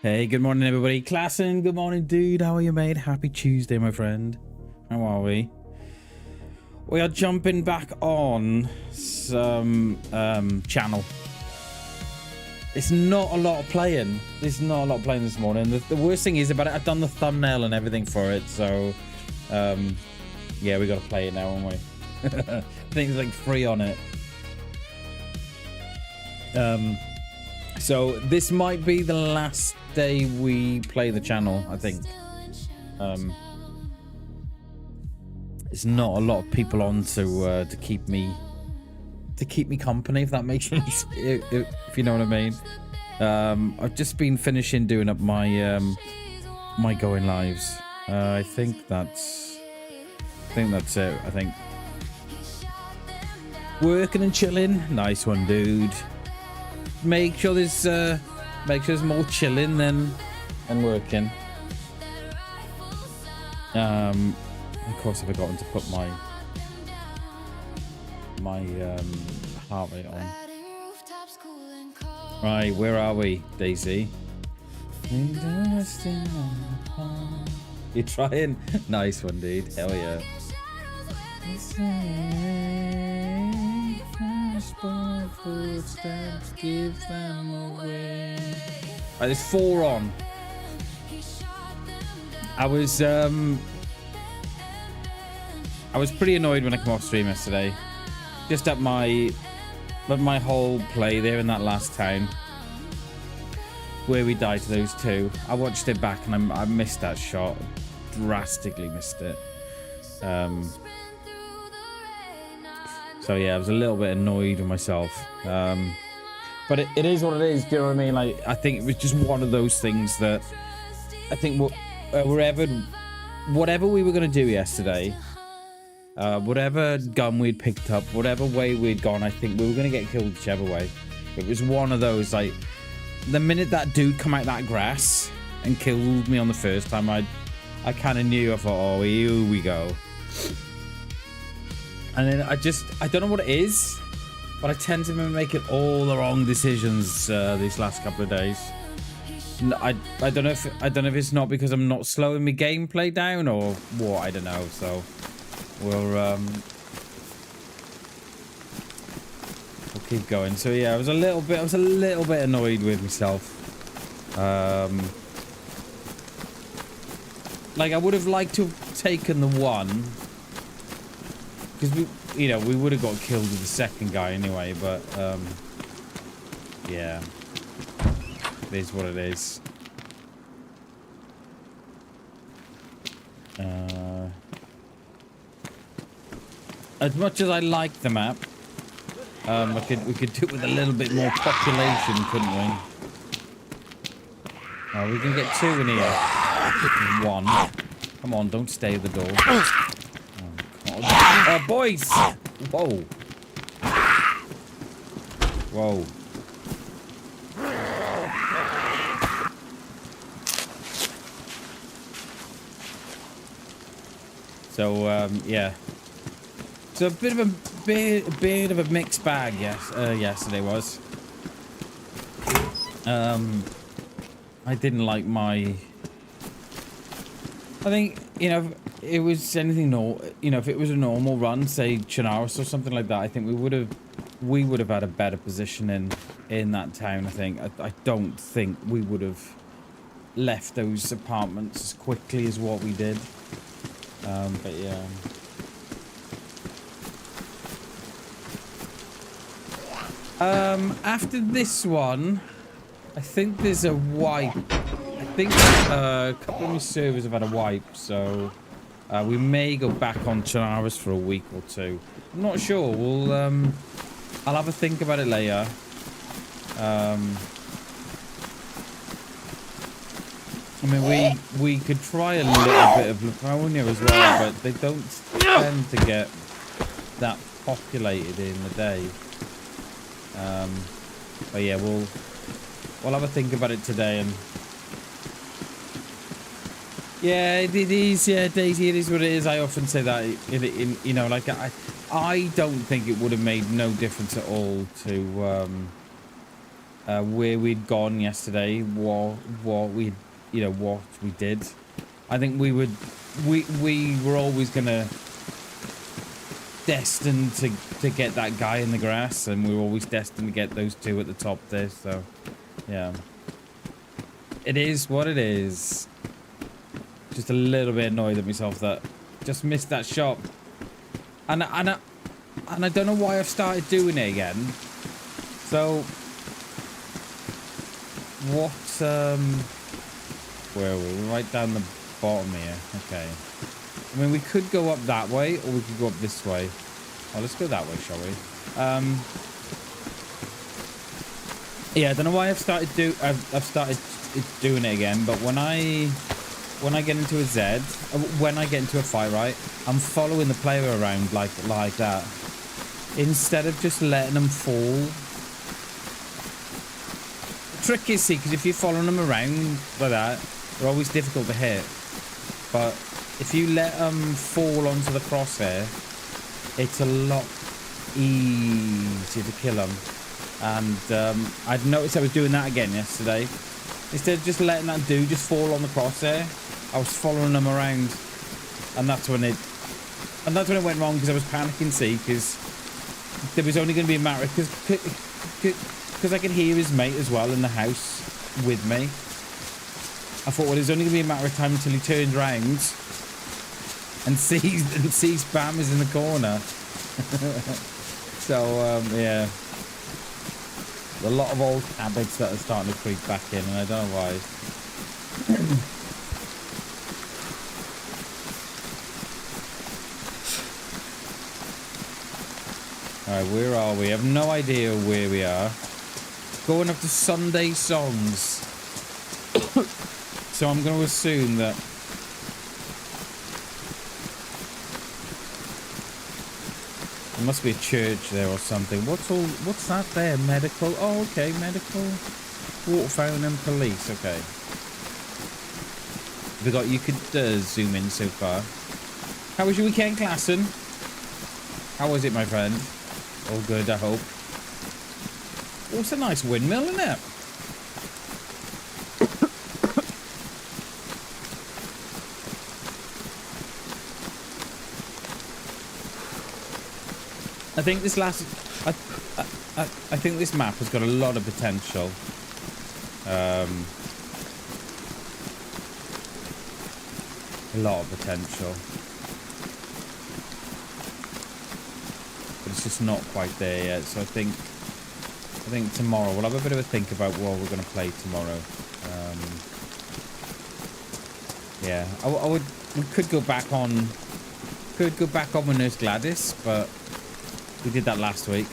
Hey, good morning, everybody. Klassen, good morning, dude. How are you, mate? Happy Tuesday, my friend. How are we? We are jumping back on some channel. It's not a lot of playing. There's not a lot of playing this morning. The worst thing is about it, I've done the thumbnail and everything for it, so yeah, we got to play it now, haven't we? I think it's like free on it. So this might be the last day we play the channel, I think. There's not a lot of people on to keep me company, if that makes any sense, if you know what I mean. I've just been finishing doing up my my going lives. I think that's it. I think working and chilling. Nice one, dude. Make sure there's more chilling than working. Of course, I've forgotten to put my heart rate on. Right, where are we, DayZ? You're trying? Nice one, dude. Hell yeah. Footsteps, give them away. Right, there's 4 on. I was pretty annoyed when I came off stream yesterday. Just at my whole play there in that last town where we died to those 2. I watched it back and I missed that shot. Drastically missed it. So yeah, I was a little bit annoyed with myself. But it is what it is, do you know what I mean? Like, I think it was just one of those things that I think whatever we were going to do yesterday, whatever gun we'd picked up, whatever way we'd gone, I think we were going to get killed whichever way. It was one of those, like, the minute that dude come out that grass and killed me on the first time, I kind of knew. I thought, oh, here we go. And then I don't know what it is, but I tend to be making all the wrong decisions these last couple of days. I don't know if it's not because I'm not slowing my gameplay down or what. I don't know. So we'll keep going. So yeah, I was a little bit annoyed with myself. Like, I would have liked to have taken the 1. Because we would have got killed with the second guy anyway, but yeah, it is what it is. As much as I like the map, we could do it with a little bit more population, couldn't we? Oh, we can get 2 in here. 1. Come on, don't stay at the door. Oh, boys! Whoa. Whoa. So, yeah. So a bit of a mixed bag, yes. Yesterday was. I didn't like my. I think, it was anything if it was a normal run, say Chinaris or something like that, I think we would have had a better position in that town. I think I don't think we would have left those apartments as quickly as what we did. But yeah. After this one, I think there's a wipe. I think a couple of my servers have had a wipe, so we may go back on Chinaris for a week or 2. I'm not sure. We'll I'll have a think about it later. I mean, we could try a little bit of Laponia as well, but they don't tend to get that populated in the day. But yeah, we'll have a think about it today. And yeah, it is. Yeah, DayZ, it is what it is. I often say that like I don't think it would have made no difference at all to where we'd gone yesterday, what we, what we did. I think we were always gonna destined to get that guy in the grass, and we were always destined to get those two at the top there. So, yeah, it is what it is. Just a little bit annoyed at myself that just missed that shot, and I don't know why I've started doing it again. So, what? Where are we? We're right down the bottom here. Okay. I mean, we could go up that way, or we could go up this way. Oh, let's go that way, shall we? Yeah, I don't know why I've started doing it again, but when I get into a Z, when I get into a fight, right, I'm following the player around like that, instead of just letting them fall. The trick is, see, because if you're following them around like that, they're always difficult to hit. But if you let them fall onto the crosshair, it's a lot easier to kill them. And I'd noticed I was doing that again yesterday. Instead of just letting that dude just fall on the crosshair, I was following them around, and that's when it went wrong, because I was panicking, see, because there was only going to be a matter because I could hear his mate as well in the house with me. I thought, well, there's only going to be a matter of time until he turns round and sees Bam is in the corner. So yeah, a lot of old habits that are starting to creep back in, and I don't know why. Alright, where are we? I have no idea where we are. Going up to Sunday songs. So I'm going to assume that there must be a church there or something. What's that there? Medical? Oh, okay, medical. Water fountain and police. Okay. Forgot you could zoom in so far. How was your weekend, Klassen? How was it, my friend? All good, I hope. Oh, it's a nice windmill, isn't it? I think this I think this map has got a lot of potential. A lot of potential. But it's just not quite there yet. So I think tomorrow we'll have a bit of a think about what we're going to play tomorrow. Yeah, we could go back on with Nurse Gladys, but we did that last week.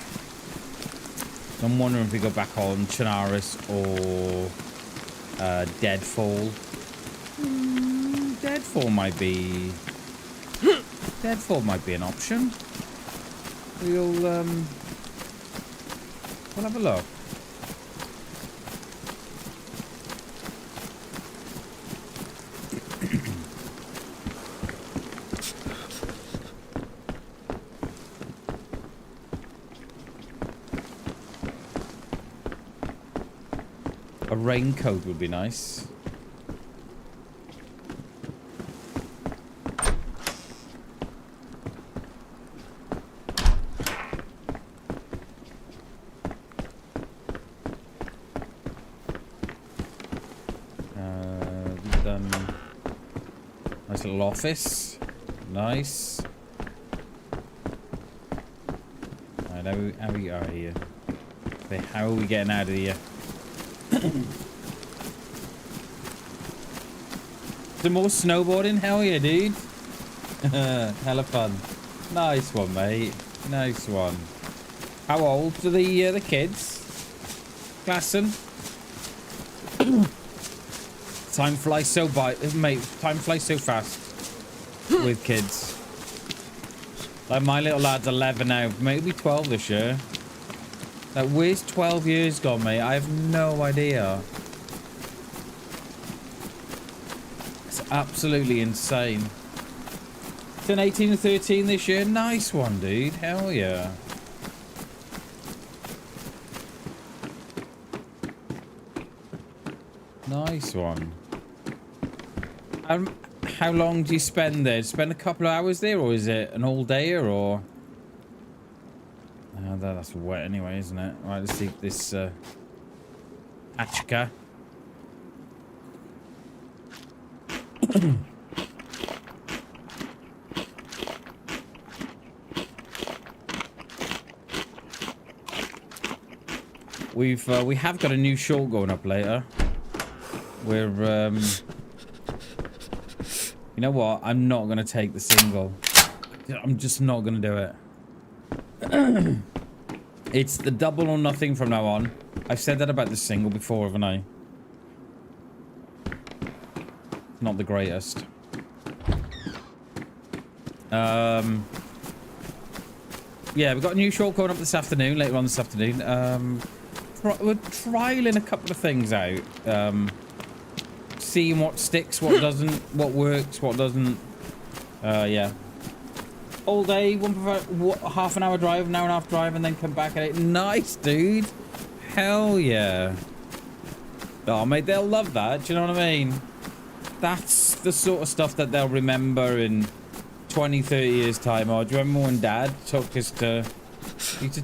So I'm wondering if we go back on Chinaris or Deadfall. Deadfall might be an option. We'll have a look. A raincoat would be nice. We've done nice little office. Nice. Alright, how we are here. Okay, how are we getting out of here? Some more snowboarding? Hell yeah, dude. Hella fun. Nice one, mate. Nice one. How old are the kids? Klassen? Time flies so mate, time flies so fast with kids. Like, my little lad's 11 now, maybe 12 this year. Like, where's 12 years gone, mate? I have no idea. It's absolutely insane. Turn 18 and 13 this year. Nice one, dude. Hell yeah. Nice one. How long do you spend there? Spend a couple of hours there, or is it an all dayer, or? That's wet anyway, isn't it? Right, let's see this Achka. We have got a new short going up later. We're you know what? I'm not gonna take the single. I'm just not gonna do it. It's the double or nothing from now on. I've said that about the single before, haven't I? Not the greatest. Yeah, we've got a new short going up this afternoon, later on this afternoon. We're trialing a couple of things out. Seeing what sticks, what doesn't, what works, what doesn't. Yeah. All day, half an hour drive, an hour and a half drive, and then come back at it. Nice, dude. Hell yeah. Oh, mate, they'll love that. Do you know what I mean? That's the sort of stuff that they'll remember in 20, 30 years' time. Oh, do you remember when Dad took us to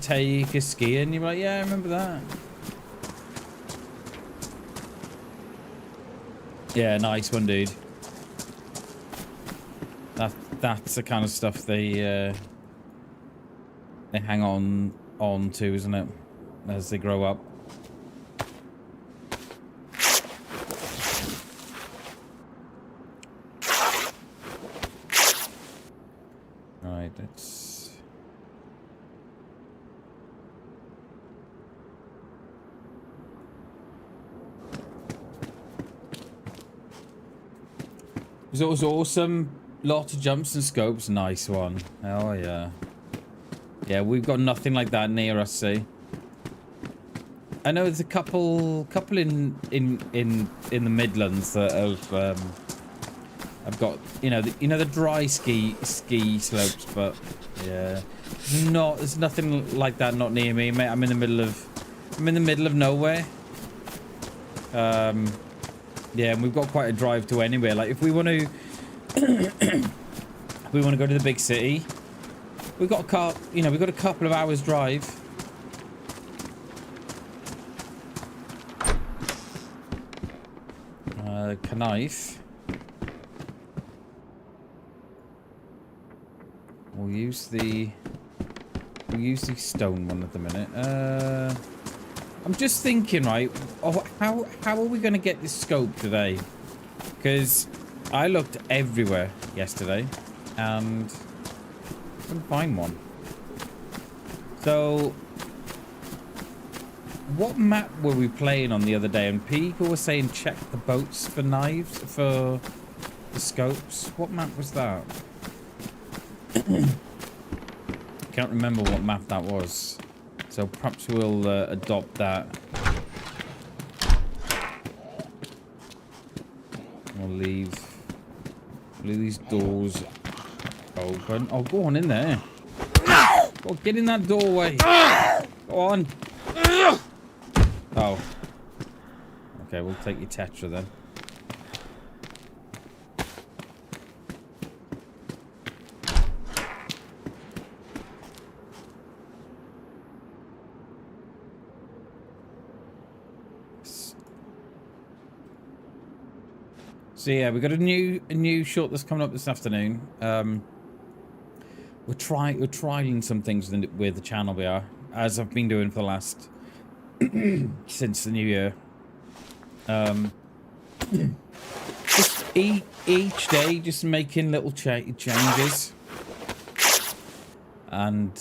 take us skiing? You're like, yeah, I remember that. Yeah, nice one, dude. That's the kind of stuff they hang on to, isn't it? As they grow up. Right, let's... It was awesome. Lot of jumps and scopes. Nice one. Oh yeah. Yeah, we've got nothing like that near us, see. I know there's a couple in the Midlands that have got, you know, the dry ski slopes, but yeah, there's nothing like that not near me, mate. I'm in the middle of nowhere. Yeah, and we've got quite a drive to anywhere. Like if we want to if we want to go to the big city, we've got we've got a couple of hours drive. Knife. We'll use the stone one at the minute. I'm just thinking, right? Oh, how are we going to get this scope today? Because I looked everywhere yesterday and couldn't find one. So, what map were we playing on the other day? And people were saying check the boats for knives, for the scopes. What map was that? Can't remember what map that was. So perhaps we'll adopt that. We'll leave these doors open. Oh, go on in there. Oh, get in that doorway. Go on. Oh. Okay, we'll take your Tetra then. So yeah, we've got a new short that's coming up this afternoon. We're trying some things with the channel, we are, as I've been doing for the last since the new year. Just each day, just making little changes, and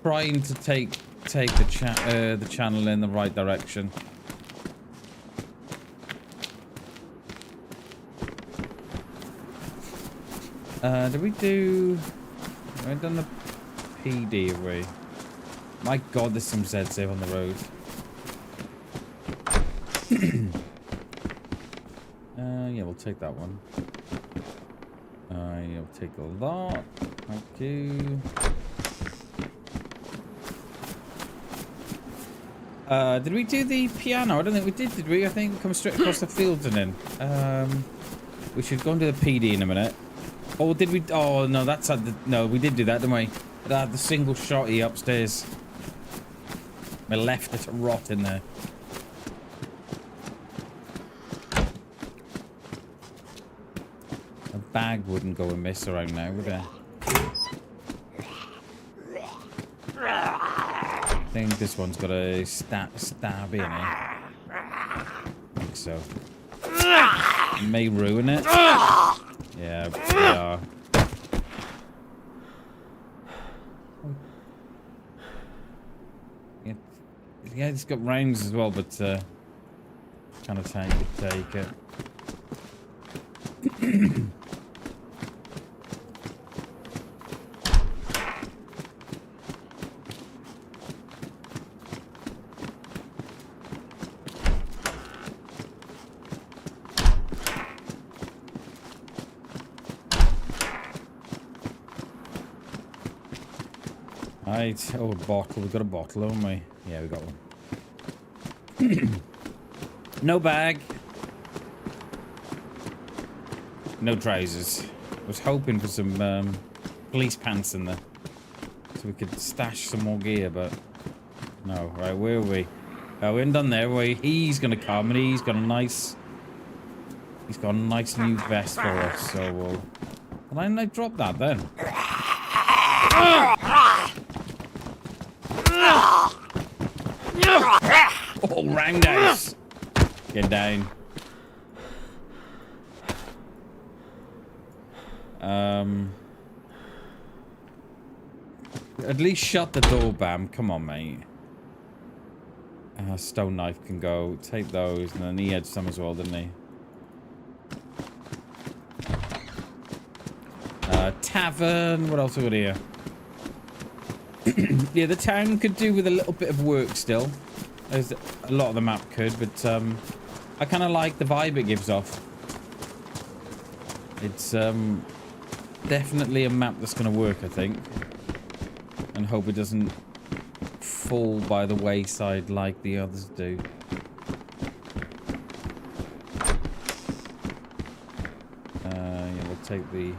trying to take the channel in the right direction. Did we do... Have we done the PD, have we? My god, there's some ZZ on the road. Yeah, we'll take that one. Yeah, we'll take a lot. Thank you. Did we do the piano? I don't think we did we? I think come straight across the fields and in. We should go and do the PD in a minute. Oh, did we? Oh, no, that's had the... No, we did do that, didn't we? That had the single shotty upstairs. We left it to rot in there. A bag wouldn't go amiss around now, would it? I think this one's got a stab in it. I think so. It may ruin it. Yeah, we are. Yeah, it's got rounds as well, but kind of take it. Right, oh, a bottle. We've got a bottle, haven't we? Yeah, we got one. No bag. No trousers. I was hoping for some police pants in there, so we could stash some more gear, but no. Right, where are we? Oh, we ain't done there. He's gonna come, and he's got a nice new vest for us. So we'll. Why didn't I drop that then? Oh, roundhouse. Get down. At least shut the door, Bam. Come on, mate. Stone knife can go. Take those, and then he had some as well, didn't he? Tavern. What else have we got here? Yeah, the town could do with a little bit of work still. There's a lot of the map could, but I kind of like the vibe it gives off. It's definitely a map that's going to work, I think. And hope it doesn't fall by the wayside like the others do. Yeah, we'll take the...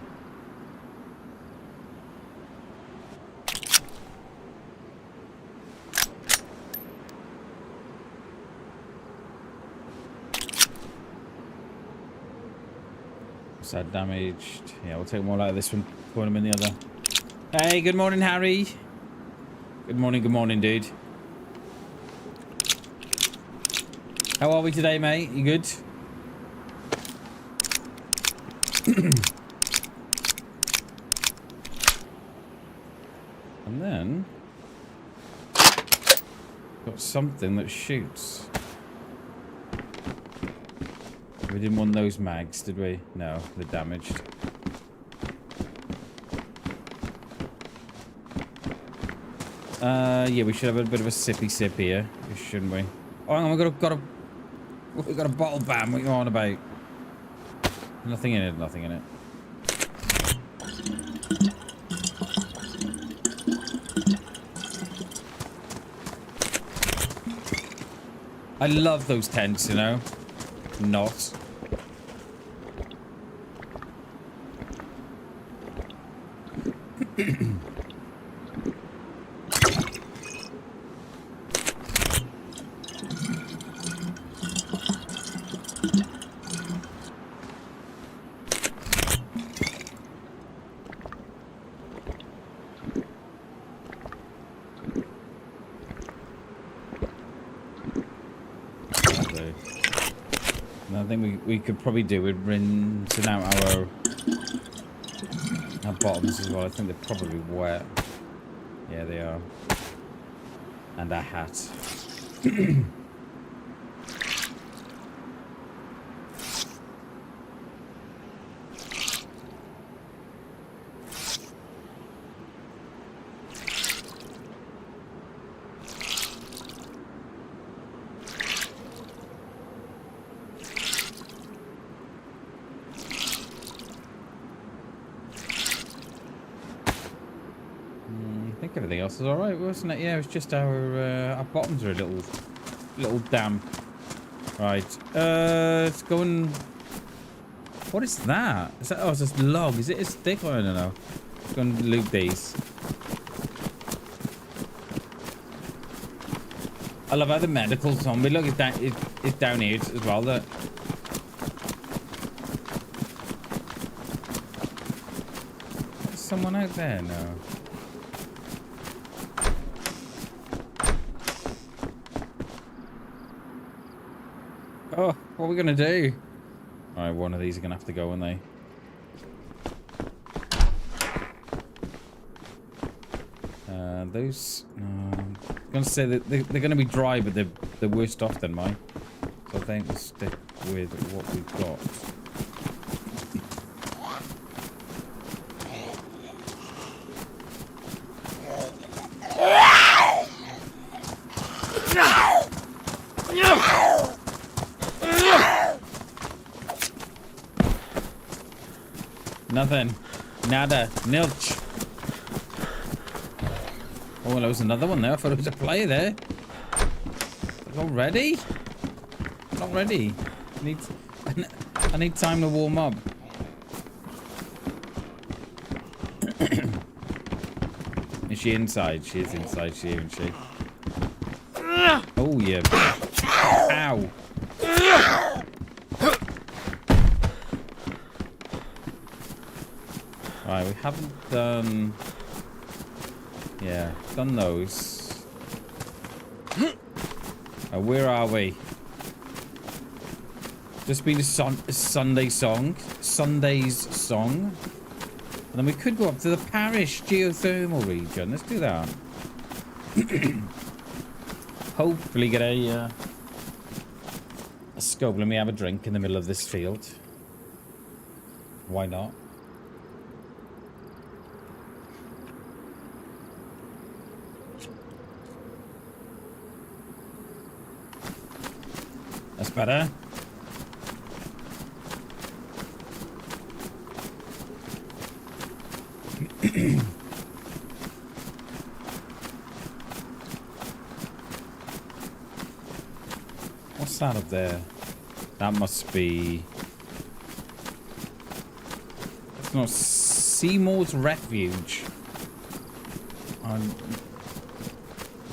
Sad damaged. Yeah, we'll take more out of this one. Put them in the other. Hey, good morning, Harry. Good morning, dude. How are we today, mate? You good? And then got something that shoots. We didn't want those mags, did we? No, they're damaged. Yeah, we should have a bit of a sippy sip here, shouldn't we? Oh, hang on, we've got a bottle, Bam. What are you on about? Nothing in it, nothing in it. I love those tents, you know? Not. I think we could probably do with rinsing out our bottoms as well. I think they're probably wet. Yeah, they are. And our hat. Everything else is alright, wasn't it? Yeah, it was just our bottoms are a little little damp. Right. It's going... What is that? Is that... Oh, it's just log. Is it a stick? I don't know. It's going to loot these. I love how the medical zombie, look, it's down here as well. That there's someone out there now. Oh, what are we gonna do? Alright, one of these are gonna have to go, aren't they? Those... I'm gonna say that they're gonna be dry, but they're worse off than mine. So I think we'll stick with what we've got. Nothing. Nada. Nilch. Oh, well, there was another one there. I thought it was a player there. Not ready? Not ready. I need time to warm up. Is she inside? She is inside, isn't she? Oh, yeah. Ow. Right, we haven't done... Yeah, done those. Where are we? Just been a Sunday song. Sunday's song. And then we could go up to the parish geothermal region. Let's do that. Hopefully get a scope. Let me have a drink in the middle of this field. Why not? That's better. What's that up there? That must be... It's not Seymour's Refuge.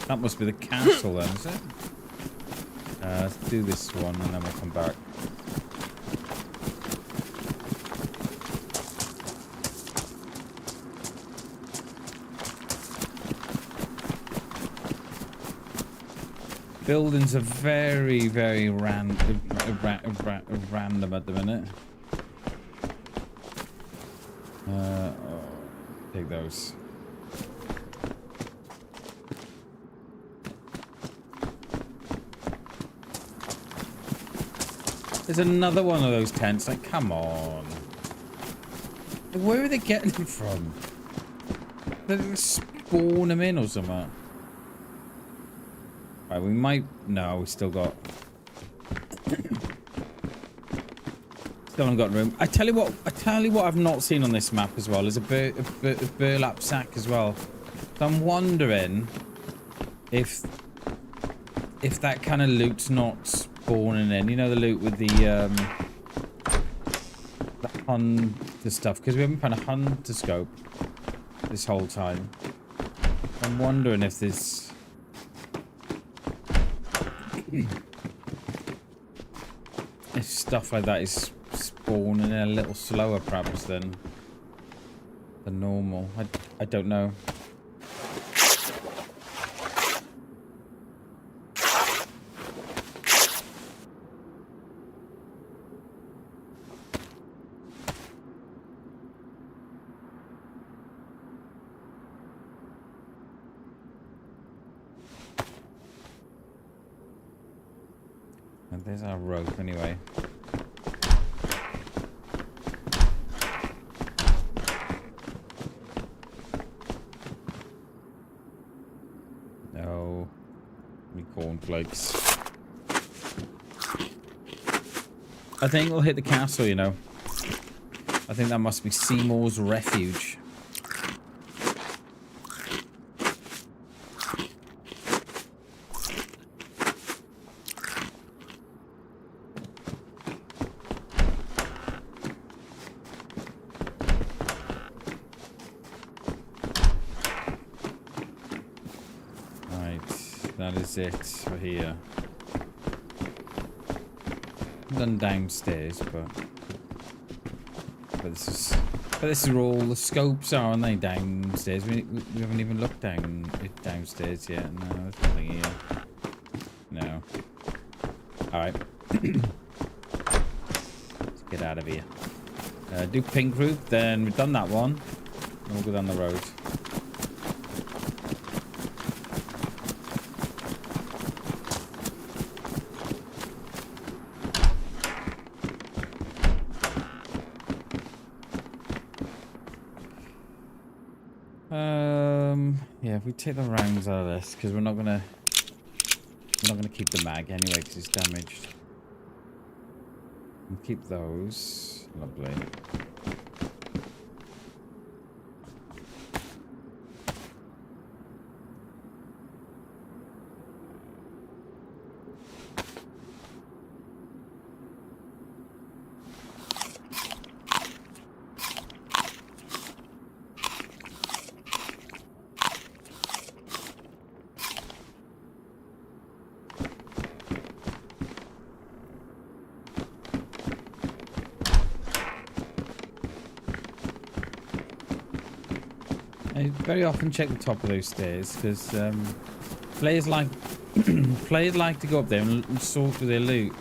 That must be the castle then, is it? Let's do this one and then we'll come back. Buildings are very, very random at the minute. Take those. There's another one of those tents. Like, come on. Where are they getting them from? They spawn them in or something. Right, we might... No, we still got... Still haven't got room. I tell you what I've not seen on this map as well is a burlap sack as well. So I'm wondering if that kind of loot's not spawning in. You know, the loot with the hunter stuff, because we haven't found a hunter scope this whole time. I'm wondering if this... if stuff like that is spawning in a little slower perhaps than normal. I don't know. And there's our rope anyway. No. Any cornflakes. I think we'll hit the castle, you know. I think that must be Seymour's Refuge. That is it for here. I've done downstairs, but this is where all the scopes are, aren't they? Downstairs. We haven't even looked downstairs yet. No, there's nothing here. No. All right. Let's get out of here. Do pink roof. Then we've done that one. And we'll go down the road. Yeah, if we take the rounds out of this, because we're not gonna keep the mag anyway, because it's damaged. And keep those. Lovely. I very often check the top of those stairs because players like to go up there and sort through their loot.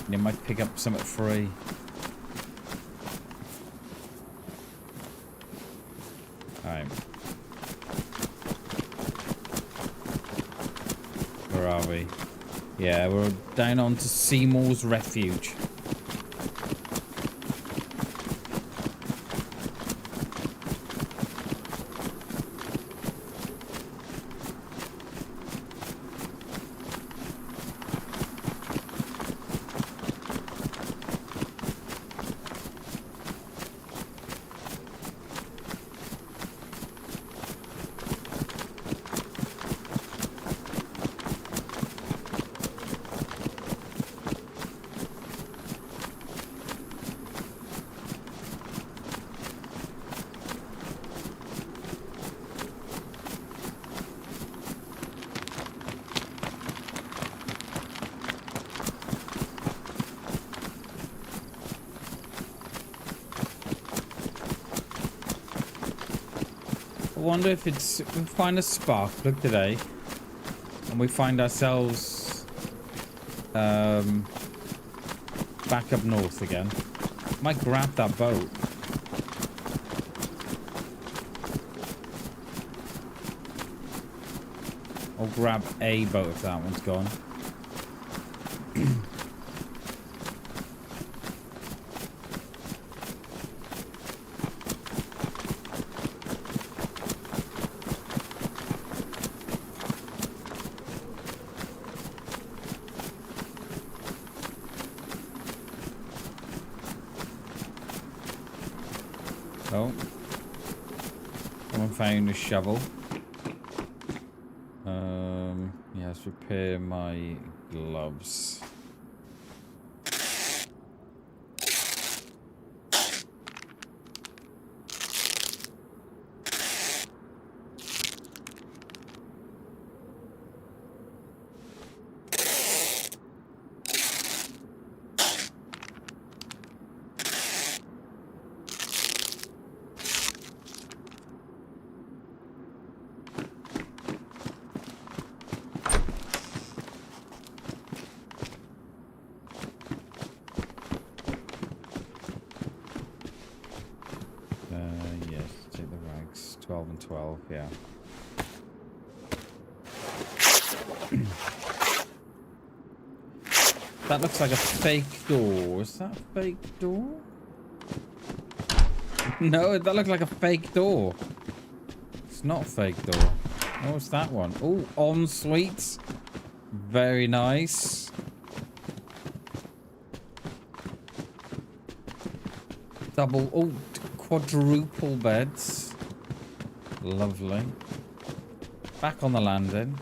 They might pick up something free. Alright. Where are we? Yeah, we're down onto Seymour's Refuge. I wonder if we find a spark plug today and we find ourselves back up north again. Might grab that boat. Or grab a boat if that one's gone. Oh, someone found a shovel. Yeah, let's repair my gloves. Yes, take the rags. 12 and 12, yeah. That looks like a fake door. Is that a fake door? No, that looks like a fake door. It's not a fake door. Oh, what's that one? Oh, ensuite. Very nice. Double, oh, quadruple beds. Lovely. Back on the landing.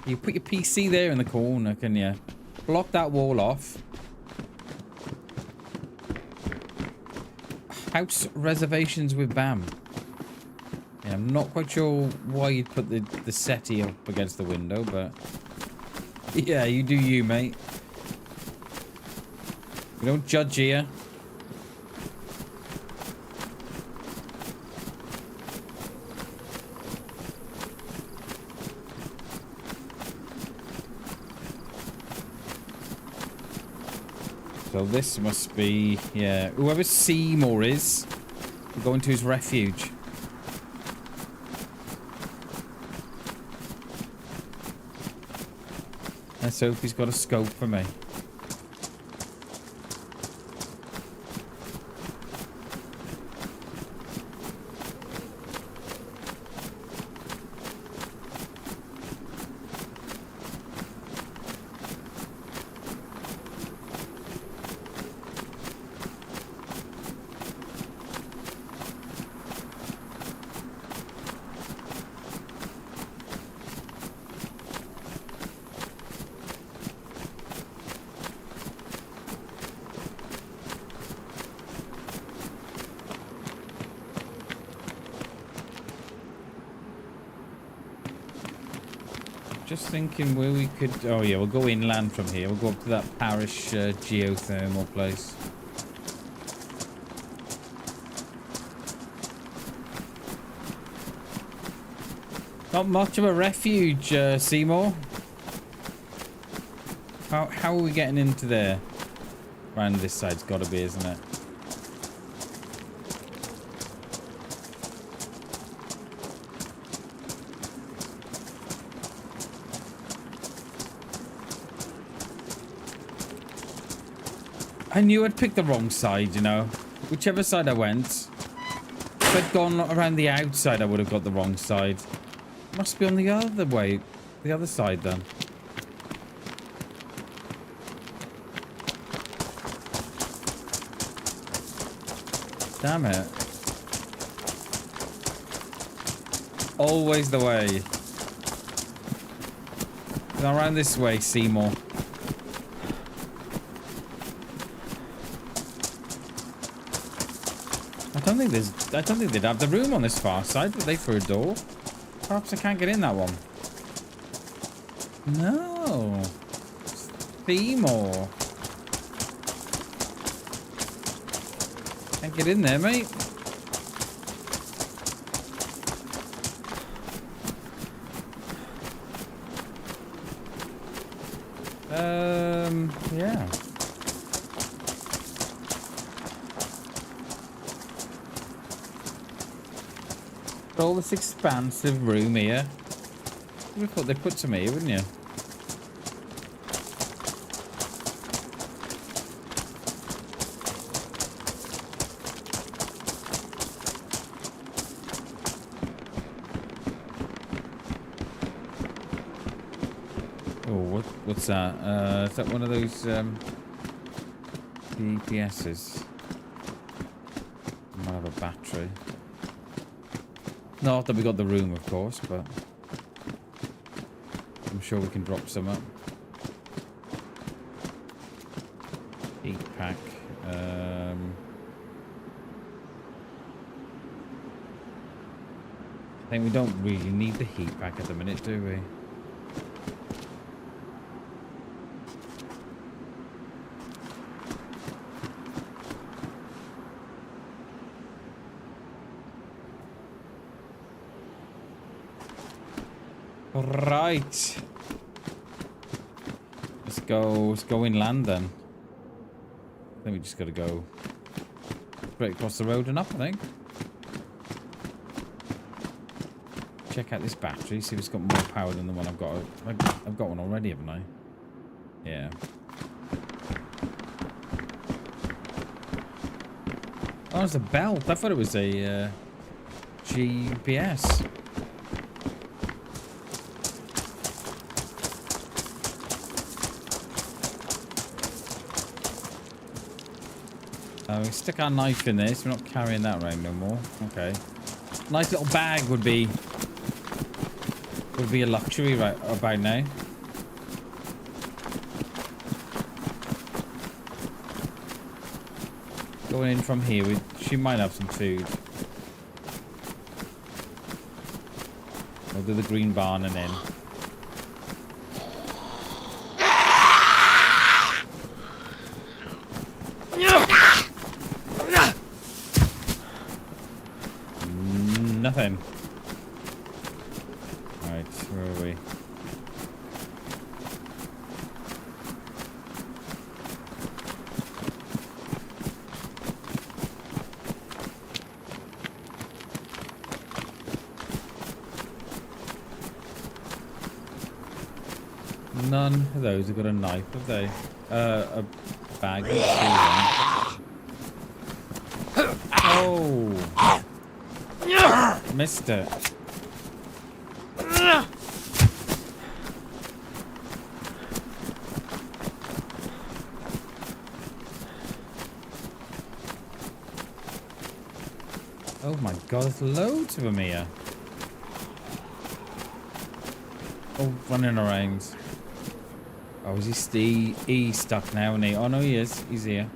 You put your PC there in the corner, can you? Block that wall off. House reservations with BAM. Yeah, I'm not quite sure why you'd put the settee up against the window, but yeah, you do you, mate. We don't judge here. So this must be, yeah, whoever Seymour is, we're going to his refuge. Let's hope he's got a scope for me. Just thinking where we could... Oh, yeah, we'll go inland from here. We'll go up to that parish geothermal place. Not much of a refuge, Seymour. How are we getting into there? Around this side's got to be, isn't it? I knew I'd picked the wrong side, you know. Whichever side I went. If I'd gone around the outside, I would have got the wrong side. Must be on the other way. The other side, then. Damn it. Always the way. Now around this way, Seymour. I don't think they'd have the room on this far side, but they threw a door. Perhaps I can't get in that one. No. Seymour. Can't get in there, mate. Yeah. All this expansive room here. You would have thought they'd put some here, wouldn't you? Oh, what's that? Is that one of those DPSs? Might have a battery. Not that we got the room, of course, but I'm sure we can drop some up. Heat pack. I think we don't really need the heat pack at the minute, do we? Right. Let's go inland then. I think we just gotta go straight across the road and up, I think. Check out this battery, see if it's got more power than the one I've got. I've got one already, haven't I? Yeah. Oh, it's a belt. I thought it was a GPS. We stick our knife in this. We're not carrying that around no more. Okay. Nice little bag would be a luxury right about now. Going in from here, she might have some food. We'll do the green barn and in. Nothing. Right, where are we? None of those have got a knife, have they? A bag. Oh! Missed it. Oh my god, there's loads of them here. Oh, running around. Oh, is he stuck now, isn't he? Oh no, he is. He's here.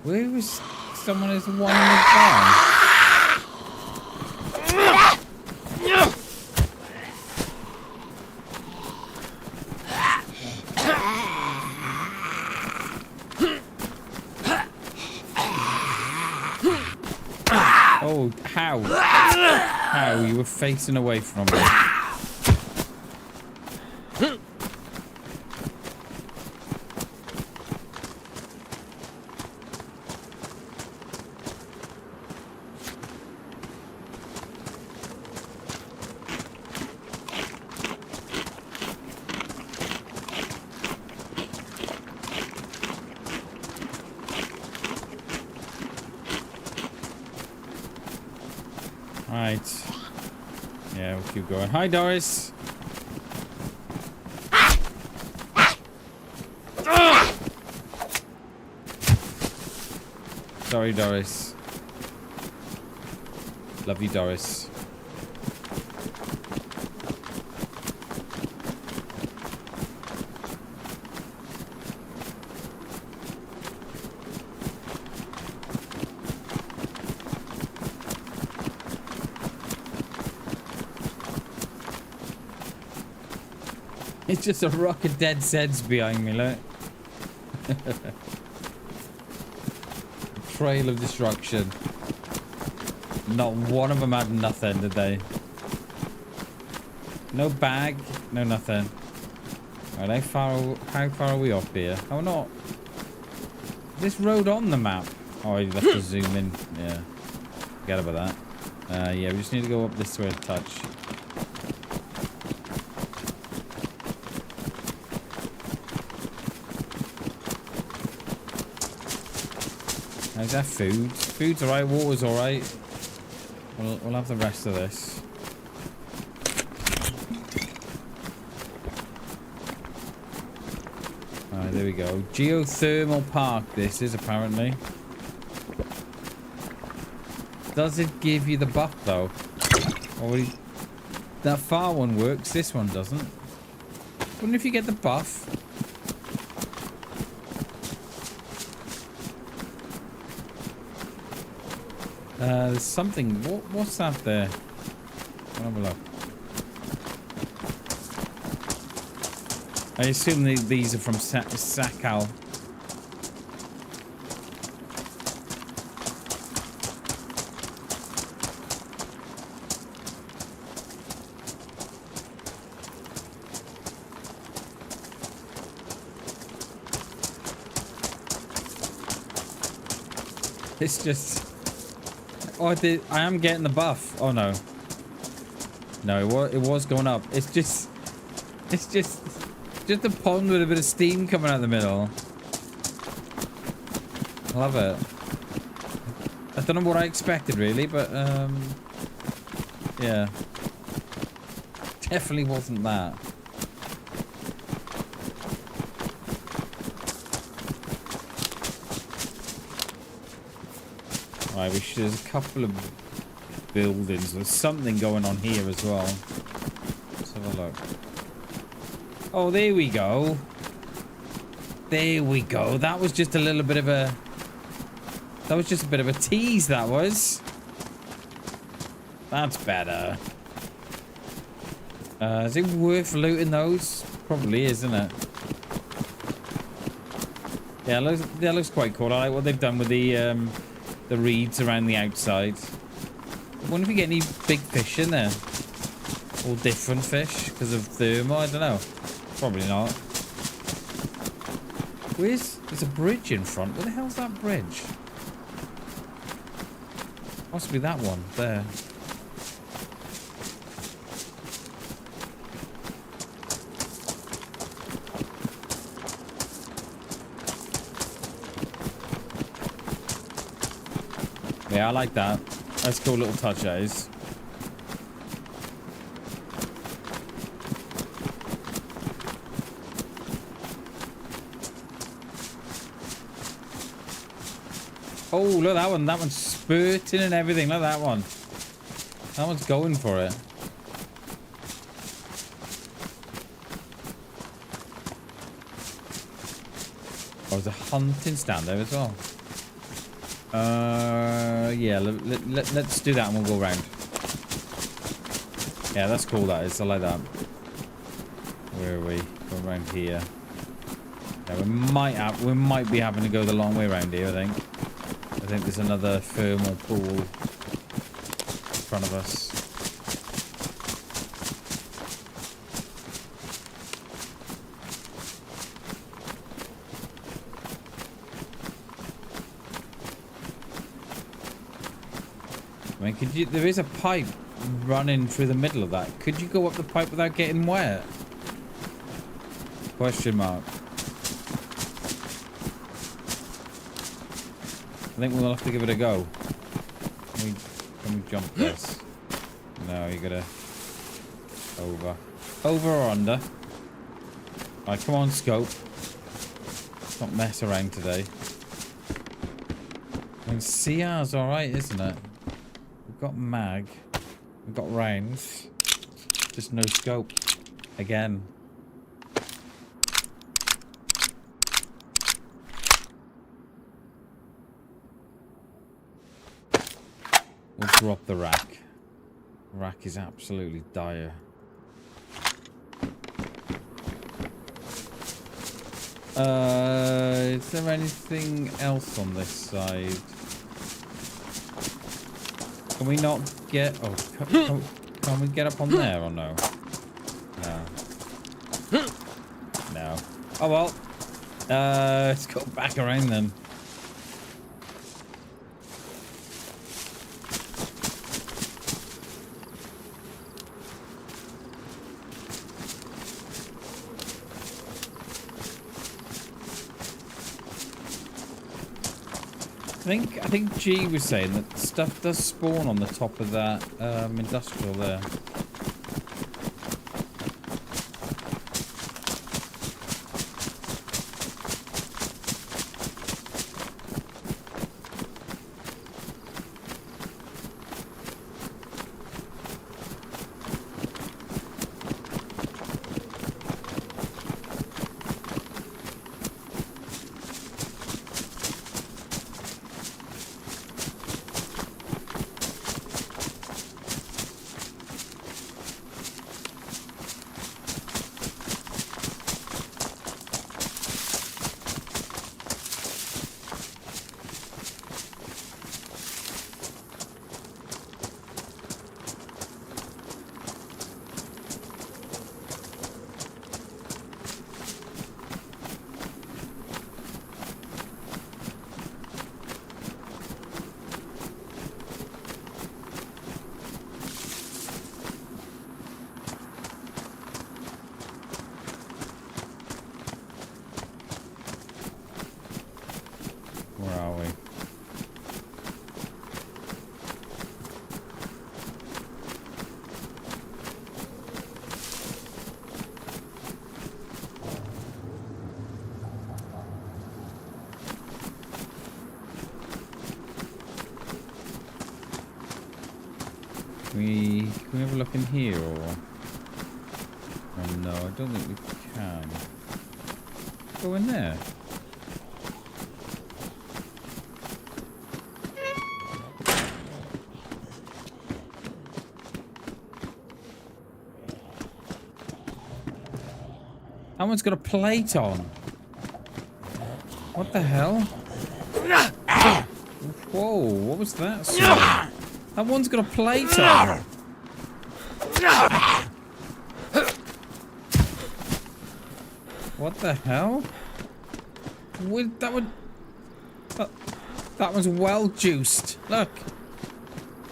Where was someone who's one in the car? Oh, how? How? You were facing away from me. Right. Yeah, we'll keep going. Hi, Doris. Sorry, Doris. Love you, Doris. It's just a rock of dead Zeds behind me, look. Trail of destruction. Not one of them had nothing, did they? No bag, no nothing. Right, how far are we off here? Oh, not. Is this road on the map? Oh, you have to zoom in. Yeah. Forget about that. Yeah, we just need to go up this way a touch. How's that food? Food's alright, water's alright. We'll have the rest of this. Alright, there we go. Geothermal park this is apparently. Does it give you the buff though? Or that far one works, this one doesn't. Wouldn't if you get the buff? There's something. What's that there? I'll have a look. I assume these are from Sakal. It's just. Oh, I am getting the buff. Oh no. No, it was going up. It's just a pond with a bit of steam coming out the middle. Love it. I don't know what I expected really, but yeah. Definitely wasn't that. Right, there's a couple of buildings. There's something going on here as well. Let's have a look. Oh, there we go. There we go. That was just a little bit of a... That was just a bit of a tease, that was. That's better. Is it worth looting those? Probably is, isn't it? Yeah, that looks quite cool. I like what they've done with the reeds around the outside. I wonder if you get any big fish in there. All different fish because of thermal. I don't know. Probably not. There's a bridge in front. Where the hell's that bridge? Possibly that one there. Yeah, I like that. That's a cool little touch, that is. Oh, look at that one. That one's spurting and everything. Look at that one. That one's going for it. Oh, there's a hunting stand there as well. Yeah, let's do that and we'll go around. Yeah, that's cool, that is. I like that. Where are we? Go around here. Yeah, we might be having to go the long way around here, I think. I think there's another thermal pool in front of us. I mean, could you? There is a pipe running through the middle of that. Could you go up the pipe without getting wet? Question mark. I think we'll have to give it a go. Can we jump this? No, you gotta... Over. Over or under? Alright, come on, scope. Let's not mess around today. I mean, CR's alright, isn't it? We've got mag. We've got rounds. Just no scope. Again. We'll drop the rack. The rack is absolutely dire. Is there anything else on this side? Can we not get... Oh, can we get up on there or no? No. No. Oh well. Let's go back around then. I think G was saying that stuff does spawn on the top of that industrial there. Can we have a look in here or? Oh no, I don't think we can. Go in there. That one's got a plate on. What the hell? Whoa, what was that? That one's got a plate on. What the hell? That one's well juiced. Look.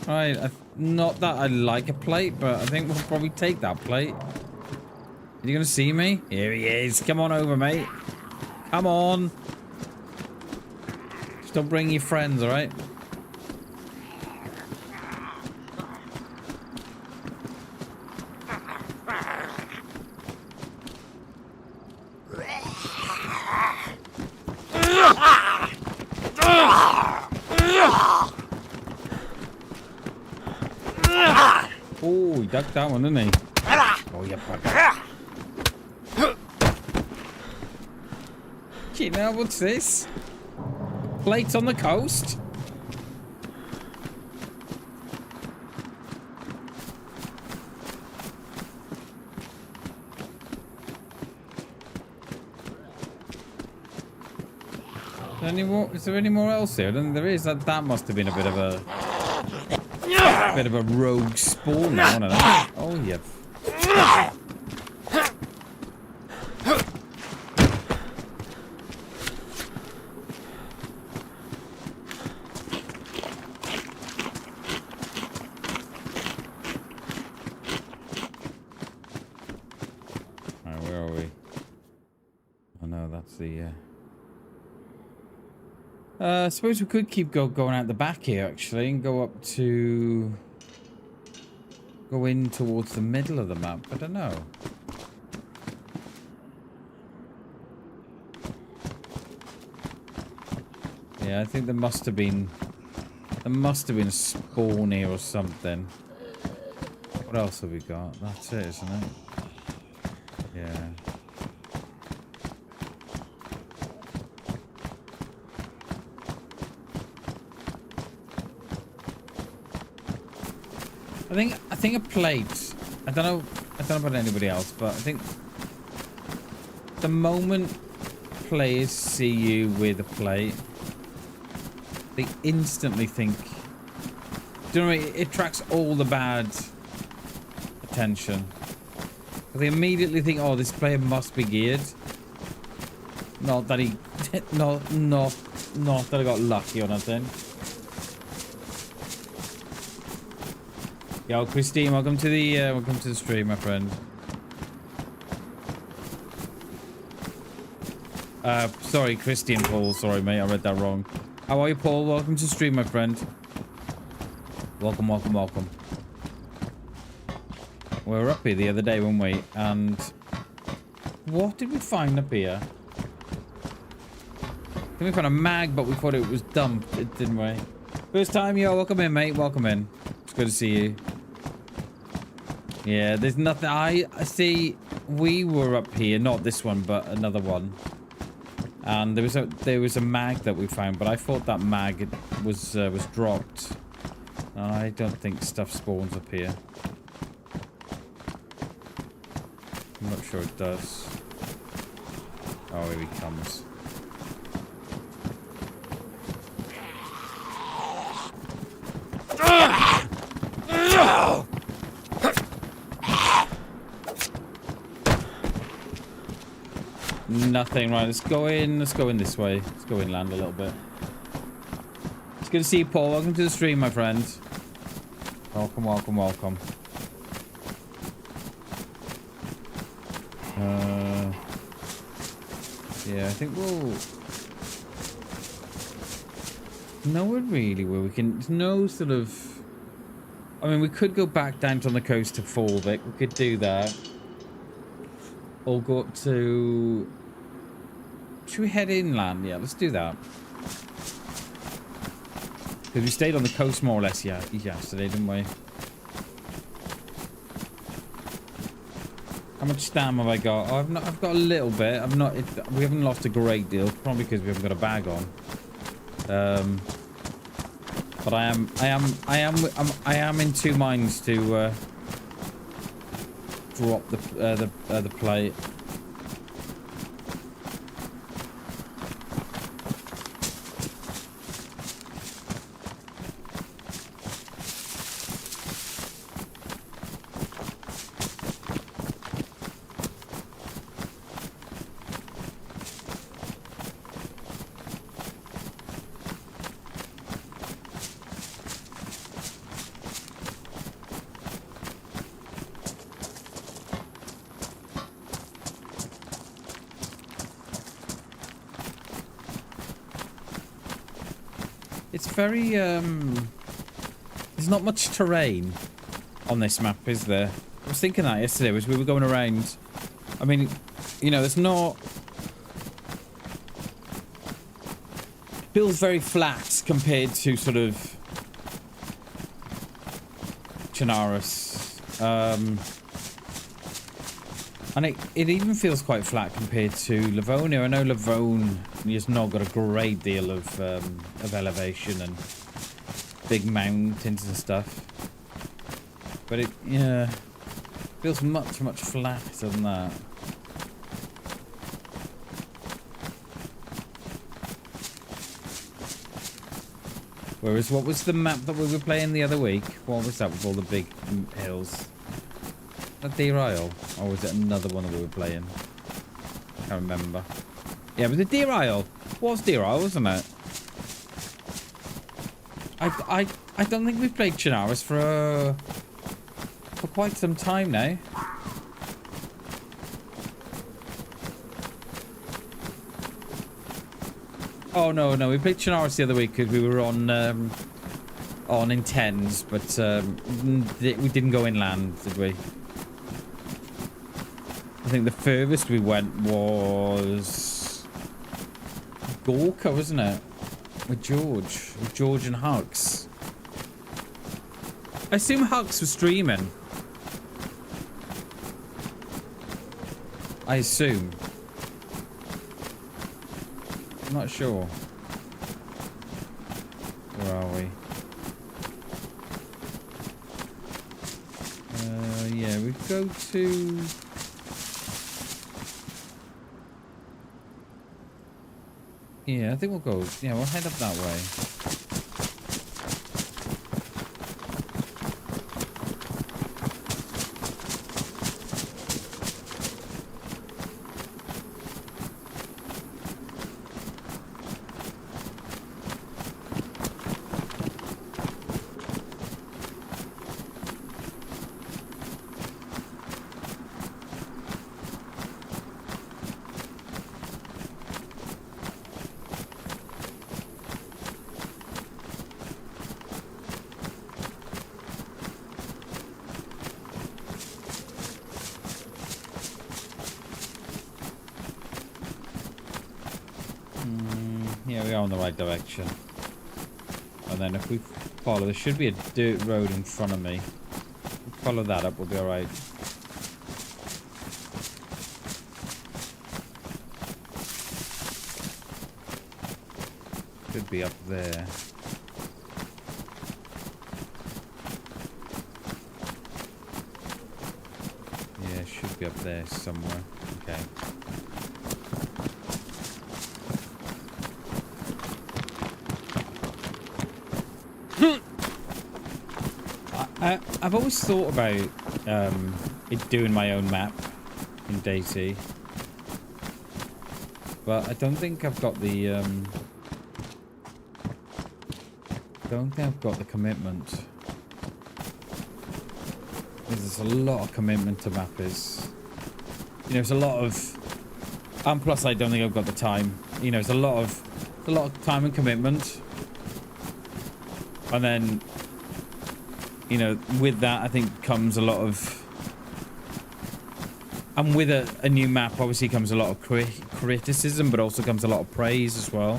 Alright, not that I like a plate, but I think we'll probably take that plate. Are you gonna see me? Here he is. Come on over, mate. Come on. Just don't bring your friends, alright? Oh, he ducked that one, didn't he? Oh, you bugger. You know, what's this? Plates on the coast? Is there any more else here? I don't think there is. That must have been a bit of a rogue spawn, wasn't it? Oh, yeah. Alright, where are we? Oh no, that's the I suppose we could keep going out the back here, actually, and go up to... Go in towards the middle of the map. I don't know. Yeah, I think there must have been a spawn here or something. What else have we got? That's it, isn't it? Yeah. I think a plate. I don't know about anybody else, but I think the moment players see you with a plate, they instantly think. Do you know what I mean? It attracts all the bad attention. They immediately think, "Oh, this player must be geared." Not that he, not that I got lucky or nothing. Yo, Christine, welcome to the stream, my friend. Sorry, Christian Paul. Sorry, mate, I read that wrong. How are you, Paul? Welcome to the stream, my friend. Welcome, welcome, welcome. We were up here the other day, weren't we? And what did we find up here? I think we found a mag, but we thought it was dumped, didn't we? First time, yo, welcome in, mate. Welcome in. It's good to see you. Yeah, there's nothing. I see. We were up here, not this one, but another one, and there was a mag that we found, but I thought that mag was dropped. I don't think stuff spawns up here. I'm not sure it does. Oh, here he comes. Nothing. Right, let's go in this way. Let's go inland a little bit. It's good to see you, Paul. Welcome to the stream, my friend. Welcome, welcome, welcome. Yeah, I think we'll... Nowhere really where we can... There's no sort of... I mean, we could go back down to on the coast to Fallvik. We could do that. Or go up to... Should we head inland? Yeah, let's do that. Because we stayed on the coast more or less yesterday, didn't we? How much stam have I got? Oh, I've got a little bit. We haven't lost a great deal, probably because we haven't got a bag on. But I am in two minds to drop the plate. It's very, there's not much terrain on this map, is there? I was thinking that yesterday as we were going around. I mean, you know, there's not... It feels very flat compared to sort of... Chernarus. And it even feels quite flat compared to Livonia. I know Livonia has not got a great deal of elevation and big mountains and stuff. But it, yeah, feels much flatter than that. Whereas, what was the map that we were playing the other week? What was that with all the big hills? That Deer Isle? Or was it another one that we were playing? I can't remember. Yeah, but the Deer Isle was Deer Isle, wasn't it? I don't think we've played Chernarus for quite some time now. Oh no, we played Chernarus the other week because we were on in tens, but we didn't go inland, did we? I think the furthest we went was Gorka, wasn't it? With George and Hux. I assume Hux was streaming. I assume. I'm not sure. Where are we? Yeah, we go to... Yeah, I think we'll go... Yeah, we'll head up that way. Yeah, we are in the right direction. And then if we follow, there should be a dirt road in front of me. If we follow that up, we'll be alright. Should be up there. Yeah, it should be up there somewhere. Okay. I've always thought about it doing my own map in DayZ, but I don't think I've got the commitment. There's a lot of commitment to mappers. You know, it's a lot of, and plus I don't think I've got the time. You know, it's a lot of time and commitment, and then, you know, with that, I think comes a lot of... And with a new map, obviously comes a lot of criticism, but also comes a lot of praise as well.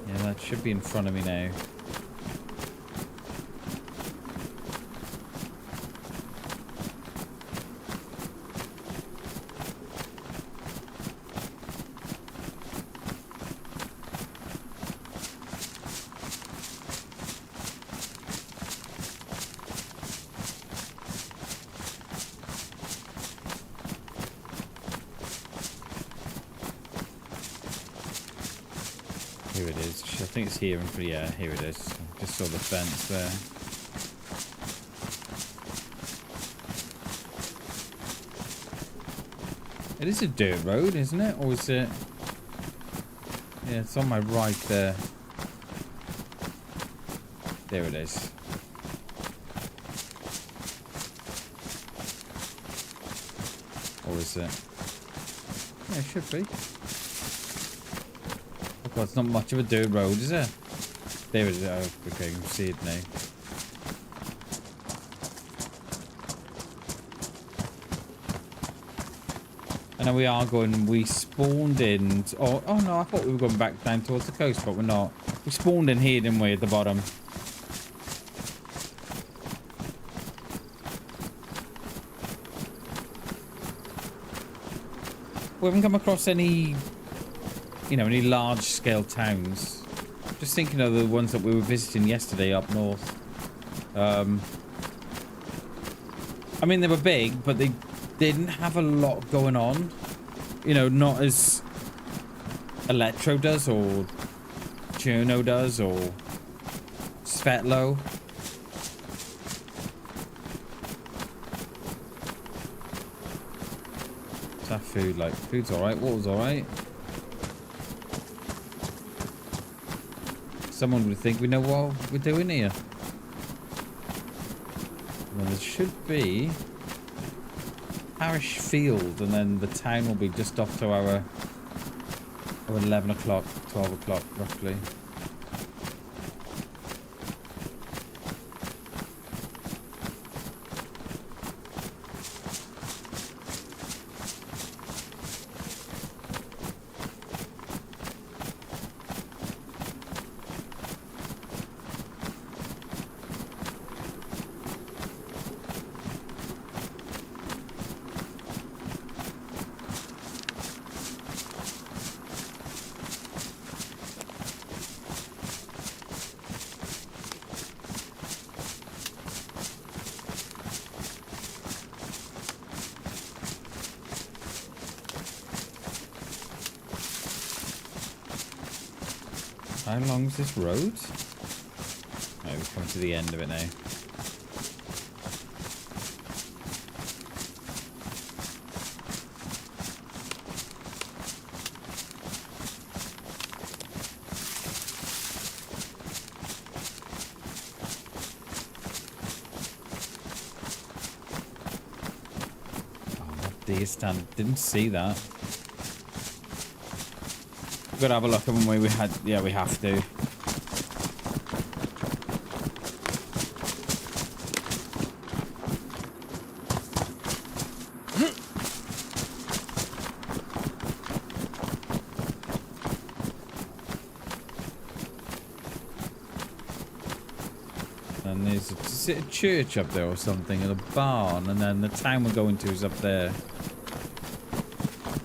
Yeah, that should be in front of me now. Here it is. I think it's here. Yeah, here it is. Just saw the fence there. It is a dirt road, isn't it? Or is it... Yeah, it's on my right there. There it is. Or is it? Yeah, it should be. Oh god, it's not much of a dirt road, is it? There it is. Oh, okay, you can see it now. And then we are going, we spawned in... Oh no, I thought we were going back down towards the coast, but we're not. We spawned in here, didn't we, at the bottom? We haven't come across any, you know, any large-scale towns. Just thinking of the ones that we were visiting yesterday up north. I mean, they were big, but they didn't have a lot going on. You know, not as Electro does, or Cherno does, or Svetlo. What's that food like? Food's alright. Water's alright. Someone would think we know what we're doing here. Well, there should be parish field, and then the town will be just off to our 11 o'clock, 12 o'clock roughly. How long is this road? Oh, we've come to the end of it now. Oh, that deer stand. Didn't see that. Gotta have a look at when we had. Yeah, we have to. And there's a church up there or something, and a barn, and then the town we're going to is up there.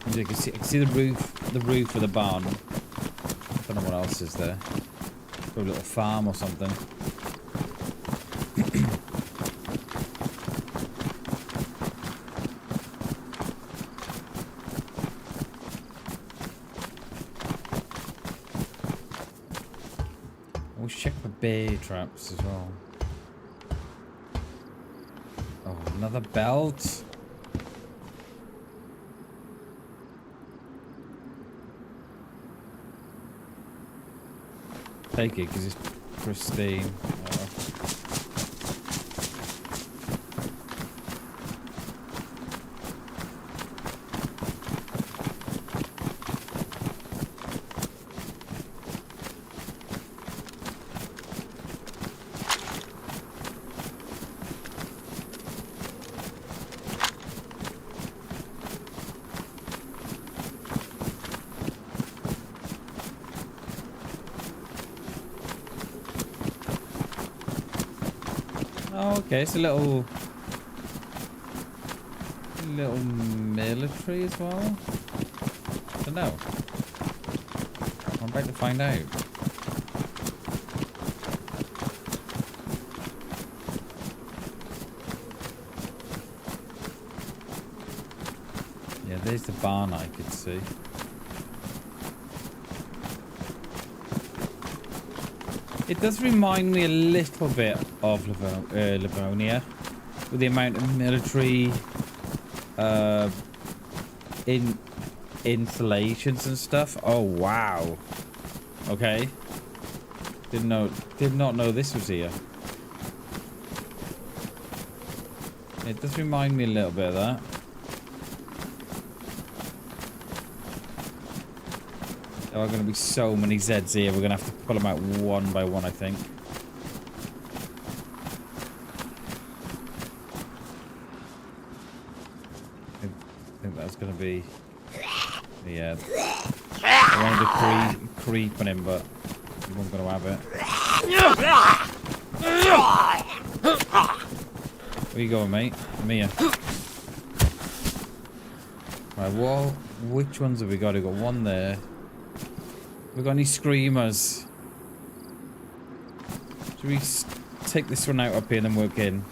As you can see the roof of the barn. I don't know what else is there. Probably a little farm or something. Always check for bear traps as well. Oh, another belt. Take it because it's pristine. Oh, okay, it's a little military as well. I don't know. I'm about to find out. Yeah, there's the barn I could see. It does remind me a little bit of Livonia, with the amount of military installations and stuff. Oh wow. Okay. Did not know this was here. It does remind me a little bit of that. There are going to be so many Zeds here. We're going to have to pull them out one by one, I think. I think that's going to be... Yeah. I wanted to creep on him, but he wasn't going to have it. Where you going, mate? Come here. Right, well, which ones have we got? We've got one there. We got any screamers? Should we take this one out up here and then work in?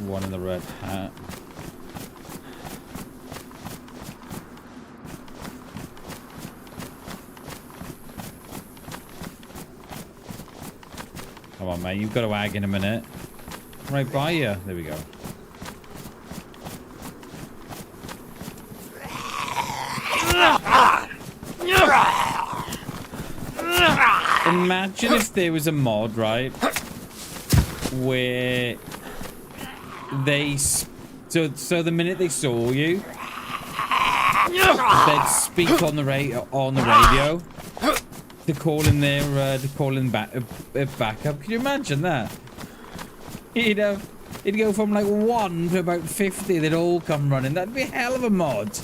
One in the red hat. Come on, mate. You've got to ag in a minute. Right by you. There we go. Imagine if there was a mod, right, where they so the minute they saw you, they'd speak on the radio to call in their backup. Can you imagine that? It'd go from like 1 to about 50. They'd all come running. That'd be a hell of a mod.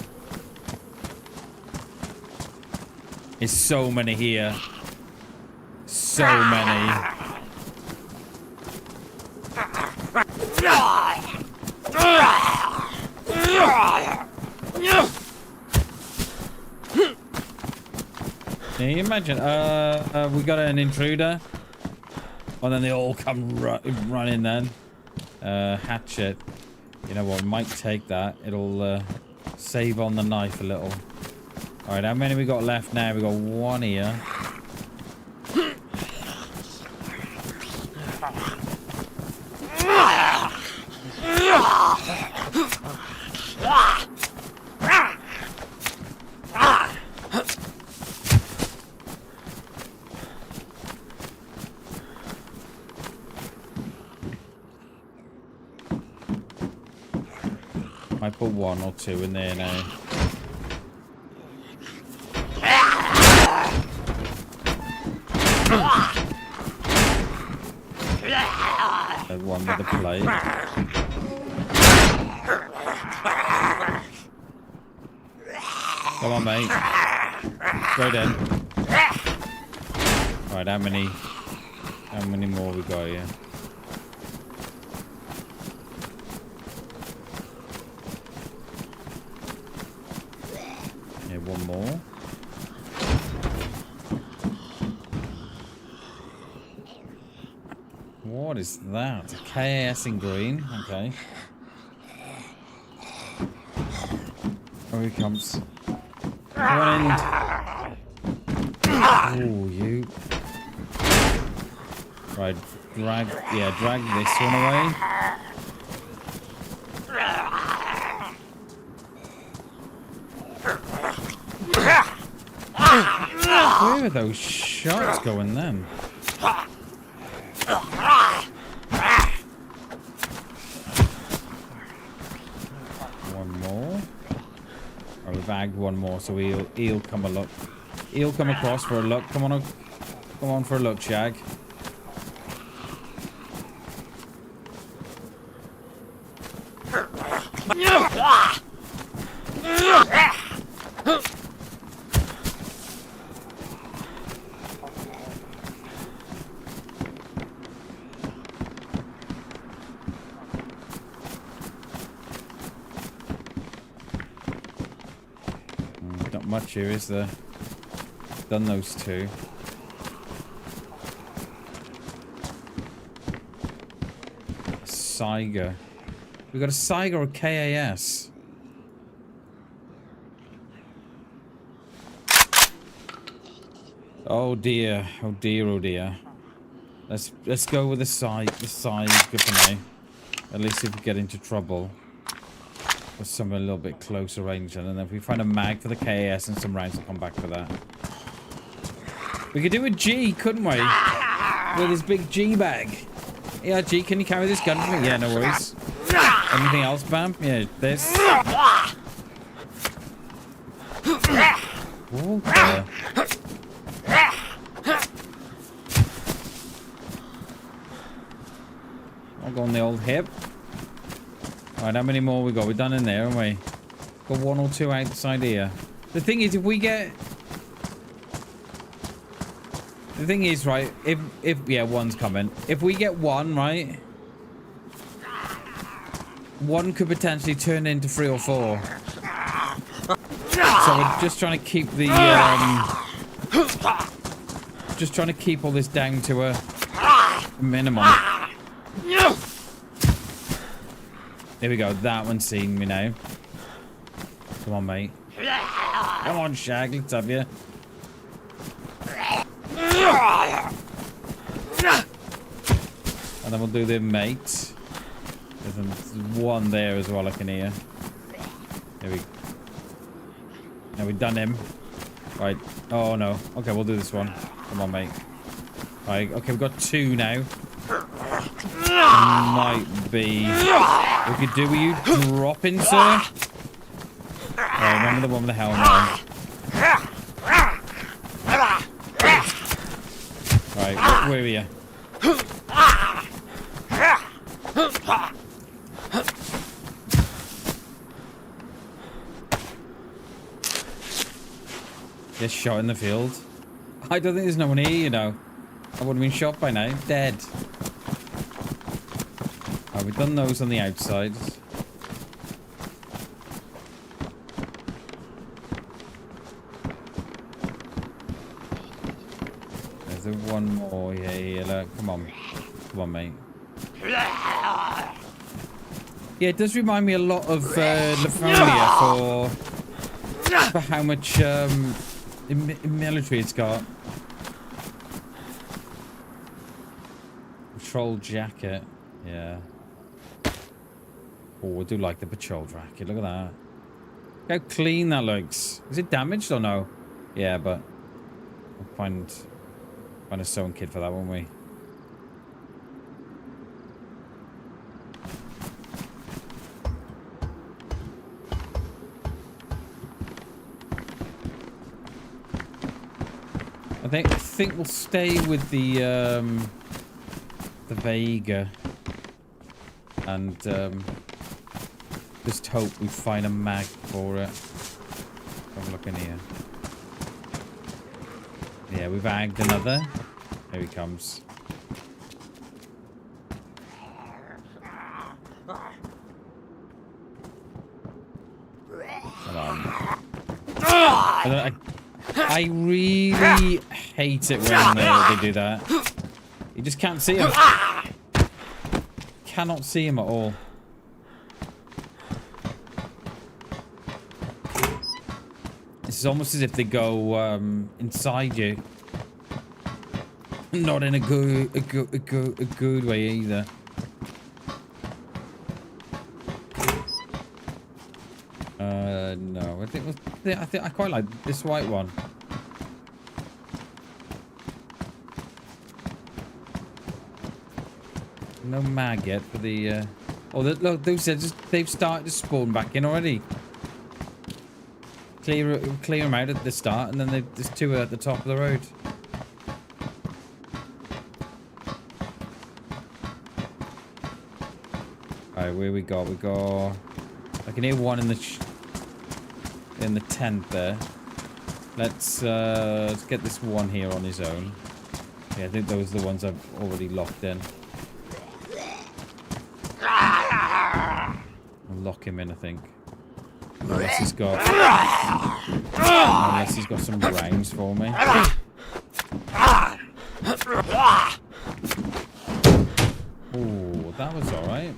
There's so many here. So many. Can you imagine? We got an intruder. And then they all come running then. Hatchet. You know what? We might take that. It'll save on the knife a little. Alright, how many we got left now? We got one here. I put 1 or 2 in there now. There's one with the plate. Come on, mate. Straight in. Right, how many more we got here? Yeah, one more. What is that? A KS in green. Okay. Oh, he comes. One end. Oh, you. Right, drag this one away. Where are those shots going then? One more. Or we've bagged one more, so he'll come a look. He'll come across for a look. Come on for a look, Shag. not much here, is there? Done those two. Saiga. We got a Saiga or a KAS. Oh dear. Oh dear, oh dear. Let's go with the Saiga for now. At least if we get into trouble. With something a little bit closer range, and then if we find a mag for the KAS and some rounds, will come back for that. We could do a G, couldn't we? With his big G bag. Yeah, G, can you carry this gun for me? Yeah, no worries. Anything else, Bam? Yeah, this. Oh, dear. I'll go on the old hip. Alright, how many more we got? We're done in there, haven't we? Got one or two outside here. The thing is, if we get... The thing is, right, if yeah, one's coming. If we get one, right? One could potentially turn into 3 or 4. So we're just trying to keep the, just trying to keep all this down to a minimum. There we go. That one's seen me now. Come on, mate. Come on, Shag. Let's have you. And then we'll do the mate. There's one there as well I can hear. There we go. Now we've done him. Right. Oh, no. Okay, we'll do this one. Come on, mate. Right. Okay, we've got 2 now. Might be... We could do with you dropping, sir. Oh, remember the one with the helmet on. Right, where are you? Get shot in the field. I don't think there's no one here, you know. I would have been shot by now. Dead. Right, we've done those on the outside. There's one more here. Look. Come on. Come on, mate. Yeah, it does remind me a lot of Livonia for how much military it's got. Patrol jacket. Yeah. Oh, I do like the patrol jacket. Look at that. Look how clean that looks. Is it damaged or no? Yeah, but we'll find a sewing kit for that, won't we? I think we'll stay with the Vega and just hope we find a mag for it. Have a look in here. Yeah, we've agged another. Here he comes. Come on. I really hate it when they do that. You just can't see him. Cannot see him at all. It's almost as if they go inside you. Not in a good way either. No, I think I quite like this white one. No mag yet for the. Oh, look! They've started to spawn back in already. Clear them out at the start, and then there's 2 at the top of the road. Alright, where we got? We got. I can hear one in the tent there. Let's get this one here on his own. Yeah, I think those are the ones I've already locked in. I'll lock him in, I think. What else he's got? Unless he's got some rhymes for me. Oh, that was alright.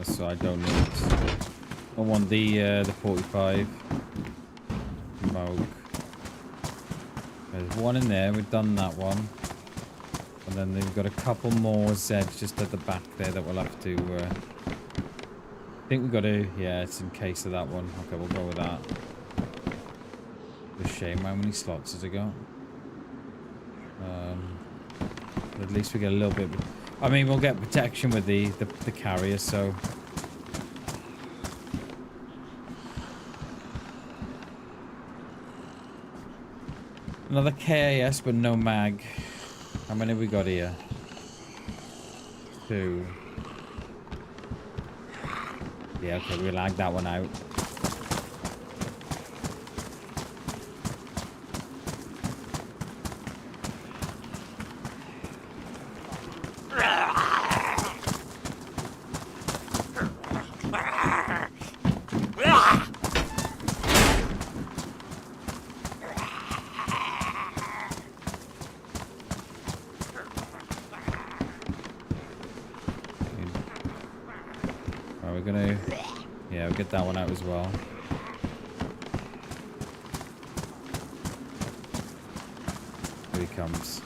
So I don't need. I want the 45. Smoke. There's one in there. We've done that one, and then we've got a couple more Zeds just at the back there that we'll have to. I think we've got to. Yeah, it's in case of that one. Okay, we'll go with that. It's a shame. How many slots has it got? At least we get a little bit. I mean, we'll get protection with the carrier, so. Another KAS, but no mag. How many have we got here? 2. Yeah, okay, we'll lag that one out. Get that one out as well. Here he comes.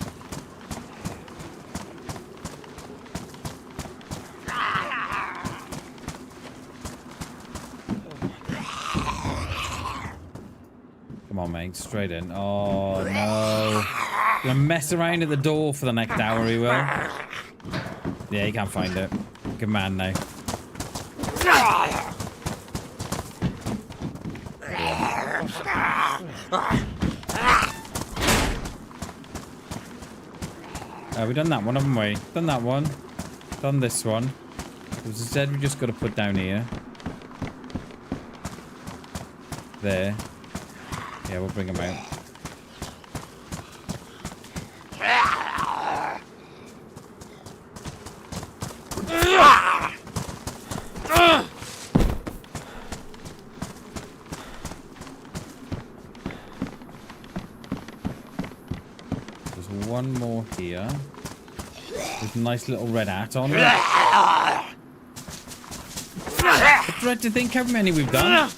Come on, mate. Straight in. Oh, no. Gonna mess around at the door for the next hour, he will. Yeah, he can't find it. Good man now. We've done that one, haven't we? Done that one. Done this one. There's a Z we just got to put down here. There. Yeah, we'll bring him out. There's one more here. With a nice little red hat on. I dread to think how many we've done.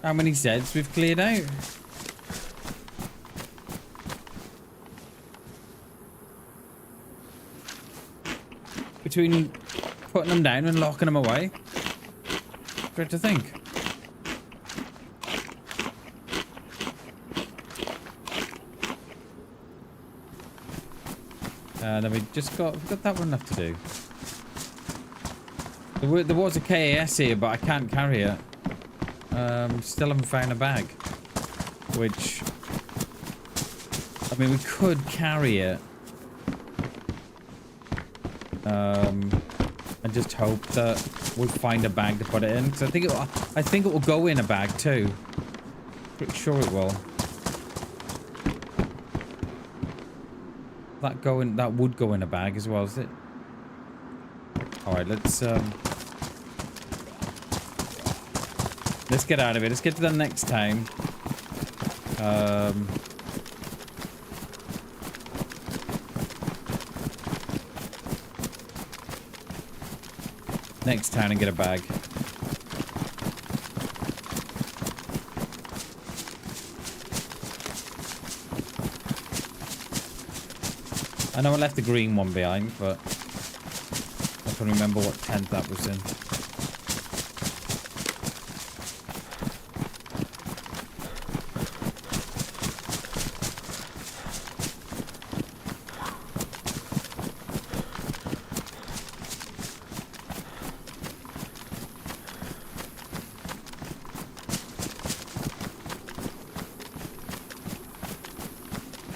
How many Zeds we've cleared out. Between putting them down and locking them away. Dread to think. Then we just got that one left to do. There was a KAS here, but I can't carry it. Still haven't found a bag. Which, I mean, we could carry it. And just hope that we'll find a bag to put it in. Because I think it will go in a bag too. Pretty sure it will. That would go in a bag as well, is it? Alright, let's get out of it. Let's get to the next town. Next town and get a bag. I know I left the green one behind, but I can remember what tent that was in.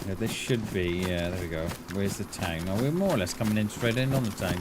Yeah, this should be, yeah, there we go. Where's the town? Oh, we're more or less coming in straight in on the town.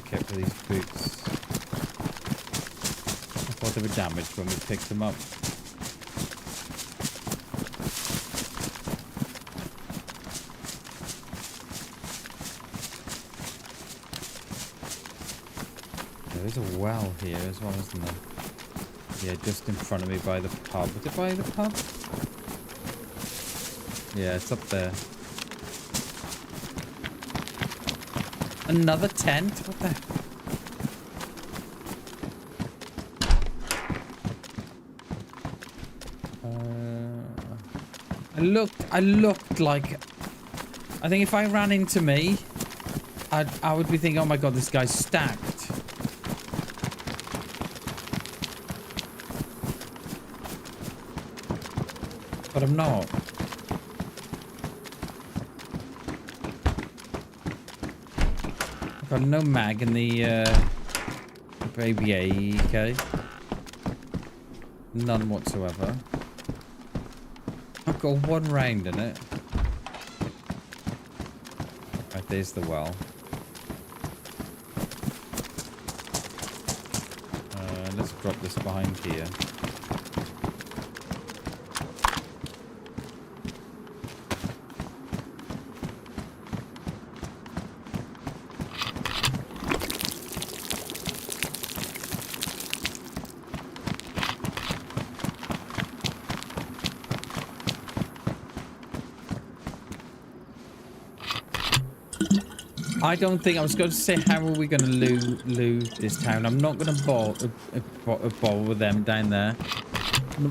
Kit for these boots. I thought they were damaged when we picked them up. There is a well here as well, isn't there? Yeah, just in front of me by the pub. Was it by the pub? Yeah, it's up there. Another tent? What the? I looked like... I think if I ran into me, I would be thinking, oh my god, this guy's stacked. But I'm not. Got no mag in the baby AK. None whatsoever. I've got one round in it. Right, there's the well. Let's drop this behind here. I don't think I was going to say how are we going to loot this town. I'm not going to bother with them down there.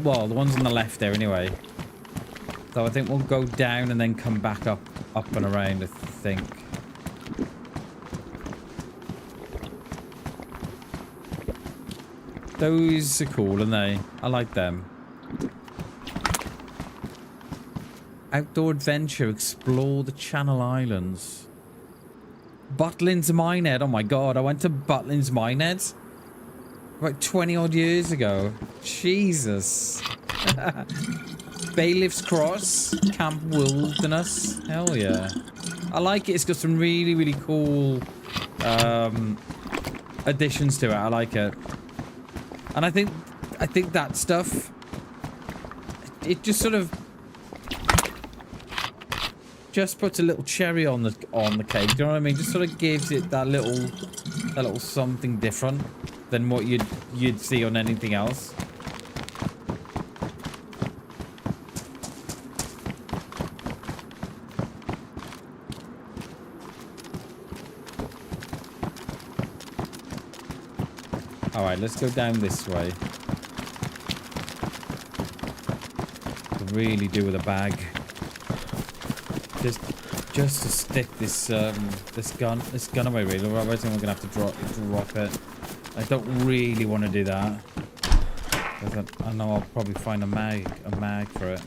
Well, the ones on the left there anyway. So I think we'll go down and then come back up and around, I think. Those are cool, aren't they? I like them. Outdoor adventure, explore the Channel Islands. Butlins Minehead. Oh my god, I went to Butlins Minehead about 20 odd years ago. Jesus. Bailiff's Cross, Camp Wilderness. Hell yeah. I like it. It's got some really, really cool additions to it. I like it. And I think that stuff, it just sort of just puts a little cherry on the cake. Do you know what I mean? Just sort of gives it that little something different than what you'd see on anything else. All right, let's go down this way. To really do with a bag. Just to stick this this gun away, really. Otherwise, I'm gonna have to drop it. I don't really want to do that. I know I'll probably find a mag for it.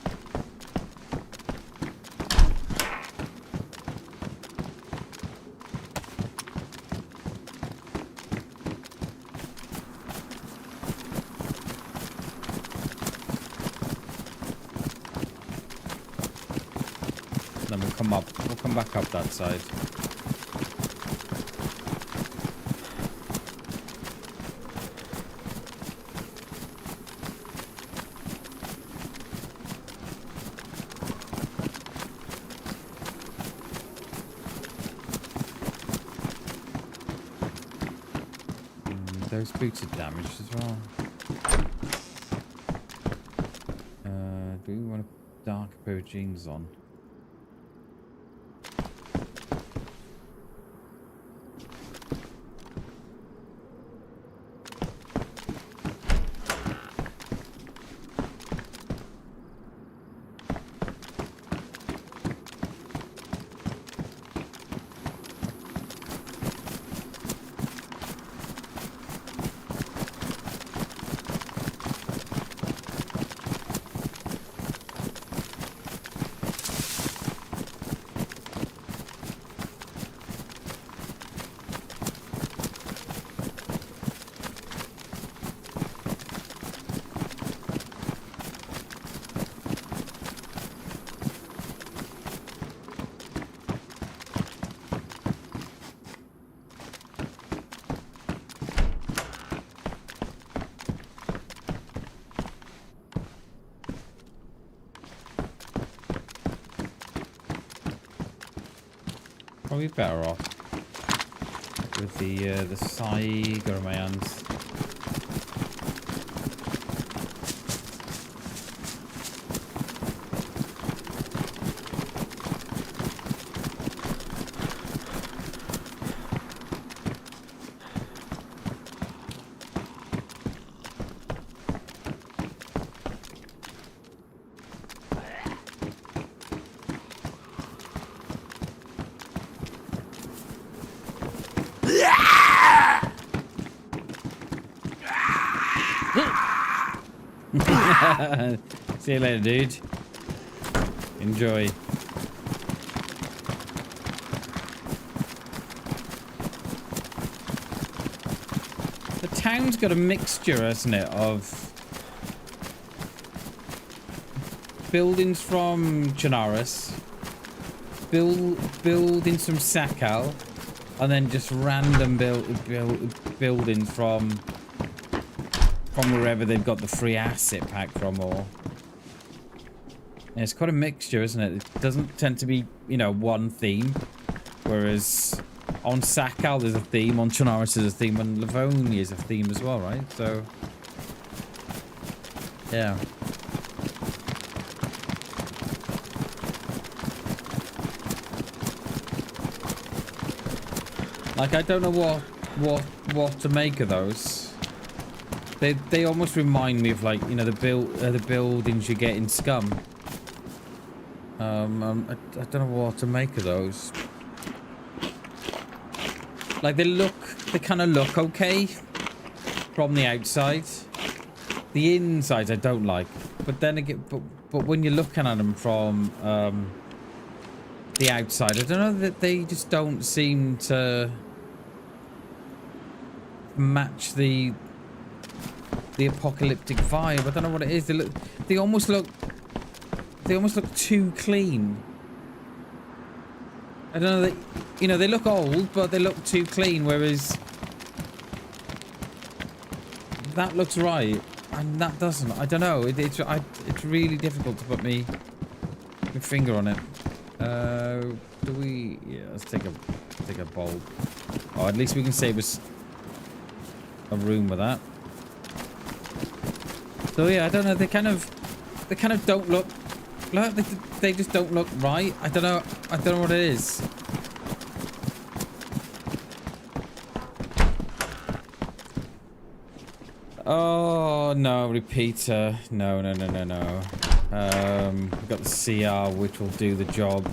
Then we'll come back up that side. Those boots are damaged as well. Do we want to dark pair of jeans on. Probably better off with the Saiga in my hands. See you later, dude. Enjoy. The town's got a mixture, hasn't it, of buildings from Chernarus, buildings from Sakal, and then just random buildings from wherever they've got the free asset pack from, or... Yeah, it's quite a mixture, isn't it? It doesn't tend to be, you know, one theme. Whereas on Sakal there's a theme, on Chernarus there's a theme, and Livonia is a theme as well, right? So... yeah. Like, I don't know what to make of those. They almost remind me of, like, you know, the buildings you get in Scum. I don't know what to make of those. Like, they kind of look okay from the outside. The inside I don't like, but then again, but when you're looking at them from the outside, I don't know, that they just don't seem to match the apocalyptic vibe. I don't know what it is. They almost look too clean. I don't know, you know, they look old, but they look too clean, whereas that looks right and that doesn't. I don't know. It's really difficult to put my finger on it. Do we? Yeah, let's take a bulb. Oh, at least we can save us a room with that. So yeah, I don't know. They kind of don't look. They just don't look right. I don't know what it is. Oh no, repeater. No. We've got the CR, which will do the job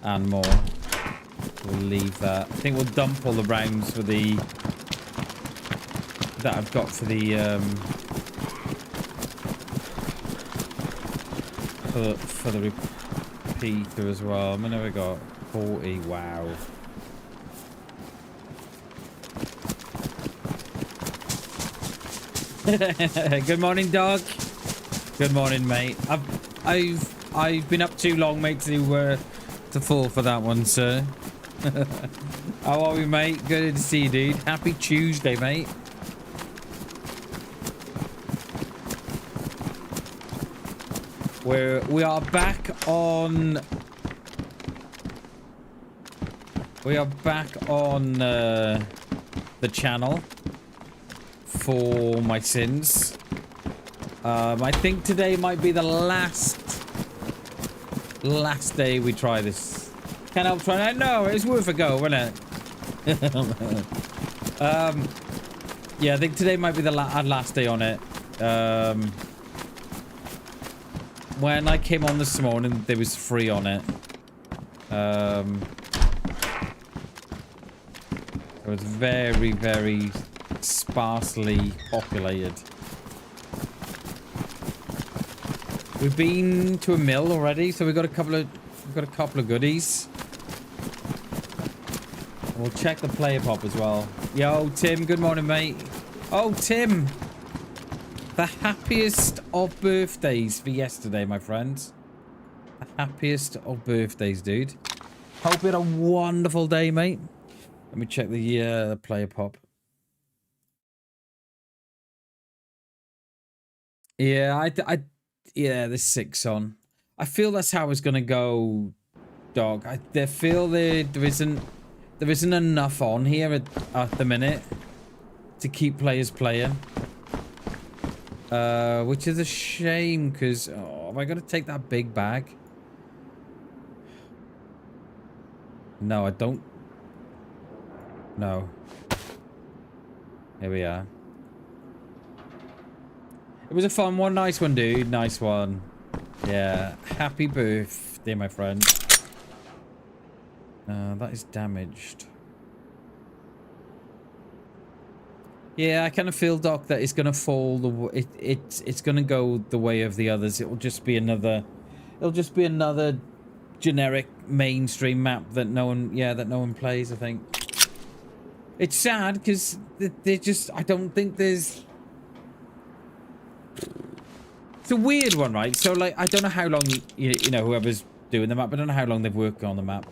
and more. We'll leave that. I think we'll dump all the rounds for the that I've got for the for the repeater as well. I mean, we got 40. Wow. Good morning, dog. Good morning, mate. I've been up too long, mate, to fall for that one, sir. How are we, mate? Good to see you, dude. Happy Tuesday, mate. We are back on the channel for my sins. I think today might be the last Last day we try this. Can't help trying. I know, it's worth a go, wasn't it? Yeah, I think today might be the last day on it. When I came on this morning, there was free on it. It was very, very sparsely populated. We've been to a mill already, so we've got a couple of goodies. We'll check the player pop as well. Yo, Tim, good morning, mate. Oh, Tim. The happiest of birthdays for yesterday, my friends. The happiest of birthdays, dude. Hope you had a wonderful day, mate. Let me check the player pop. Yeah, yeah, there's 6 on. I feel that's how it's gonna go, dog. I feel there isn't enough on here at the minute to keep players playing. Which is a shame, because have I got to take that big bag? No, I don't. No. Here we are. It was a fun one. Nice one, dude. Nice one. Yeah. Happy birthday, my friend. That is damaged. Yeah, I kind of feel, Doc, that it's gonna fall. It's gonna go the way of the others. It'll just be another generic mainstream map that no one plays. I think it's sad because they just. I don't think there's. It's a weird one, right? So, like, I don't know how long you know whoever's doing the map. I don't know how long they've worked on the map,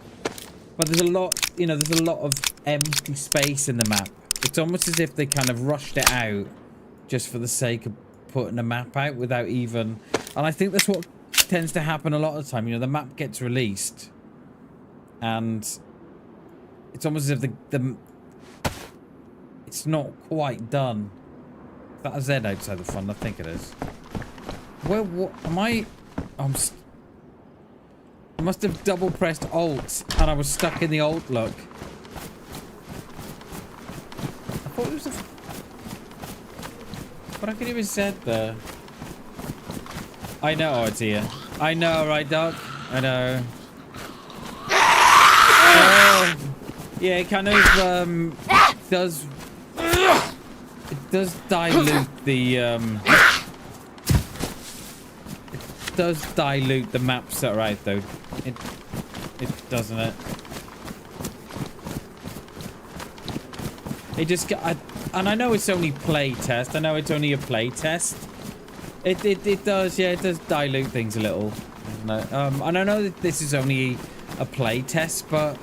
but there's a lot. You know, there's a lot of empty space in the map. It's almost as if they kind of rushed it out just for the sake of putting a map out without even... And I think that's what tends to happen a lot of the time. You know, the map gets released and it's almost as if the it's not quite done. Is that a Z outside the front? I think it is. Well, what am I... I must have double pressed Alt and I was stuck in the Alt look. I thought it was a... But I could even said there. I know it's here. I know, right, Doc? I know. Yeah, it kind of does. It does dilute the It does dilute the maps that are out, though. It doesn't it. It just and I know it's only play test. I know it's only a play test. It does, yeah, it does dilute things a little, doesn't it? And I know that this is only a play test, but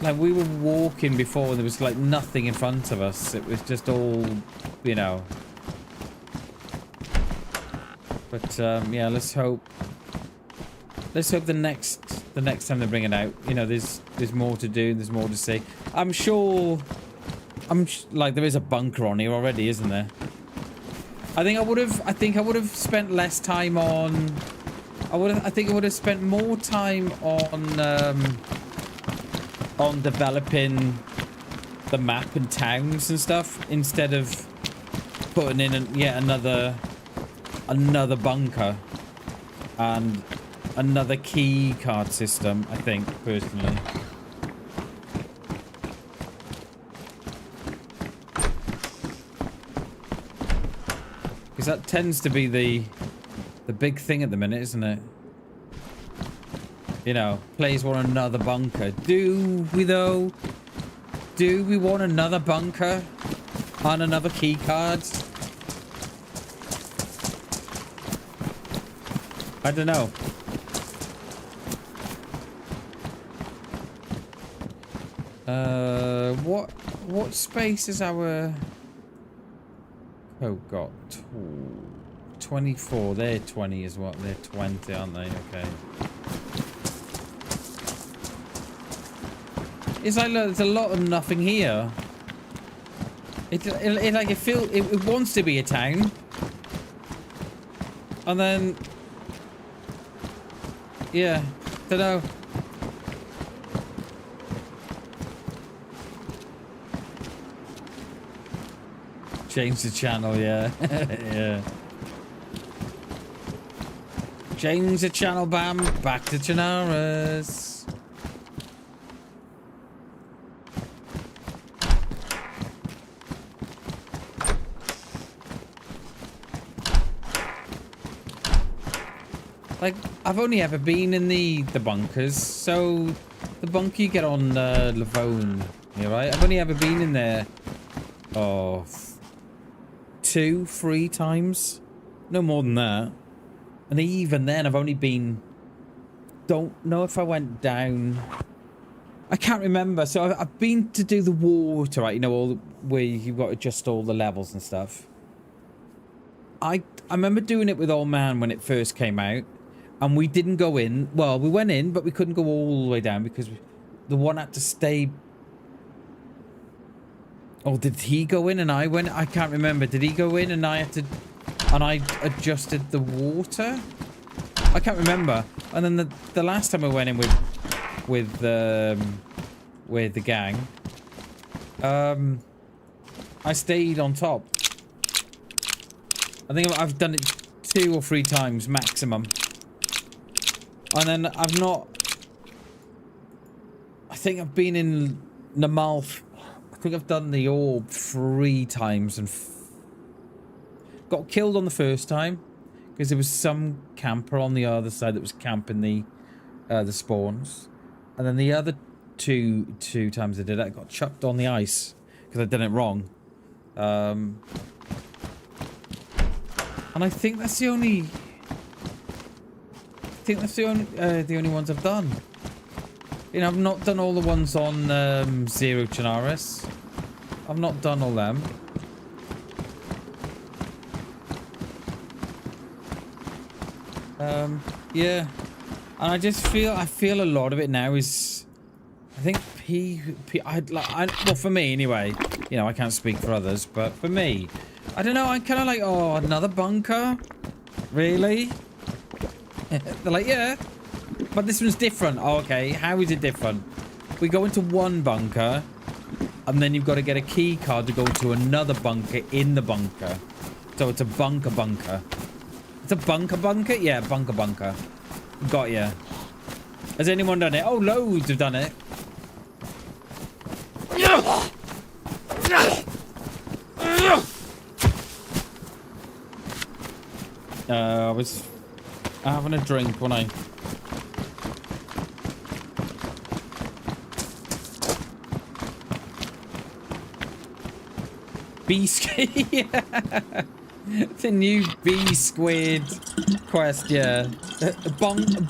like we were walking before and there was like nothing in front of us. It was just all, you know. But yeah, let's hope the next time they bring it out, you know, there's more to do, there's more to see. I'm sure like there is a bunker on here already, isn't there? I think I would have spent less time on I think I would have spent more time on developing the map and towns and stuff instead of putting in yet another bunker and another key card system, I think, personally. Because that tends to be the big thing at the minute, isn't it? You know, players want another bunker. Do we, though? Do we want another bunker on another key card? I don't know. What space is our... Oh, God. 24. They're 20 is what? They're 20, aren't they? Okay. It's like, look, there's a lot of nothing here. It wants to be a town. And then Yeah, don't know. Change the channel, yeah. Yeah. Change the channel, Bam. Back to Chinaras. Like, I've only ever been in the bunkers, so the bunker you get on Lavone, yeah, right? I've only ever been in there, 2-3 times, no more than that. And even then, I've only been, don't know if I went down, I can't remember. So I've been to do the water, right? You know, all where you've got to adjust all the levels and stuff. I remember doing it with Old Man when it first came out. And we didn't go in. Well, we went in, but we couldn't go all the way down because the one had to stay. Oh, did he go in and I went? I can't remember. Did he go in and I had to... And I adjusted the water? I can't remember. And then the last time I went in with the gang, I stayed on top. I think I've done it 2 or 3 times maximum. And then I've not... I think I've been in Namalf. I think I've done the orb 3 times and got killed on the first time because there was some camper on the other side that was camping the spawns. And then the other two times I did it, I got chucked on the ice because I did it wrong. And I think that's the only... I think that's the only ones I've done. You know, I've not done all the ones on Zero Chinaris. I've not done all them. Yeah. And I just feel, I feel a lot of it now is, I think well, for me anyway, you know, I can't speak for others, but for me, I don't know, I'm kind of like, oh, another bunker? Really? They're like, yeah, but this one's different. Oh, okay, how is it different? We go into one bunker, and then you've got to get a key card to go to another bunker in the bunker. So it's a bunker. It's a bunker? Yeah, bunker. Got ya. Has anyone done it? Oh, loads have done it. I was having a drink when I... Yeah. The new B squared quest, yeah. Bunker.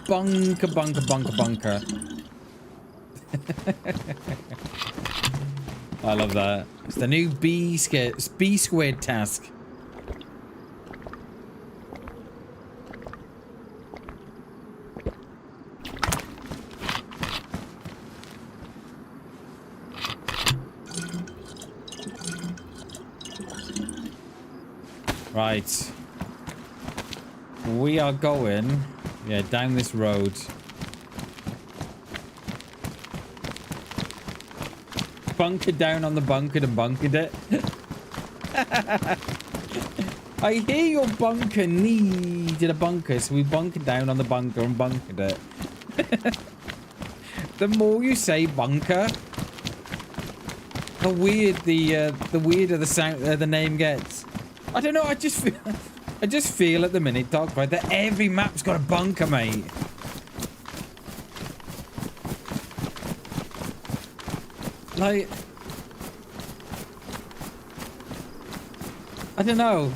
I love that. It's the new B squared task. Right. We are going, yeah, down this road. Bunkered down on the bunker and bunkered it. I hear your bunker needed a bunker, so we bunkered down on the bunker and bunkered it. The more you say bunker, the weirder the sound the name gets. I don't know. I just feel at the minute, Doc, right, that every map's got a bunker, mate. Like, I don't know.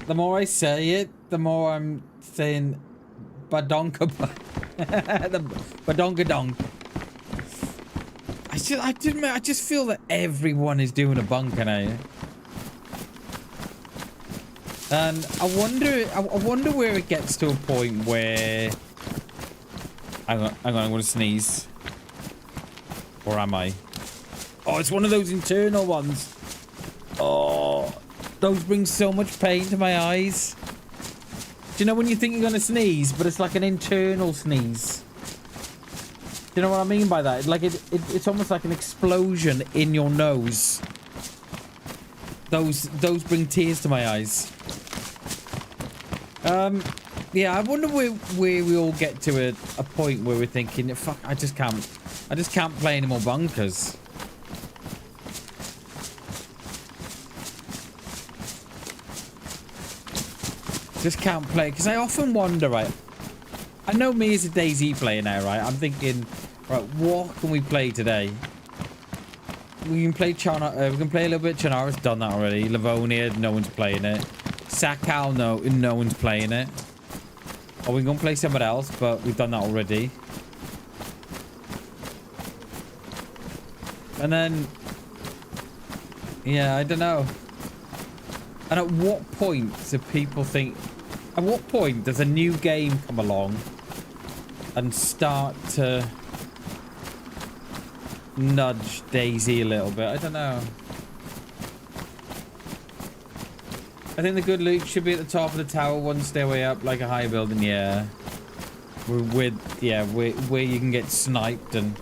The more I say it, the more I'm saying badonka. The badonkadonk. I just feel that everyone is doing a bunker now. And I wonder where it gets to a point where... I'm going to sneeze. Or am I? Oh, it's one of those internal ones. Oh, Those bring so much pain to my eyes. Do you know when you think you're gonna sneeze, but it's like an internal sneeze? Do you know what I mean by that? Like it's almost like an explosion in your nose. Those bring tears to my eyes. Yeah, I wonder where we all get to a point where we're thinking, fuck, I just can't play any more bunkers. Just can't play, because I often wonder, right? I know me as a DayZ player now, right? I'm thinking, right, what can we play today? We can play Chana, we can play a little bit of Channara's done that already. Livonia, no one's playing it. Sakal, no one's playing it. Or we can play someone else, but we've done that already. And then, yeah, I don't know. And at what point do people think... At what point does a new game come along and start to nudge DayZ a little bit? I don't know. I think the good loot should be at the top of the tower, one stairway up, like a high building, yeah. Where you can get sniped and...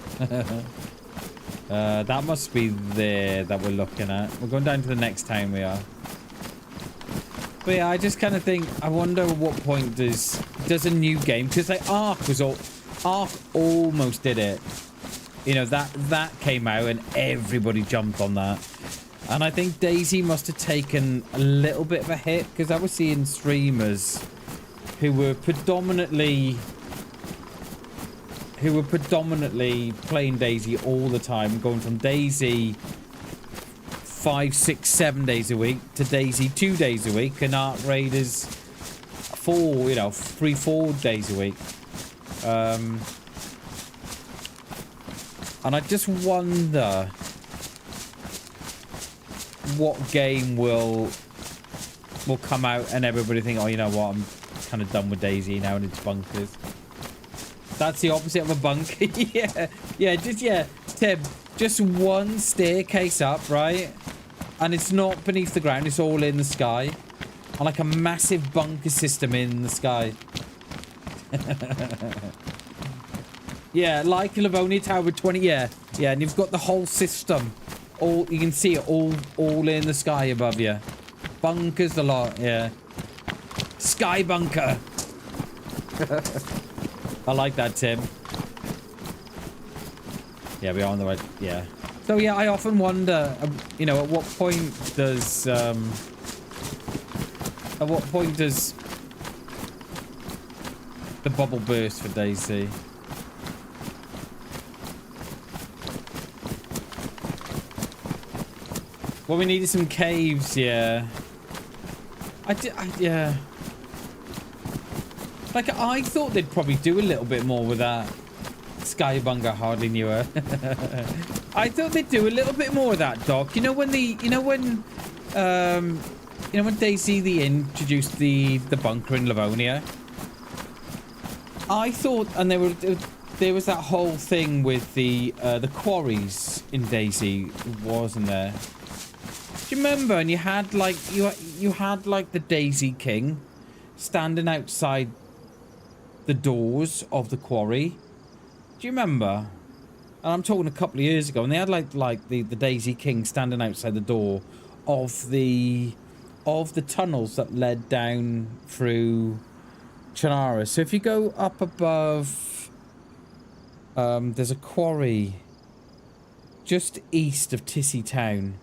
that must be there that we're looking at. We're going down to the next town we are. But yeah, I just kind of think, I wonder at what point does a new game, because like Ark almost did it. You know, that came out and everybody jumped on that. And I think DayZ must have taken a little bit of a hit, because I was seeing streamers who were predominantly playing DayZ all the time, going from DayZ 5, 6, 7 days a week to DayZ 2 days a week, and Ark Raiders 3, 4 days a week. And I just wonder what game will come out and everybody think, oh, you know what, I'm kind of done with DayZ now and it's bunkers. That's the opposite of a bunker. yeah, Tim, just one staircase up, right? And it's not beneath the ground, it's all in the sky. And like a massive bunker system in the sky. Yeah, like a Livonia Tower with 20, yeah, and you've got the whole system. All you can see it all in the sky above you. Bunkers a lot, yeah. Sky bunker. I like that, Tim. Yeah, we are on the right, yeah. So yeah, I often wonder, you know, at what point does the bubble burst for DayZ? Well, we needed some caves, yeah. Yeah. Like, I thought they'd probably do a little bit more with that. Skybunga hardly knew her. I thought they'd do a little bit more of that, Doc. You know when DayZ they introduced the bunker in Livonia? I thought, and there was that whole thing with the quarries in DayZ, wasn't there? Do you remember? And you had like you had like the DayZ King standing outside the doors of the quarry. Do you remember? And I'm talking a couple of years ago, and they had like the DayZ King standing outside the door of the tunnels that led down through Channara. So if you go up above, there's a quarry just east of Tissy Town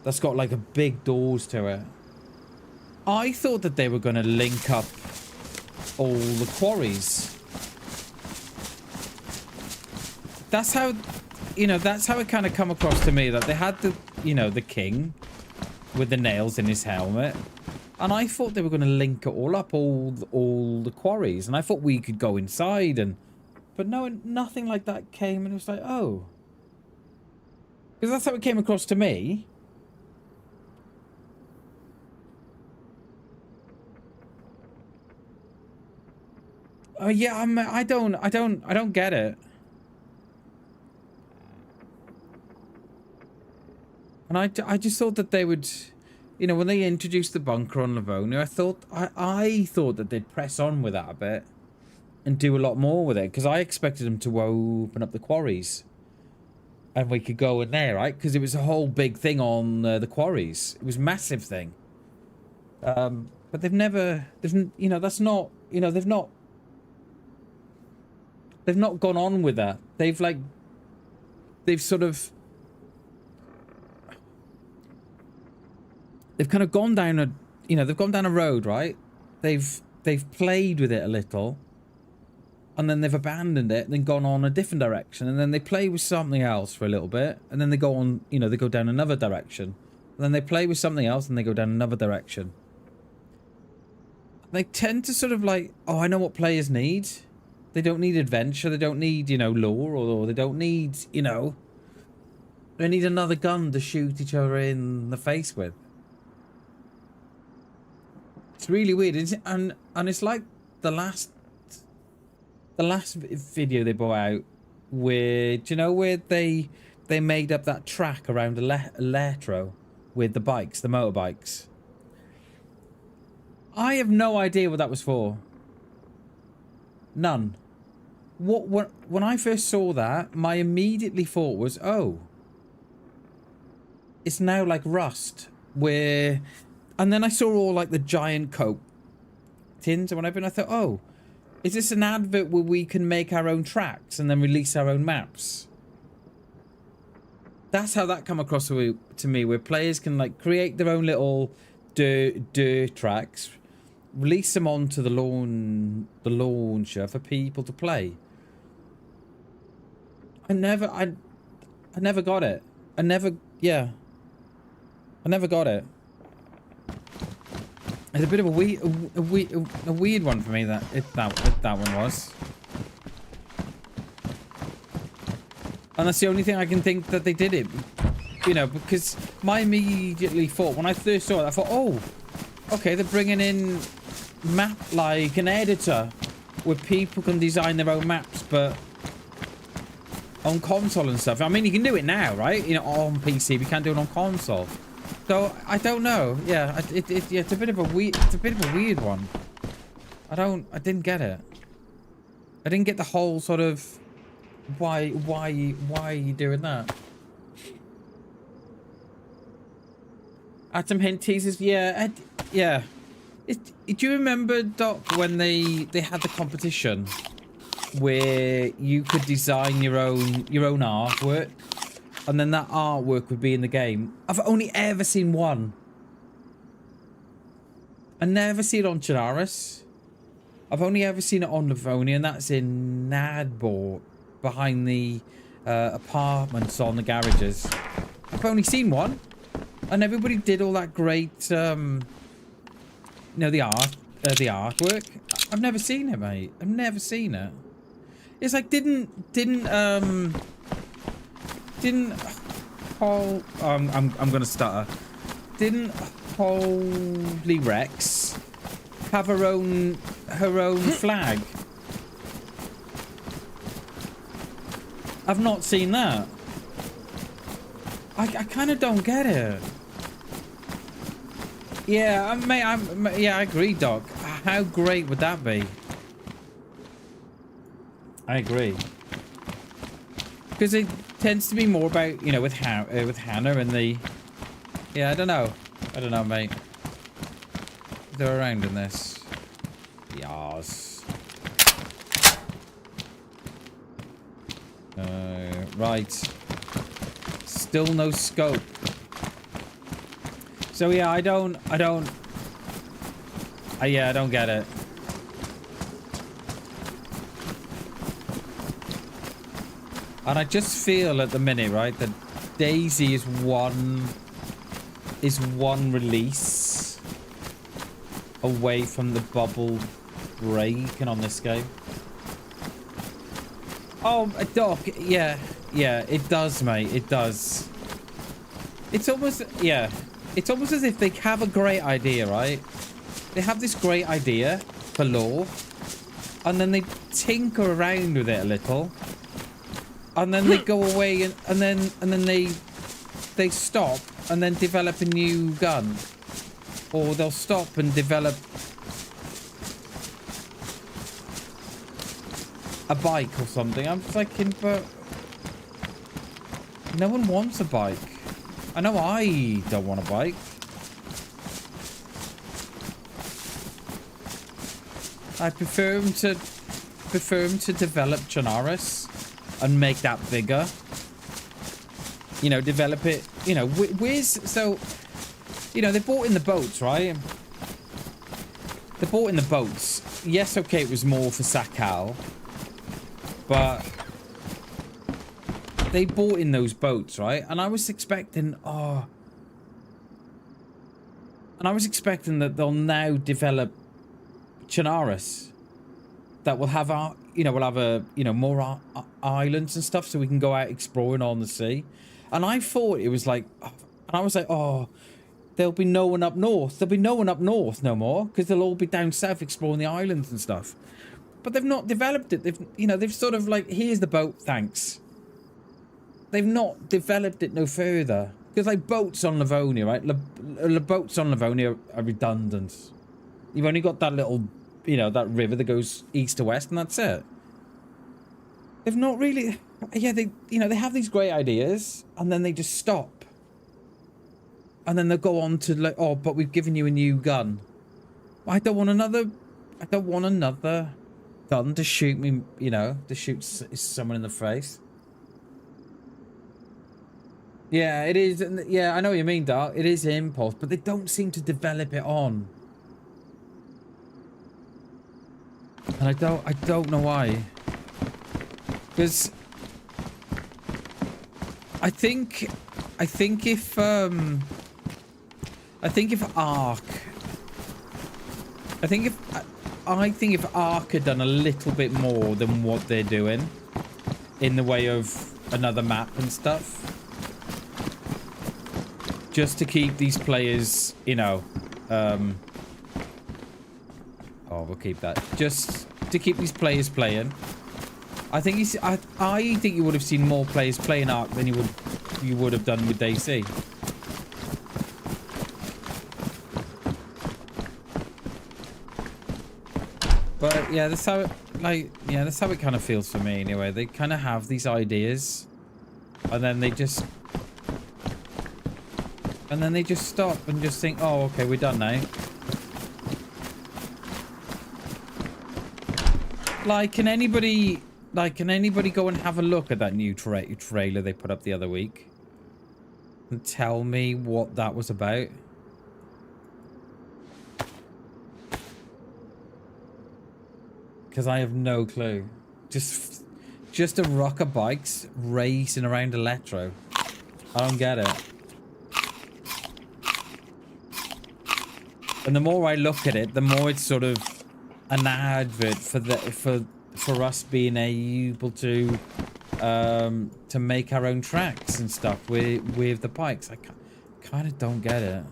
that's got like a big doors to it. I thought that they were going to link up all the quarries. That's how, you know, that's how it kind of come across to me, that they had the, you know, the king with the nails in his helmet, and I thought they were going to link it all up, all the quarries, and I thought we could go inside, and but no, nothing like that came, and it was like, oh, because that's how it came across to me. Oh yeah, I don't get it. And I just thought that they would, you know, when they introduced the bunker on Livonia, I thought that they'd press on with that a bit and do a lot more with it, because I expected them to open up the quarries and we could go in there, right? Because it was a whole big thing on the quarries. It was a massive thing. But they've never, you know, that's not, you know, they've not gone on with that. They've sort of, they've kind of gone down a, you know, they've gone down a road, right? They've played with it a little, and then they've abandoned it, and then gone on a different direction, and then they play with something else for a little bit, and then they go on, you know, they go down another direction, and then they play with something else, and they go down another direction. They tend to sort of like, oh, I know what players need. They don't need adventure. They don't need, you know, lore, or they don't need, you know, they need another gun to shoot each other in the face with. It's really weird, and it's like the last video they brought out, where, do you know, where they made up that track around Electro with the bikes, the motorbikes. I have no idea what that was for. None. When I first saw that, my immediately thought was, oh, it's now like Rust, where, and then I saw all like the giant Coke tins and whatever, and I thought, oh, is this an advert where we can make our own tracks and then release our own maps? That's how that come across to me, where players can like create their own little dirt tracks, release them onto the launcher for people to play. I never got it. I never got it. It's a bit of a weird one for me, that one was. And that's the only thing I can think that they did it. You know, because my immediately thought, when I first saw it, I thought, oh, okay, they're bringing in like an editor where people can design their own maps, but on console and stuff. I mean, you can do it now, right? You know, on PC, we can't do it on console. So I don't know. Yeah, it's a bit of a weird one. I didn't get it. I didn't get the whole sort of why are you doing that? Atom Hint teasers, yeah, yeah. Do you remember, Doc, when they had the competition where you could design your own artwork, and then that artwork would be in the game? I've only ever seen one. I never see it on Chinaris. I've only ever seen it on Livonia, and that's in Nadbor, behind the apartments on the garages. I've only seen one, and everybody did all that great, you know, the artwork. I've never seen it, mate. I've never seen it. It's like I'm gonna stutter. Didn't Holy Rex have her own flag? I've not seen that. I kind of don't get it. Yeah, mate, yeah, I agree, Doc. How great would that be? I agree. Because it tends to be more about, you know, with Hannah and the... Yeah, I don't know, mate. They're around in this. Yas. Right. Still no scope. So yeah, I don't get it. And I just feel at the minute, right, that DayZ is one release away from the bubble breaking on this game. Oh, Doc, yeah, it does, mate, it does. It's almost, yeah, it's almost as if they have a great idea, right? They have this great idea for lore, and then they tinker around with it a little, and then they go away and then they stop and then develop a new gun. Or they'll stop and develop a bike or something. I'm thinking, but no one wants a bike. I know I don't want a bike. I prefer them to develop Chernarus and make that bigger. You know, develop it. You know, so, you know, they bought in the boats, right? They bought in the boats. Yes, okay, it was more for Sakal, but they bought in those boats, right? And I was expecting, and I was expecting that they'll now develop Chernarus that will have our, you know, we'll have a, you know, more islands and stuff so we can go out exploring on the sea. And I thought it was like, and I was like, oh, there'll be no one up north. There'll be no one up north no more because they'll all be down south exploring the islands and stuff. But they've not developed it. They've, you know, they've sort of like, here's the boat, thanks. They've not developed it no further. Because like boats on Livonia, right? The boats on Livonia are redundant. You've only got that little, you know, that river that goes east to west, and that's it. They've not really, yeah, they, you know, they have these great ideas, and then they just stop. And then they'll go on to like, oh, but we've given you a new gun. I don't want another gun to shoot me, you know, to shoot someone in the face. Yeah, it is. Yeah, I know what you mean, Dark. It is impulse, but they don't seem to develop it on. And I don't know why. Because I think if Ark had done a little bit more than what they're doing in the way of another map and stuff, just to keep these players, you know, oh, we'll keep that. Just to keep these players playing. I think you would have seen more players playing Ark than you would have done with DayZ. But yeah, that's how it, like, yeah, that's how it kind of feels for me anyway. They kind of have these ideas, and then they just stop and just think, oh, okay, we're done now. Like, can anybody go and have a look at that new trailer they put up the other week and tell me what that was about? Because I have no clue. Just a rocker bikes racing around Electro. I don't get it. And the more I look at it, the more it's sort of an advert for us being able to make our own tracks and stuff with the bikes. I kind of don't get it.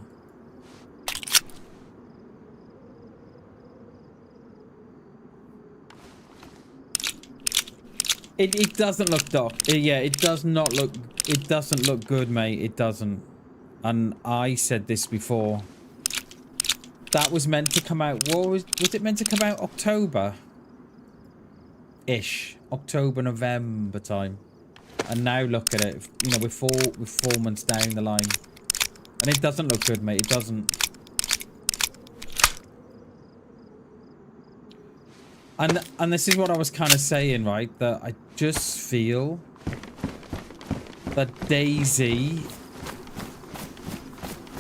It doesn't look yeah, it does not look. It doesn't look good, mate. It doesn't. And I said this before. That was meant to come out. What was it meant to come out October-ish, October, November time, and now look at it. You know, we're four months down the line, and it doesn't look good, mate. It doesn't. And this is what I was kind of saying, right? That I just feel that DayZ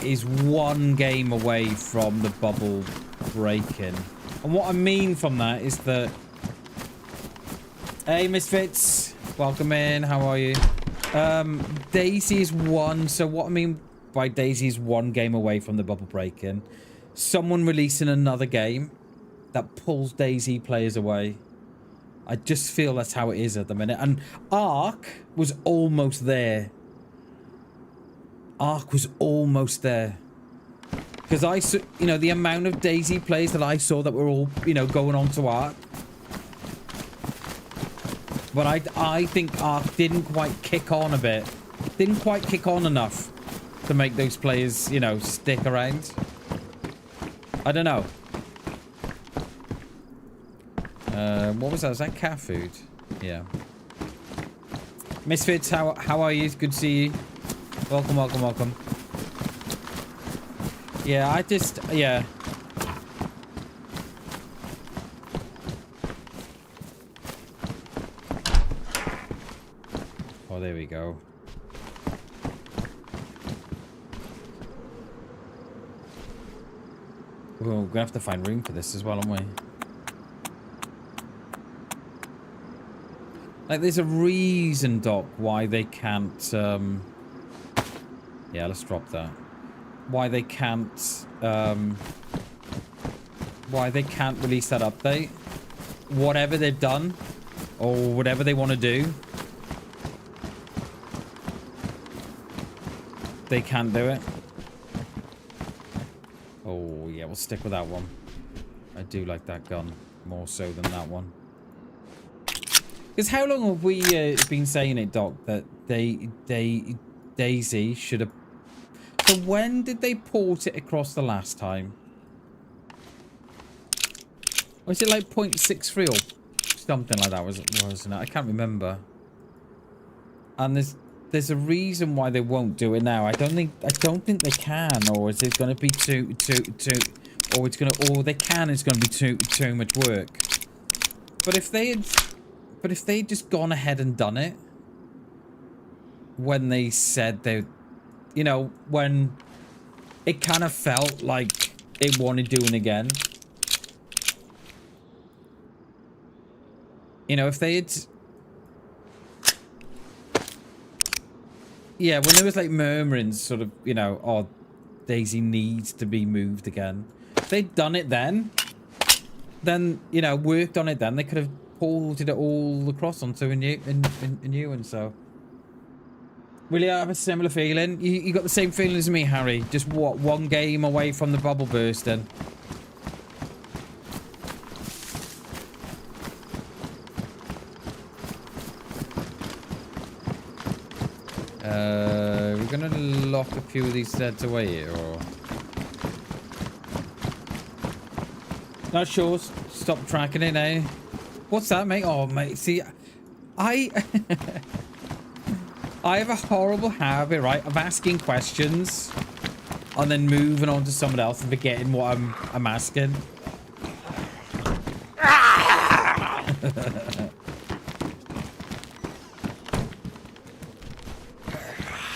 is one game away from the bubble breaking. And what I mean from that is that... Hey, Misfits. Welcome in. How are you? DayZ is one... So what I mean by DayZ is one game away from the bubble breaking. Someone releasing another game that pulls DayZ players away. I just feel that's how it is at the minute. And Ark was almost there. Ark was almost there. Because I saw, you know, the amount of DayZ players that I saw that were all, you know, going on to Ark. But I think Ark didn't quite kick on a bit. Didn't quite kick on enough to make those players, you know, stick around. I don't know. What was that? Was that cat food? Yeah. Misfits, how are you? It's good to see you. Welcome, welcome, welcome. Yeah, yeah. Oh, there we go. Well, we're gonna have to find room for this as well, aren't we? Like, there's a reason, Doc, why they can't, yeah, let's drop that. Why they can't release that update. Whatever they've done, or whatever they want to do, they can't do it. Oh, yeah, we'll stick with that one. I do like that gun more so than that one. Because how long have we been saying it, Doc, that DayZ should have... So when did they port it across the last time? Was it like 0.63 or something like that, wasn't it? I can't remember. And there's a reason why they won't do it now. I don't think they can, or is it going to be too or it's going to, or they can, it's going to be too much work. But if they'd just gone ahead and done it when they said they, you know, when it kind of felt like it wanted doing again. You know, if they had... Yeah, when there was like murmurings, sort of, you know, oh, DayZ needs to be moved again. If they'd done it then, you know, worked on it then, they could have ported it all across onto a new one, so... Will you have a similar feeling? You got the same feeling as me, Harry? Just what, one game away from the bubble bursting? We're gonna lock a few of these sets away here, or... Not sure. Stop tracking it, eh? What's that, mate? Oh, mate, see... I have a horrible habit, right, of asking questions and then moving on to someone else and forgetting what I'm asking.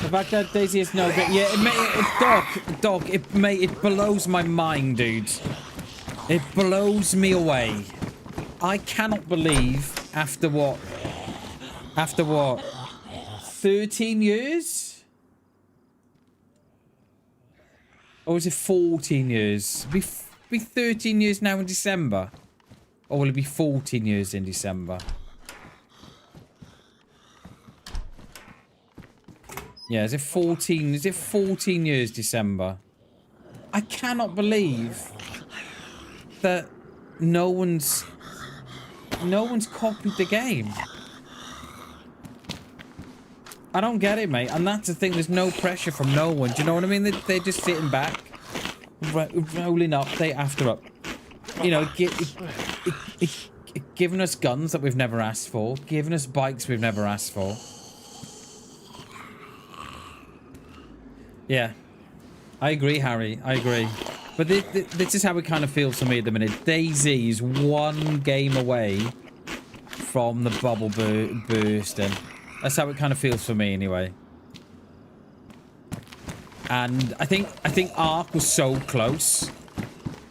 The fact that DayZ is no good. Yeah, it blows my mind, dude. It blows me away. I cannot believe after what 13 years? Or is it 14 years? It'll be 13 years now in December. Or will it be 14 years in December? Yeah, is it 14? Is it 14 years December? I cannot believe that no one's copied the game. I don't get it, mate. And that's the thing. There's no pressure from no one. Do you know what I mean? They're just sitting back, rolling update after up. You know, giving us guns that we've never asked for, giving us bikes we've never asked for. Yeah, I agree, Harry. I agree. But this is how it kind of feels to me at the minute. DayZ is one game away from the bubble bursting. That's how it kind of feels for me, anyway. And I think Ark was so close,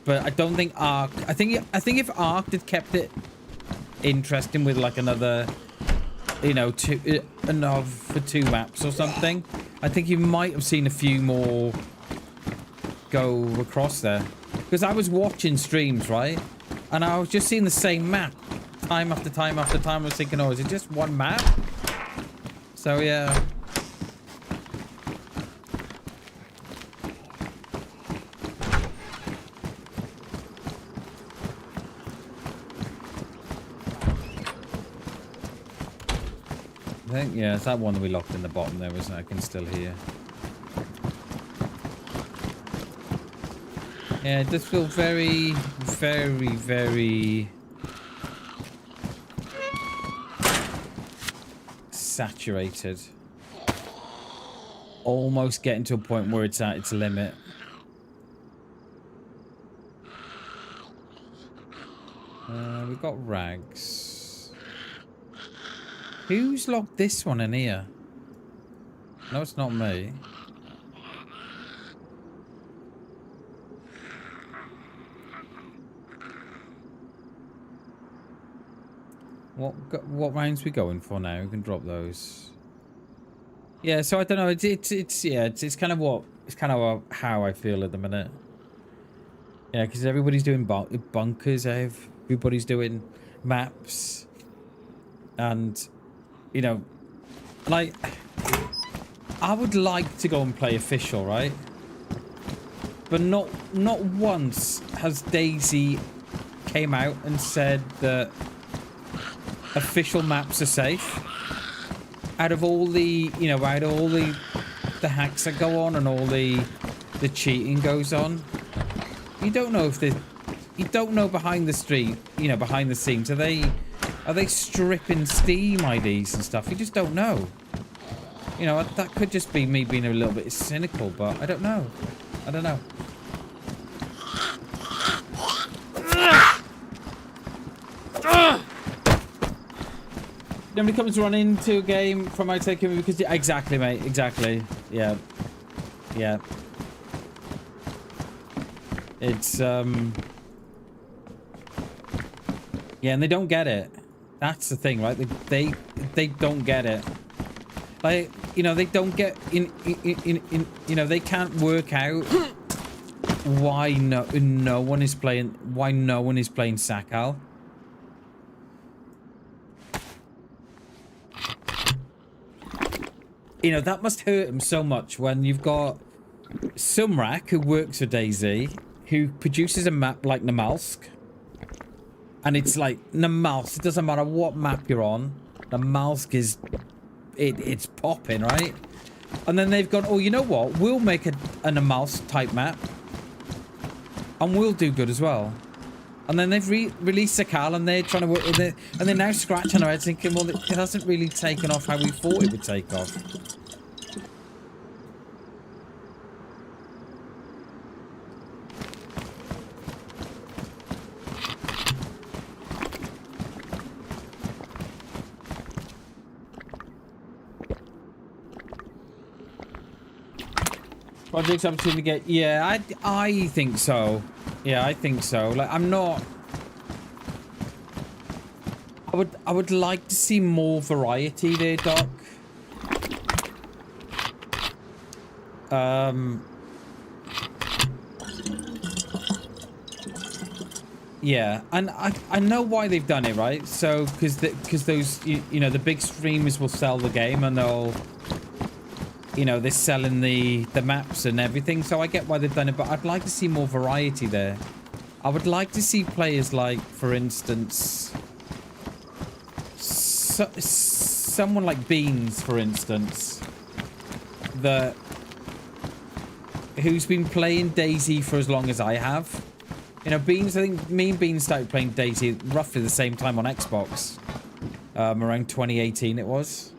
but I don't think Ark. I think if Ark had kept it interesting with like another, you know, for 2 maps or something, I think you might have seen a few more go across there. Because I was watching streams, right, and I was just seeing the same map time after time after time. I was thinking, oh, is it just one map? So, yeah. I think, yeah, it's that one that we locked in the bottom there, wasn't it? I can still hear. Yeah, it does feel very, very, very saturated. Almost getting to a point where it's at its limit. We've got rags. Who's locked this one in here? No, it's not me. What rounds we going for now? We can drop those. Yeah, so I don't know. It's kind of how I feel at the minute. Yeah, because everybody's doing bunkers. Everybody's doing maps, and you know, like I would like to go and play official, right? But not once has DayZ came out and said that official maps are safe. Out of all the, you know, out of all the hacks that go on and all the cheating goes on, you don't know if you don't know behind the street, you know, behind the scenes, are they stripping Steam IDs and stuff? You just don't know. You know, that could just be me being a little bit cynical, but I don't know. I don't know. Nobody comes running into a game from my taking because exactly, mate. Exactly. Yeah. Yeah. It's yeah, and they don't get it. That's the thing, right? They don't get it. Like, you know, they don't get in you know, they can't work out why no one is playing Sakal. You know, that must hurt him so much when you've got Sumrak, who works for DayZ, who produces a map like Namalsk. And it's like, Namalsk, it doesn't matter what map you're on, Namalsk is, it's popping, right? And then they've gone, oh, you know what? We'll make a Namalsk type map. And we'll do good as well. And then they've released Sakal and they're trying to work with it. And they're now scratching their heads thinking, well, it hasn't really taken off how we thought it would take off. Project's opportunity to get, yeah, I think so. Yeah, I think so. Like, I'm not. I would like to see more variety there, Doc. Yeah, and I know why they've done it, right? So because those you know, the big streamers will sell the game and they'll, you know, they're selling the maps and everything, so I get why they've done it, but I'd like to see more variety there. I would like to see players like, for instance, someone like Beans, for instance, who's been playing DayZ for as long as I have. You know, Beans, I think me and Beans started playing DayZ roughly the same time on Xbox. Around 2018 it was.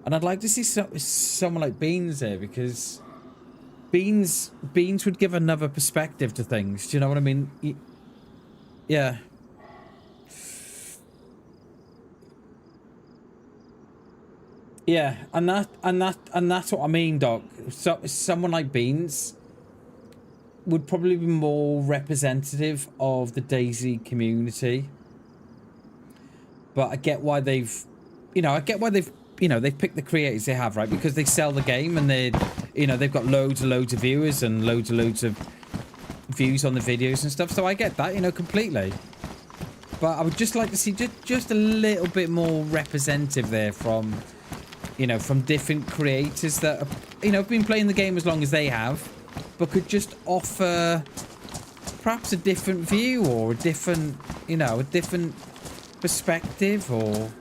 And I'd like to see someone like Beans there, because Beans would give another perspective to things. Do you know what I mean? Yeah. Yeah, and that's what I mean, Doc. So someone like Beans would probably be more representative of the DayZ community. But I get why they've, you know, they've picked the creators they have, right? Because they sell the game and they, you know, they've got loads of viewers and loads of views on the videos and stuff. So I get that, you know, completely. But I would just like to see just a little bit more representative there from, you know, from different creators that, you know, have been playing the game as long as they have, but could just offer perhaps a different view or a different, you know, a different perspective or...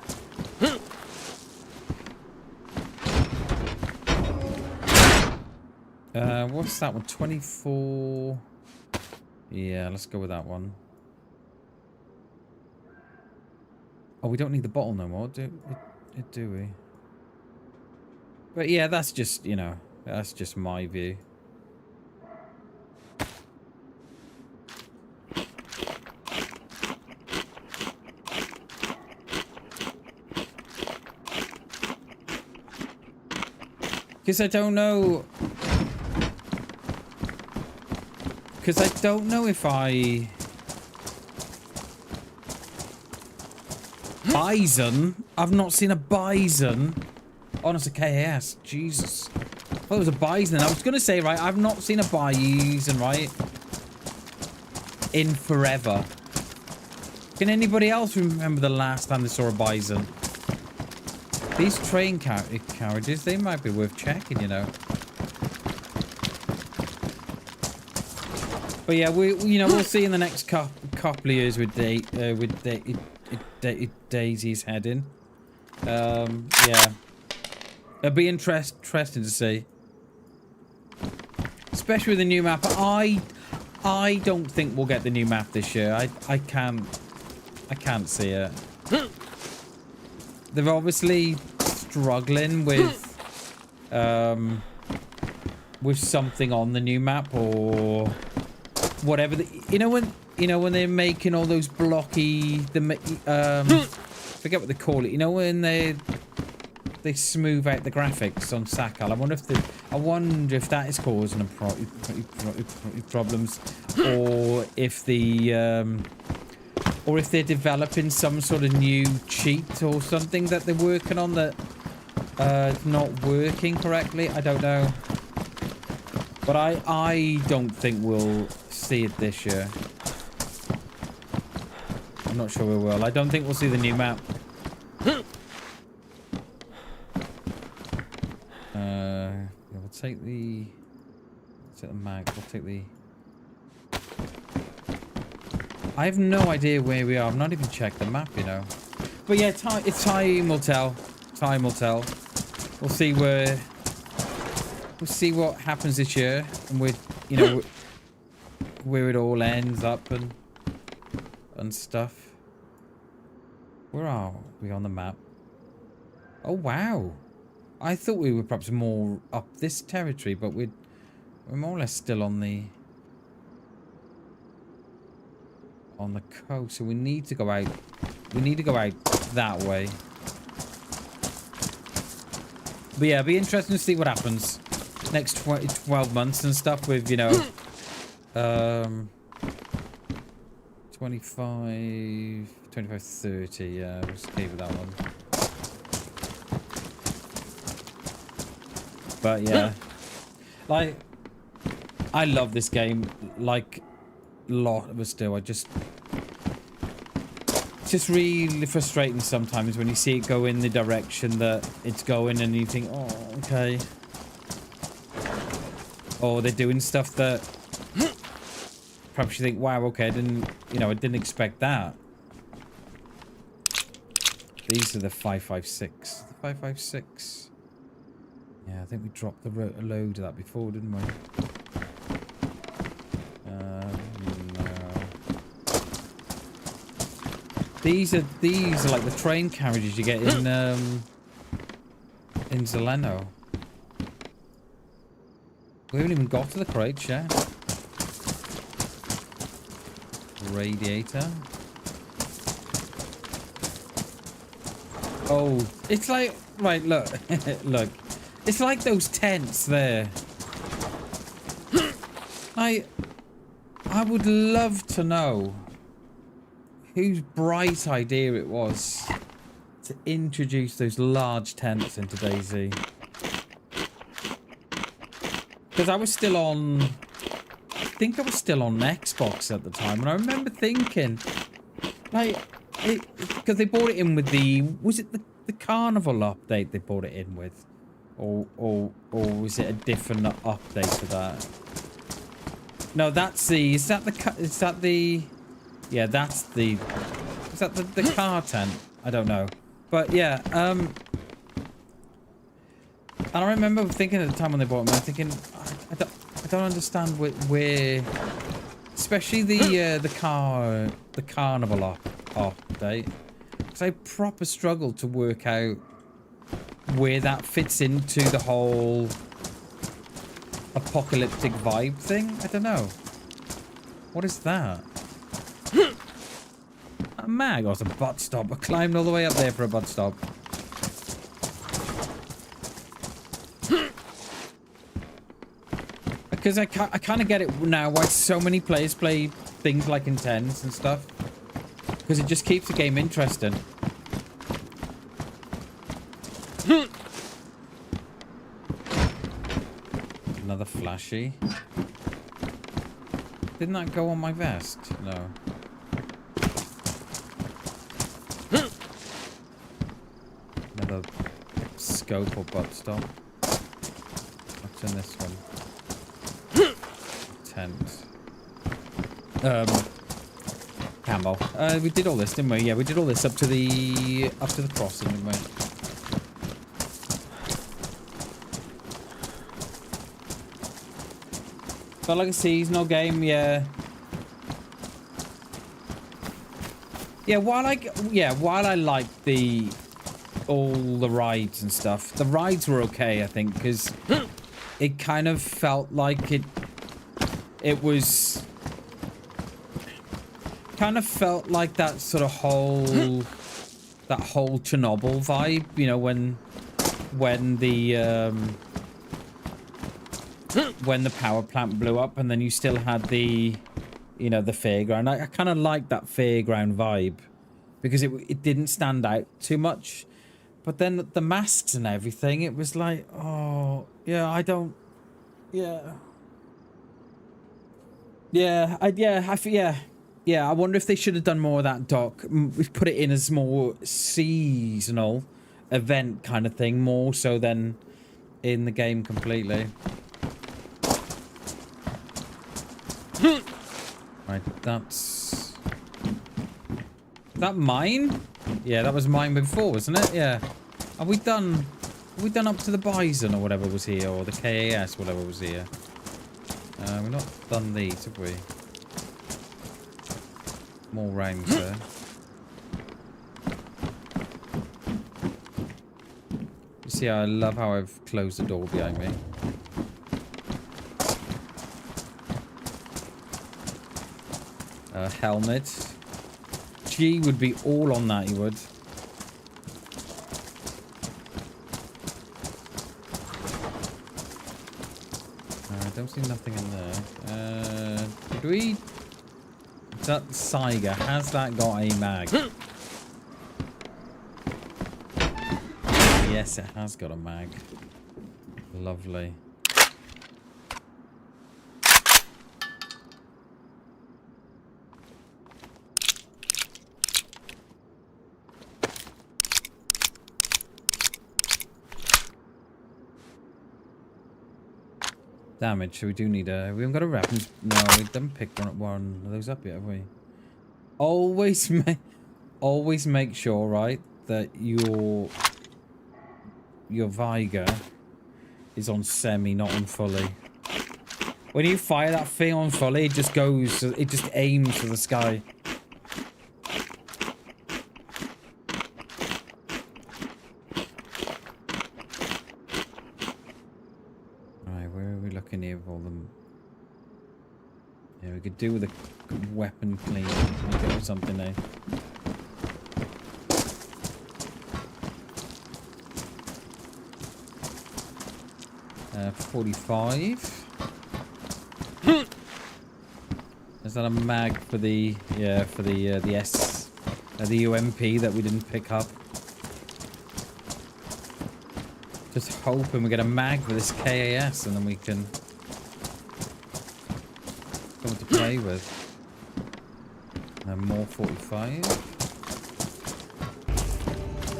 what's that one? 24... Yeah, let's go with that one. Oh, we don't need the bottle no more, do we? But yeah, that's just, you know, that's just my view. Because I don't know... Because I don't know if I... Bison? I've not seen a bison. Oh, it's a KAS. Jesus. I thought it was a bison. I was going to say, right, I've not seen a bison, right? In forever. Can anybody else remember the last time they saw a bison? These train carriages, they might be worth checking, you know. But yeah, we'll see in the next couple of years with DayZ's heading. Yeah, it'll be interesting to see, especially with the new map. I don't think we'll get the new map this year. I can't see it. They're obviously struggling with something on the new map or whatever. You know when they're making all those blocky, forget what they call it. You know when they smooth out the graphics on Sakal. I wonder if that is causing them problems, or if they're developing some sort of new cheat or something that they're working on that not working correctly. I don't know. But I don't think we'll see it this year. I'm not sure we will. I don't think we'll see the new map. We'll take the mag. We'll take the... I have no idea where we are. I've not even checked the map, you know. But yeah, time will tell. Time will tell. We'll see where... We'll see what happens this year, and you know, where it all ends up and stuff. Where are we on the map? Oh wow! I thought we were perhaps more up this territory, but we're more or less still on the coast. So we need to go out. We need to go out that way. But yeah, it'll be interesting to see what happens next 12 months and stuff with, you know, 25, 30, yeah, we'll just keep with that one. But yeah, like, I love this game, like, a lot, but still, it's just really frustrating sometimes when you see it go in the direction that it's going and you think, oh, okay. Or they're doing stuff that perhaps you think, wow, okay, I didn't expect that. These are the 5.56. The 5.56. Yeah, I think we dropped a load of that before, didn't we? No. These are like the train carriages you get in Zeleno. We haven't even got to the crates yet. Radiator. Oh, it's like, right, look. Look. It's like those tents there. I would love to know whose bright idea it was to introduce those large tents into DayZ. Because I was still on... I think I was still on Xbox at the time. And I remember thinking... Like... Because they brought it in with the... Was it the Carnival update they brought it in with? Or was it a different update to that? No, that's the... Is that the... Yeah, that's the... Is that the car tent? I don't know. But yeah, and I remember thinking at the time when they bought them, I'm thinking, I don't understand where Especially the carnival update. Because I proper struggled to work out where that fits into the whole apocalyptic vibe thing. I don't know. What is that? A mag? Oh, it's a butt stop. I climbed all the way up there for a butt stop. Because I kind of get it now why so many players play things like Intense and stuff. Because it just keeps the game interesting. Another flashy. Didn't that go on my vest? No. Another scope or butt stop. What's in this one? Tent. Camo. We did all this, didn't we? Yeah, we did all this up to the crossing, didn't we? Felt like a seasonal game, yeah. Yeah, while I like all the rides and stuff, the rides were okay, I think, because it kind of felt like it was kind of felt like that sort of whole Chernobyl vibe, you know, when the power plant blew up and then you still had the, you know, the fairground. I kind of like that fairground vibe because it didn't stand out too much. But then the masks and everything, it was like, oh, yeah, I don't, yeah. Yeah, I wonder if they should have done more of that, Doc. We've put it in as more seasonal event kind of thing, more so than in the game completely. Right, that's... Is that mine? Yeah, that was mine before, wasn't it? Yeah. Are we done up to the Bison or whatever was here, or the KAS, whatever was here? We've not done these, have we? More rounds there. You see, I love how I've closed the door behind me. Helmet. G would be all on that, he would. I don't see nothing in there. Did we... That Saiga, has that got a mag? Yes, it has got a mag. Lovely. Damage, so we do need a... We haven't got a weapon. No, we didn't pick one of those up yet, have we? Always make sure, right, that your Viger is on semi, not on fully. When you fire that thing on fully, it just goes... It just aims for the sky. Looking here with all them. Yeah, we could do with a weapon clean or something there. Uh, 45. Is that a mag for the the UMP that we didn't pick up? Just hoping we get a mag for this KAS and then we can come to play with. And more 45.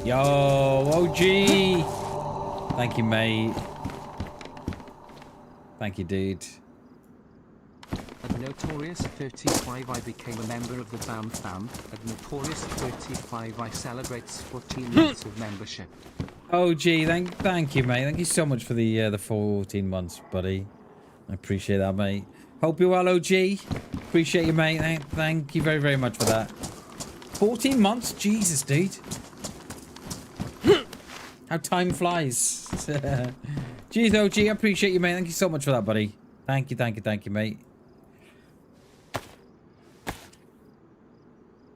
Yo, OG! Thank you, mate. Thank you, dude. At Notorious 35 I became a member of the BamBam. At Notorious 35 I celebrates 14 months of membership. Oh, gee, thank you, mate. Thank you so much for the 14 months, buddy. I appreciate that, mate. Hope you're well, OG. Appreciate you, mate. Thank you very, very much for that. 14 months? Jesus, dude. How time flies. Jeez, OG, I appreciate you, mate. Thank you so much for that, buddy. Thank you, mate.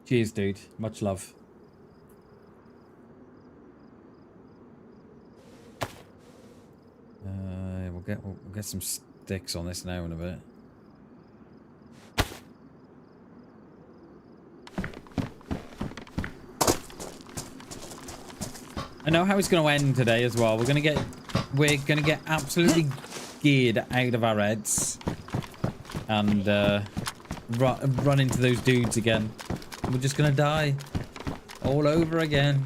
Cheers, dude. Much love. We'll get some sticks on this now in a bit. I know how it's going to end today as well. We're gonna get absolutely geared out of our heads and run into those dudes again. We're just gonna die all over again.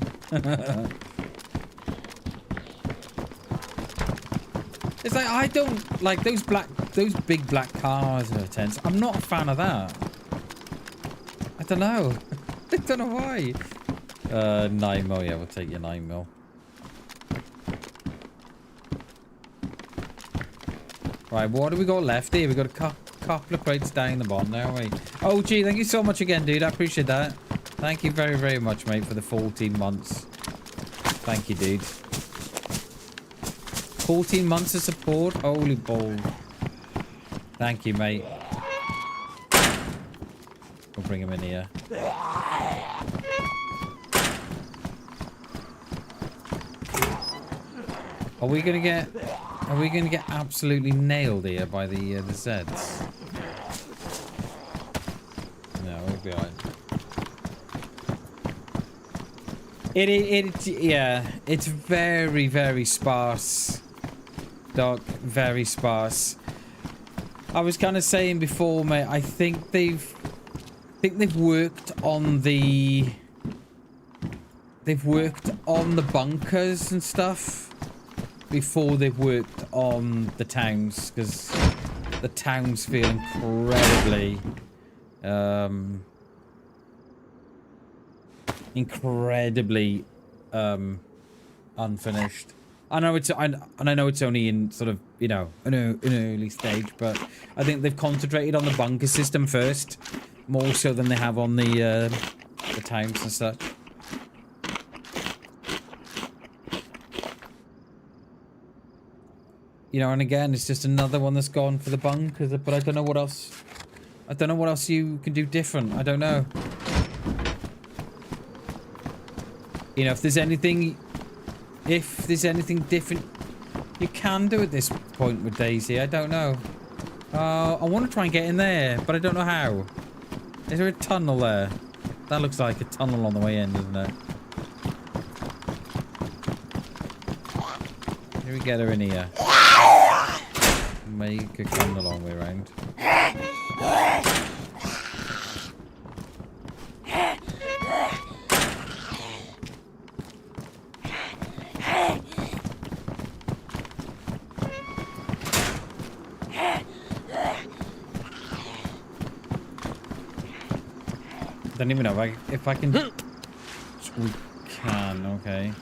It's like I don't like those big black cars are tense. I'm not a fan of that. I don't know. I don't know why. 9mm, yeah, we'll take your 9mm. Right, what do we got left here? We got a couple of crates down the bottom there, haven't we? Oh, gee, thank you so much again, dude. I appreciate that. Thank you very, very much, mate, for the 14 months. Thank you, dude. 14 months of support? Holy balls. Thank you, mate. We'll bring him in here. Are we gonna get absolutely nailed here by the Zeds? No, we'll be alright. Yeah, it's very, very sparse. Doc, very sparse. I was kind of saying before, mate, I think they've worked on the bunkers and stuff before they've worked on the towns, because the towns feel incredibly unfinished. I know it's only in sort of, you know, an early stage, but I think they've concentrated on the bunker system first, more so than they have on the towns and such. You know, and again, it's just another one that's gone for the bunkers, but I don't know what else. I don't know what else you can do different. I don't know. You know, if there's anything different you can do at this point with DayZ, I don't know. I want to try and get in there, but I don't know how. Is there a tunnel there? That looks like a tunnel on the way in, doesn't it? Here we get her in here. Make her come the long way around. Don't even know if I can. We can, okay.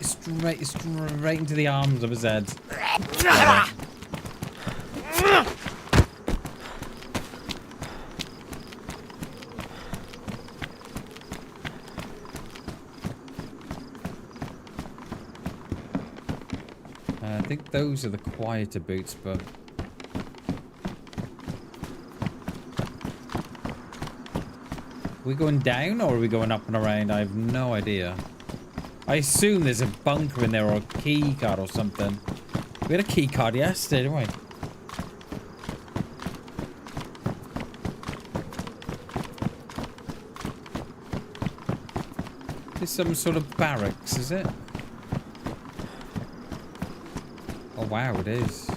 Straight into the arms of his head. Yeah. I think those are the quieter boots, but are we going down or are we going up and around? I have no idea. I assume there's a bunker in there or a key card or something. We had a key card yesterday, didn't we? There's some sort of barracks, is it? Oh wow, it is.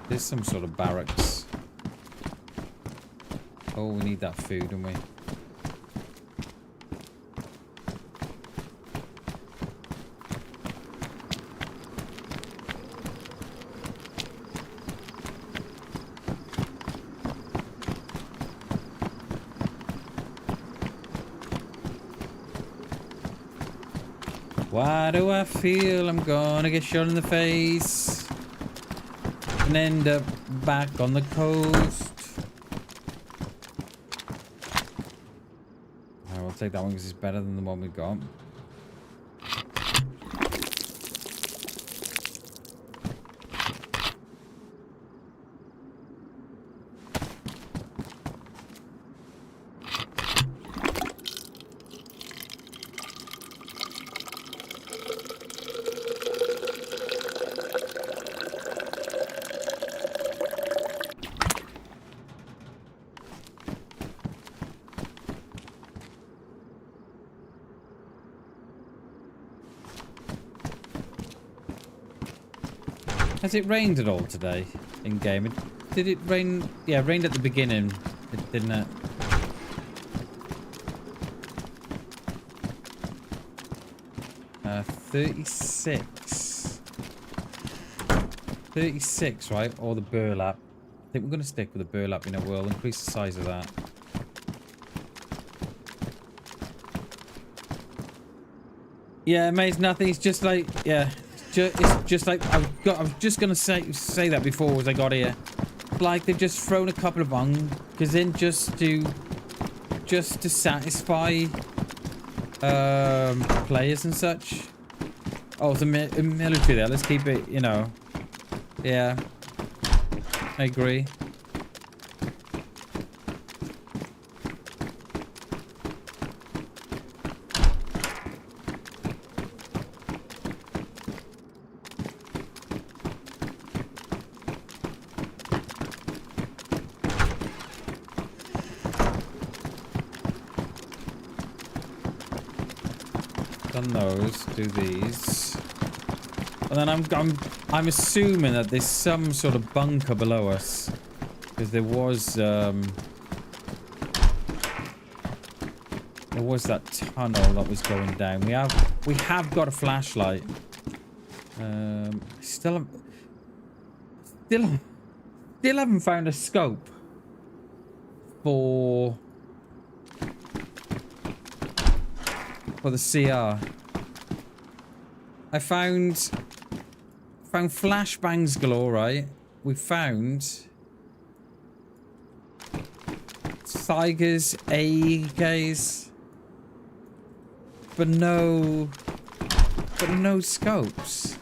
There's some sort of barracks. Oh, we need that food, don't we? Why do I feel I'm gonna get shot in the face and end up back on the coast? I will take that one because it's better than the one we got. Has it rained at all today in game? Did it rain? Yeah, it rained at the beginning, didn't it? Uh, 36. 36, right? Or the burlap. I think we're going to stick with the burlap, you know, we'll increase the size of that. Yeah, it makes nothing. It's just like, yeah. It's just like I was just gonna say that before as I got here. Like they've just thrown a couple of bunkers in just to satisfy players and such. Oh, it's a military there. Let's keep it, you know. Yeah, I agree. Those, do these, and then I'm assuming that there's some sort of bunker below us because there was that tunnel that was going down. We have got a flashlight. Still haven't found a scope for the CR. I found flashbangs galore, right? We found Tigers, AKs, but no scopes.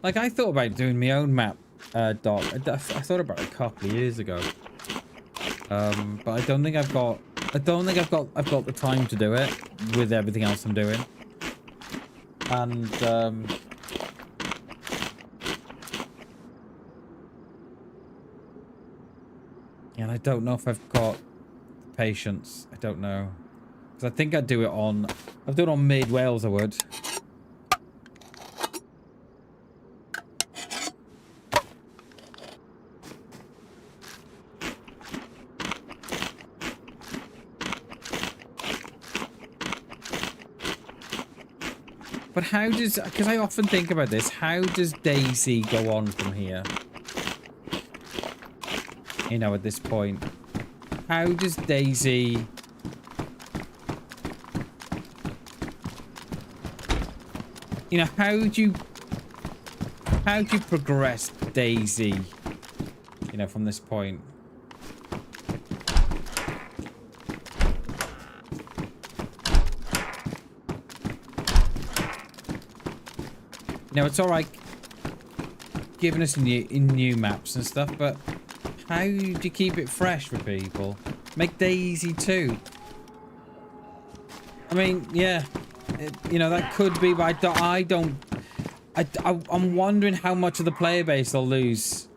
Like, I thought about doing my own map, Doc. I thought about it a couple of years ago. But I don't think I've got the time to do it with everything else I'm doing. And, and I don't know if I've got the patience. I don't know. Because I think I'd do it on... I'd do it on Mid Wales, I would. But how does... Because I often think about this. How does DayZ go on from here? You know, at this point. How does DayZ... You know, how do you progress DayZ? You know, from this point. Now, it's alright giving us new maps and stuff, but how do you keep it fresh for people? Make DayZ 2. I mean, yeah, you know, that could be, but I'm wondering how much of the player base they'll lose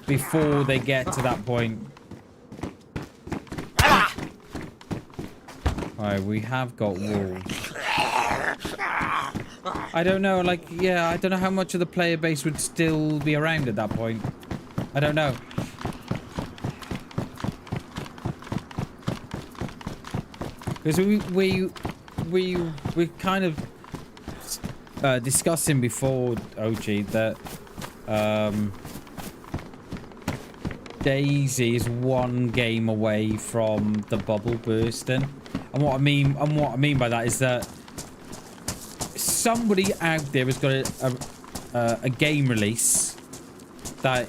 before they get to that point. Alright, we have got walls. I don't know, like, yeah, I don't know how much of the player base would still be around at that point. I don't know. Because we kind of discussing before, OG, that DayZ is one game away from the bubble bursting, and what I mean by that is that somebody out there has got a game release that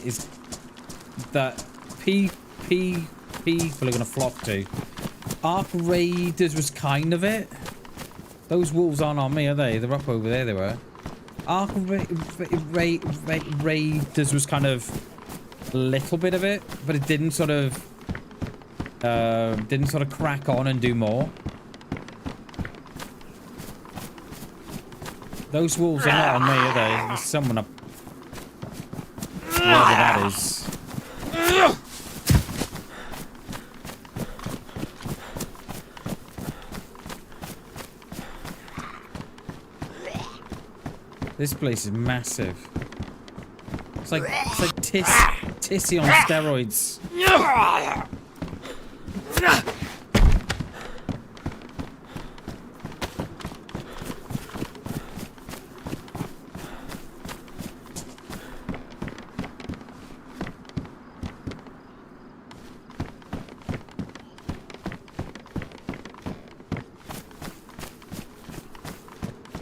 people are gonna flock to. Ark Raiders was kind of it. Those wolves aren't on me, are they? They're up over there. They were. Ark Raiders was kind of a little bit of it, but it didn't sort of crack on and do more. Those wolves are not on me, are they? There's someone up. Whoever that is. This place is massive. It's like Tissy on steroids.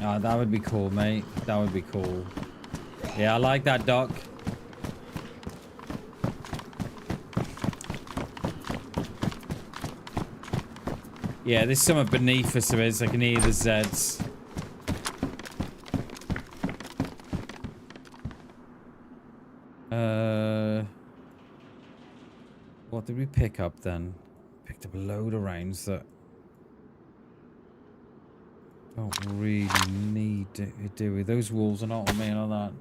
Oh, that would be cool, mate. That would be cool. Yeah, I like that, Doc. Yeah, there's something beneath us, there is. I can hear the Zeds. What did we pick up then? Picked up a load of rounds that don't really need to do with. Those wolves are not on me and all that.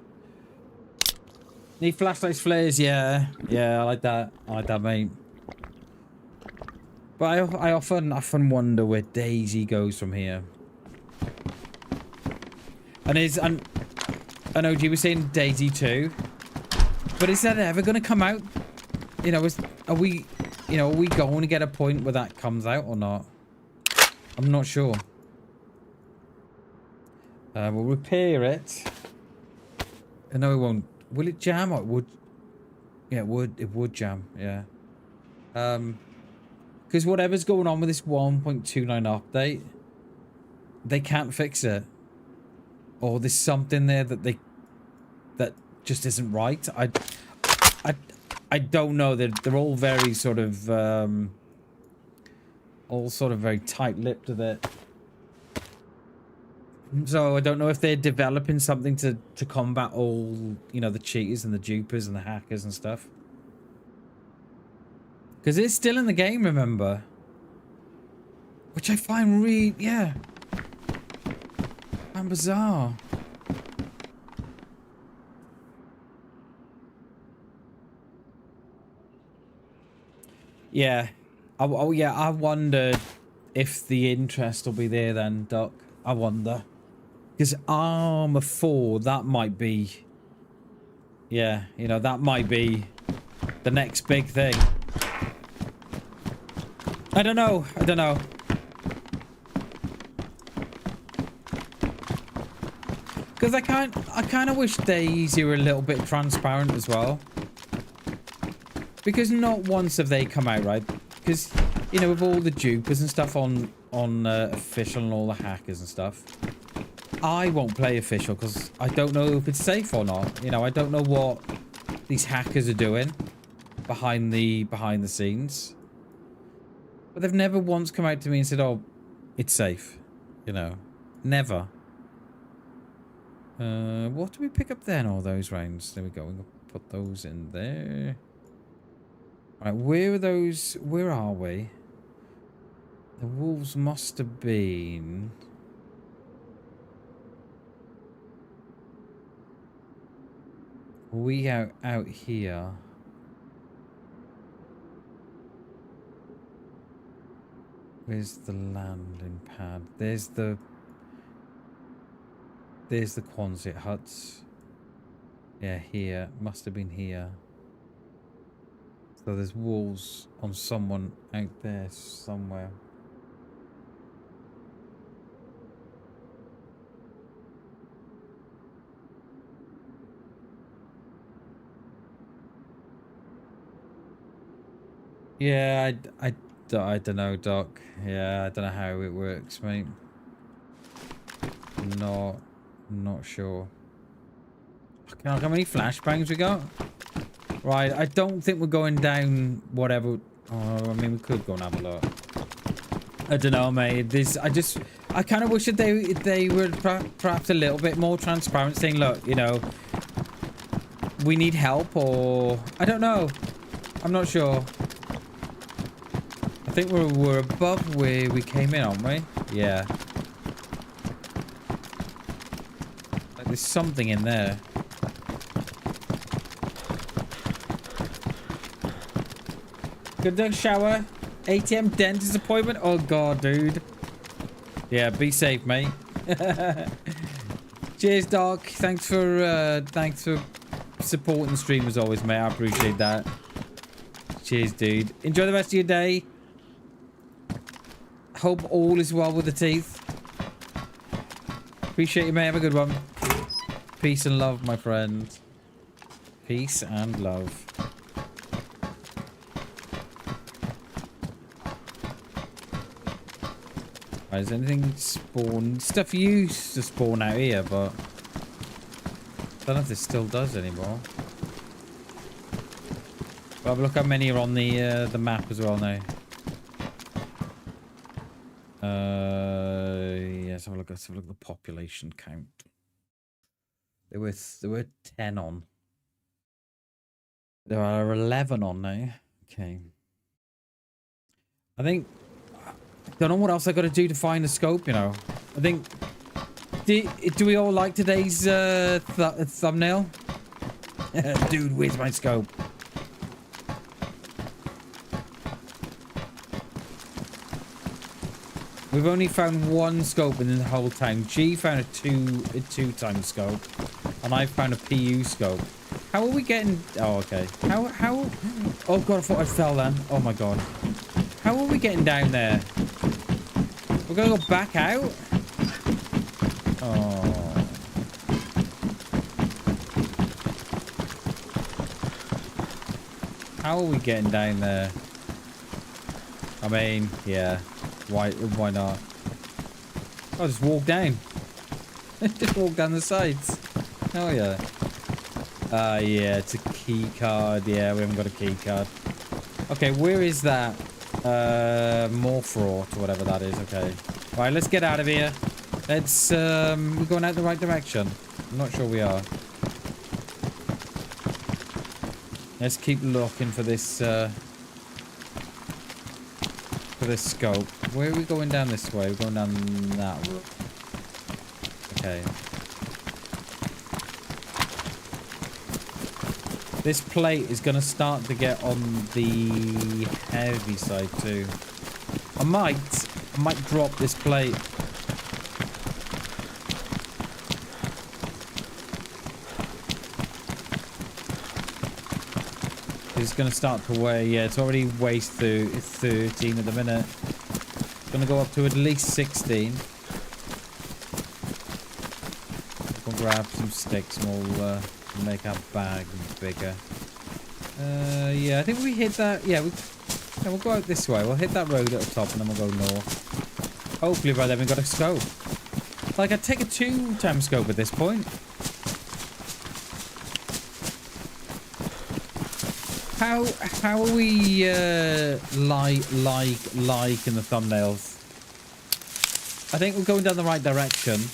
Need flashlights, flares, yeah. Yeah, I like that. I like that, mate. But I often wonder where DayZ goes from here. And I know you were saying DayZ 2, but is that ever going to come out? You know, are we going to get a point where that comes out or not? I'm not sure. We'll repair it. No, it won't. Will it jam or it would? Yeah, it would. It would jam. Yeah. Because whatever's going on with this 1.29 update, they can't fix it. Or there's something there that just isn't right. I don't know. They're all very sort of very tight-lipped with it. So I don't know if they're developing something to combat all, you know, the cheaters and the dupers and the hackers and stuff. Because it's still in the game, remember? Which I find really, yeah. And bizarre. Yeah. Yeah, I wonder if the interest will be there then, Doc. I wonder. Because Armour 4, that might be... Yeah, you know, that might be the next big thing. I don't know. I don't know. Because I kind of wish DayZ were a little bit transparent as well. Because not once have they come out, right? Because, you know, with all the dupers and stuff on official and all the hackers and stuff, I won't play official because I don't know if it's safe or not. You know, I don't know what these hackers are doing behind the scenes. But they've never once come out to me and said, "Oh, it's safe." You know, never. What do we pick up then? All those rounds. There we go. We'll put those in there. All right, where are those? Where are we? The wolves must have been. We out here. Where's the landing pad? There's the Quonset huts. Yeah, here. Must have been here. So there's wolves on someone out there somewhere. Yeah, I don't know, Doc. Yeah, I don't know how it works, mate. Not sure. Fucking hell, how many flashbangs we got? Right, I don't think we're going down whatever. Oh, I mean, we could go and have a look. I don't know, mate. I kind of wish that they were perhaps a little bit more transparent, saying, look, you know, we need help, or I don't know. I'm not sure. I think we're above where we came in, aren't we? Yeah. Like there's something in there. Good day, shower. ATM dentist appointment. Oh god, dude. Yeah, be safe, mate. Cheers, Doc. Thanks for supporting the stream as always, mate. I appreciate that. Cheers, dude. Enjoy the rest of your day. Hope all is well with the teeth. Appreciate you, mate. Have a good one. Peace and love, my friend. Peace and love. Right, is anything spawn? Stuff used to spawn out here, but I don't know if this still does anymore. Well, have a look how many are on the map as well now. Yeah, let's have a look. Let's have a look at the population count. There were 10 on. There are 11 on now. Okay. I think. Don't know what else I got to do to find a scope. You know. I think. Do we all like today's thumbnail? Dude, where's my scope? We've only found one scope in the whole time. G found a two-time scope, and I found a PU scope. How are we getting? Oh, okay. How? Oh god, I thought I fell then. Oh my god. How are we getting down there? We're gonna go back out. Oh. How are we getting down there? I mean, yeah. Why not? I'll just walk down. Just walk down the sides. Oh yeah. Yeah, it's a key card. Yeah, we haven't got a key card. Okay, where is that? Morphraut or whatever that is. Okay. Right, let's get out of here. Let's we're going out the right direction. I'm not sure we are. Let's keep looking for this scope. Where are we going down this way? We're going down that road. Okay. This plate is going to start to get on the heavy side too. I might drop this plate. It's going to start to weigh. Yeah, it's already weighs through. It's 13 at the minute. It's going to go up to at least 16. We'll grab some sticks and we'll make our bag bigger. Yeah, I think we hit that. Yeah, we'll go out this way. We'll hit that road at the top and then we'll go north. Hopefully by then we've got a scope. Like, I'd take a 2-time scope at this point. How are we like in the thumbnails? I think we're going down the right direction.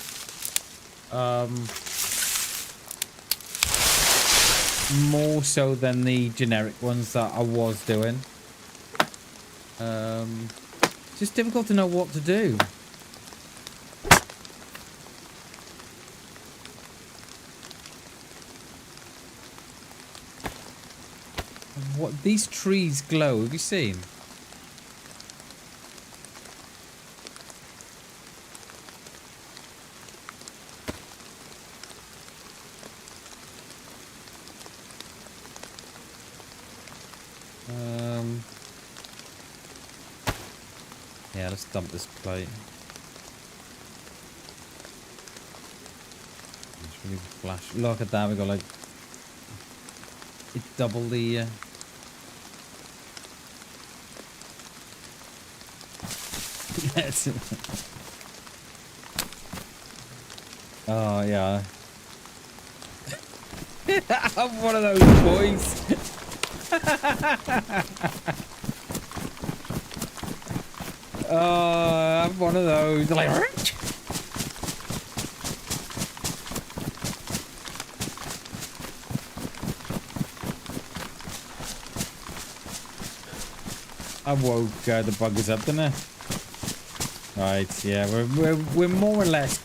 More so than the generic ones that I was doing. It's just difficult to know what to do. What these trees glow? Have you seen? Yeah, let's dump this plate. It's really flash. Look at that. We got like it double the. Yes. Oh, yeah. I'm one of those boys. Oh, I'm one of those. Like, I woke the buggers up, didn't I? Right, yeah, we're more or less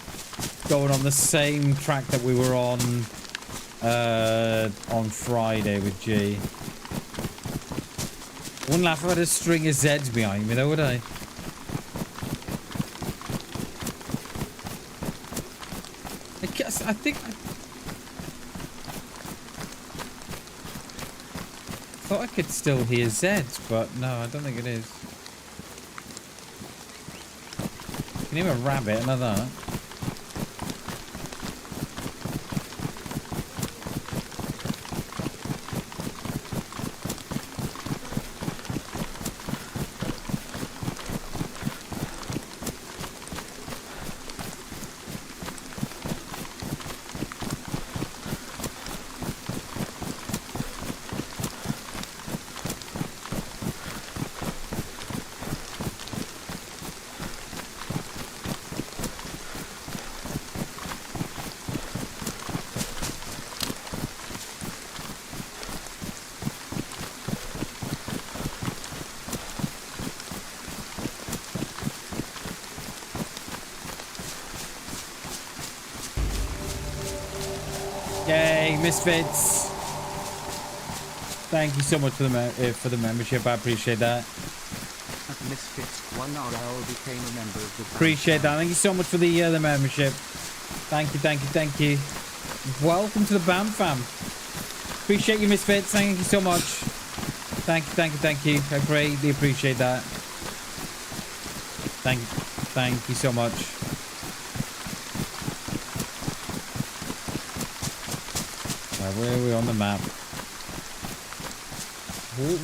going on the same track that we were on Friday with G. Wouldn't laugh if I had a string of Zs behind me though, would I? I think I thought I could still hear Zs, but no, I don't think it is. Can you hear a rabbit and that? Yay, Misfits! Thank you so much for the membership. I appreciate that. Misfits 1RL became a member of the BamBam. Appreciate that. Thank you so much for the membership. Thank you, thank you, thank you. Welcome to the BAM fam. Appreciate you, Misfits. Thank you so much. Thank you, thank you, thank you. I greatly appreciate that. Thank you so much. Where are we on the map?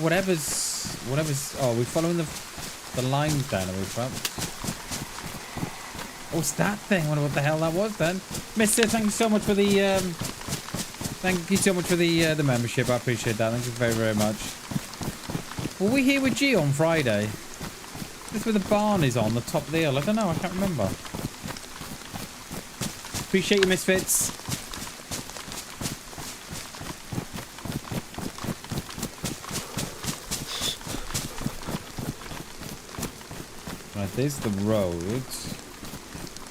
Whatever's. Oh, we're following the lines down, are we, perhaps? Oh, it's that thing. I wonder what the hell that was then. Mister, thank you so much for the the membership. I appreciate that. Thank you very, very much. Were we here with G on Friday? This is where the barn is on the top of the hill. I don't know. I can't remember. Appreciate you, Misfits. Right, there's the road.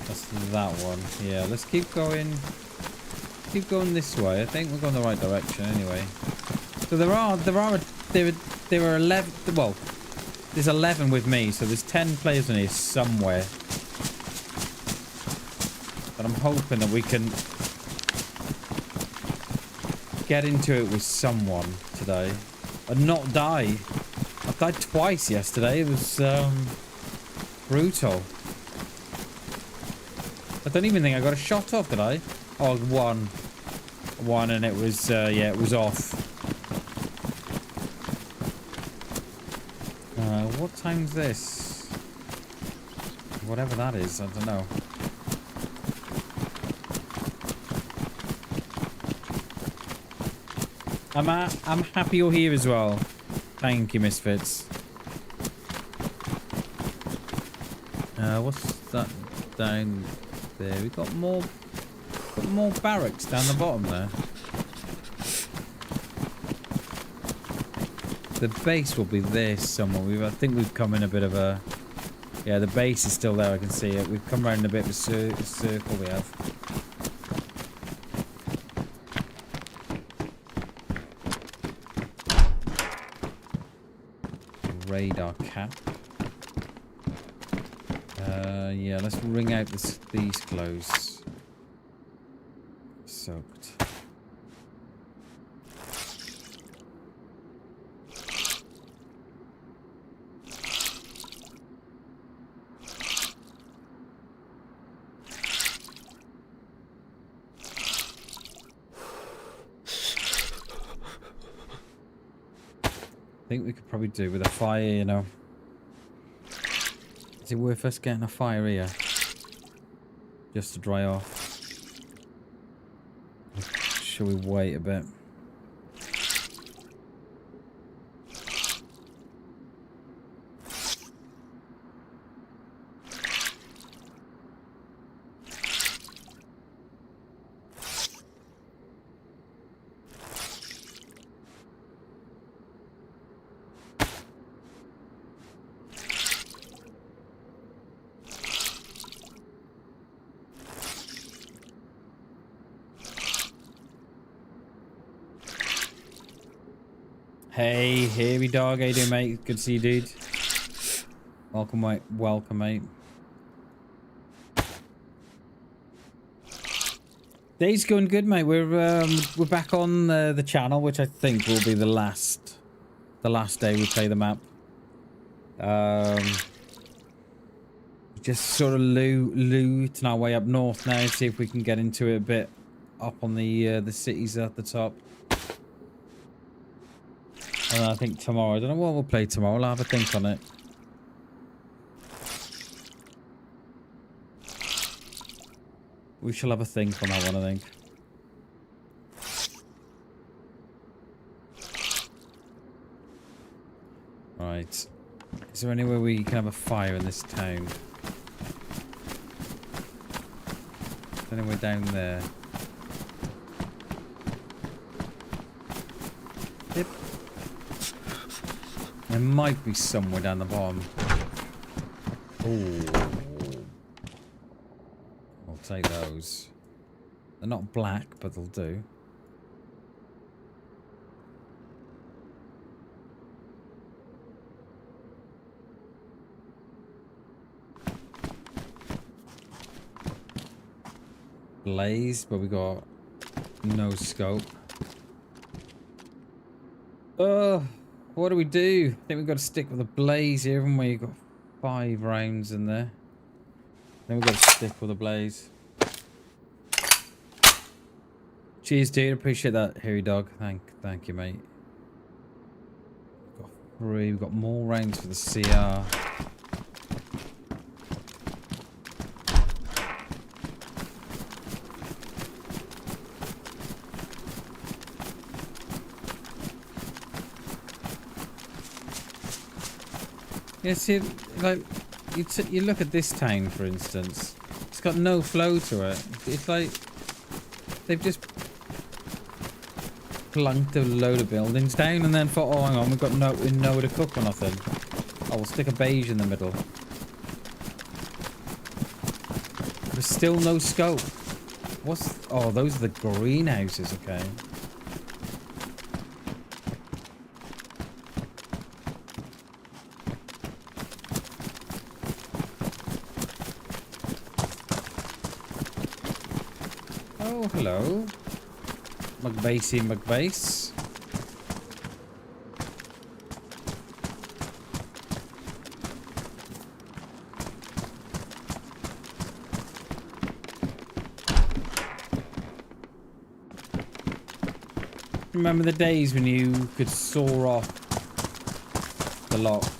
That's that one. Yeah, let's keep going. Keep going this way. I think we're going the right direction anyway. So there were 11. Well, there's 11 with me, so there's 10 players in here somewhere. But I'm hoping that we can get into it with someone today and not die. I died twice yesterday. It was brutal. I don't even think I got a shot off, did I? Oh, one, and it was yeah, it was off. What time's this? Whatever that is, I don't know. I'm happy you're here as well. Thank you, Misfits. What's that down there? We got more barracks down the bottom there. The base will be there somewhere. I think we've come in a bit of a... Yeah, the base is still there. I can see it. We've come around a bit of a circle we have. Radar cap. Yeah, let's ring out these clothes. Soaked. I think we could probably do with a fire, you know. Is it worth us getting a fire here? Just to dry off. Shall we wait a bit? Hey, hairy dog, how you doing, mate? Good to see you, dude. Welcome, mate. Welcome, mate. Day's going good, mate. We're back on the channel, which I think will be the last day we play the map. Just sort of looting our way up north now. See if we can get into it a bit up on the cities at the top. And I think tomorrow, I don't know what we'll play tomorrow. I'll have a think on it. We shall have a think on that one, I think. Right. Is there anywhere we can have a fire in this town? Anywhere down there? Yep. There might be somewhere down the bottom. Oh. I'll take those. They're not black, but they'll do. Blaze, but we got no scope. What do we do? I think we've got to stick with the blaze here, haven't we? You've got 5 rounds in there. Then we've got to stick with the blaze. Cheers, dude. Appreciate that, hairy dog. Thank you, mate. We've got 3. We've got more rounds for the CR. Yeah, see, like, you look at this town, for instance. It's got no flow to it. It's like they've just plunked a load of buildings down and then thought, oh, hang on, we've got nowhere to cook or nothing. Oh, we'll stick a beige in the middle. There's still no scope. What's... Oh, those are the greenhouses, okay. Oh, hello. McBasey McBase. Remember the days when you could saw off the locks?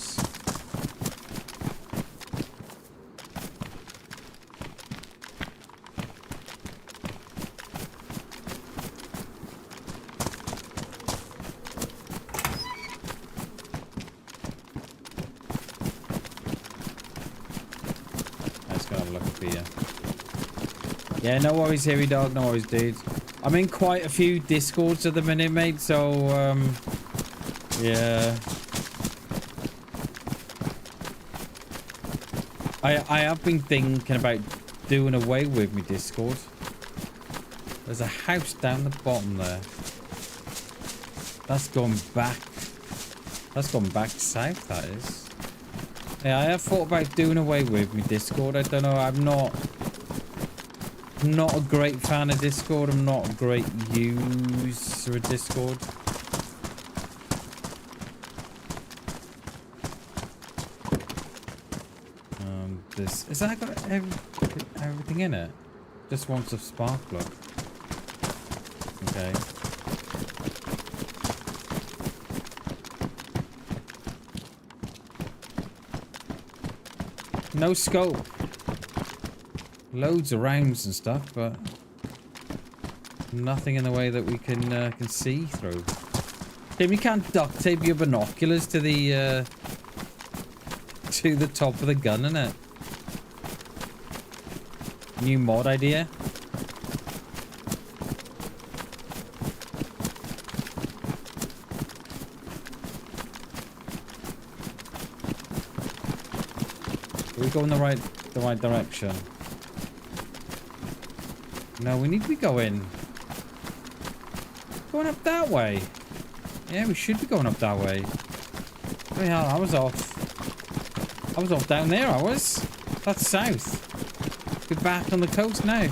Yeah, no worries, hairy dog. No worries, dude. I'm in quite a few Discords at the minute, mate. So, yeah. I have been thinking about doing away with my Discord. There's a house down the bottom there. That's gone back. That's gone back south, that is. Yeah, I have thought about doing away with my Discord. I don't know. I'm not a great fan of Discord. I'm not a great user of Discord. This has that got everything in it? Just wants a spark plug. Okay. No scope. Loads of rounds and stuff, but nothing in the way that we can see through. Tim, you can't duct tape your binoculars to the top of the gun, innit? New mod idea. Are we going the right direction? No, we need to be going up that way. Yeah, we should be going up that way. Oh yeah, I was off down there, I was. That's south. We're back on the coast now.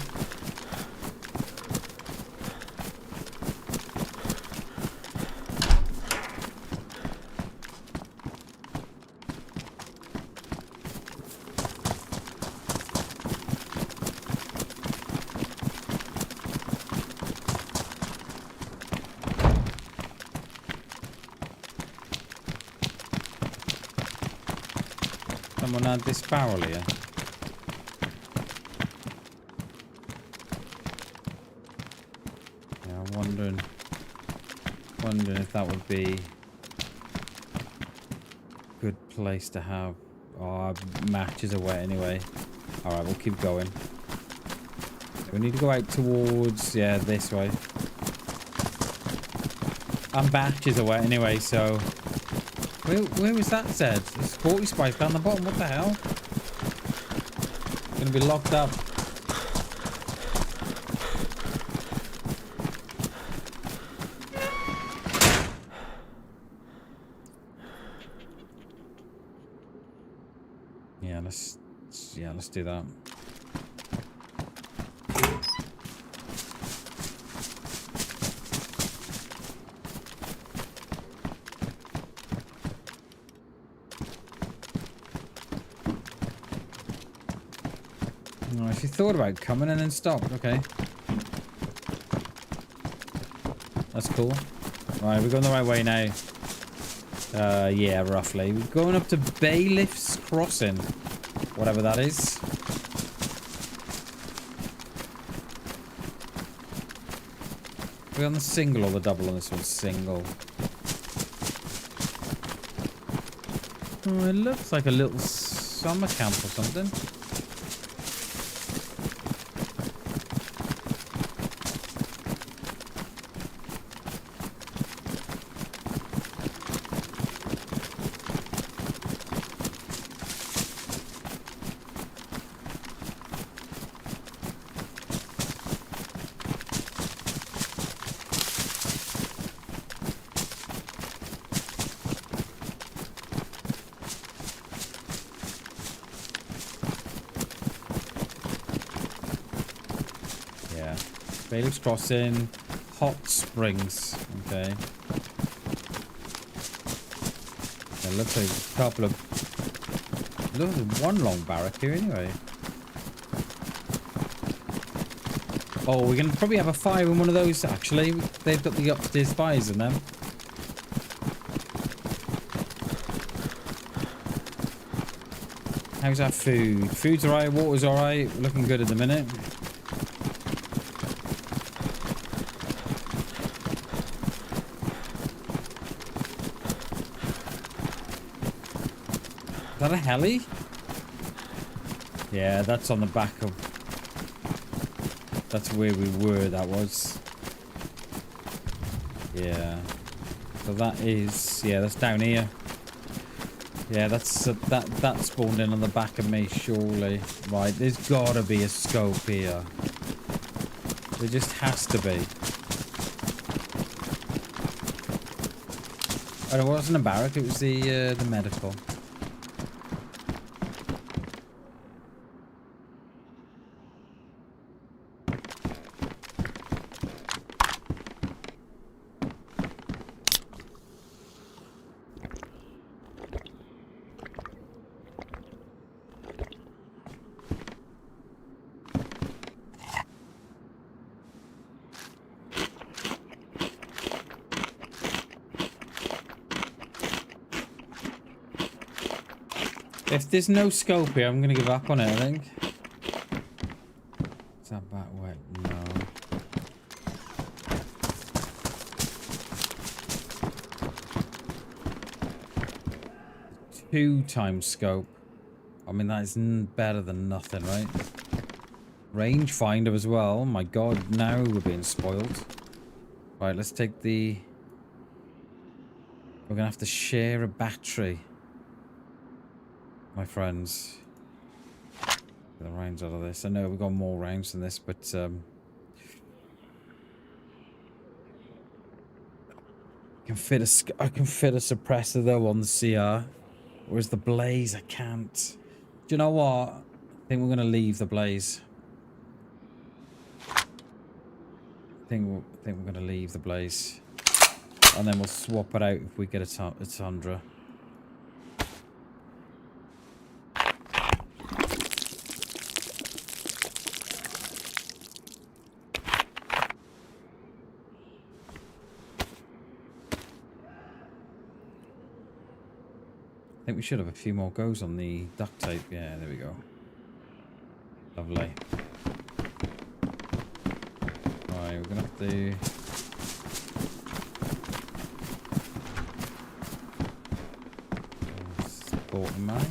Someone had this barrel here. Yeah, I'm wondering if that would be a good place to have. Oh, our matches are wet anyway. Alright, we'll keep going. We need to go out towards, yeah, this way. Our matches are wet anyway, so... Where was that said? There's 40 spikes down the bottom. What the hell? Gonna be locked up. Yeah, let's do that. Oh, she thought about coming and then stopped. Okay. That's cool. Right, we're going the right way now. Yeah, roughly. We're going up to Bailiff's Crossing. Whatever that is. We're on the single or the double on this one? Single. Oh, it looks like a little summer camp or something. Bailiff's Crossing, Hot Springs. Okay. It looks like a couple of... Looks like one long barrack here anyway. Oh, we can probably have a fire in one of those actually. They've got the upstairs fires in them. How's our food? Food's alright, water's alright. Looking good at the minute. Is that a heli? Yeah, that's on the back of... That's where we were, that was. Yeah. So that is... Yeah, that's down here. Yeah, that's... that spawned in on the back of me, surely. Right, there's gotta be a scope here. There just has to be. Oh, it wasn't a barrack, it was the medical. If there's no scope here, I'm gonna give up on it, I think. Is that bat wet? No. 2 times scope. I mean, that is better than nothing, right? Rangefinder as well. My god, now we're being spoiled. Right, let's take the... We're gonna have to share a battery. My friends. Get the rounds out of this. I know we've got more rounds than this, but... I can fit a suppressor though on the CR. Whereas the Blaze, I can't. Do you know what? I think we're gonna leave the Blaze. I think we're gonna leave the Blaze, and then we'll swap it out if we get a Tundra. I think we should have a few more goes on the duct tape. Yeah, there we go. Lovely. Right, we're gonna have to... Sport mag.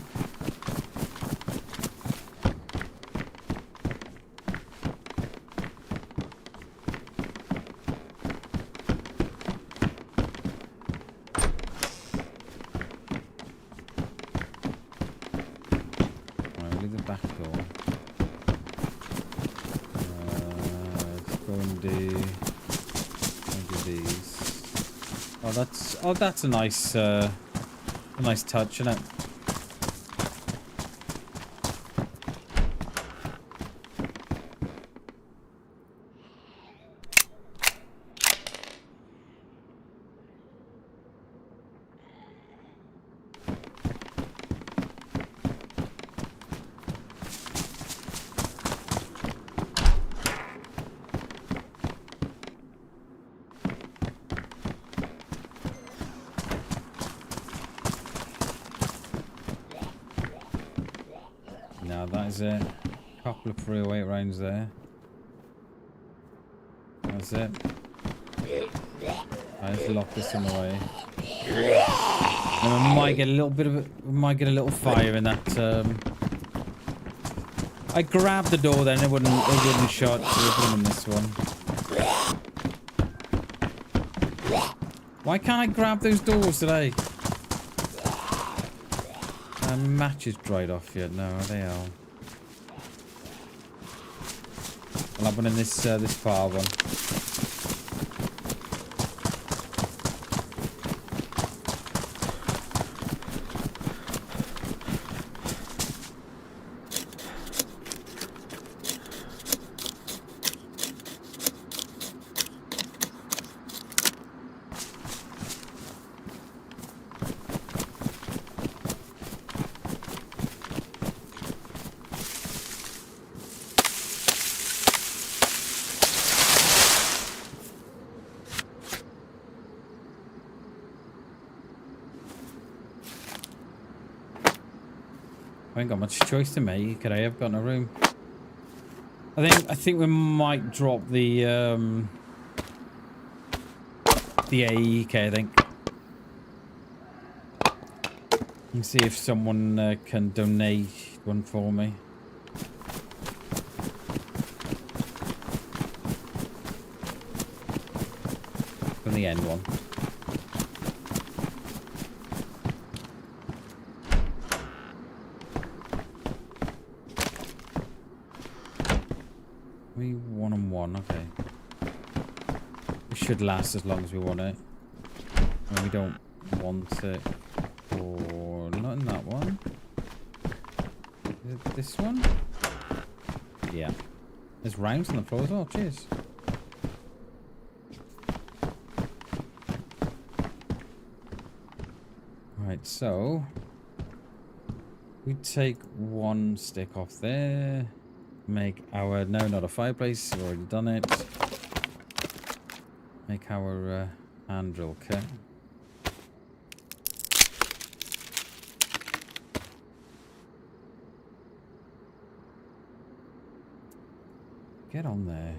Oh, that's a nice touch, isn't it? That is it. Couple of 308 rounds there. That's it. I just lock this one away. And I might get a little bit of it. Might get a little fire in that. I grabbed the door then. It wouldn't shot. So we'll put in this one. Why can't I grab those doors today? Matches dried off yet? No, they are. I'll have one in this far one. I ain't got much choice to make. Could I have got no room? I think we might drop the AEK, I think. And see if someone can donate one for me. For the end one. We 1-on-1, okay. We should last as long as we want it. And we don't want it for... not in that one. Is it this one? Yeah. There's rounds on the floor as well, cheers. Right, so... we take one stick off there. Make our... no, not a fireplace. We've already done it. Make our hand drill kit. Get on there.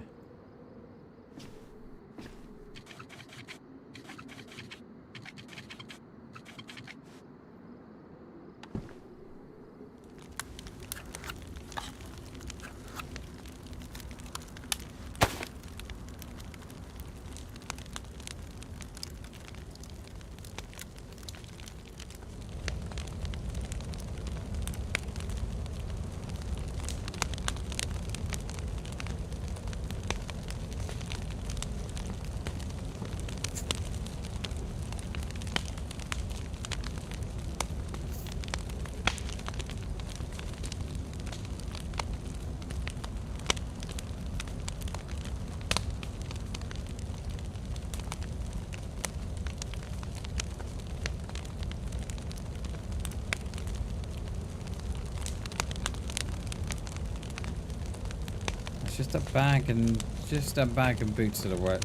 Just a bag and boots that are wet.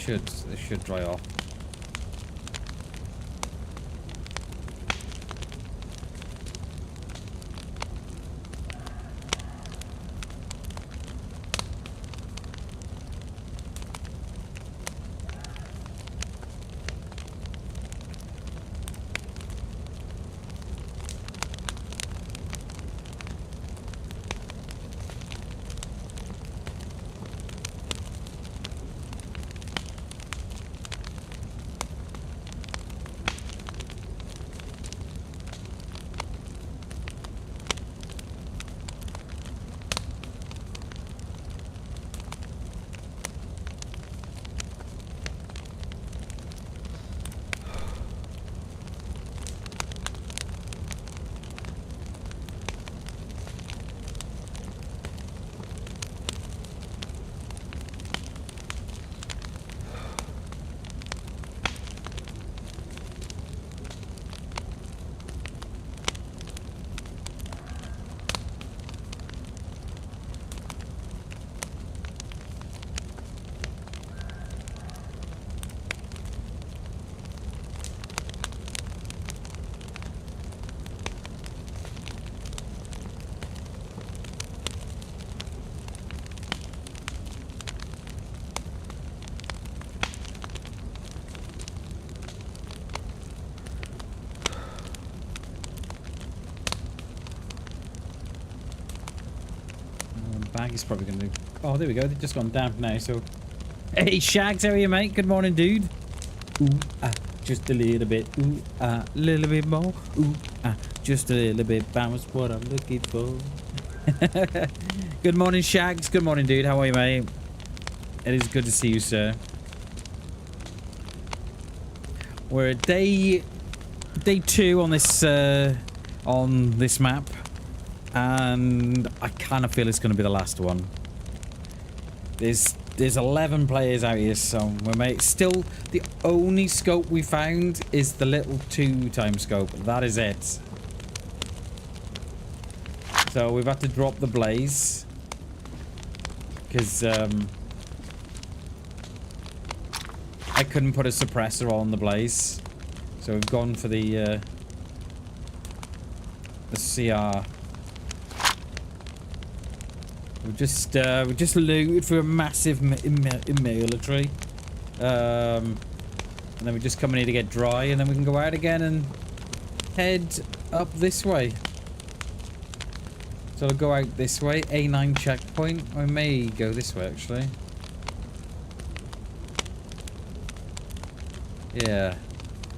They should dry off. Bag is probably going to... Oh, there we go. They've just gone damp now, so... Hey, Shags, how are you, mate? Good morning, dude. Ooh, just a little bit. Ooh, little bit more. Ooh, just a little bit. That's what I'm looking for. Good morning, Shags. Good morning, dude. How are you, mate? It is good to see you, sir. We're at day 2 on this map. And I kind of feel it's going to be the last one. There's 11 players out here, so still the only scope we found is the little 2x scope. That is it. So we've had to drop the blaze because I couldn't put a suppressor on the blaze, so we've gone for the CR. We just looted for a massive military, and then we just come in here to get dry, and then we can go out again and head up this way. So I'll go out this way, A9 checkpoint. I may go this way actually. Yeah,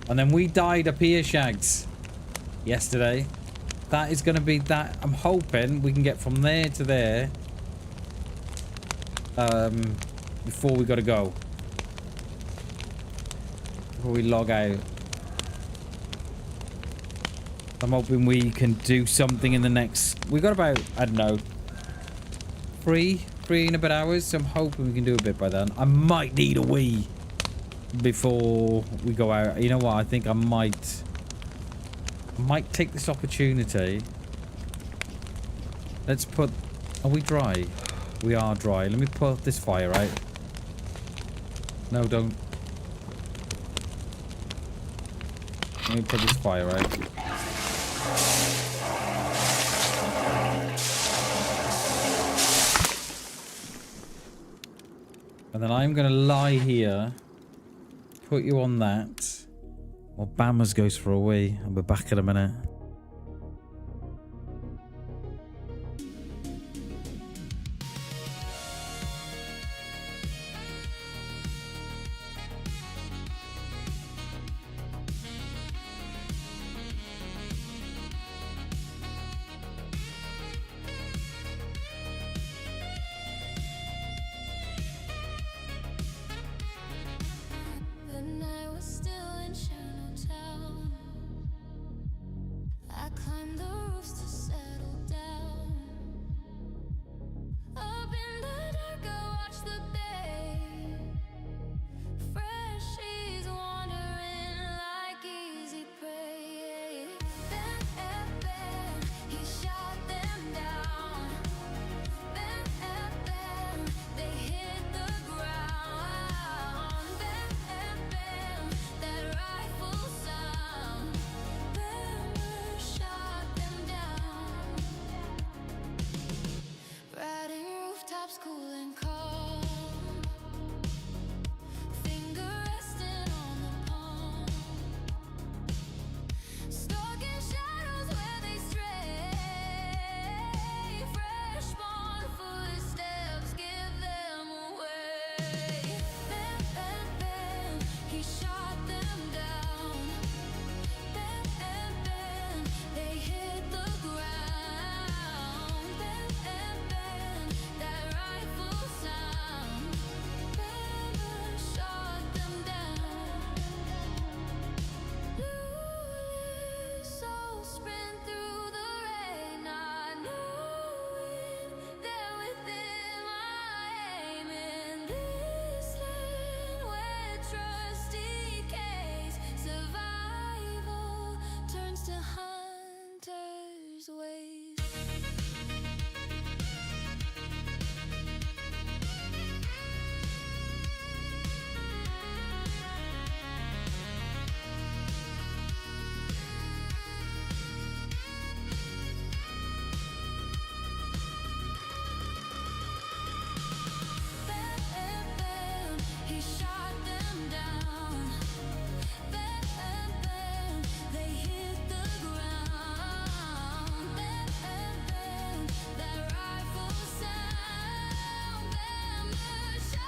and then we died up here, Shags, yesterday. That is going to be that. I'm hoping we can get from there to there. Before we gotta go. Before we log out. I'm hoping we can do something in the next... We got about, I don't know, three and a bit hours. So I'm hoping we can do a bit by then. I might need a wee before we go out. You know what? I think I might take this opportunity. Let's put... Are we dry? We are dry. Let me put this fire out. No, don't. Let me put this fire out. And then I'm going to lie here. Put you on that. Well, Bammers goes for a wee. I'll be back in a minute.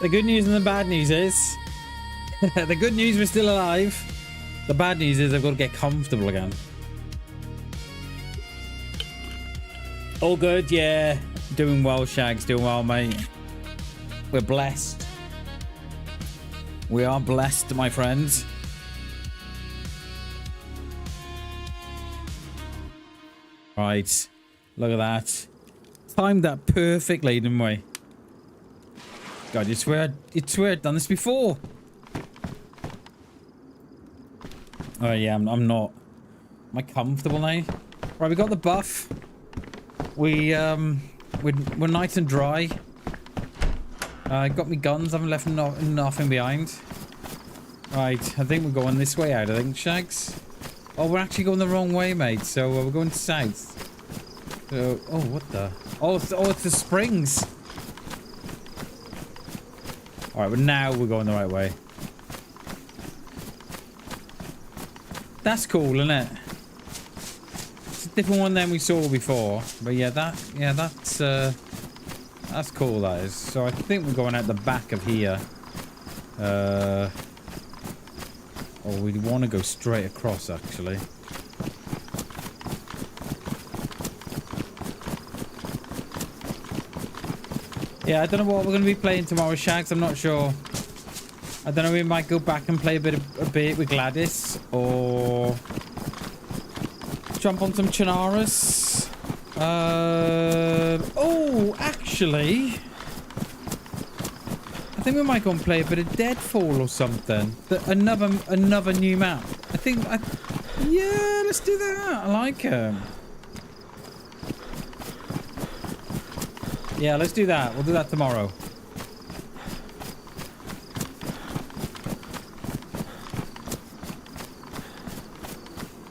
The good news and the bad news is... the good news, we're still alive. The bad news is I've got to get comfortable again. All good, yeah. Doing well, Shags. Doing well, mate. We're blessed. We are blessed, my friends. Right. Look at that. Timed that perfectly, didn't we? God, you swear I'd done this before. Oh yeah, I'm not. Am I comfortable now? Right, we got the buff. We're nice and dry. I got me guns. I haven't left nothing behind. Right, I think we're going this way out. I think, Shags. Oh, we're actually going the wrong way, mate. So we're going south. So, oh, what the? Oh, it's the springs. All right, but now we're going the right way. That's cool, isn't it? It's a different one than we saw before, but yeah, that's cool. That is. So I think we're going out the back of here. Oh, we want to go straight across, actually. Yeah, I don't know what we're going to be playing tomorrow, Shags. I'm not sure. I don't know. We might go back and play a bit with Gladys, or jump on some Chinaras. Oh, actually, I think we might go and play a bit of Deadfall or something. Another new map. Yeah, let's do that. I like it. Yeah, let's do that. We'll do that tomorrow.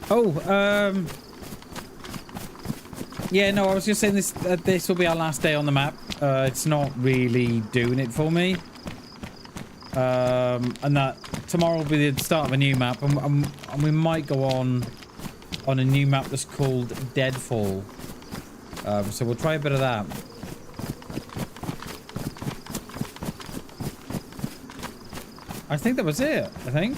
Oh, yeah, no, I was just saying this will be our last day on the map. It's not really doing it for me. And that tomorrow will be the start of a new map, and we might go on a new map that's called Deadfall. So we'll try a bit of that. I think that was it. I think.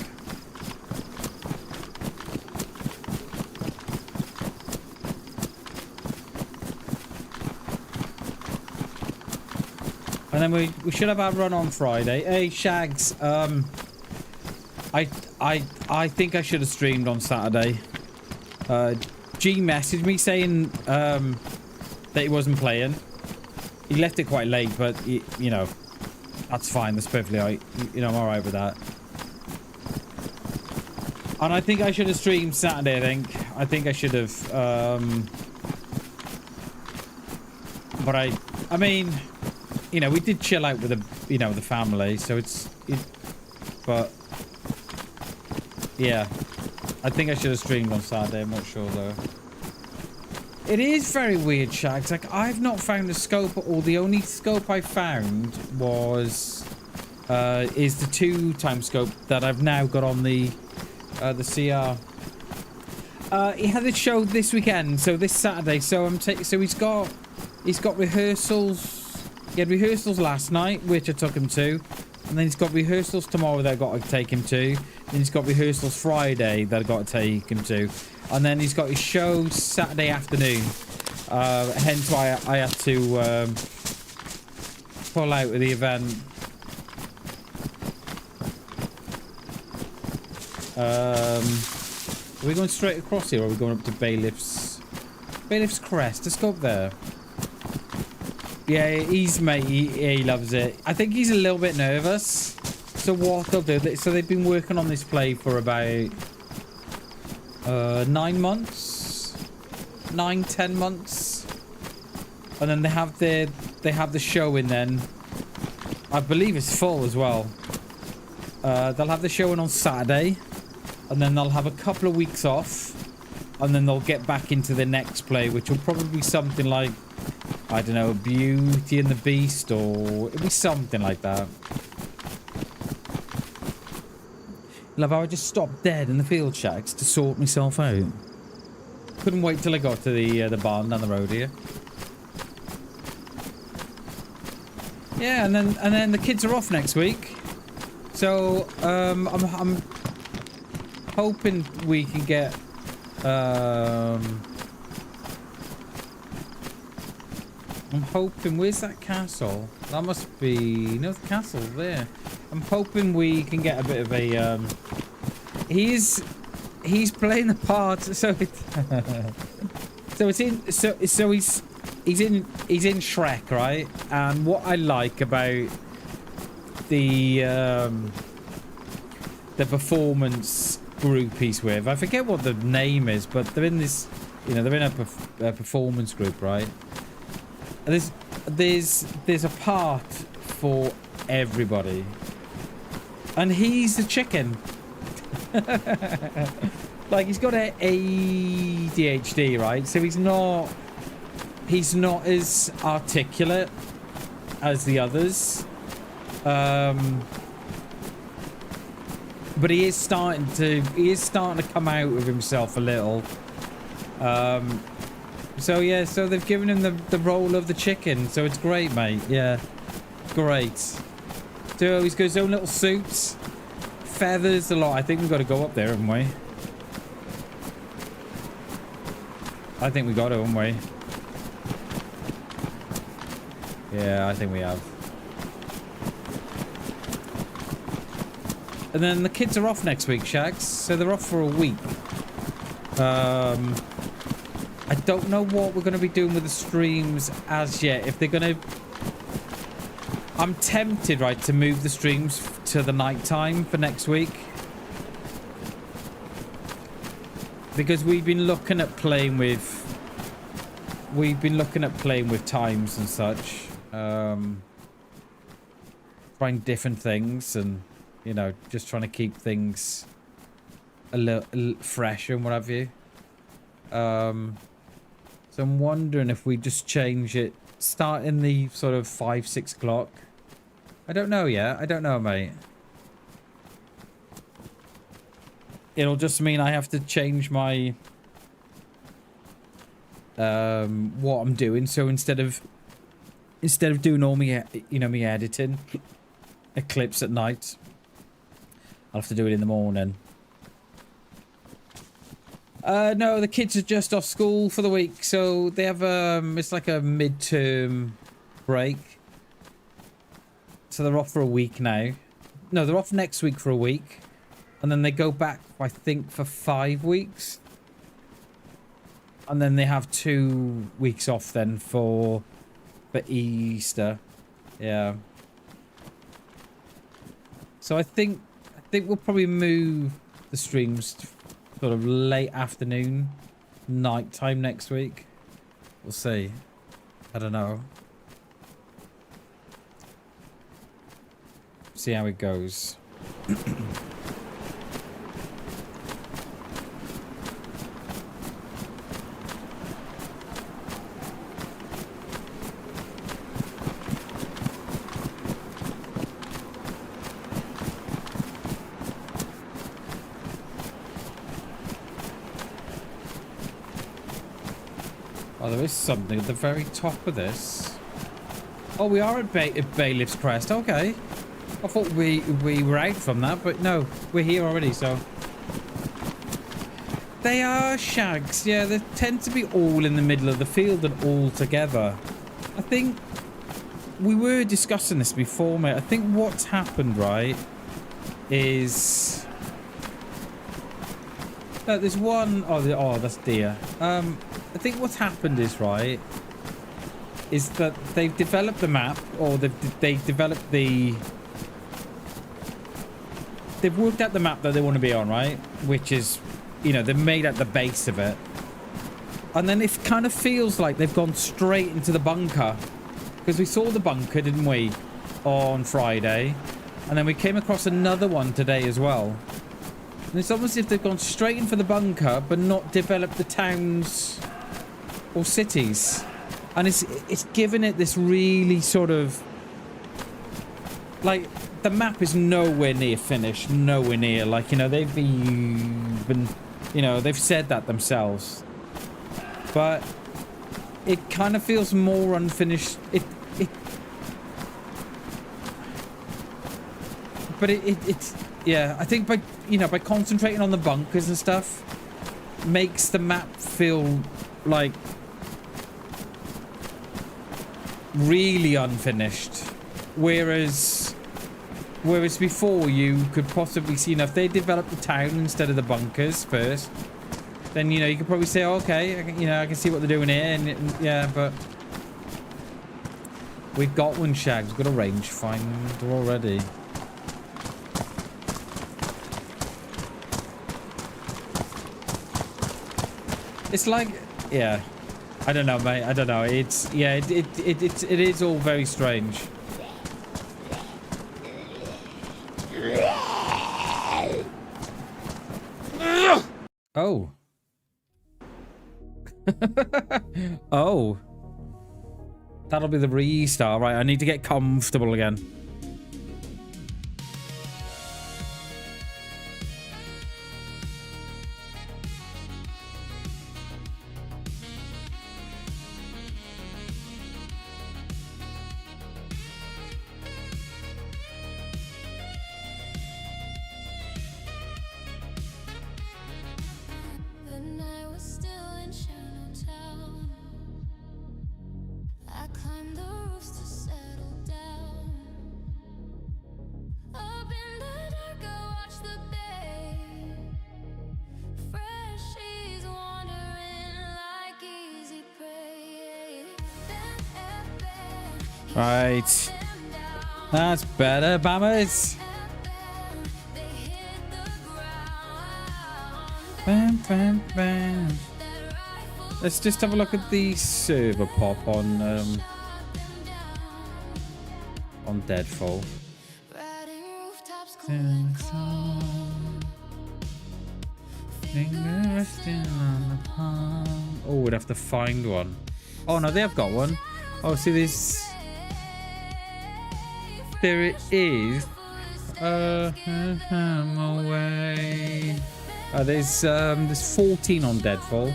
And then we should have our run on Friday. Hey Shags, I think I should have streamed on Saturday. G messaged me saying that he wasn't playing. He left it quite late, but you know, that's fine. That's perfectly alright. You know, I'm alright with that. And I think I should have streamed Saturday. I think I should have. But I mean, you know, we did chill out with the family, so but yeah, I think I should have streamed on Saturday. I'm not sure though. It is very weird, Shags. Like, I've not found a scope at all. The only scope I found was is the 2x scope that I've now got on the CR. He had a show this weekend, so this Saturday. So he's got rehearsals. He had rehearsals last night, which I took him to, and then he's got rehearsals tomorrow that I got to take him to. Then he's got rehearsals Friday that I got to take him to, and then he's got his show Saturday afternoon. Hence why I had to pull out of the event. Are we going straight across here, or are we going up to Bailiff's Crest? Let's go up there. Yeah, he loves it. I think he's a little bit nervous. So what they'll do, so they've been working on this play for about 9 months, 10 months, and then they have the show in. Then I believe it's full as well. They'll have the show in on Saturday, and then they'll have a couple of weeks off, and then they'll get back into the next play, which will probably be something like, I don't know, Beauty and the Beast, or it'll be something like that. Love how I just stopped dead in the field, Shags, to sort myself out. Couldn't wait till I got to the barn down the road here. Yeah, and then the kids are off next week, so I'm hoping we can get I'm hoping, where's that castle? That must be, no, the castle there. I'm hoping we can get a bit of a he's playing the part, so he's in Shrek, right? And what I like about the performance group he's with, I forget what the name is, but they're in this, you know, they're in a performance group, right? There's a part for everybody, and he's the chicken. Like, he's got a ADHD, right? So he's not as articulate as the others, but he is starting to come out of himself a little. So yeah, so they've given him the role of the chicken, so it's great, mate. Yeah, great. So he's got his own little suits, feathers a lot. I think we've got to go up there, haven't we? I think we got to, haven't we? Yeah, I think we have. And then the kids are off next week, Shags. So they're off for a week. I don't know what we're going to be doing with the streams as yet. If they're going to... I'm tempted, right, to move the streams to the night time for next week. Because we've been looking at playing with... times and such. Trying different things and, you know, just trying to keep things a little fresh and what have you. So I'm wondering if we just change it, start in the sort of 5-6 o'clock. I don't know yet. I don't know, mate. it'll just mean I have to change my what I'm doing. So instead of doing all me, me editing clips at night, I'll have to do it in the morning. No, the kids are just off school for the week, so they have it's like a midterm break. So they're off for a week now. No, they're off next week for a week, and then they go back, I think, for 5 weeks. And then they have 2 weeks off then for Easter. Yeah. So I think we'll probably move the streams to sort of late afternoon, night time next week. We'll see. I don't know. See how it goes. Oh, there is something at the very top of this. Oh, we are at Bailiff's Crest. Okay. I thought we were out from that, but no, we're here already, so. They are shags. Yeah, they tend to be all in the middle of the field and all together. I think we were discussing this before, mate. I think what's happened, right, is... there's one... Oh, that's deer. I think what's happened is, right, is that they've developed the map, or they've developed the... They've worked out the map that they want to be on, right? Which is, they've made at the base of it. And then it kind of feels like they've gone straight into the bunker. Because we saw the bunker, didn't we? On Friday. And then we came across another one today as well. And it's almost as if they've gone straight in for the bunker, but not developed the towns or cities. And it's given it this really sort of... Like... The map is nowhere near finished, nowhere near. Like, they've even, they've said that themselves. But it kind of feels more unfinished. It's, yeah, I think by concentrating on the bunkers and stuff, makes the map feel like really unfinished. Whereas before, you could possibly see, if they developed the town instead of the bunkers first, then, you could probably say, oh, okay, I can see what they're doing here, and yeah, but we've got one, Shags. We've got a rangefinder already. It's like, yeah, I don't know, mate. I don't know. It's, yeah, it is all very strange. Oh. Oh. That'll be the restart. Right, I need to get comfortable again. Right. That's better, Bammers. Bam, bam, bam. Let's just have a look at the server pop on Deadfall. Oh, we'd have to find one. Oh no, they have got one. Oh, see this. There it is. I'm away. There's 14 on Deadfall.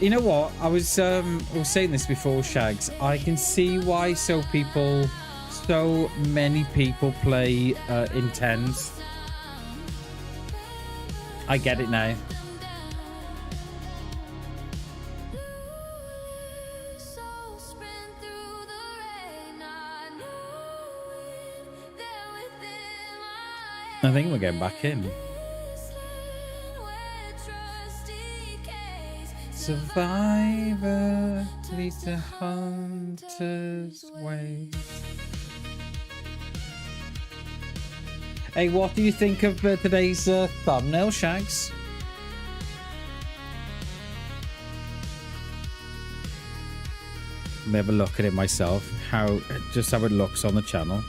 You know what? I was saying this before, Shags. I can see why so many people play Intense. I get it now. I think we're getting back in. Survivor leads the hunter's way. Hey, what do you think of today's thumbnail, Shags? Let me have a look at it myself. Just how it looks on the channel.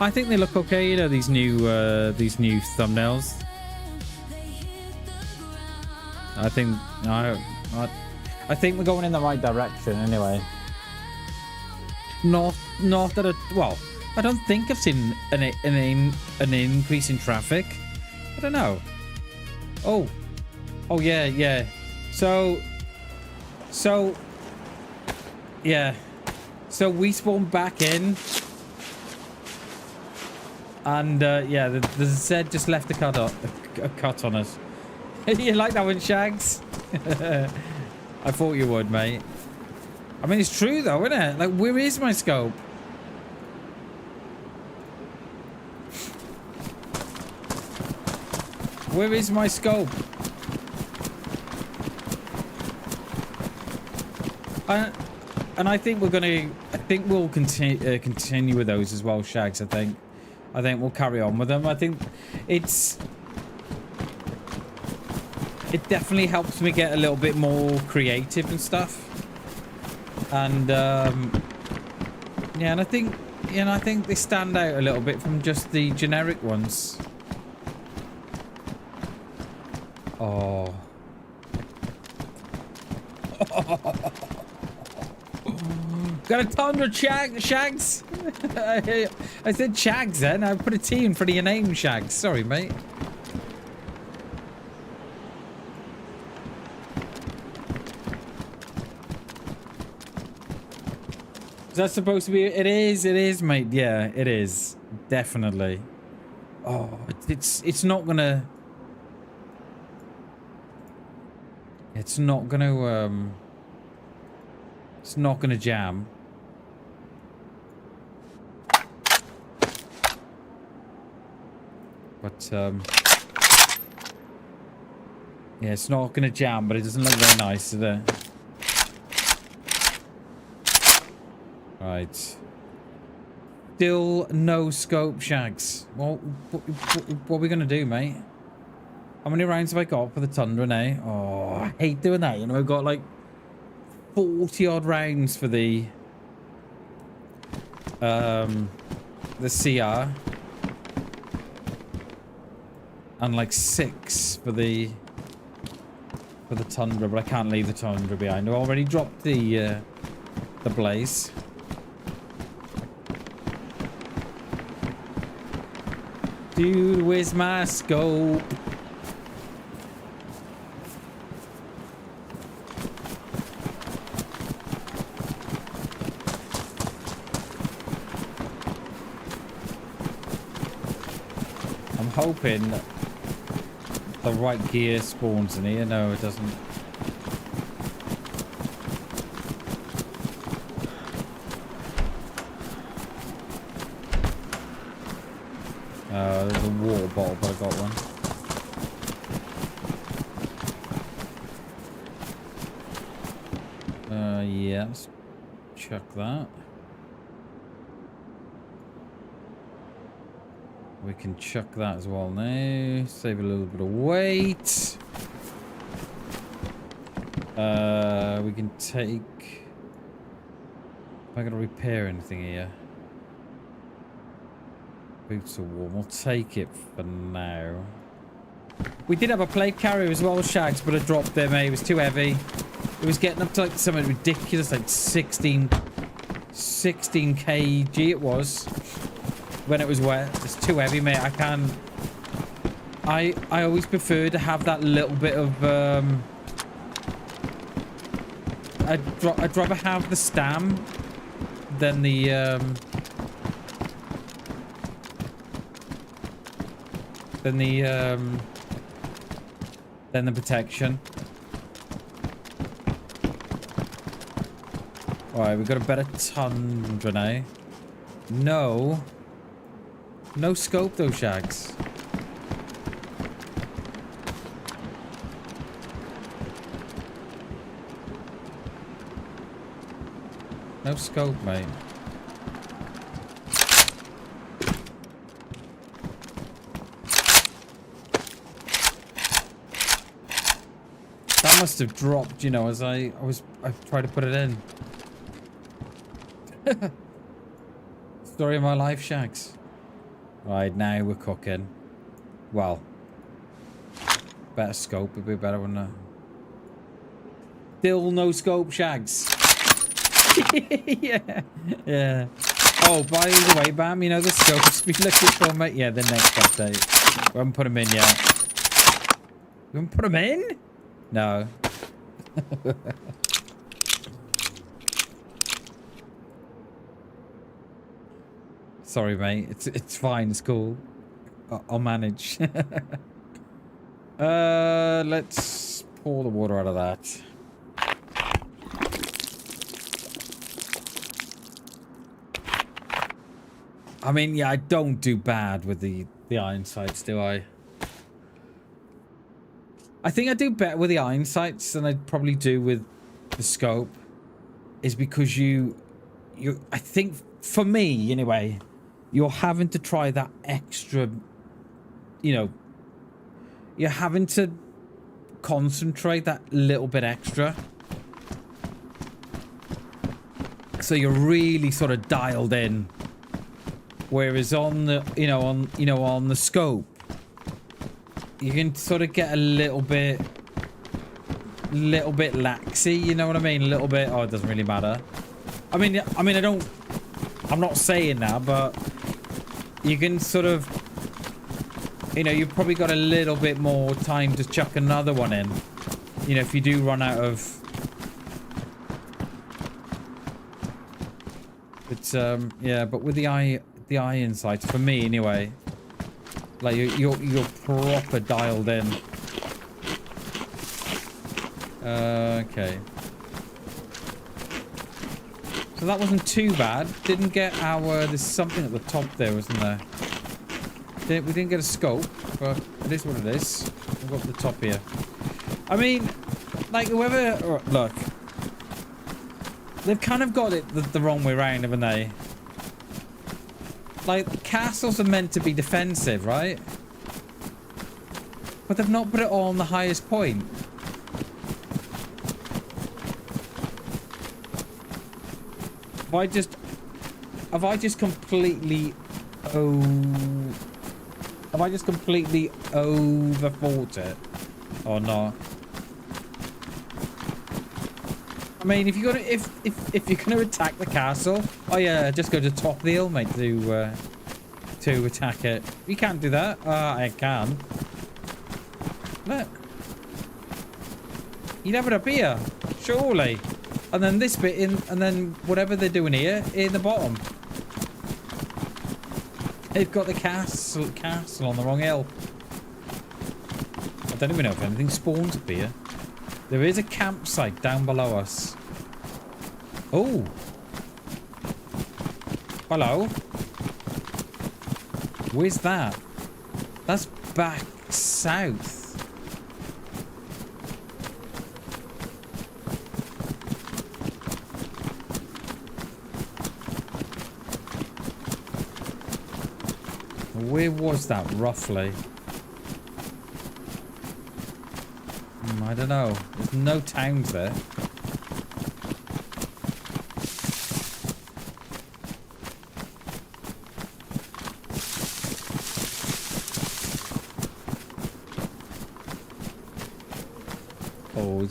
I think they look okay, you know, these new thumbnails. I think we're going in the right direction anyway. Not that well, I don't think I've seen an increase in traffic. I don't know. Oh yeah. So yeah. So we spawned back in, and yeah, the Z just left a cut on us. You like that one, Shags? I thought you would, mate. I mean, it's true though, isn't it? Like, where is my scope? Where is my scope? And I think we're gonna. I think we'll continue with those as well, Shags. I think we'll carry on with them. I think it definitely helps me get a little bit more creative and stuff. And yeah, and I think they stand out a little bit from just the generic ones. Oh. Got a Tundra Shags. I said Shags then. I put a T in front of your name, Shags. Sorry, mate. Is that supposed to be? It is, mate. Yeah, it is. Definitely. Oh, it's not gonna. It's not gonna It's not gonna jam. But yeah, it's not gonna jam, but it doesn't look very nice, does it? Right. Still no scope, Shags. Well, what are we gonna do, mate? How many rounds have I got for the Tundra now? Oh, I hate doing that. You know, I've got like 40 odd rounds for the CR, and like 6 for the Tundra, but I can't leave the Tundra behind. I already dropped the blaze. Dude, where's my scope? I'm hoping the right gear spawns in here. No, it doesn't. There's a water bottle, but I got one. Yeah, let's chuck that. We can chuck that as well now. Save a little bit of weight. We can take... Am I going to repair anything here? Boots are warm. We'll take it for now. We did have a plate carrier as well, Shags, but I dropped them, mate. It was too heavy. It was getting up to like something ridiculous, like 16 kg it was. when it was wet. It's too heavy, mate. I can't. I always prefer to have that little bit of I'd rather have the stam than the protection. Alright, we've got a better tundra now. No scope though, Shags. No scope, mate. That must have dropped, you know, as I tried to put it in. Story of my life, Shags. Right, now we're cooking. Well, better scope would be better, wouldn't it? Still no scope, Shags. yeah. Oh, by the way, Bam, you know the scopes we looking for, mate? Yeah, the next update. We haven't put them in yet. We haven't put them in? No. Sorry, mate. It's fine. It's cool. I'll manage. Let's pour the water out of that. I mean, yeah, I don't do bad with the iron sights, do I? I think I do better with the iron sights than I'd probably do with the scope. Is because you I think, for me, anyway, you're having to try that extra, you know, you're having to concentrate that little bit extra. So you're really sort of dialed in. Whereas on the, on the scope, you can sort of get a little bit laxy, you know what I mean? A little bit, oh, it doesn't really matter. I mean, I'm not saying that, but you can sort of, you've probably got a little bit more time to chuck another one in. You know, if you do run out of... But, yeah, but with the iron sights, for me anyway, like you're proper dialed in. Okay. So that wasn't too bad. Didn't get our... There's something at the top there, wasn't there? We didn't get a scope, but it is what it is. We've got the top here. I mean, like whoever... Look. They've kind of got it the wrong way around, haven't they? Like, castles are meant to be defensive, right? But they've not put it all on the highest point. Have I just completely overthought it? Or not? I mean, if you're gonna attack the castle, oh yeah, just go to the top of the hill, mate, to attack it. You can't do that. I can. Look. You'd have it up here, surely. And then this bit in, and then whatever they're doing here, in the bottom. They've got the castle on the wrong hill. I don't even know if anything spawns up here. There is a campsite down below us. Oh. Hello. Where's that? That's back south. Where was that, roughly? I don't know. There's no towns there. Oh,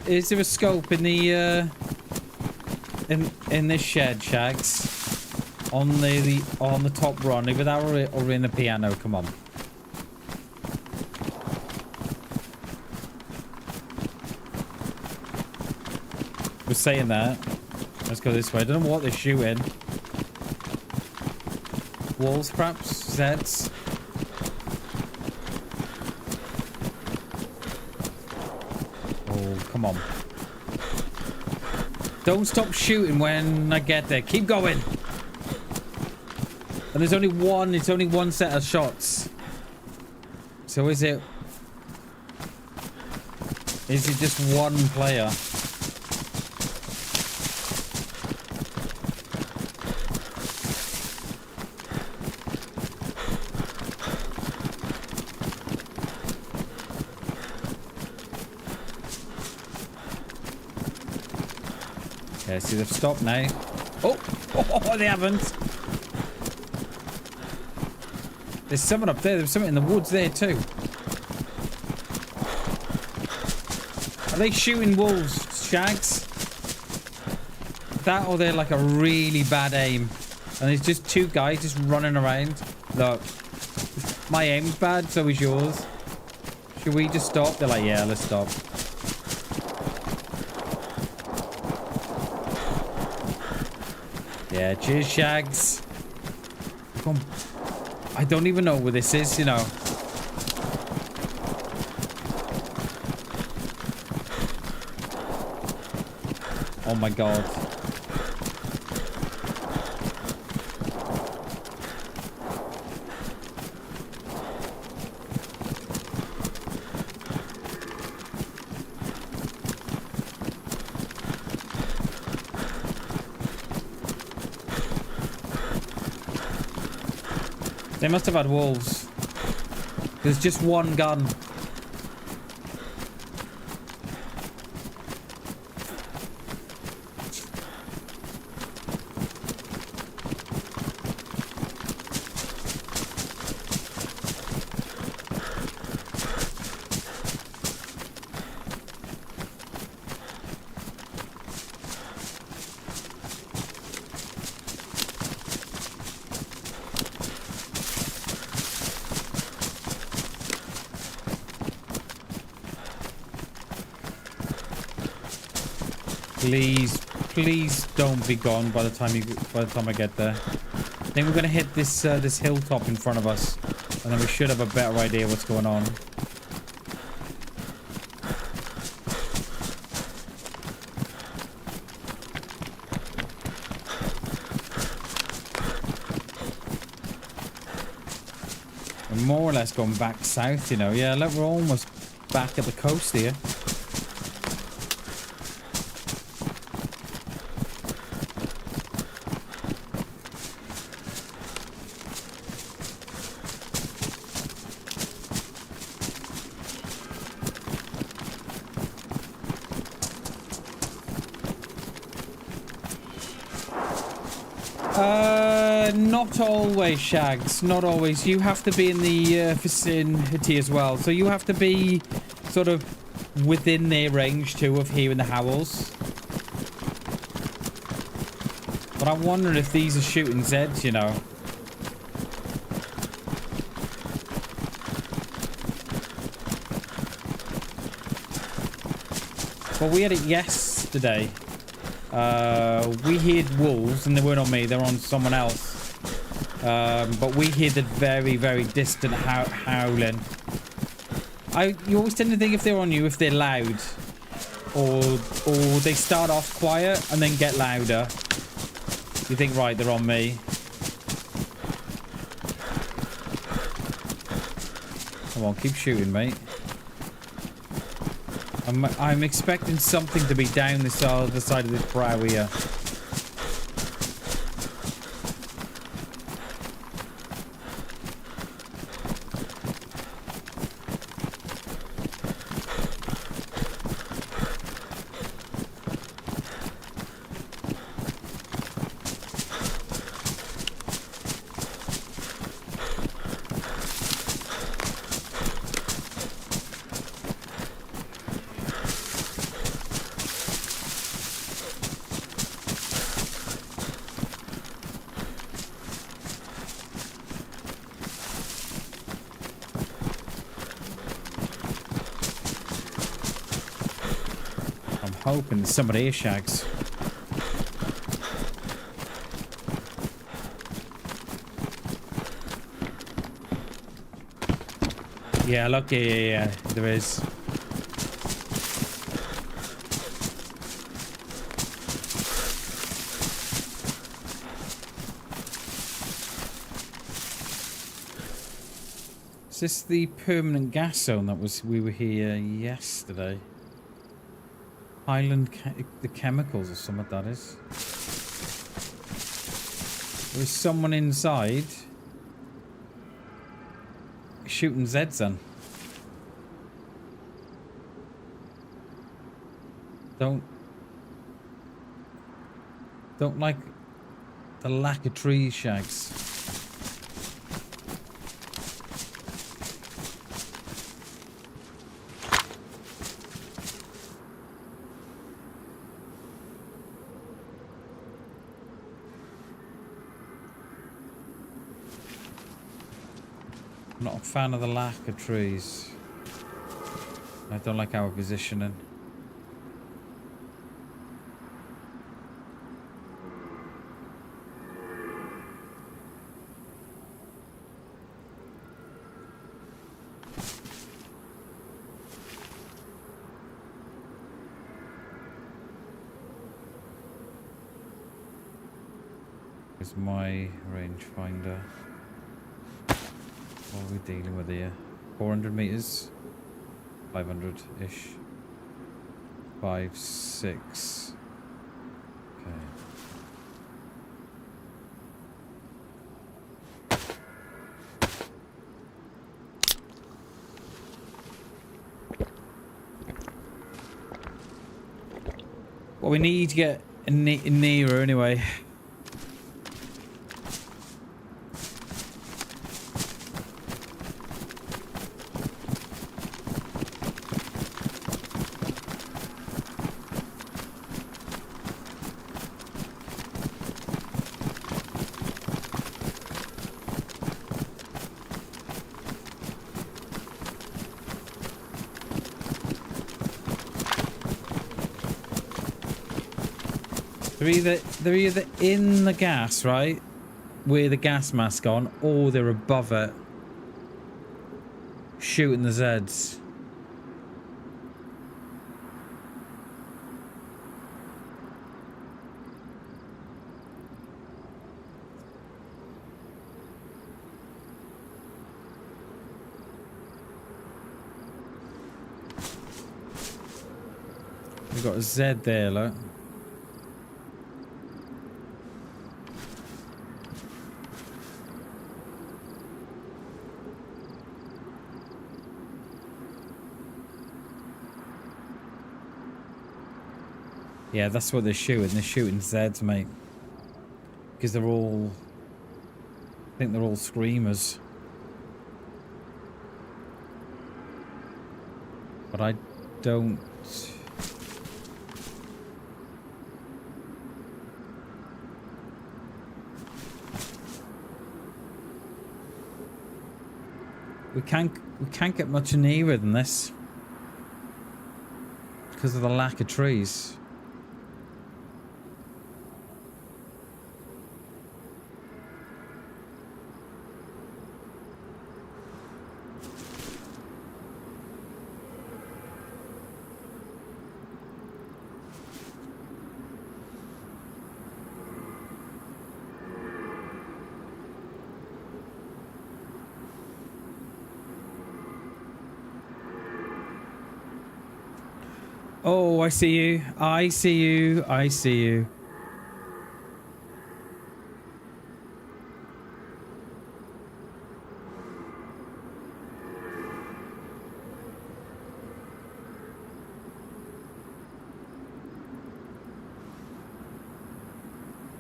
is there a scope in the in this shed, Shags? On the top run. Either that or in the piano. Come on. We're saying that. Let's go this way. I don't know what they're shooting. Walls, perhaps? Zeds? Oh, come on. Don't stop shooting when I get there. Keep going. And there's only one. It's only one set of shots. So is it just one player? Okay, see, they've stopped now. Oh, they haven't. There's someone up there. There's someone in the woods there too. Are they shooting wolves, Shags? That or they're like a really bad aim. And there's just two guys just running around. Look. My aim's bad, so is yours. Should we just stop? They're like, yeah, let's stop. Yeah, cheers, Shags. Come on. I don't even know where this is, you know. Oh my god. They must have had wolves. There's just one gun. Please don't be gone by the time I get there. I think we're gonna hit this this hilltop in front of us, and then we should have a better idea what's going on. We're more or less going back south, you know. Yeah, look, we're almost back at the coast here. Not always, Shags. Not always. You have to be in the vicinity as well. So you have to be sort of within their range too of hearing the howls. But I'm wondering if these are shooting Zeds, you know. Well, we had it yesterday. We heard wolves, and they weren't on me, they were on someone else. But we hear the very, very distant howling. You always tend to think if they're on you, if they're loud. Or they start off quiet and then get louder. You think, right, they're on me. Come on, keep shooting, mate. I'm expecting something to be down this other side of this brow here. hoping there's somebody here, Shags. Yeah, look, yeah, there is. Is this the permanent gas zone that we were here yesterday? Highland, the chemicals or something that is. There was someone inside shooting Zeds on. Don't like the lack of trees, Shags. I'm not a fan of the lack of trees. I don't like our positioning. Here's my rangefinder. What are we dealing with here? 400 meters? 500-ish. 5, 6. Okay. Well, we need to get nearer anyway. They're either in the gas, right, with the gas mask on, or they're above it, shooting the Zeds. We've got a Z there, look. Yeah, that's what they're shooting. They're shooting Zeds, mate. Because they're all... I think they're all screamers. But I don't... We can't get much nearer than this. Because of the lack of trees. Oh, I see you. I see you. I see you.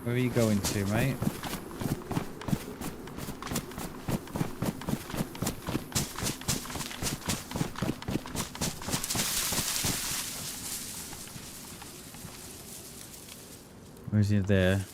Where are you going to, mate? Where's he there?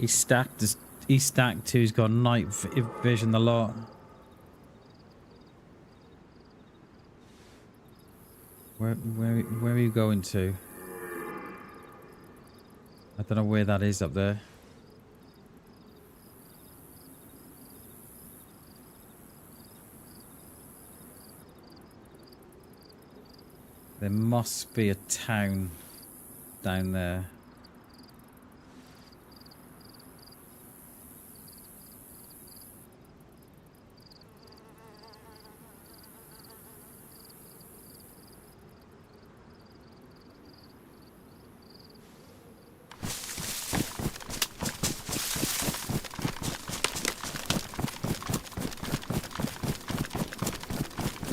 He's stacked. He's stacked too. He's got night vision a lot. Where are you going to? I don't know where that is up there. There must be a town down there.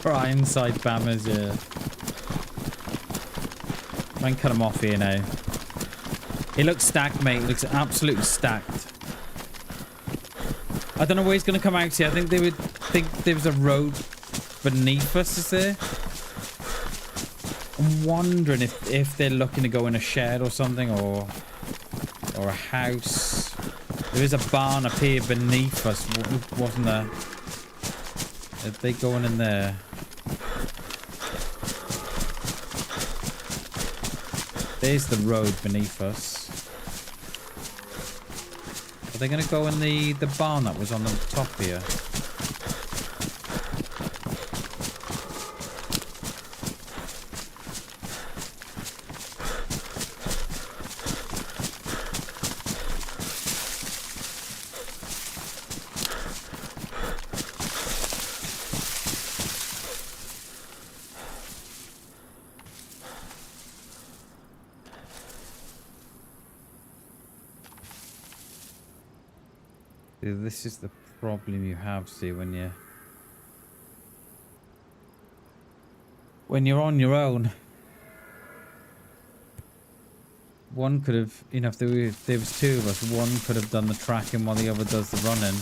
Right inside Bammers, yeah. I can cut him off here now. He looks stacked, mate. He looks absolutely stacked. I don't know where he's going to come out here. I think they would think there was a road beneath us, is there? I'm wondering if they're looking to go in a shed or something, or a house. There is a barn up here beneath us, wasn't there? Are they going in there? There's the road beneath us. Are they going to go in the barn that was on the top here? This is the problem you have, see, when you're on your own. One could have, you know, if there was two of us, one could have done the tracking while the other does the running.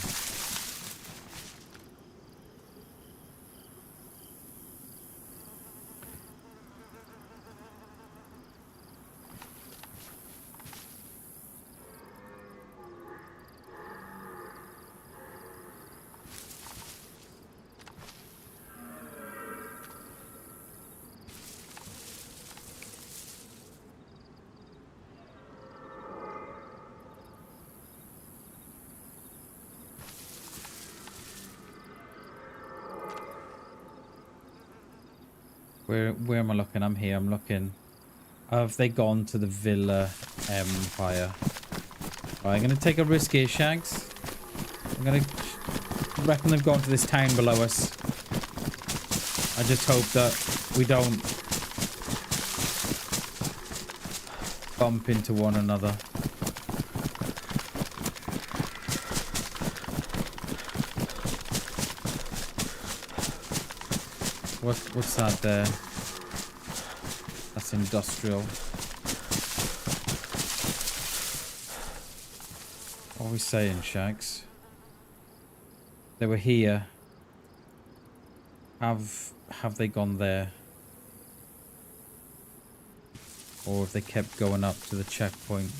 Where am I looking? I'm here. I'm looking. Have they gone to the Villa Empire? Right, I'm going to take a risk here, Shags. I'm going to reckon they've gone to this town below us. I just hope that we don't bump into one another. What's that there? That's industrial. What are we saying, Shags? They were here. Have they gone there? Or have they kept going up to the checkpoint?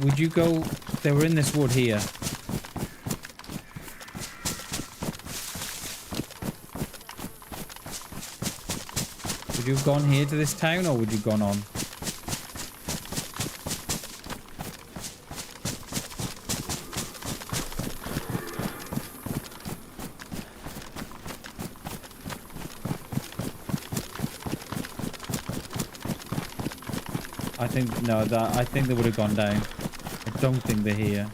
Would you go... They were in this wood here. Would you have gone here to this town, or would you have gone on? I think... No, I think they would have gone down. I don't think they're here.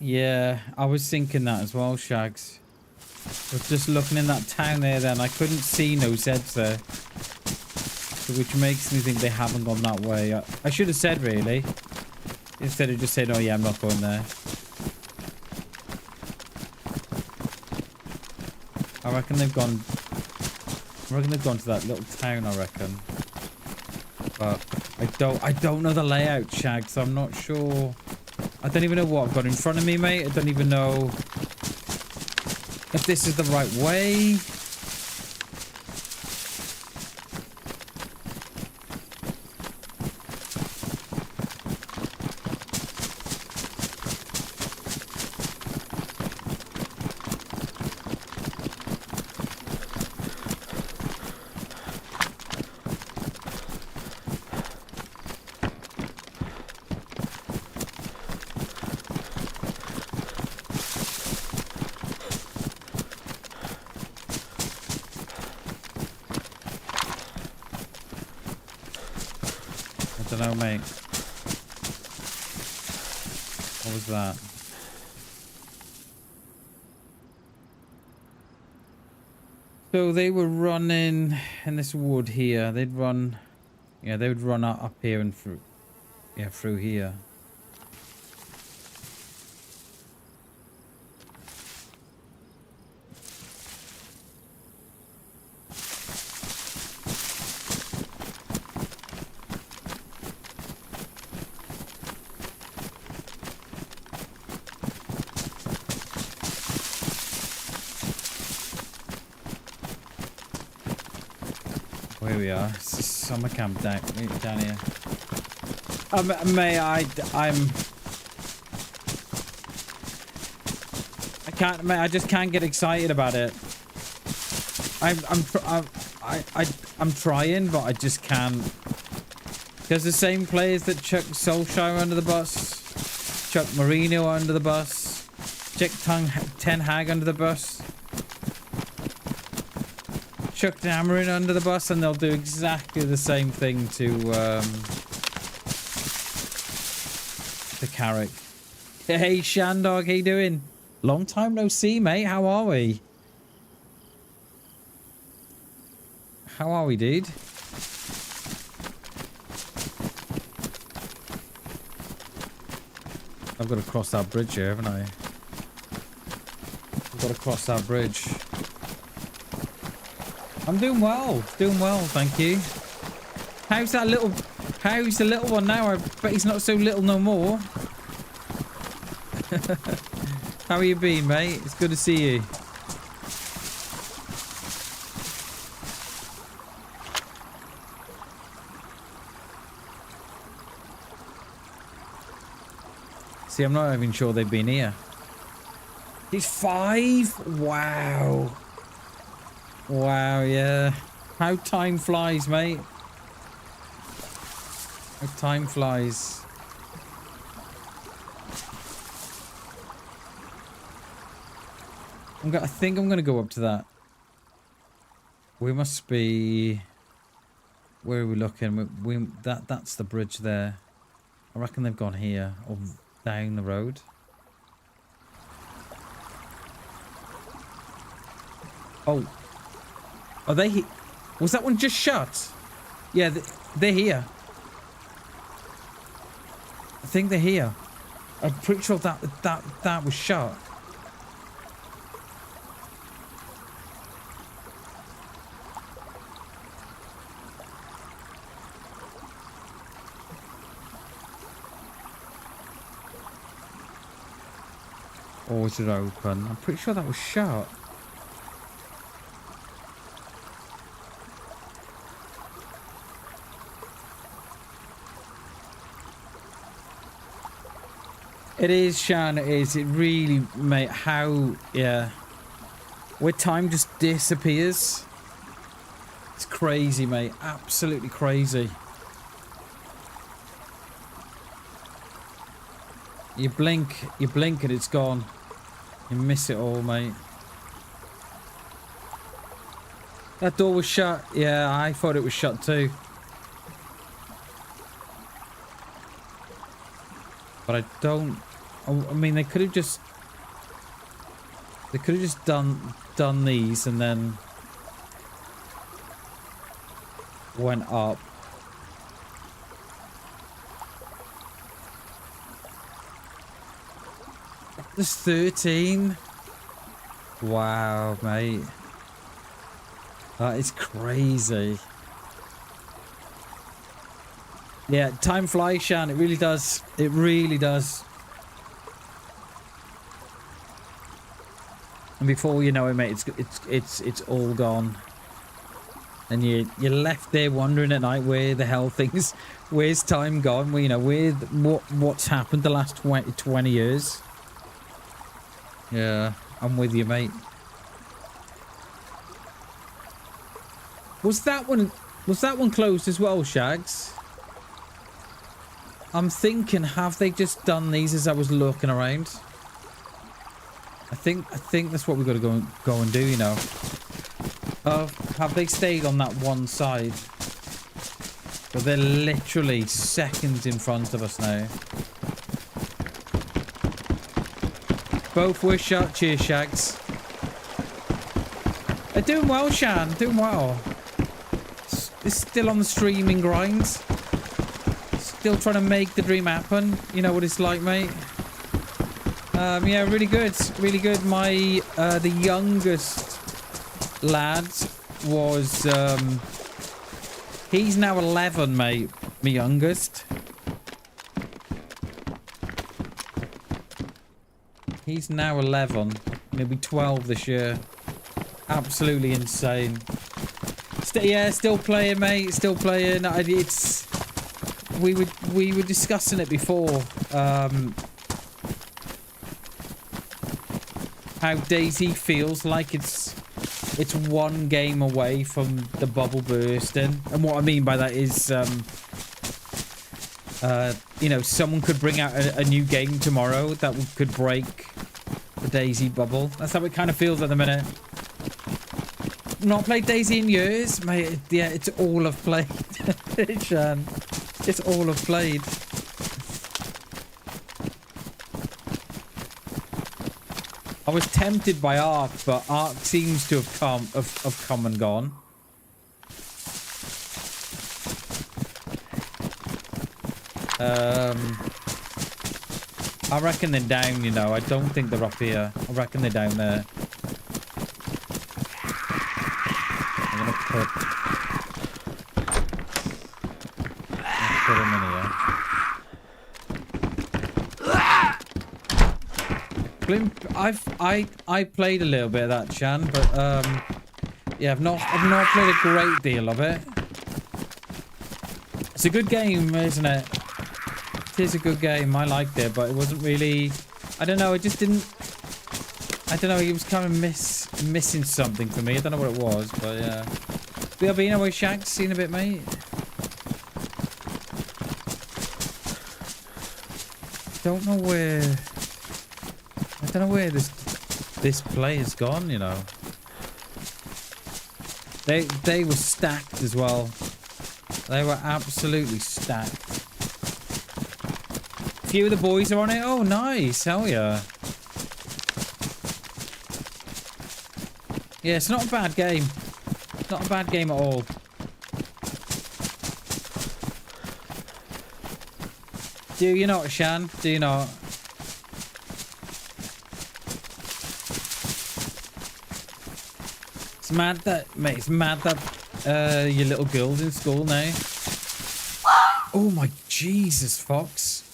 Yeah, I was thinking that as well, Shags. I was just looking in that town there then. I couldn't see no Zeds there. So which makes me think they haven't gone that way. I should have said, really. Instead of just saying, oh yeah, I'm not going there. I reckon they've gone... I reckon they've gone to that little town, I reckon. But I don't know the layout, Shag, so I'm not sure. I don't even know what I've got in front of me, mate. I don't even know if this is the right way. I don't know, mate. What was that? So they were running in this wood here. They'd run, yeah, they would run up here and through, yeah, through here. Here we are. It's a summer camp down here. Mate, I can't, mate. I just can't get excited about it. I'm trying, but I just can't. Because the same players that chuck Solskjaer under the bus, chuck Mourinho under the bus, chuck Ten Hag under the bus, chuck Dameron under the bus, and they'll do exactly the same thing to Carrick. Hey Shandog, how you doing? Long time no see, mate. How are we? How are we, dude? I've got to cross that bridge here, haven't I? I've got to cross that bridge. I'm doing well, thank you. How's the little one now? I bet he's not so little no more. How are you been, mate? It's good to see you. See, I'm not even sure they've been here. He's 5? Wow. Wow, yeah. How time flies, mate. How time flies. I think I'm going to go up to that. We must be... Where are we looking? That's the bridge there. I reckon they've gone here or down the road. Oh. Are they here? Was that one just shut? Yeah, they're here. I think they're here. I'm pretty sure that was shut. Or was it open? I'm pretty sure that was shut. It is, Shan, it is. It really, mate, how, yeah. Where time just disappears. It's crazy, mate. Absolutely crazy. You blink and it's gone. You miss it all, mate. That door was shut. Yeah, I thought it was shut too. But I don't I mean, they could have just done these and then went up. There's 13. Wow, mate. That is crazy. Yeah, time flies, Shan. It really does. It really does. And before you know it, mate, it's all gone. And you're left there wondering at night where the hell things, where's time gone? Well, you know, what's happened the last 20 years. Yeah, I'm with you, mate. Was that one closed as well, Shags? I'm thinking, have they just done these as I was looking around? I think that's what we've got to go and do, you know. Have they stayed on that one side? But they're literally seconds in front of us now. Both were shot. Cheers, Shags. They're doing well, Shan. Doing well. It's still on the streaming grind. Still trying to make the dream happen. You know what it's like, mate. Yeah, really good. Really good. My the youngest lad was he's now 11, mate. My youngest. He's now 11. He'll be 12 this year. Absolutely insane. Yeah, still playing, mate. Still playing. It's we were discussing it before. How DayZ feels like it's one game away from the bubble bursting, and what I mean by that is, you know, someone could bring out a new game tomorrow that could break the DayZ bubble. That's how it kind of feels at the minute. Not played DayZ in years, mate. Yeah, it's all I've played. Shan. It's all I've played. I was tempted by Ark, but Ark seems to have come and gone. I reckon they're down, you know. I don't think they're up here. I reckon they're down there. I'm gonna put them in here. I played a little bit of that, Shan, but yeah, I've not played a great deal of it. It's a good game, isn't it? It is a good game. I liked it, but it wasn't really. I don't know. It just didn't. I don't know. It was kind of missing something for me. I don't know what it was, but yeah. BRB, no way, Shags. Seen a bit, mate. Don't know where. I don't know where this player's gone, you know. They were stacked as well. They were absolutely stacked. A few of the boys are on it. Oh, nice. Hell yeah. Yeah, it's not a bad game. Not a bad game at all. Do you not, Shan? Do you not? It's mad that, mate, it's mad that your little girl's in school now. Oh my Jesus, Fox.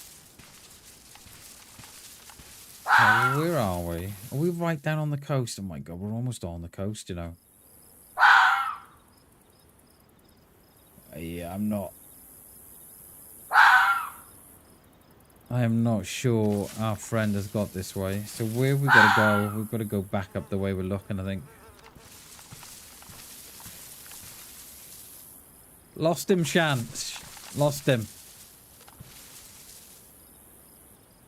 Oh, where are we? Are we right down on the coast? Oh my God, we're almost on the coast, you know. Yeah, I am not sure our friend has got this way. So where have we got to go? We've got to go back up the way we're looking, I think. Lost him, Shan. Lost him.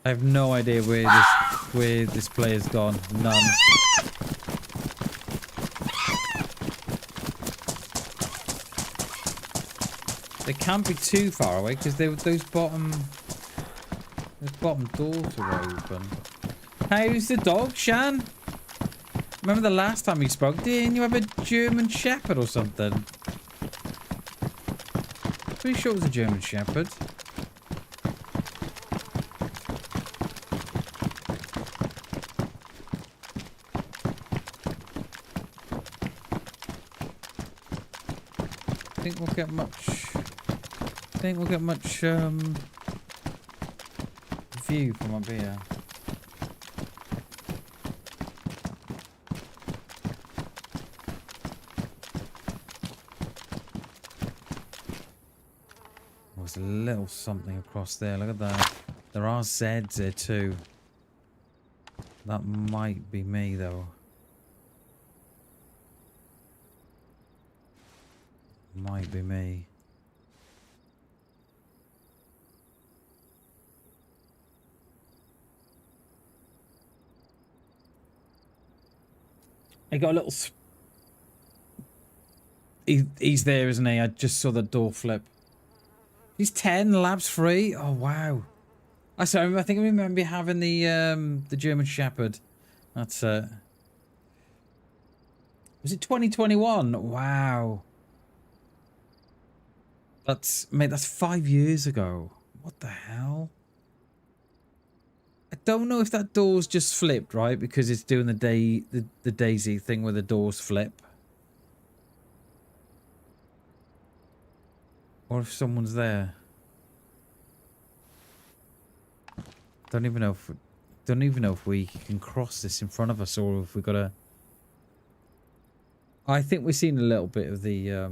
I have no idea where this player's gone. None. They can't be too far away because those bottom. The bottom doors are open. How's the dog, Shan? Remember the last time you spoke? Didn't you have a German Shepherd or something? Pretty sure it was a German Shepherd. Think we'll get much view from up here. There's a little something across there. Look at that. There are Zeds there too. That might be me though. Might be me. I got a little... He's there, isn't he? I just saw the door flip. He's 10, lab's free. Oh, wow. I think I remember having the German Shepherd. That's it. Was it 2021? Wow. Mate, that's 5 years ago. What the hell? I don't know if that door's just flipped, right? Because it's doing the DayZ thing where the doors flip. Or if someone's there. Don't even know if we can cross this in front of us or if we gotta... I think we've seen a little bit of the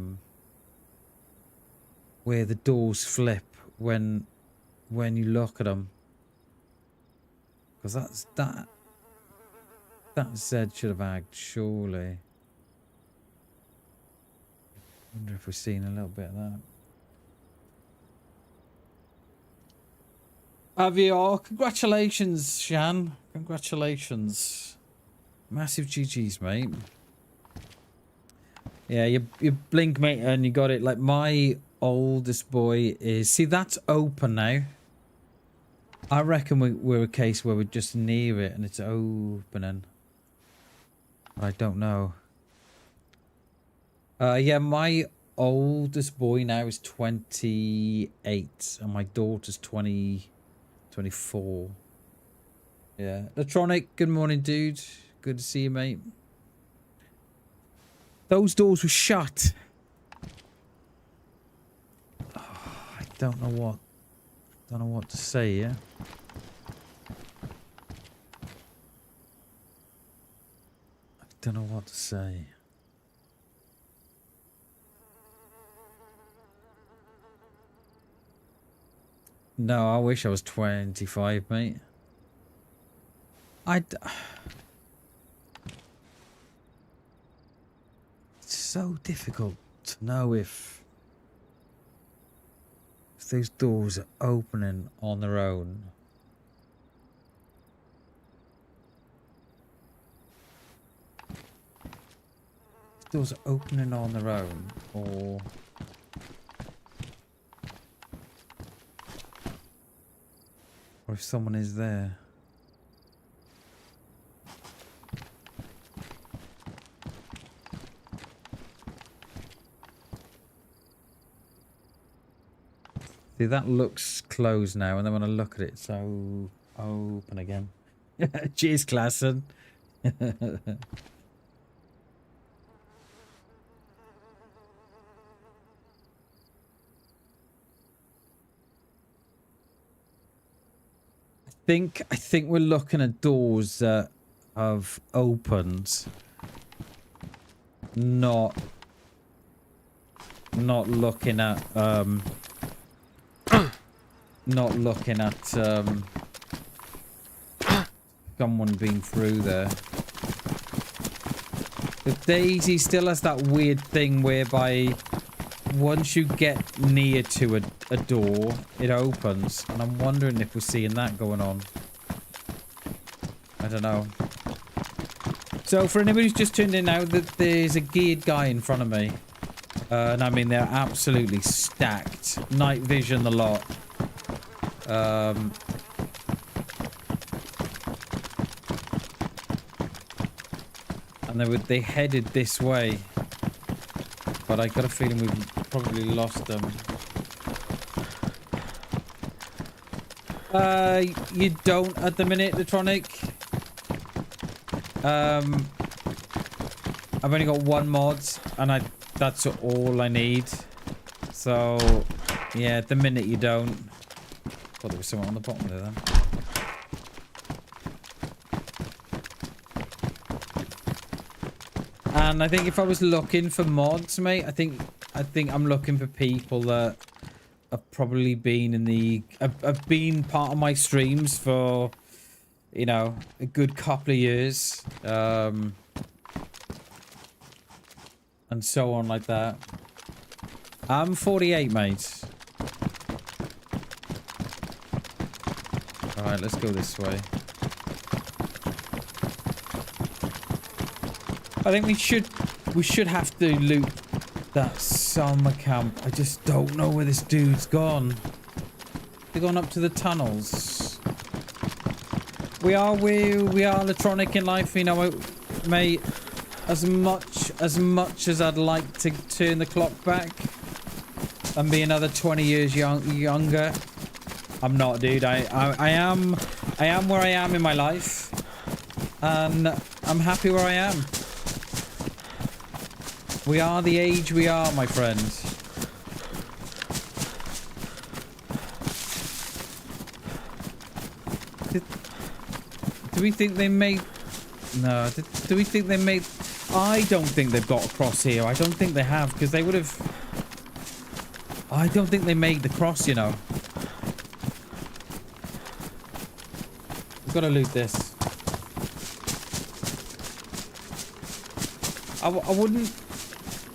where the doors flip when you look at them. Because that Z should have agged, surely. I wonder if we've seen a little bit of that. Avior, congratulations, Shan. Congratulations. Massive GG's, mate. Yeah, you blink, mate, and you got it. Like, my oldest boy is... See, that's open now. I reckon we're a case where we're just near it and it's opening. I don't know. Yeah, my oldest boy now is 28 and my daughter's 24. Yeah. Electronic, good morning, dude. Good to see you, mate. Those doors were shut. Oh, I don't know what to say, yeah? I don't know what to say. No, I wish I was 25, mate. It's so difficult to know if those doors are opening on their own. If doors are opening on their own, or if someone is there. See, that looks closed now, and then when I look at it, it's so open again. Cheers, Klassen. I think we're looking at doors that have opened, not looking at someone being through there. The DayZ still has that weird thing whereby once you get near to a door, it opens, and I'm wondering if we're seeing that going on. I don't know. So for anybody who's just tuned in now, that there's a geared guy in front of me, and I mean they're absolutely stacked. Night vision, the lot. And they headed this way. But I got a feeling we've probably lost them. You don't at the minute, Electronic. I've only got one mod, and that's all I need. So, yeah, at the minute you don't. Thought there was someone on the bottom there then. And I think if I was looking for mods, mate, I think I'm looking for people that have probably been in the have been part of my streams for, you know, a good couple of years, and so on like that. I'm 48, mate. All right, let's go this way. I think we should have to loot that summer camp. I just don't know where this dude's gone. They're going up to the tunnels. We are electronic in life, you know, mate. As much as I'd like to turn the clock back and be another 20 years younger, I'm not, dude. I am where I am in my life, and I'm happy where I am. We are the age we are, my friend. Do we think they made... No, do we think they made... I don't think they've got across here. I don't think they have, because they would have... I don't think they made the cross, you know. We've got to loot this.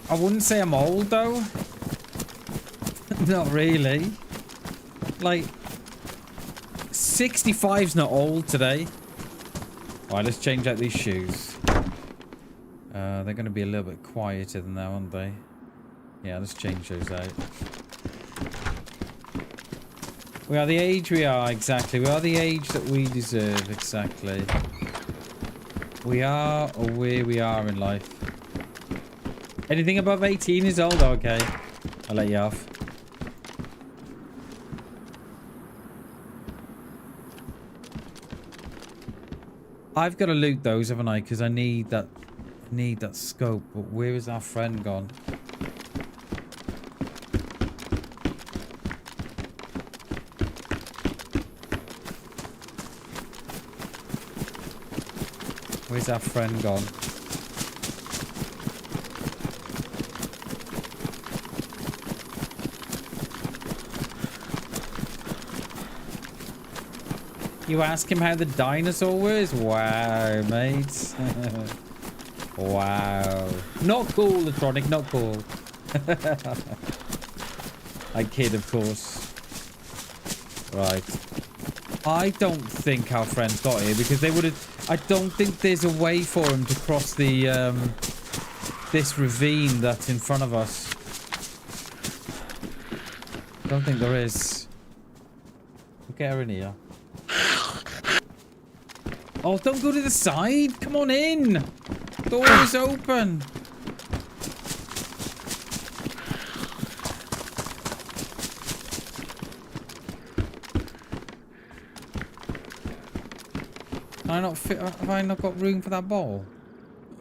I wouldn't say I'm old, though. Not really. Like, 65's not old today. Alright, let's change out these shoes. They're going to be a little bit quieter than that, aren't they? Yeah, let's change those out. We are the age we are, exactly. We are the age that we deserve, exactly. We are or where we are in life. Anything above 18 is old, okay. I'll let you off. I've got to loot those, haven't I? Because I need that scope. But where is our friend gone? Where's our friend gone? You ask him how the dinosaur was? Wow, mate. Wow. Not cool, Electronic, not cool. I kid, of course. Right. I don't think our friends got here because they would have... I don't think there's a way for him to cross the, this ravine that's in front of us. I don't think there is. We'll get her in here. Oh, don't go to the side. Come on in. Door is open. Have I not got room for that ball?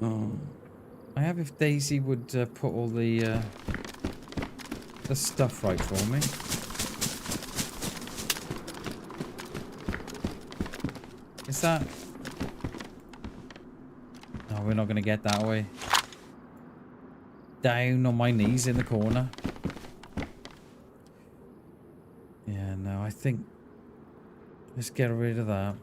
Oh. I have if DayZ would put all the stuff right for me. Is that... No, we're not going to get that way. Down on my knees in the corner. Yeah, no, I think... Let's get rid of that.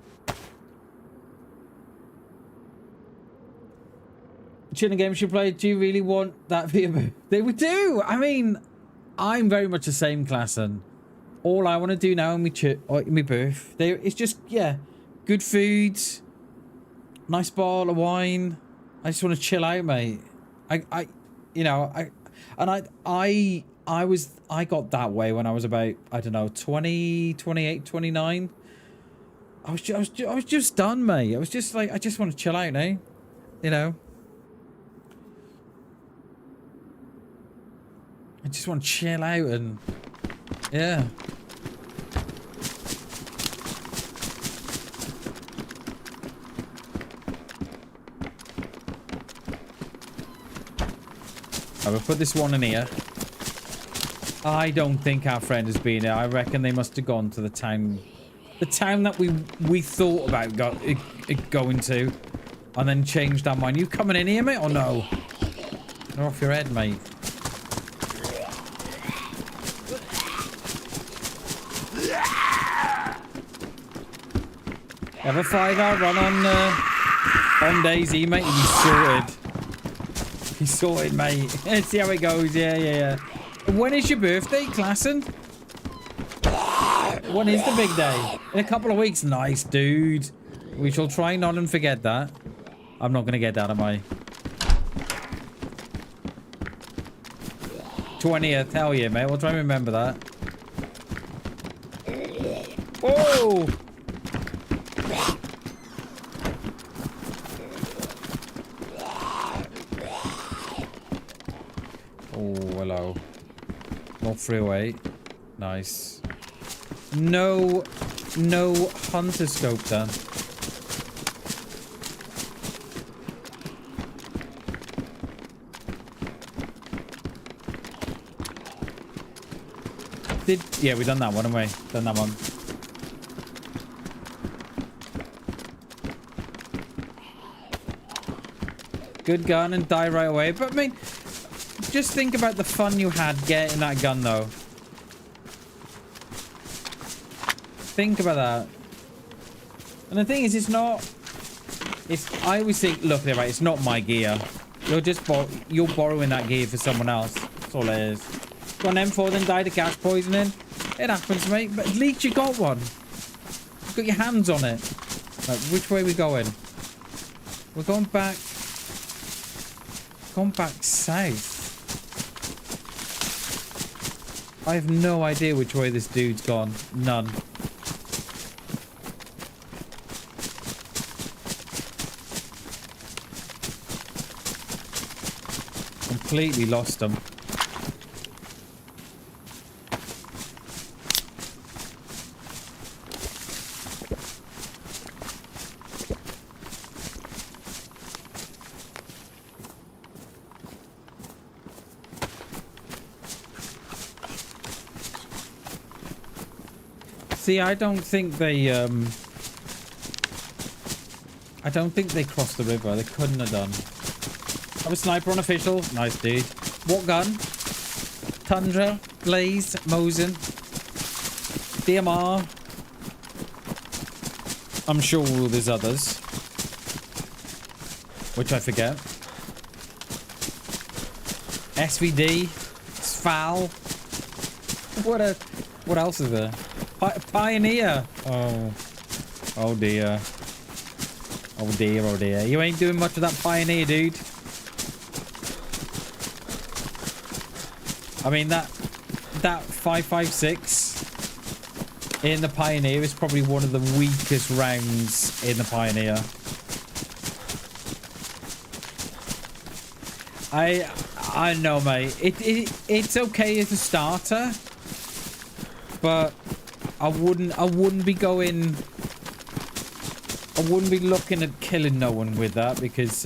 Chilling game should play. Do you really want that via? They would do. I mean, I'm very much the same class, and all I want to do now in my birthday is just, yeah, good food, nice bottle of wine. I just want to chill out, mate. I got that way when I was about, I don't know, 20, 28, 29. I was just done, mate. I was just like, I just want to chill out, eh? You know. just want to chill out and... Yeah. I will put this one in here. I don't think our friend has been here. I reckon they must have gone to the town that we thought about going to, and then changed our mind. You coming in here, mate, or no? They're off your head, mate. Have a 5-hour run on DayZ, mate. He's sorted. He's sorted, mate. Let's see how it goes. Yeah. When is your birthday, Klassen? When is the big day? In a couple of weeks. Nice, dude. We shall try not and forget that. I'm not going to get that, am I? 20th. Hell yeah, mate. We'll try and remember that. Whoa! Oh, hello. More freeway. Nice. No hunter scope then. Yeah, we done that one, haven't we? Done that one. Good gun and die right away. But I mean, just think about the fun you had getting that gun, though. Think about that. And the thing is, it's not... I always think, look, there, right, it's not my gear. You're borrowing that gear for someone else. That's all it is. Got an M4, then died of gas poisoning. It happens, mate. But at least you got one. You've got your hands on it. Right, which way are we going? We're going back... Going back south. I have no idea which way this dude's gone. None. Completely lost him. See, I don't think they crossed the river. They couldn't have done. I'm a sniper unofficial. Nice, dude. What gun? Tundra, Blaze, Mosin, DMR. I'm sure there's others, which I forget. SVD, Sval. What else is there? Pioneer. Oh dear. Oh dear. You ain't doing much of that Pioneer, dude. I mean, that 5.56 in the Pioneer is probably one of the weakest rounds in the Pioneer. I know, mate. It's okay as a starter, but I wouldn't be going. I wouldn't be looking at killing no one with that because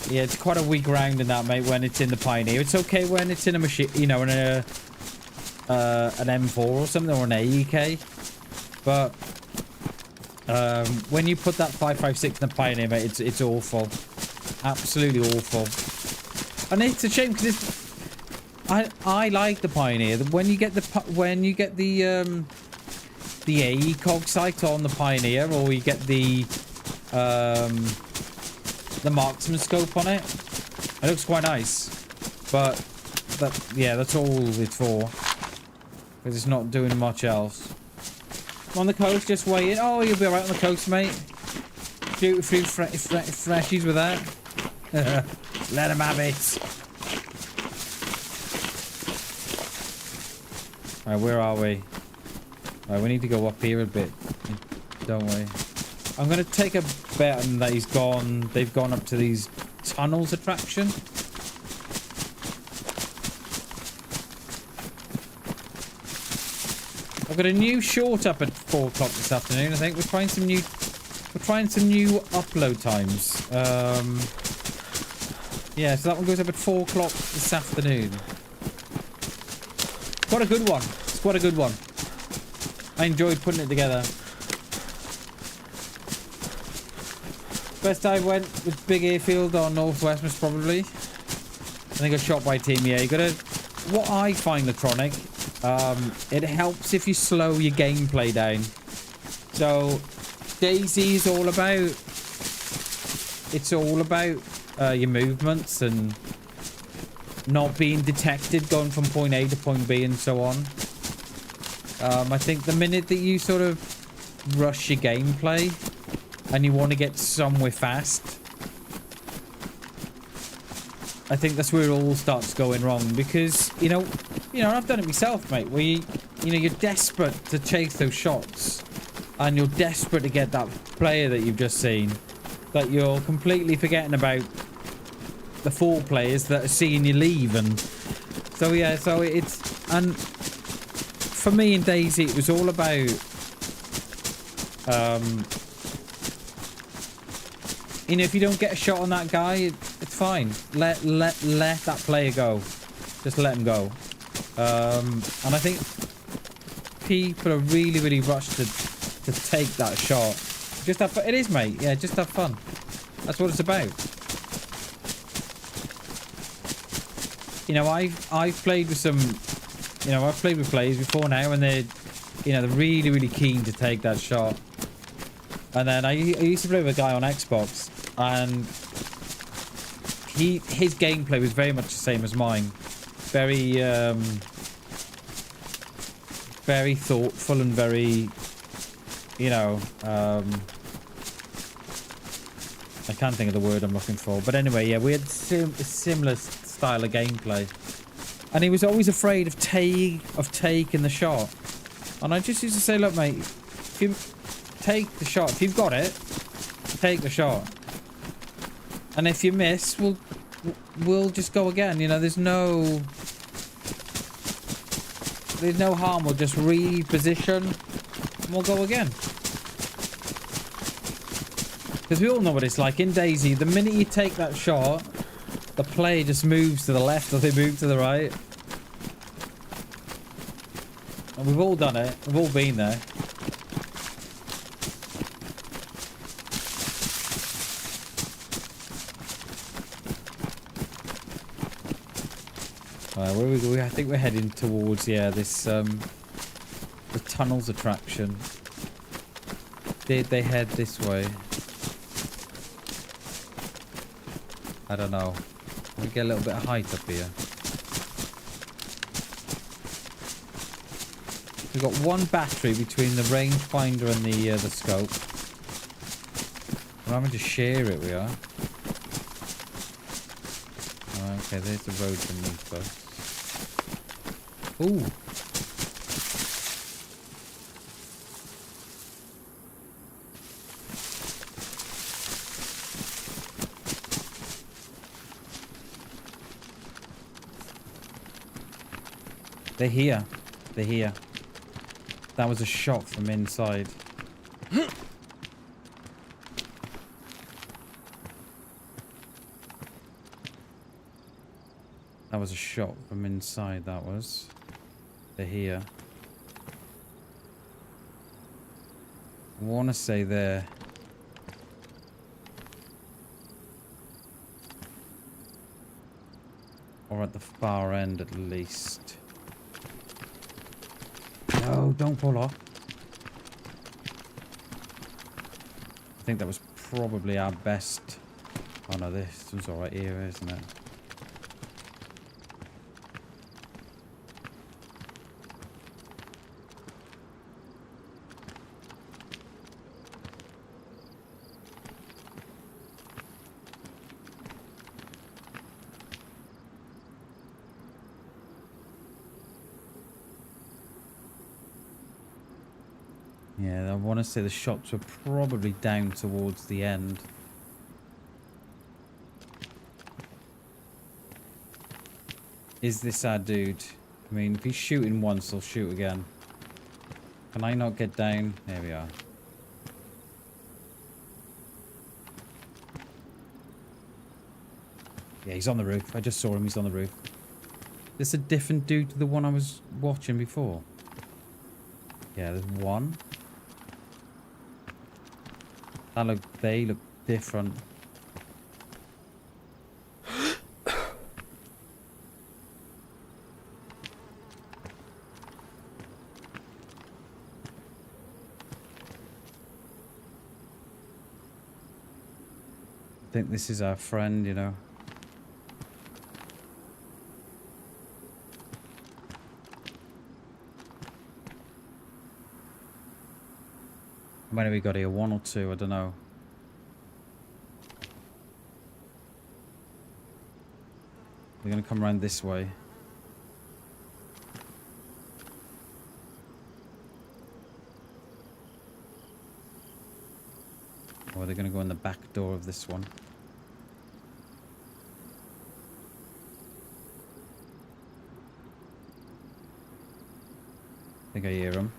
yeah, it's quite a weak round in that, mate, when it's in the Pioneer. It's okay when it's in a machine, you know, in an M4 or something, or an AEK. But when you put that 5.56 in the Pioneer, mate, it's awful. Absolutely awful. And it's a shame because I like the Pioneer. When you get the AECOG sight on the Pioneer, or you get the marksman scope on it looks quite nice, but that's all it's for, because it's not doing much else. I'm on the coast, just waiting. Oh, you'll be alright on the coast, mate. Shoot a few freshies with that. Let them have it. Alright, where are we? Alright, we need to go up here a bit, don't we? I'm going to take a bet on that they've gone up to these tunnels attraction. I've got a new short up at 4 o'clock this afternoon. I think we're trying some new upload times. Yeah, so that one goes up at 4 o'clock this afternoon. Quite a good one. It's quite a good one. I enjoyed putting it together. Best I went with Big Airfield or Northwest most probably. I think I got shot by Team. Yeah, you gotta. What I find, Latronic, it helps if you slow your gameplay down. So DayZ is all about. It's all about your movements and not being detected going from point A to point B and so on. I think the minute that you sort of rush your gameplay and you want to get somewhere fast, I think that's where it all starts going wrong. Because you know I've done it myself, mate, where you're desperate to chase those shots and you're desperate to get that player that you've just seen, that you're completely forgetting about the 4 players that are seeing you leave. And so yeah, so it's, and for me in DayZ it was all about if you don't get a shot on that guy, it's fine. Let that player go. Just let him go. And I think people are really rushed to take that shot. Just have fun. It is, mate. Yeah, just have fun. That's what it's about. I've played with some, I've played with players before now, and they're really keen to take that shot. And then I used to play with a guy on Xbox, and his gameplay was very much the same as mine. Very very thoughtful and very, I can't think of the word I'm looking for. But anyway, yeah, we had a similar style of gameplay. And he was always afraid of taking the shot. And I just used to say, look, mate, if you take the shot, if you've got it, take the shot. And if you miss, we'll just go again. There's no harm. We'll just reposition and we'll go again. Because we all know what it's like in DayZ. The minute you take that shot, the player just moves to the left or they move to the right. And we've all done it. We've all been there. Where we go? I think we're heading towards, yeah, this the tunnels attraction. Did they head this way? I don't know. We get a little bit of height up here. We've got one battery between the rangefinder and the scope. We're having to share it, we are. Oh, okay, there's the road beneath us. Ooh. They're here. They're here. That was a shot from inside. That was a shot from inside, that was. They're here. I want to say there. Or at the far end at least. No, don't fall off. I think that was probably our best. Oh no, this one's alright here, isn't it? Yeah, I want to say the shots were probably down towards the end. Is this our dude? I mean, if he's shooting once, he'll shoot again. Can I not get down? There we are. Yeah, he's on the roof. I just saw him. He's on the roof. This is a different dude to the one I was watching before. Yeah, there's one. They look different. I think this is our friend, you know. How many have we got here? 1 or 2? I don't know. We're going to come around this way. Or they're going to go in the back door of this one. I think I hear them.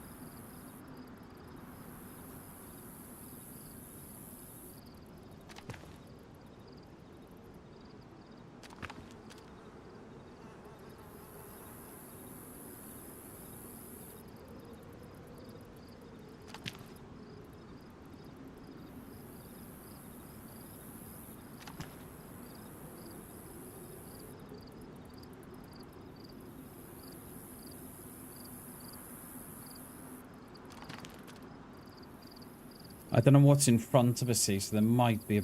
I don't know what's in front of us here, so there might be a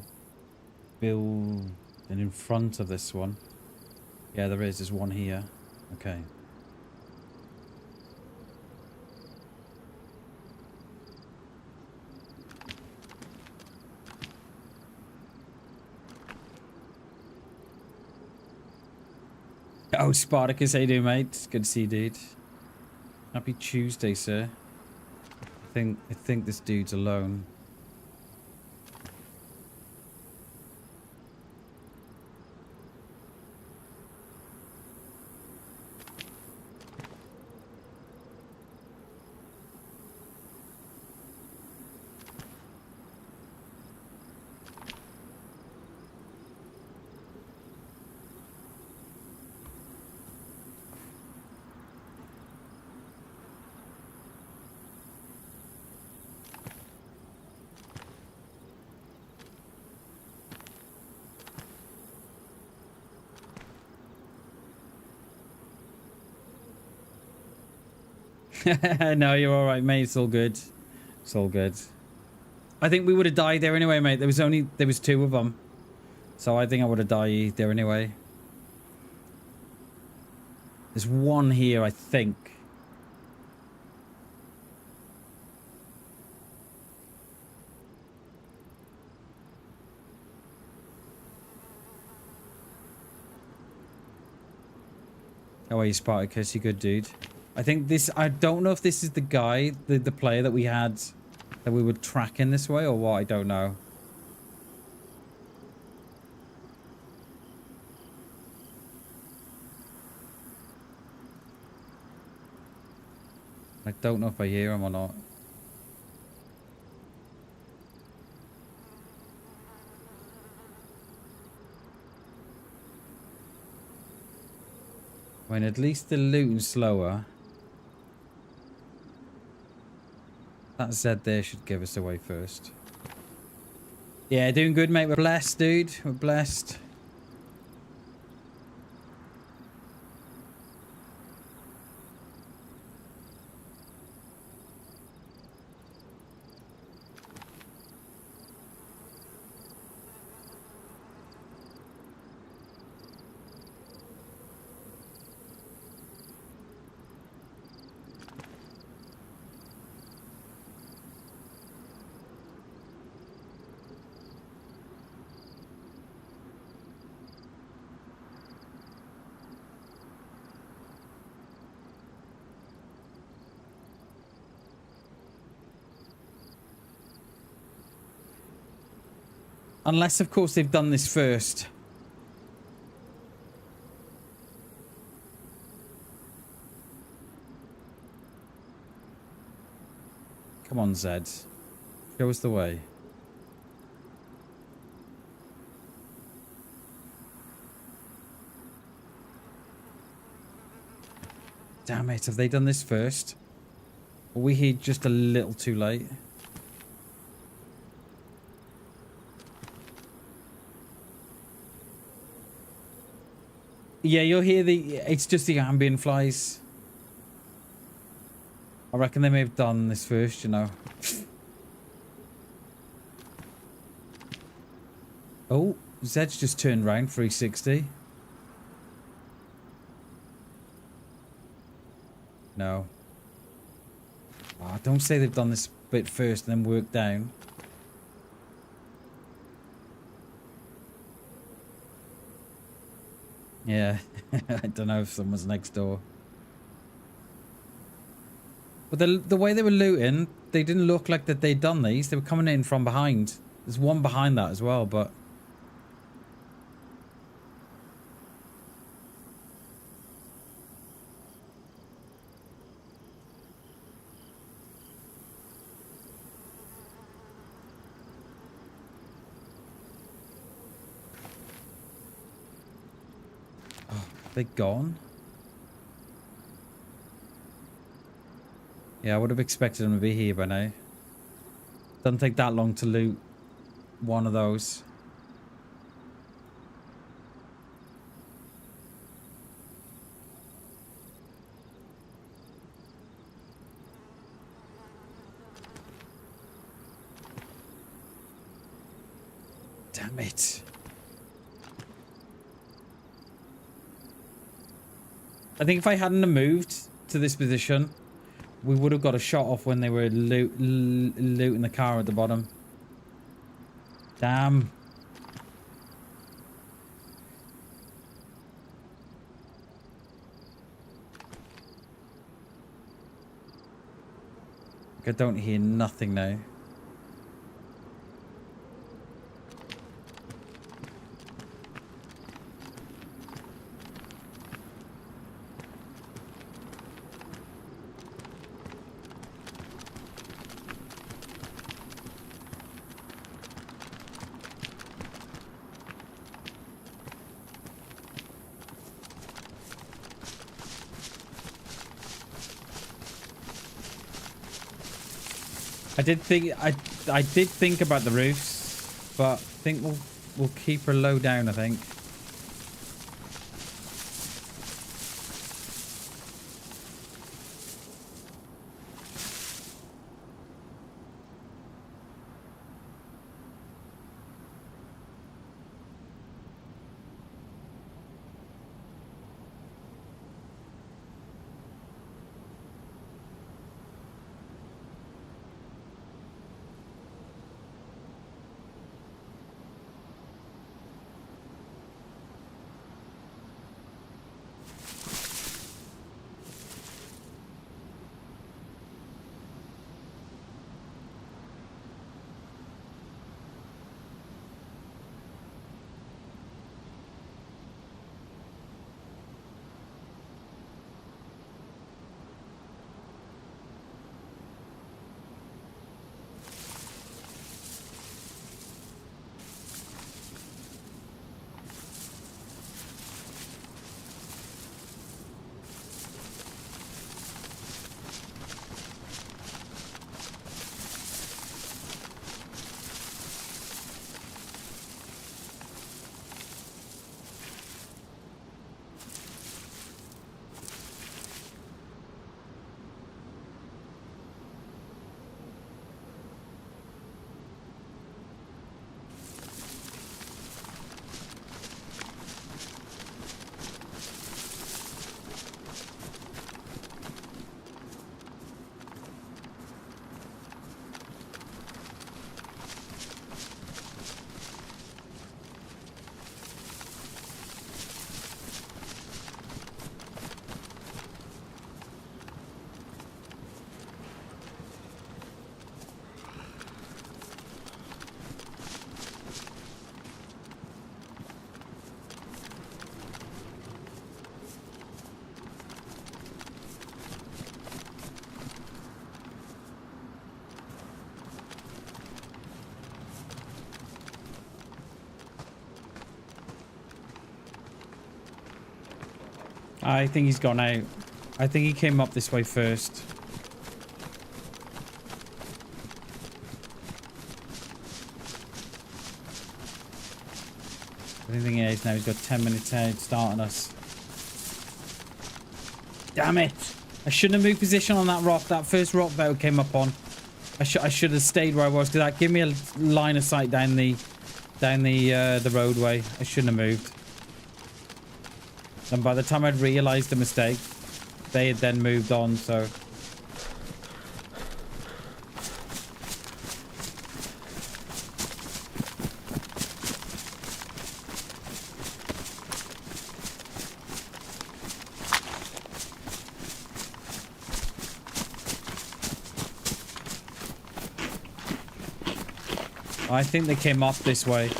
building in front of this one. Yeah, there is. There's one here. Okay. Oh, Spartacus, how you doing, mate? Good to see you, dude. Happy Tuesday, sir. I think this dude's alone. No, you're all right, mate. It's all good. It's all good. I think we would have died there anyway, mate. There was 2 of them, so I think I would have died there anyway. There's one here, I think. How are you, Spartacus? You good, dude? I think this... I don't know if this is the guy, the player that we had... that we were tracking this way or what. I don't know. I don't know if I hear him or not. I mean, at least they're looting slower. That Z there should give us away first. Yeah, doing good, mate. We're blessed, dude. We're blessed. Unless, of course, they've done this first. Come on, Zed. Show us the way. Damn it, have they done this first? Are we here just a little too late? Yeah, you'll hear it's just the ambient flies. I reckon they may have done this first, you know. Oh, Zed's just turned round 360. No. Oh, don't say they've done this bit first and then worked down. Yeah, I don't know if someone's next door. But the way they were looting, they didn't look like that they'd done these. They were coming in from behind. There's one behind that as well, but... Oh, they gone? Yeah, I would have expected them to be here by now. Doesn't take that long to loot one of those. Damn it. I think if I hadn't have moved to this position, we would have got a shot off when they were looting the car at the bottom. Damn. I don't hear nothing now. I did think about the roofs, but I think we'll keep her low down, I think. I think he's gone out. I think he came up this way first. The only thing is now he's got 10 minutes head starting us. Damn it! I shouldn't have moved position on that rock. That first rock that came up on. I should have stayed where I was because that gave me a line of sight down the roadway. I shouldn't have moved. And by the time I'd realised the mistake, they had then moved on. So. I think they came up this way.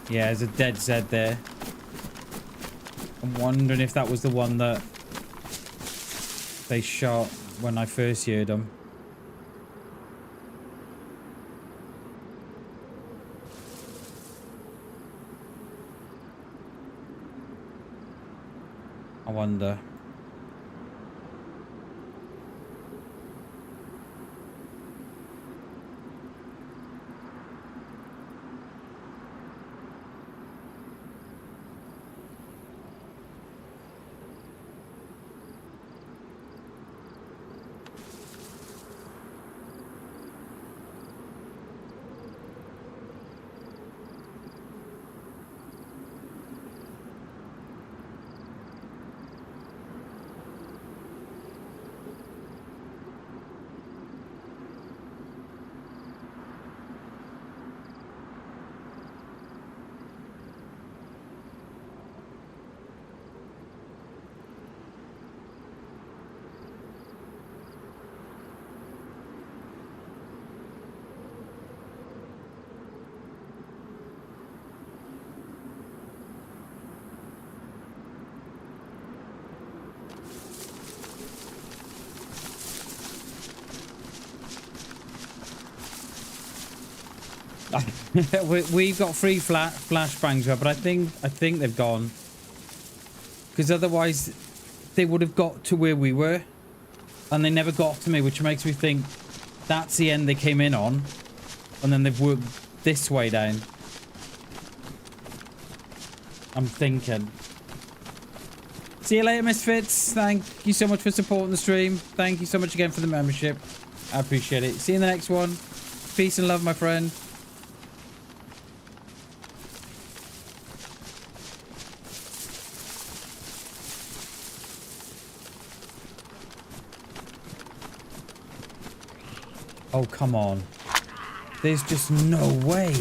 Yeah, there's a dead Z there. I'm wondering if that was the one that they shot when I first heard them. I wonder. We've got free flashbangs, but I think they've gone, because otherwise they would have got to where we were, and they never got to me, which makes me think that's the end they came in on, and then they've worked this way down. I'm thinking. See you later, Misfits. Thank you so much for supporting the stream. Thank you so much again for the membership. I appreciate it. See you in the next one. Peace and love, my friend. Oh, come on. There's just no way.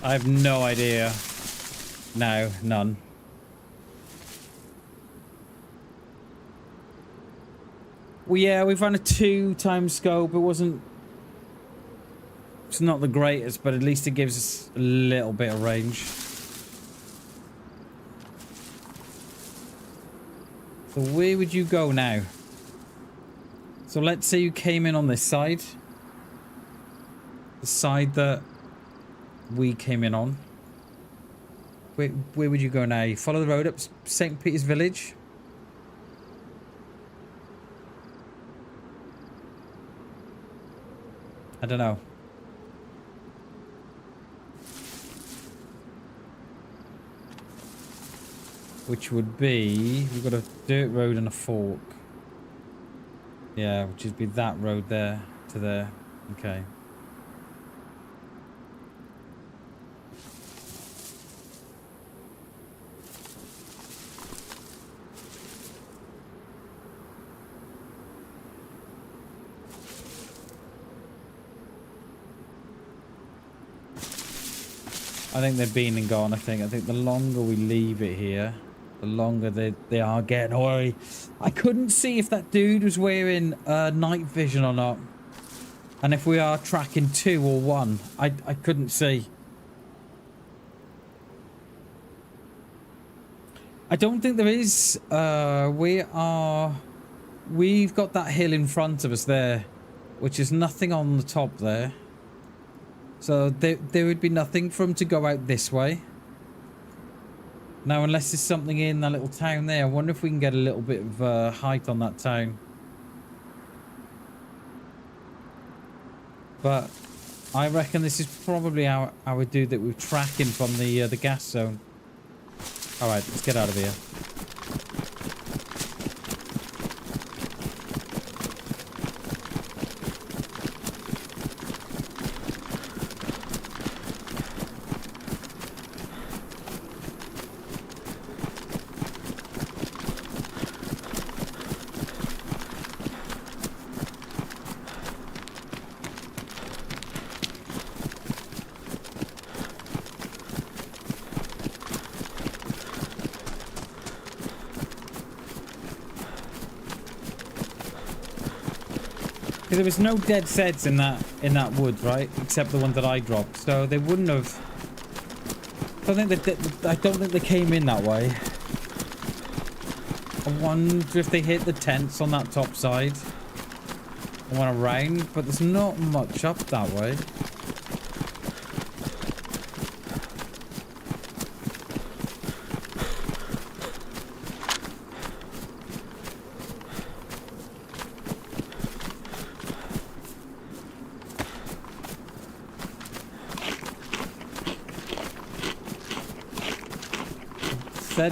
I have no idea. No, none. Well, yeah, we've run a 2x scope. It's not the greatest, but at least it gives us a little bit of range. So where would you go now? So let's say you came in on this side. The side that we came in on. Where would you go now? You follow the road up St. Peter's Village? I don't know. which would be, we've got a dirt road and a fork. Yeah, which would be that road there to there. Okay. I think they've been and gone. I think the longer we leave it here, the longer they are getting away. I couldn't see if that dude was wearing night vision or not, and if we are tracking 2 or 1. I couldn't see. I don't think there is. We've got that hill in front of us there, which is nothing on the top there. So there would be nothing for him to go out this way. Now, unless there's something in that little town there. I wonder if we can get a little bit of height on that town. But I reckon this is probably our dude that we're tracking from the gas zone. Alright, let's get out of here. There was no dead sets in that wood, right? Except the one that I dropped. So they wouldn't have. I don't think they came in that way. I wonder if they hit the tents on that top side and went around, but there's not much up that way.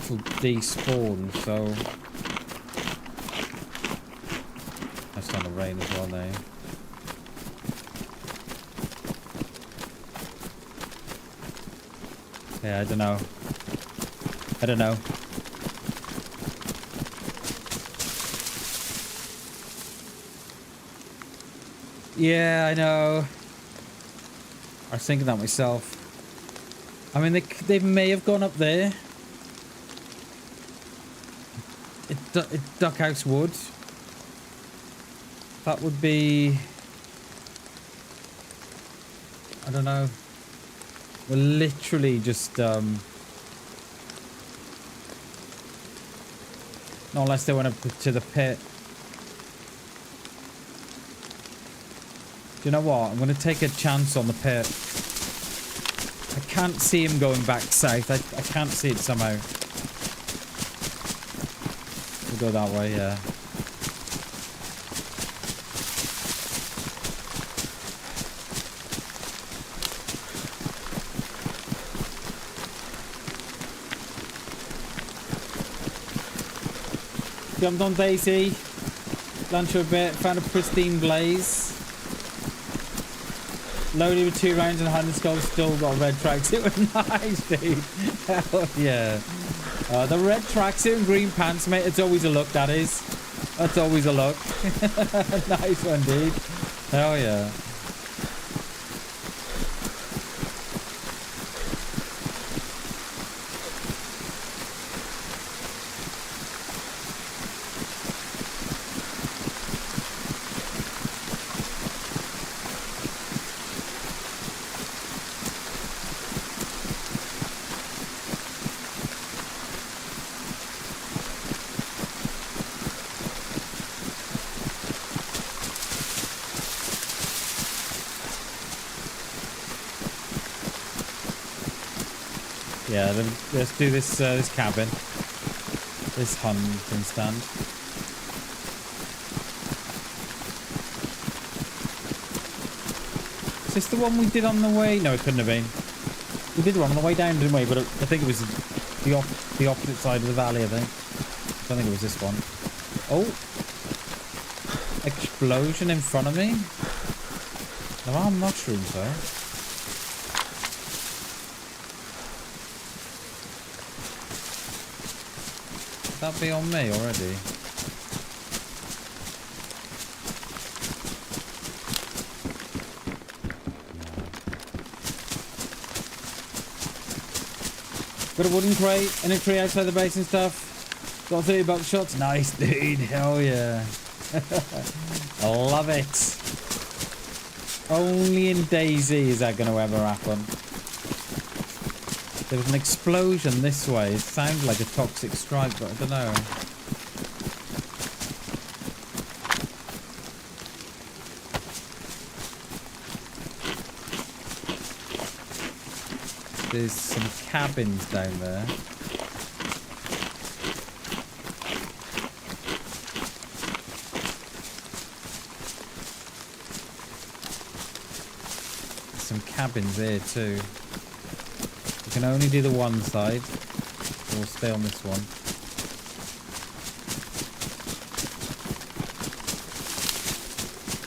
Will despawn, so that's gonna rain as well now. Yeah, I don't know. Yeah, I know. I was thinking that myself. I mean, they may have gone up there. Duckhouse Wood. That would be... I don't know. We're literally just... Not unless they went up to the pit. Do you know what? I'm going to take a chance on the pit. I can't see him going back south. I can't see it somehow. Go that way, yeah. Jumped on DayZ, lunch for a bit, found a pristine blaze. Loaded with 2 rounds and 100 skulls, still got red tracksuit. Nice, dude. Hell yeah. The red tracksuit and green pants, mate. It's always a look, that is. That's always a look. Nice one, dude. Hell yeah. Yeah, let's do this this cabin. This hunting stand. Is this the one we did on the way? No, it couldn't have been. We did one on the way down, didn't we? But I think it was the opposite side of the valley, I think. I don't think it was this one. Oh! Explosion in front of me? There are mushrooms, though. Would that be on me already? Got a wooden crate and a tree outside the base and stuff. Got 30 buck shots. Nice, dude. Hell yeah. I love it. Only in DayZ is that going to ever happen. There was an explosion this way. It sounded like a toxic strike, but I don't know. There's some cabins down there. There's some cabins there too. We can only do the one side. So we'll stay on this one.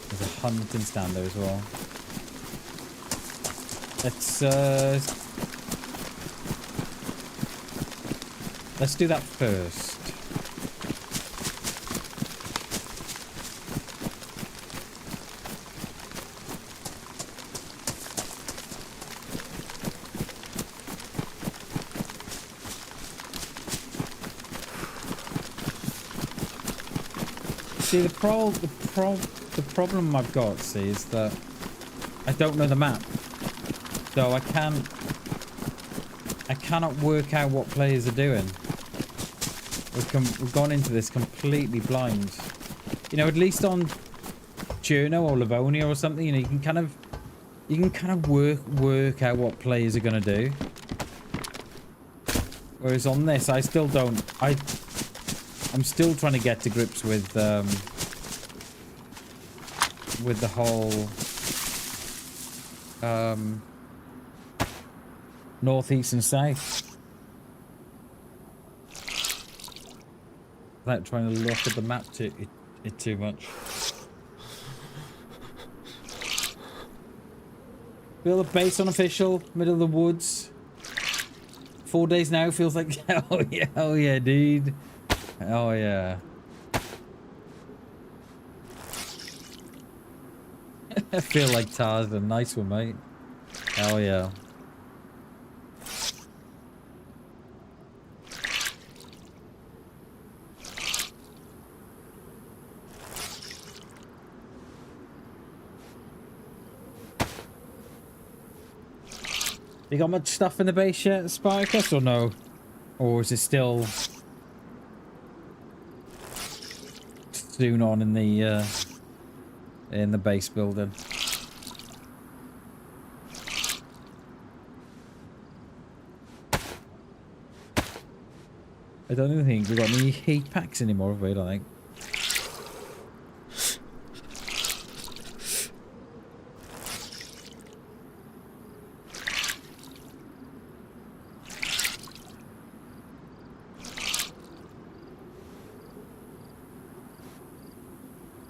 There's a hunting stand there as well. Let's do that first. See, the problem I've got, see, is that I don't know the map. So I cannot work out what players are doing. We've gone into this completely blind. You know, at least on Cherno or Livonia or something, you know, you can kind of work out what players are gonna do. Whereas on this, I still don't. I'm still trying to get to grips with the whole northeast and south. Without trying to look at the map too much. Build a base unofficial, middle of the woods. 4 days now feels like hell yeah, dude. Oh yeah. I feel like Tarzan. Nice one, mate. Hell yeah. You got much stuff in the base yet, Sparkus, or no? Or is it still soon on in the base building? I don't even think we've got any heat packs anymore, have we? I don't think.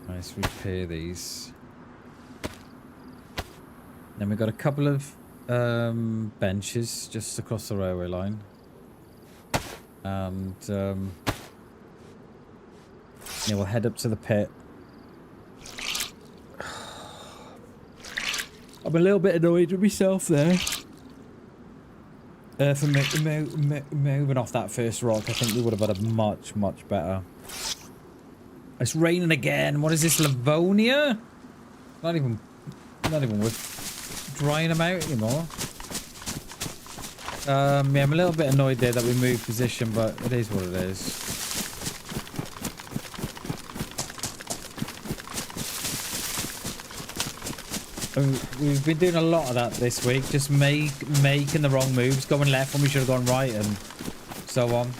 Let's repair these. Then we've got a couple of benches just across the railway line. And yeah, we'll head up to the pit. I'm a little bit annoyed with myself there. For moving off that first rock, I think we would have had a much better. It's raining again. What is this, Livonia? Not even worth drying them out anymore. Yeah, I'm a little bit annoyed there that we moved position, but it is what it is. We've been doing a lot of that this week, just making the wrong moves, going left when we should have gone right, and so on.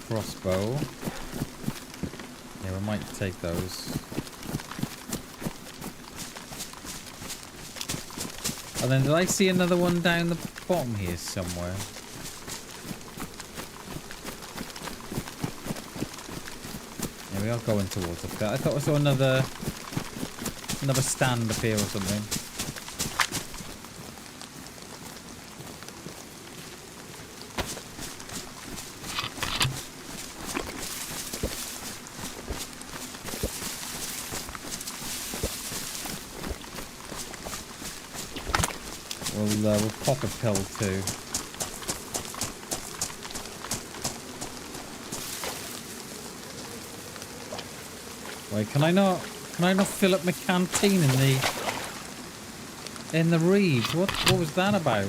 Crossbow. Yeah, we might take those. And then did I see another one down the bottom here somewhere? Yeah, we are going towards the pit. I thought I saw another stand up here or something. We'll pop a pill too. Wait, can I not fill up my canteen in the reeds? What was that about?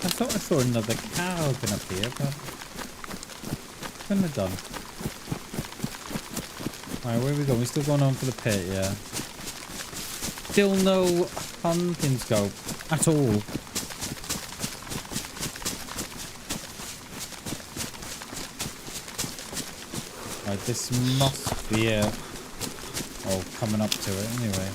I thought I saw another cow open up here, but couldn't have done. Alright, where are we going? We're still going on for the pit, yeah. Still no hunting scope at all. Right, this must be it. Oh, coming up to it anyway.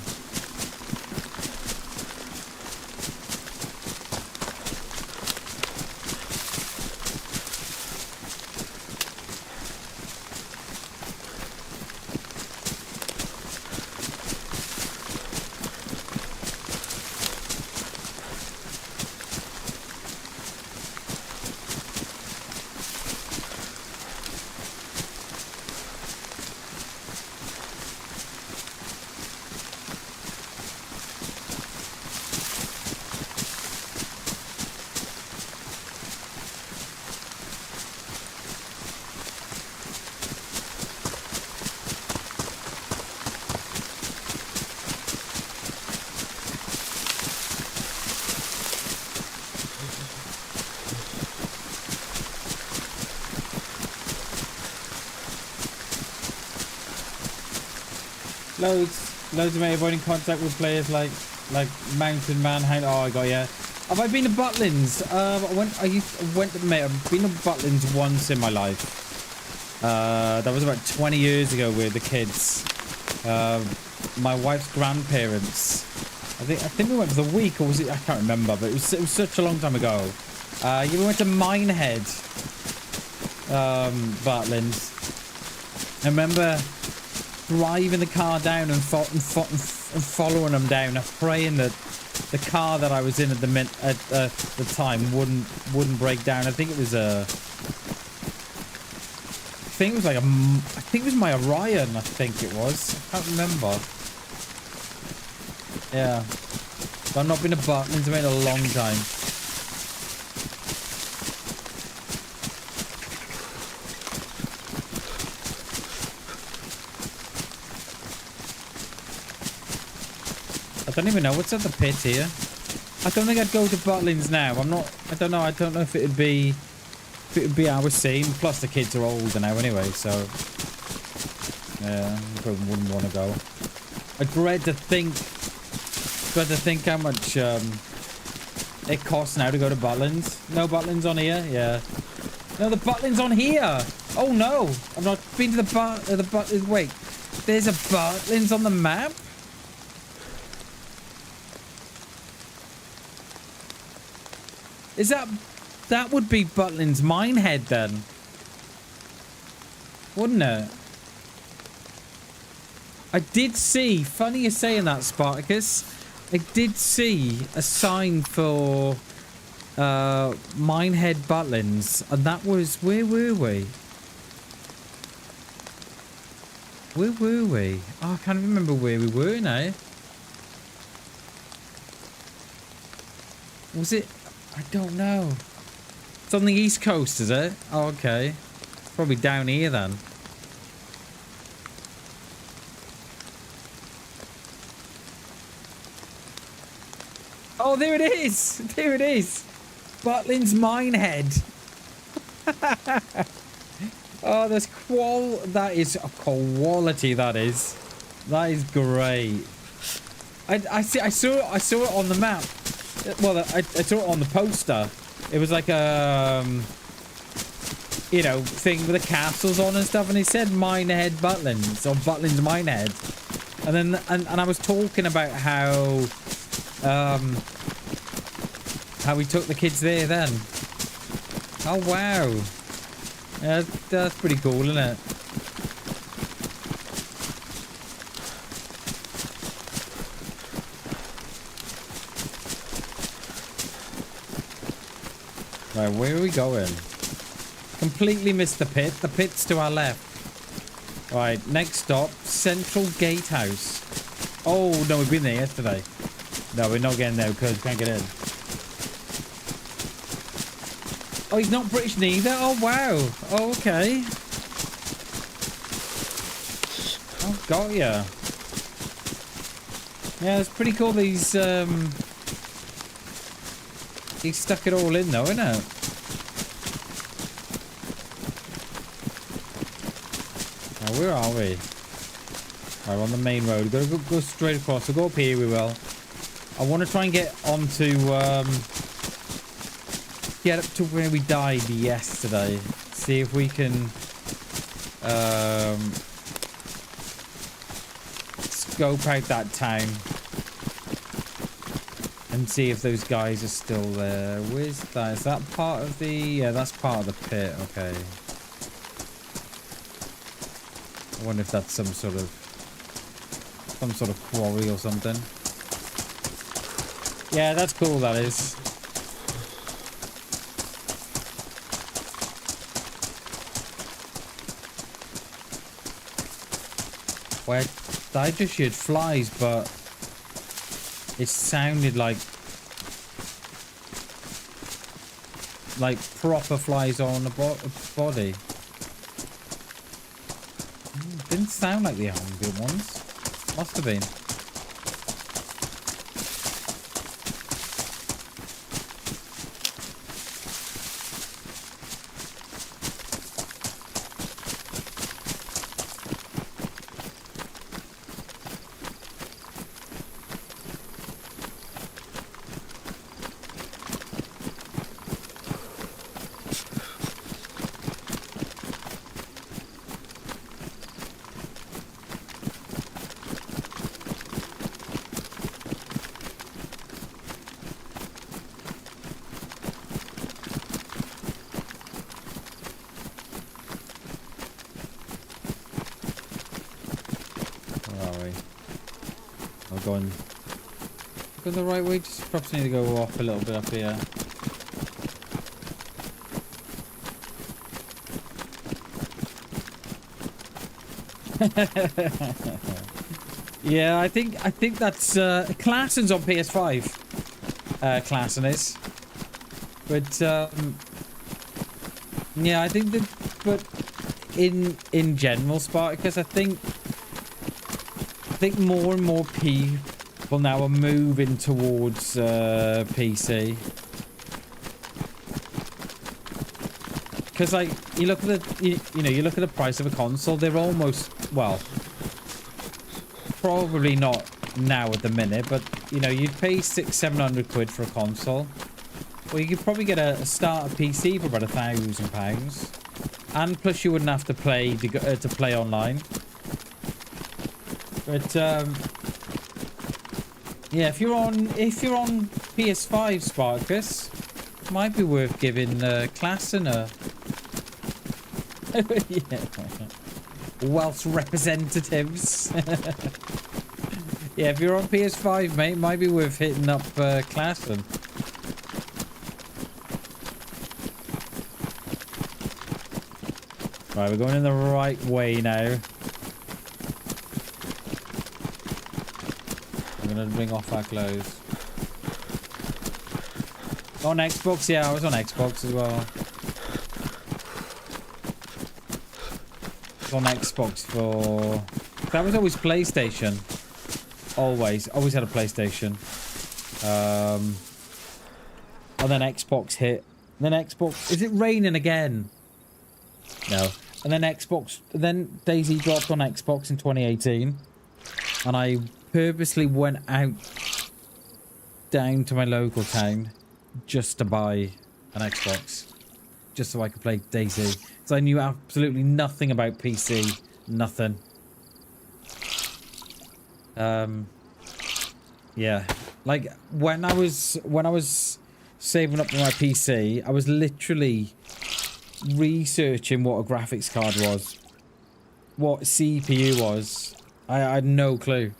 Loads of mate avoiding contact with players like Mountain Manhunt. Oh, I got ya. Have I been to Butlins? I've been to Butlins once in my life. That was about 20 years ago with the kids. My wife's grandparents. I think we went for the week, or was it? I can't remember, but it was such a long time ago. We went to Minehead, Butlins. I remember driving the car down and following them down, praying that the car that I was in at the time wouldn't break down. I think it was think it was like I think it was my Orion, I think it was. I can't remember. Yeah. But I've not been to Butlins in a long time. I don't even know what's at the pit here. I don't think I'd go to Butlins now. I don't know if it'd be our scene. Plus the kids are older now anyway, so yeah, I probably wouldn't want to go. I dread to think how much it costs now to go to Butlins. No Butlins on here? Yeah. No, the Butlins on here! Oh no! I've not been to the wait. There's a Butlins on the map? Is that would be Butlins Minehead then? Wouldn't it? I did see, funny you're saying that, Spartacus. I did see a sign for Minehead Butlins, and that was, where were we? Where were we? Oh, I can't remember where we were now. Was it? I don't know. It's on the East Coast, is it? Oh, okay. Probably down here then. Oh, there it is! There it is! Butlins Minehead. Oh, that is a quality, that is. That is great. I saw it on the map. Well, I saw it on the poster. It was like a, you know, thing with the castles on and stuff, and it said Minehead Butlins, or Butlins Minehead. And then, and I was talking about how we took the kids there then. Oh, wow. Yeah, that's pretty cool, isn't it? Right, where are we going? Completely missed the pit. The pit's to our left. Right, next stop, Central Gatehouse. Oh, no, we've been there yesterday. No, we're not getting there because we can't get in. Oh, he's not British neither? Oh, wow. Oh, okay. Oh, got ya. Yeah, it's pretty cool. He stuck it all in though, isn't it? Now, where are we? Right, we're on the main road. We've got to go straight across. We'll go up here, we will. I want to try and get onto, get up to where we died yesterday. See if we can, scope out that town. And see if those guys are still there. Where's that? Is that part of the... Yeah, that's part of the pit. Okay. I wonder if that's some sort of quarry or something. Yeah, that's cool, that is. Where I just heard flies, but it sounded like proper flies on the body. Didn't sound like the Homophobia ones. Must have been. Going the right way, just perhaps need to go off a little bit up here. Yeah, I think that's Classon's on PS5. Classon is. But yeah, I think that, but in general, Spartacus, I think more and more people now are moving towards PC. Because like you look at the you look at the price of a console, they're almost, well, probably not now at the minute, but you know, you'd pay 600-700 quid for a console. Well, you could probably get a starter PC for about £1,000, and plus you wouldn't have to play to play online. But yeah, if you're on PS5, Spartacus, might be worth giving Classen a yeah. Welsh representatives. Yeah, if you're on PS5, mate, might be worth hitting up Classen. Right, we're going in the right way now. I'm gonna bring off our clothes. On Xbox, yeah, I was on Xbox as well. I was on Xbox for... That was always PlayStation. Always had a PlayStation. And then Xbox hit. And then Xbox... Is it raining again? No. And then Xbox... Then DayZ dropped on Xbox in 2018. And I purposely went out down to my local town just to buy an Xbox. Just so I could play DayZ. So I knew absolutely nothing about PC. Nothing. Yeah. Like, when I was saving up for my PC, I was literally researching what a graphics card was. What CPU was. I had no clue.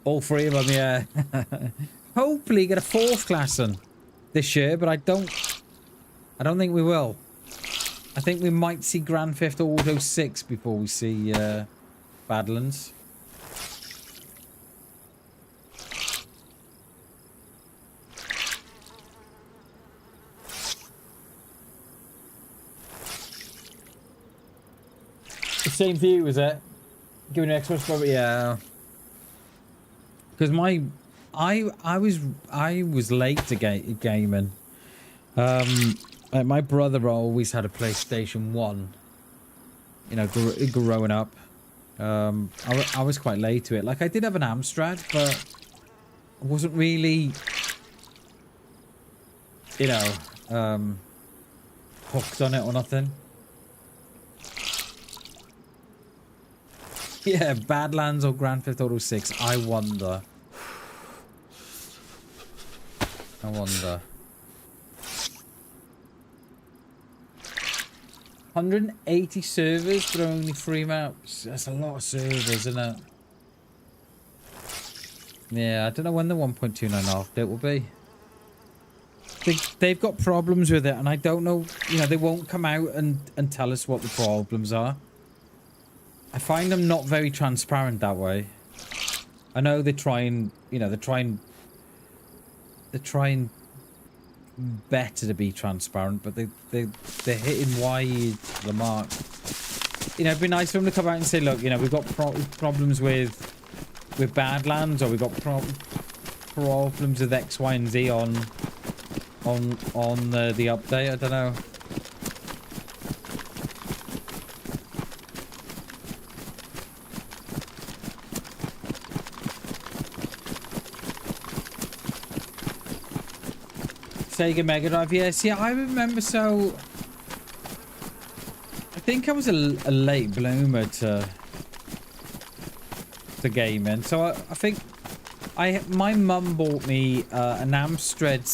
All three of them, yeah. Hopefully get a 4th Classen this year, but I don't think we will. I think we might see Grand Theft Auto 6 before we see Badlands. The same for you, was it? Giving an Xbox, but yeah. Because I was late to gaming. My brother always had a PlayStation 1. You know, growing up. I was quite late to it. Like, I did have an Amstrad, but I wasn't really, you know, hooked on it or nothing. Yeah, Badlands or Grand Theft Auto 6. I wonder. 180 servers for only 3 maps. That's a lot of servers, isn't it? Yeah, I don't know when the 1.29 update will be. They've got problems with it, and I don't know, you know, they won't come out and tell us what the problems are. I find them not very transparent that way. I know they're trying, you know, they're trying better to be transparent, but they're hitting wide the mark. You know, it'd be nice for them to come out and say, look, you know, we've got problems with Badlands, or we've got problems with X, Y, and Z on the update. I don't know. Sega Mega Drive, yes, yeah, I remember. So I think I was a late bloomer to gaming. So I think my mum bought me an Amstrad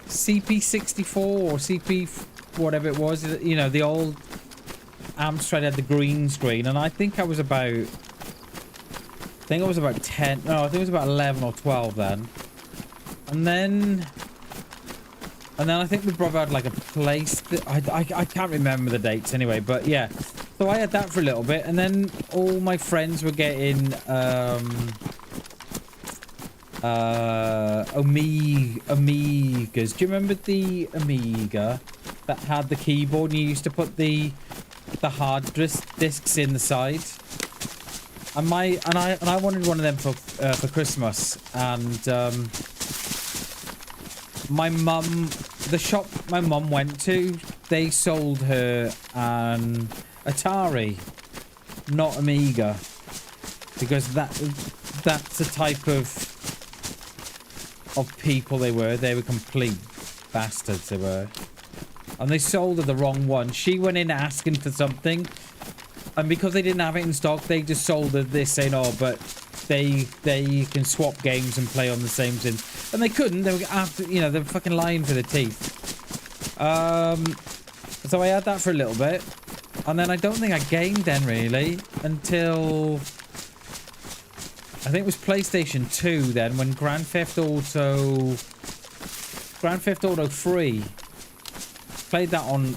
CP64 or CP whatever it was. You know, the old Amstrad had the green screen, and I think I was about 10. No, I think it was about 11 or 12 then. And then And then I think my brother had like a place that I can't remember the dates anyway, but yeah. So I had that for a little bit, and then all my friends were getting Amigas. Do you remember the Amiga that had the keyboard and you used to put the hard discs in the side? And I wanted one of them for Christmas, and my mum, the shop my mum went to, they sold her an Atari, not Amiga, because that's the type of people they were. They were complete bastards, they were. And they sold her the wrong one. She went in asking for something, and because they didn't have it in stock, they just sold her this, saying, oh, but they can swap games and play on the same thing. And they couldn't. They were after, you know, they were fucking lying for their teeth. So I had that for a little bit, and then I don't think I gained then really until I think it was PlayStation 2 then, when Grand Theft Auto 3 played that on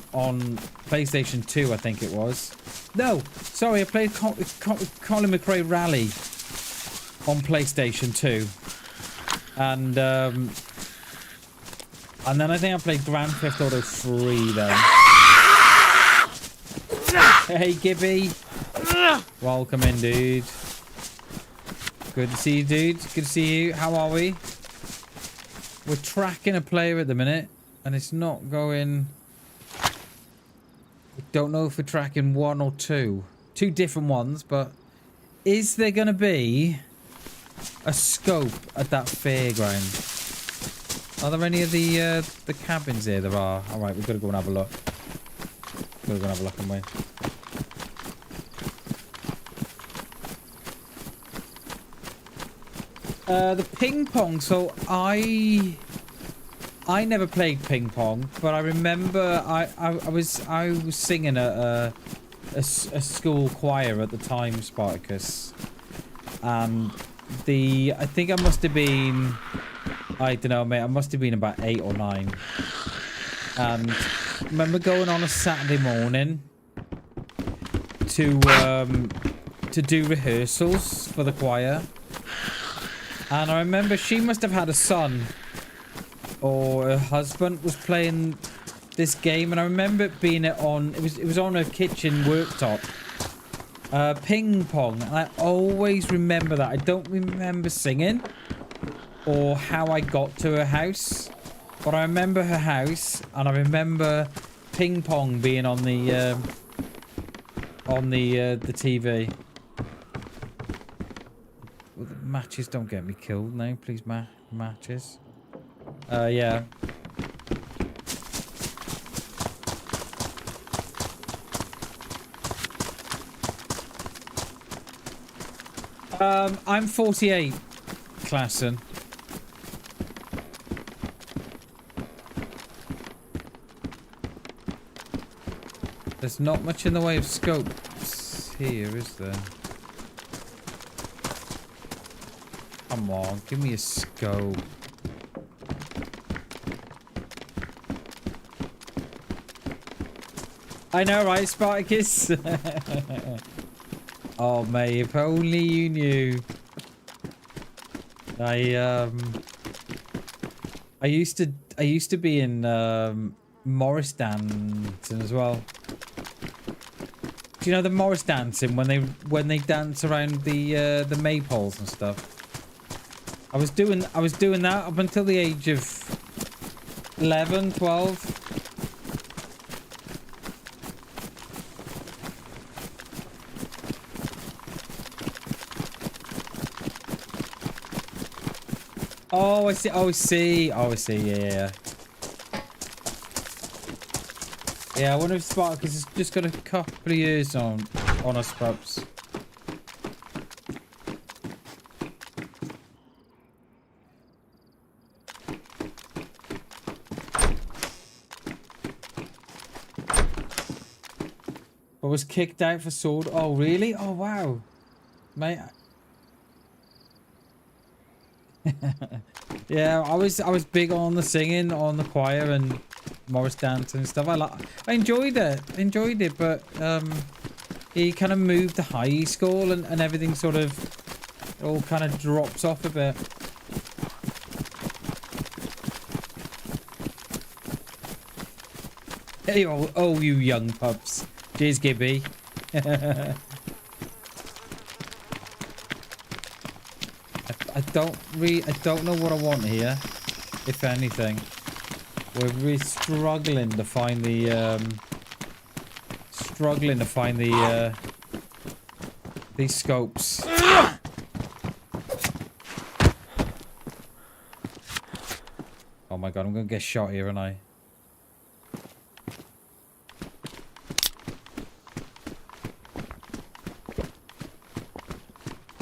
PlayStation 2, I think it was. No, sorry, I played Colin McRae Rally on PlayStation 2, and then I think I played Grand Theft Auto 3 then. Hey, Gibby. Welcome in, dude. Good to see you, dude. Good to see you. How are we? We're tracking a player at the minute, and it's not going... We don't know if we're tracking one or two. Two different ones, but... Is there going to be a scope at that fairground? Are there any of the cabins here? There are. Alright, we've got to go and have a look. We've got to go and have a look, haven't we? The ping pong. So I never played ping pong, but I remember I was singing at a school choir at the time, Spartacus, and I think I must have been, I don't know, mate, I must have been about 8 or 9, and I remember going on a Saturday morning to do rehearsals for the choir. And I remember she must have had a son, or her husband was playing this game, and I remember it being it was on her kitchen worktop. Ping pong, and I always remember that. I don't remember singing or how I got to her house, but I remember her house, and I remember ping pong being on the TV. Matches, don't get me killed now, please. Matches. Yeah. I'm 48, Klassen. There's not much in the way of scopes here, is there? Come on, give me a scope. I know, right, Spartacus? Oh, mate, if only you knew. I used to be in Morris dancing as well. Do you know the Morris dancing when they dance around the maypoles and stuff? I was doing that up until the age of 11, 12. Oh, I see. Oh, I see. Oh, I see. Yeah. Yeah, I wonder if Spartacus has just got a couple of years on us, pups. But was kicked out for sword. Oh, really? Oh, wow. Mate. Yeah, I was big on the singing, on the choir and Morris dance and stuff. I enjoyed it, but he kind of moved to high school and everything sort of all kind of drops off a bit. Hey, oh, you young pups. Cheers, Gibby. I don't know what I want here, if anything. We're really struggling to find the these scopes. Oh my god, I'm gonna get shot here, aren't I?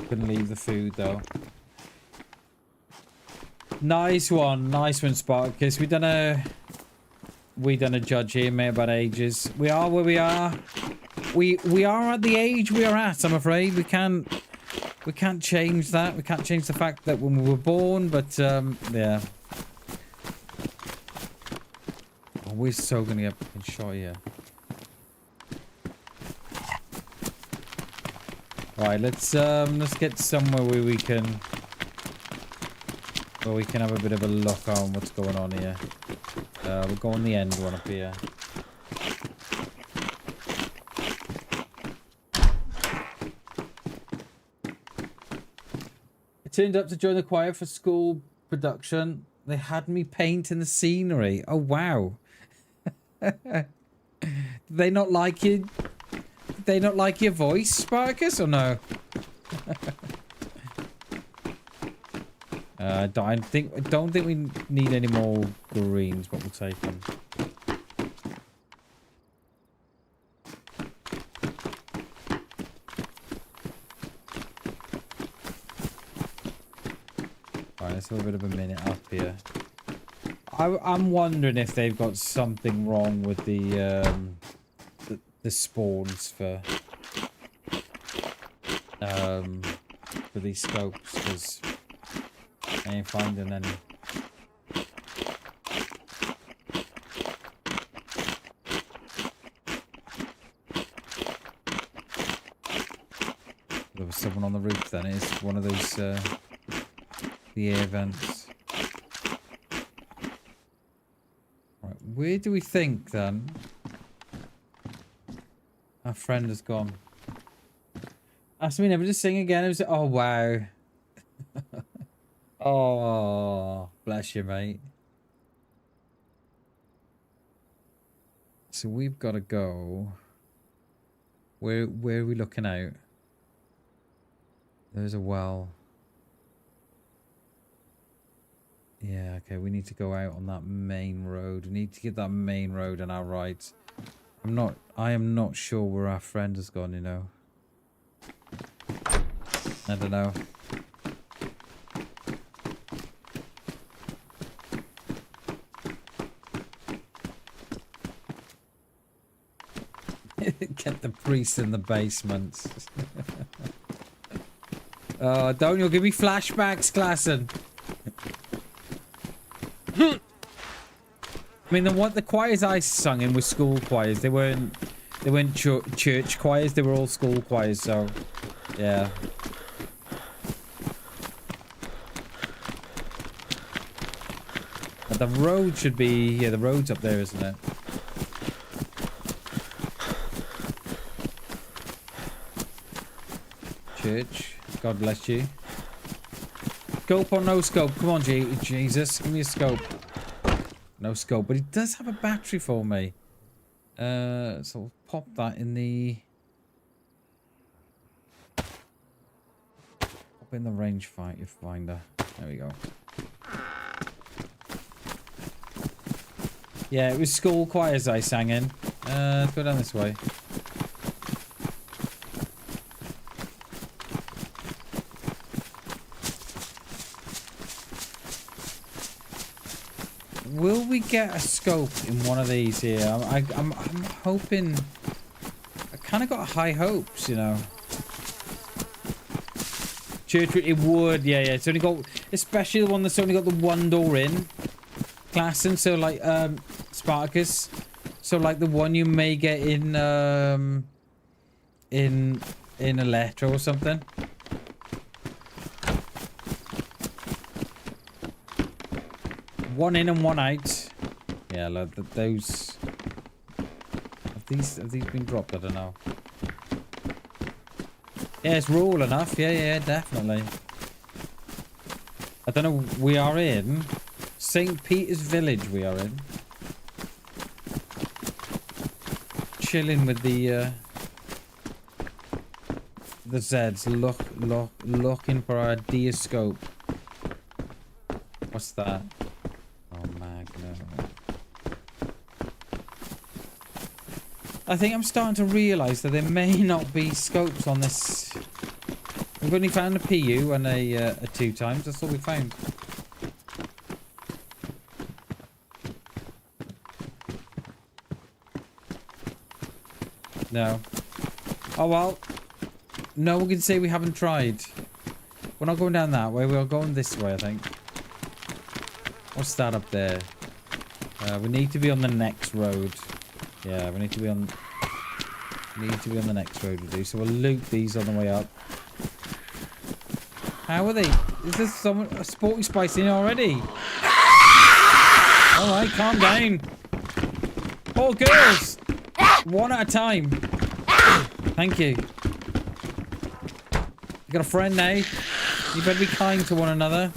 Couldn't leave the food though. Nice one, Spartacus. We done a judge here, mate, about ages. We are where we are. We are at the age we are at. I'm afraid we can't change that. We can't change the fact that when we were born. But yeah. Oh, we're so gonna get fucking shot here. Right, let's get somewhere where we can have a bit of a look on what's going on here. We'll go on the end one up here. I turned up to join the choir for school production. They had me painting the scenery. Oh wow. Did they not like you? Did they not like your voice, Sparkus, or no? I don't think we need any more greens, but we'll take them. Alright, let's have a bit of a minute up here. I'm wondering if they've got something wrong with the spawns for these scopes, because I ain't finding any. There was someone on the roof then. It's one of those the air vents. Right, where do we think then our friend has gone? Ask me never to sing again. It was, oh wow. Oh, bless you, mate. So we've got to go. Where are we looking out? There's a well. Yeah, okay, we need to go out on that main road. We need to get that main road on our right. I am not sure where our friend has gone, you know. I don't know. Get the priest in the basement. Oh, don't you give me flashbacks, Klassen. I mean, the choirs I sung in were school choirs. They weren't church choirs. They were all school choirs. So, yeah. But the road should be, yeah, the road's up there, isn't it? Church. God bless you. Scope or no scope? Come on, Jesus. Give me a scope. No scope. But he does have a battery for me. So we'll pop that in the... Pop in the range finder. There we go. Yeah, it was school choirs I sang in. Let's go down this way. Will we get a scope in one of these here? I'm hoping. I kind of got high hopes, you know. Church, it would, yeah. It's only got, especially the one that's only got the one door in. Classing, so like, Spartacus. So like the one you may get in Electro or something. One in and one out. Yeah, like those. Have these been dropped? I don't know. Yeah, it's rural enough. Yeah, definitely. I don't know. We are in St. Peter's Village. We are in. Chilling with the Zeds. Looking for our Diascope. What's that? Oh, Magno. I think I'm starting to realise that there may not be scopes on this. We've only found a PU and a 2 times. That's all we found. No. Oh well. No one can say we haven't tried. We're not going down that way. We're going this way, I think. What's that up there? We need to be on the next road. Yeah, we need to be on. Need to be on the next road to do. So we'll loot these on the way up. How are they? Is this someone a sporty spice in already? All right, calm down. Oh, girls. One at a time. Thank you. You got a friend now. You better be kind to one another.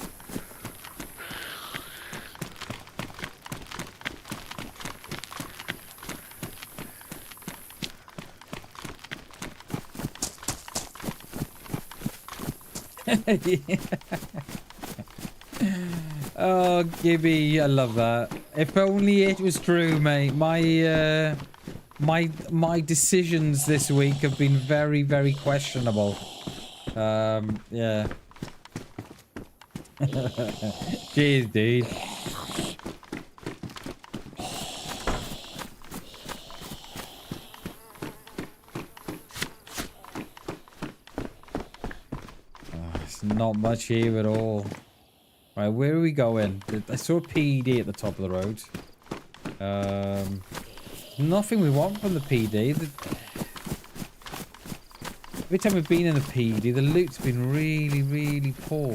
Yeah. Oh, Gibby, I love that. If only it was true, mate. My decisions this week have been very, very questionable. Yeah. Jeez, dude. Not much here at all. Right, where are we going? I saw a PD at the top of the road. Nothing we want from the PD. Every time we've been in the PD, the loot's been really, really poor.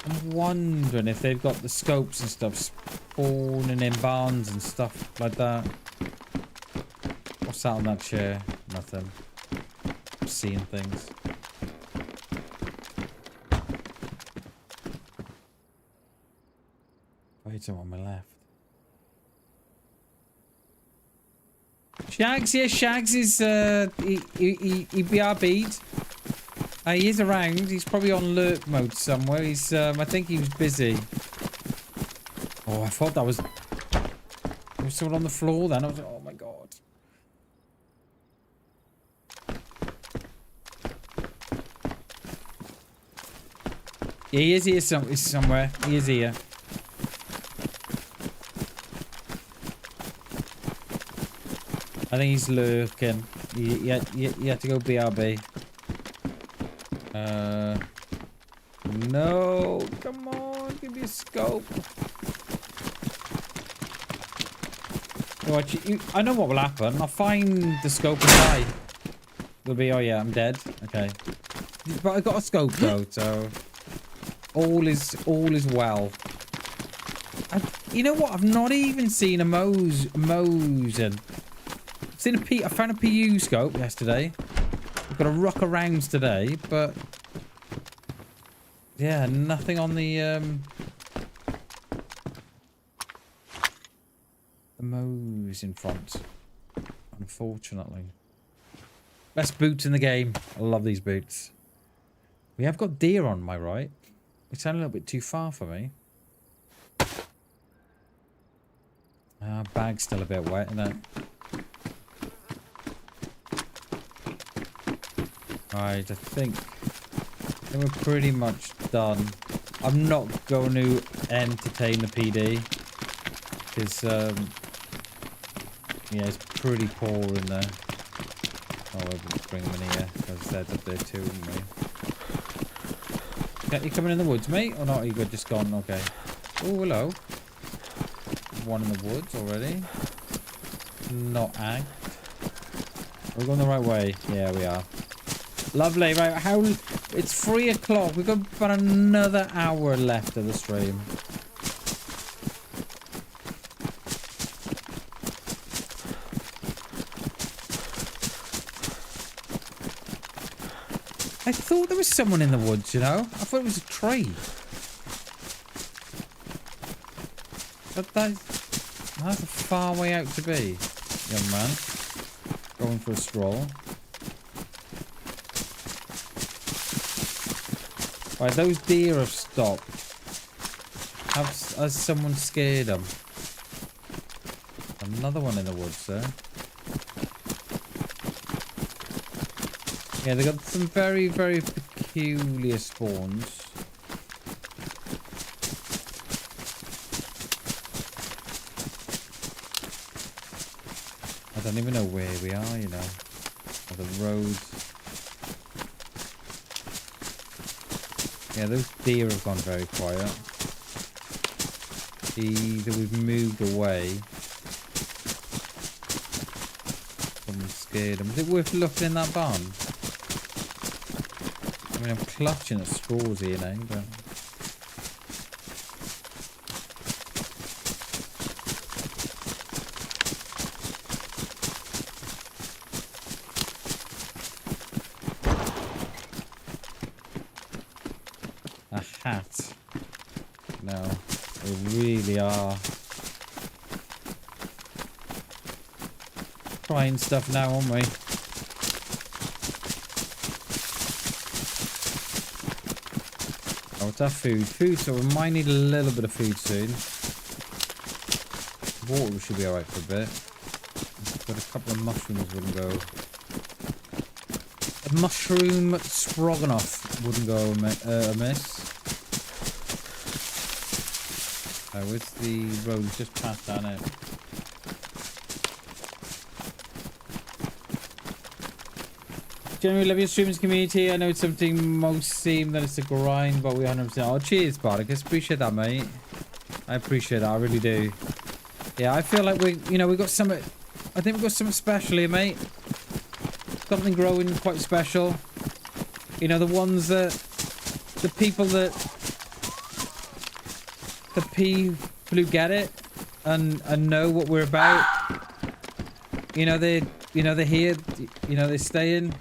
I'm wondering if they've got the scopes and stuff spawning in barns and stuff like that. What's that on that chair? Nothing. Seeing things. Wait, on my left. Shags, yeah, Shags is he BRB'd. He is around. He's probably on lurk mode somewhere. He's I think he was busy. Oh, I thought that was there was someone on the floor then. I was like, oh my god. Yeah, he is here somewhere. He is here. I think he's lurking. You had to go BRB. No, come on, give me a scope. I know what will happen. I'll find the scope and die. It'll be, oh yeah, I'm dead. Okay, but I got a scope though, so. All is well. You know what? I've not even seen a Mosen. I found a PU scope yesterday. I've got a rock around today, but yeah, nothing on the Mose in front. Unfortunately. Best boots in the game. I love these boots. We have got deer on my right. It's a little bit too far for me. Bag's still a bit wet, isn't it? Right, I think we're pretty much done. I'm not going to entertain the PD. Because, yeah, it's pretty poor in there. Oh, we'll bring them in here. Because they're up there too, wouldn't we? You coming in the woods, mate? Or not? Are you good? Just gone? Okay. Oh, hello. One in the woods already. Not agged. Are we going the right way? Yeah, we are. Lovely. Right, how... It's 3 o'clock. We've got about another hour left of the stream. I thought there was someone in the woods, you know? I thought it was a tree. But that's a far way out to be, young man. Going for a stroll. Right, those deer have stopped. Has someone scared them? Another one in the woods there. Yeah, they got some very, very peculiar spawns. I don't even know where we are, you know. Or the road. Yeah, those deer have gone very quiet. Either we've moved away. Someone scared them. Is it worth looking in that barn? I mean, I'm clutching at straws here now, but... A hat. No, we really are. Trying stuff now, aren't we? Oh, what's our food? Food, so we might need a little bit of food soon. Water should be alright for a bit. But a couple of mushrooms wouldn't go. A mushroom stroganoff wouldn't go amiss. Where's the road? Just past that now. Generally love your streamers community. I know it's something most seem that it's a grind, but we 100%. Oh, cheers, Spartacus. Appreciate that, mate. I appreciate that. I really do. Yeah, I feel like we got something. I think we've got something special here, mate. Something growing quite special. You know, the ones that, the people who get it and know what we're about. You know, they're here. You know, they're staying.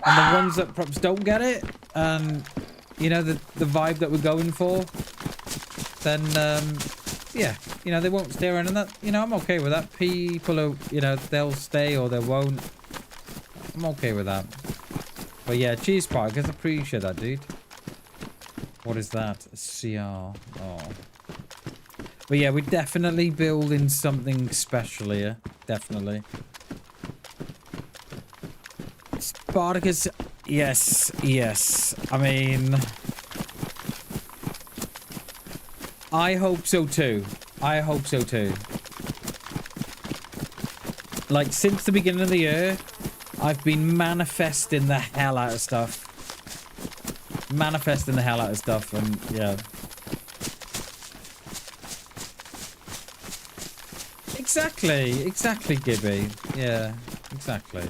And the ones that perhaps don't get it, and you know the vibe that we're going for, then yeah, you know they won't stay around, and that, you know, I'm okay with that. People who, you know, they'll stay or they won't. I'm okay with that. But yeah, cheers, Spark. I appreciate that, dude. What is that? CR. Oh. But yeah, we're definitely building something special here. Definitely. Spartacus, yes. I mean, I hope so too. Like, since the beginning of the year, I've been manifesting the hell out of stuff. And yeah. Exactly, Gibby. Yeah, exactly.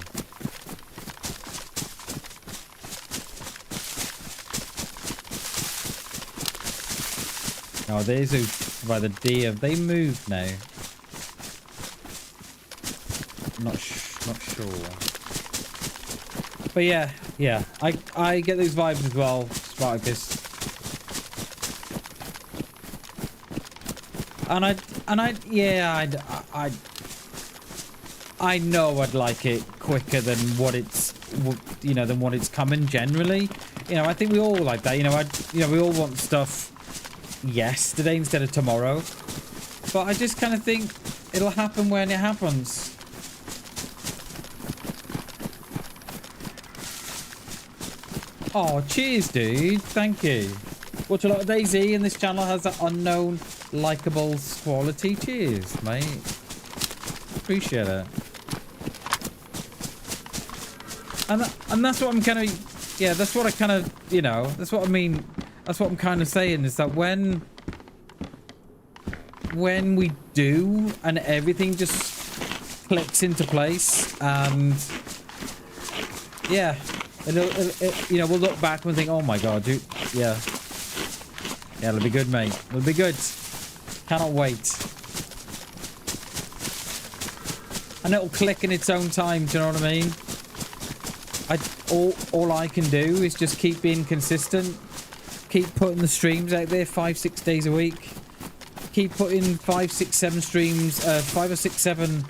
Oh, there's who by the deer. Have they moved now? Not sure. But yeah. I get those vibes as well, Spartacus. I know I'd like it quicker than what it's, you know, than what it's coming generally. You know, I think we all like that. You know, we all want stuff yesterday instead of tomorrow. But I just kind of think it'll happen when it happens. Oh, cheers, dude. Thank you. Watch a lot of DayZ, and this channel has that unknown likable quality. Cheers, mate. Appreciate it. And that's what I'm kind of, yeah, that's what I kind of, you know, that's what I mean. That's what I'm kind of saying is that when we do and everything just clicks into place and yeah, you know, we'll look back and think, oh my god, dude, yeah, it'll be good, mate. It'll be good. Cannot wait. And it'll click in its own time. Do you know what I mean? All I can do is just keep being consistent. Keep putting the streams out there 5-6 days a week. Keep putting 5, 6, 7 streams, 5 or 6, 7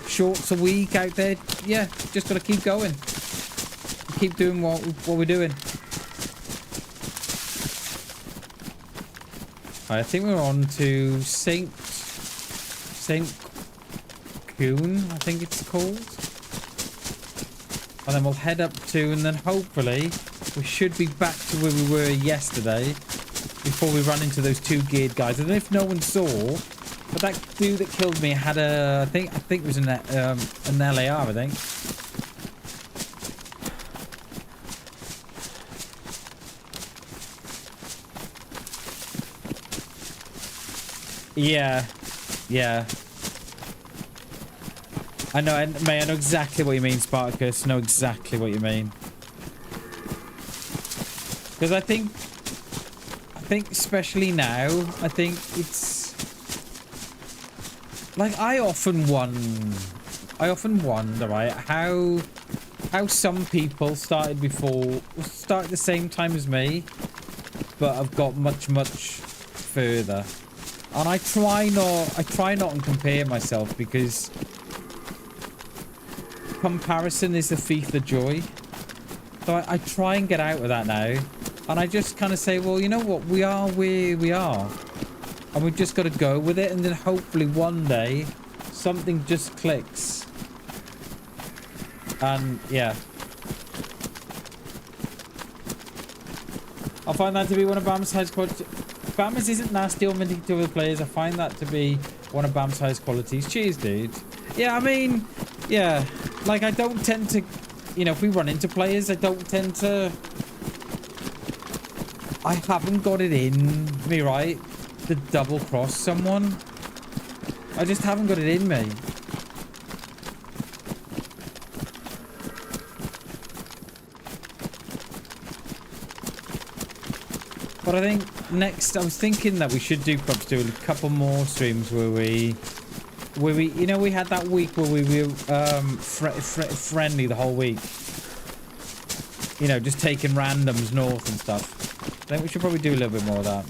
shorts a week out there. Yeah, just gotta keep going. Keep doing what we're doing. I think we're on to Saint Kuhn, I think it's called. And then we'll head up to, and then hopefully we should be back to where we were yesterday before we run into those 2 geared guys. I don't know if no one saw, but that dude that killed me had a, I think it was an LAR, I think. Yeah, yeah. I know, mate, I know exactly what you mean, Spartacus. I know exactly what you mean. Because I think especially now, I think it's like I often wonder, right, how some people started at the same time as me, but have got much further. And I try not and compare myself because comparison is the thief of joy. So I try and get out of that now. And I just kind of say, well, you know what? We are where we are. And we've just got to go with it. And then hopefully one day something just clicks. And yeah. I find that to be one of BAM's highest qualities. BAM's isn't nasty or minty to other players. I find that to be one of BAM's highest qualities. Cheers, dude. Yeah, I mean, yeah. Like, I don't tend to, you know, if we run into players, I don't tend to... I haven't got it in me, right? To double cross someone. I just haven't got it in me. But I think next, I was thinking that we should do perhaps do a couple more streams where we, you know, we had that week where we were friendly the whole week. You know, just taking randoms north and stuff. I think we should probably do a little bit more of that.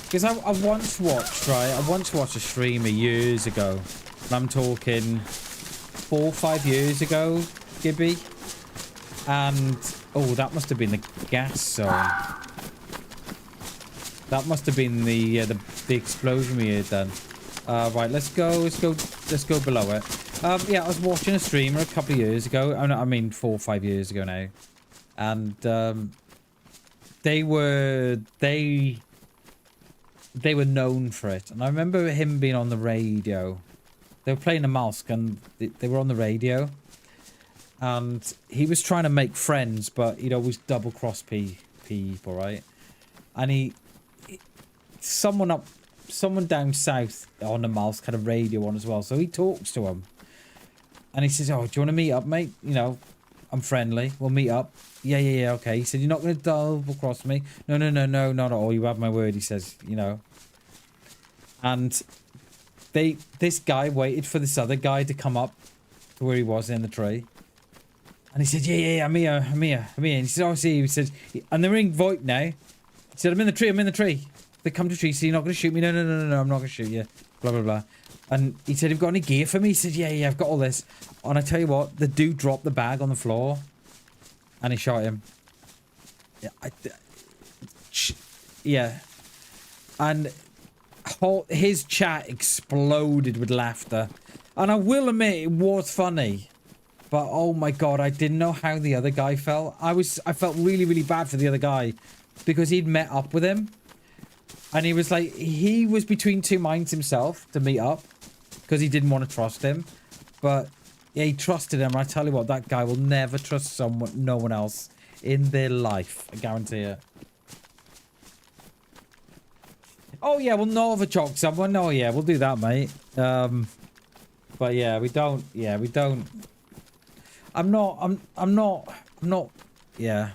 Because I once watched, right? I once watched a streamer years ago. And I'm talking 4 or 5 years ago, Gibby. And, oh, that must have been the gas zone. That must have been the explosion we had done. Right, let's go below it. Yeah, I was watching a streamer a couple of years ago. I mean, 4 or 5 years ago now. And, they were known for it. And I remember him being on the radio. They were playing a mask and they were on the radio. And he was trying to make friends, but he'd always double cross people, right? And someone down south on the mask had a radio on as well. So he talks to him. And he says, oh, do you want to meet up, mate? You know, I'm friendly. We'll meet up. Yeah, okay. He said, you're not going to double cross me? No, not at all. You have my word, he says, you know. And this guy waited for this other guy to come up to where he was in the tree. And he said, yeah, I'm here. And he said, oh, see, he said, and they're in VoIP now. He said, I'm in the tree. They come to the tree, so you're not going to shoot me? No, I'm not going to shoot you. Blah, blah, blah. And he said, have you got any gear for me? He said, yeah, I've got all this. And I tell you what, the dude dropped the bag on the floor. And he shot him. Yeah. And his chat exploded with laughter. And I will admit, it was funny. But, oh my god, I didn't know how the other guy felt. I felt really, really bad for the other guy. Because he'd met up with him. And he was like, he was between two minds himself to meet up because he didn't want to trust him. But yeah, he trusted him. I tell you what, that guy will never trust no one else in their life. I guarantee it. Oh yeah, we'll Novichok someone. Oh yeah, we'll do that, mate. But yeah, we don't. Yeah, we don't. I'm not. Yeah.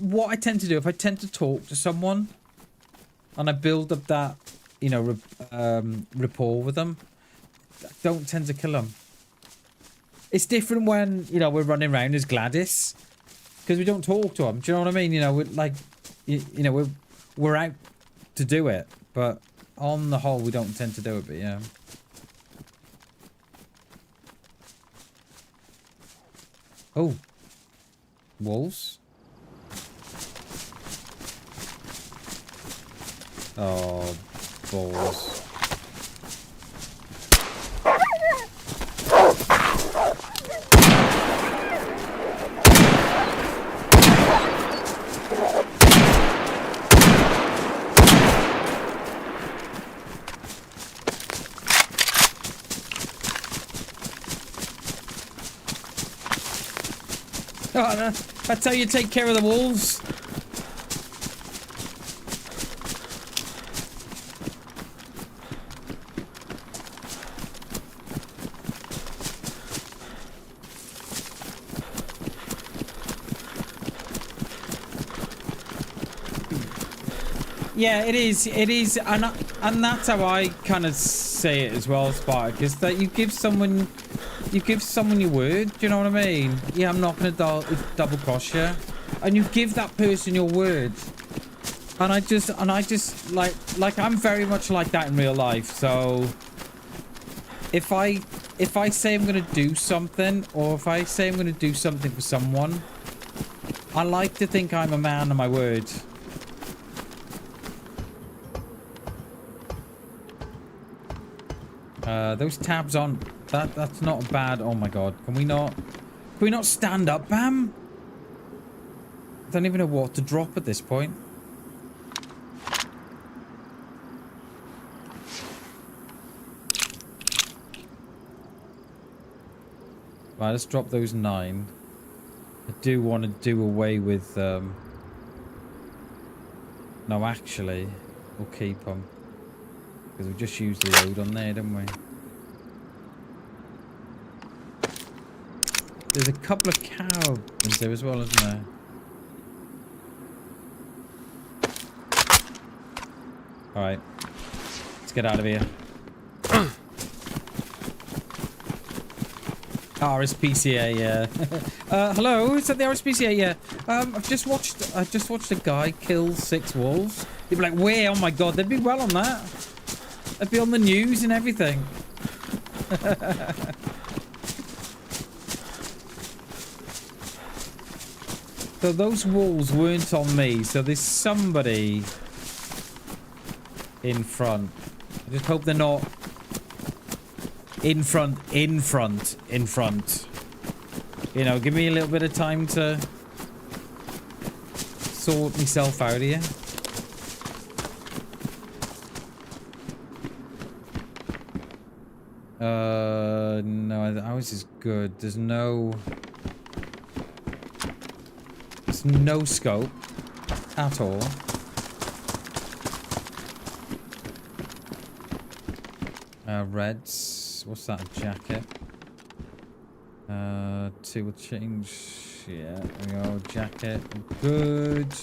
What I tend to do, if I tend to talk to someone and I build up that, you know, rapport with them, I don't tend to kill them. It's different when, you know, we're running around as Gladys because we don't talk to them. Do you know what I mean? You know, we're like, you know, we're out to do it, but on the whole, we don't tend to do it, but yeah. Oh. Wolves? Oh, balls. Oh, that's how you take care of the wolves. Yeah, it is, and that's how I kind of say it as well, Spark, is that you give someone your word. Do you know what I mean? Yeah, I'm not gonna double cross you, and you give that person your word. And I just like I'm very much like that in real life. So if I say I'm gonna do something, or if I say I'm gonna do something for someone, I like to think I'm a man of my word. Those tabs on that's not bad. Oh my god, can we not stand up, Bam? I don't even know what to drop at this point. Right, let's drop those 9. I do want to do away with no, actually we'll keep them because we just used the load on there, didn't we? There's a couple of cows there as well, isn't there? Alright. Let's get out of here. RSPCA, yeah. Hello, is that the RSPCA? Yeah. I've just watched a guy kill 6 wolves. You'd be like, where? Oh my god, they'd be well on that. They'd be on the news and everything. So those wolves weren't on me, so there's somebody in front. I just hope they're not in front. You know, give me a little bit of time to sort myself out here. No, ours is good. There's no scope at all. Reds. What's that? A jacket. 2 will change. Yeah, there we go. Jacket. Good.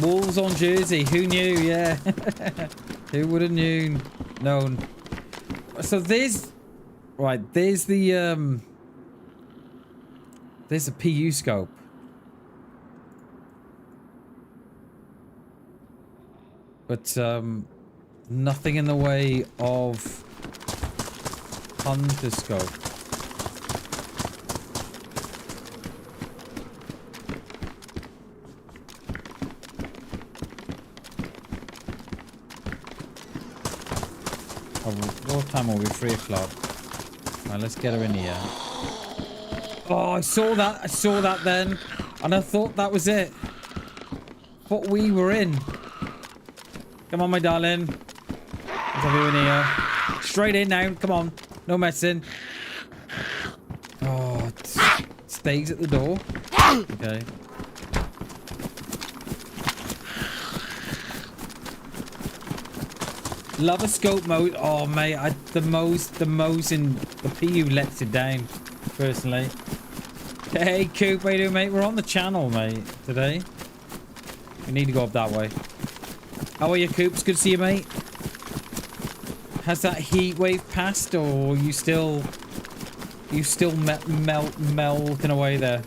Wolves on jersey. Who knew? Yeah. Who would have known? So there's the there's a PU scope. But nothing in the way of hunter scope. What time are we? 3 o'clock. Right, let's get her in here. Oh, I saw that then. And I thought that was it. Thought we were in. Come on, my darling. Let's have you in here. Straight in now. Come on. No messing. Oh, it stays at the door. Okay. Love a scope mode. Oh, mate. The Mo's in the PU lets it down, personally. Hey, Coop. How you doing, mate? We're on the channel, mate, today. We need to go up that way. How are you, Coops? Good to see you, mate. Has that heat wave passed, or are you still melting away there?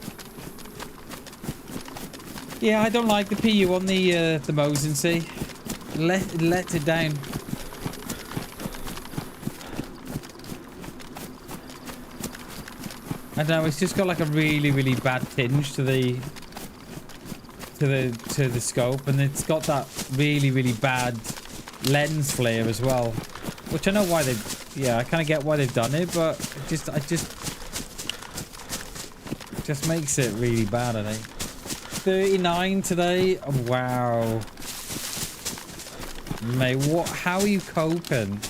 Yeah, I don't like the PU on the Mosin, see? Let it down. I don't know, it's just got like a really, really bad tinge to the scope, and it's got that really, really bad lens flare as well. Which I know why they, yeah, I kind of get why they've done it, but it just makes it really bad, I think. 39 today. Oh, wow. Mate, how are you coping?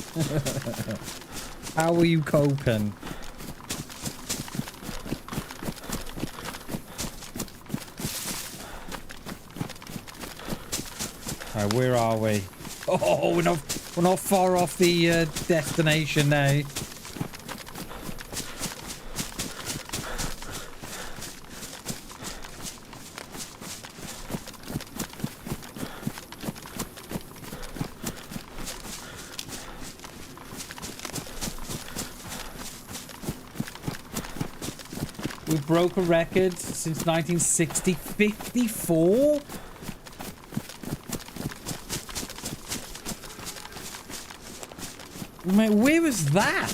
How are you coping? Alright, where are we? Oh, we're not far off the destination now. We broke a record since 1960. 54? Mate, where was that?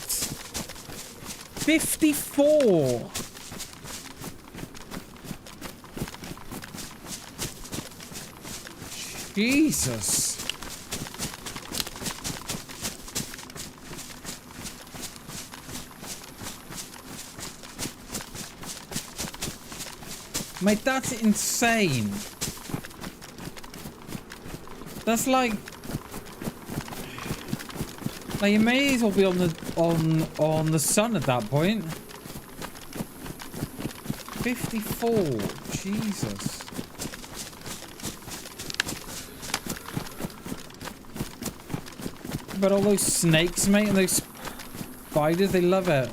54. Jesus. Mate, that's insane. That's like you may as well be on the sun at that point. 54. Jesus. But all those snakes, mate, and those spiders, they love it.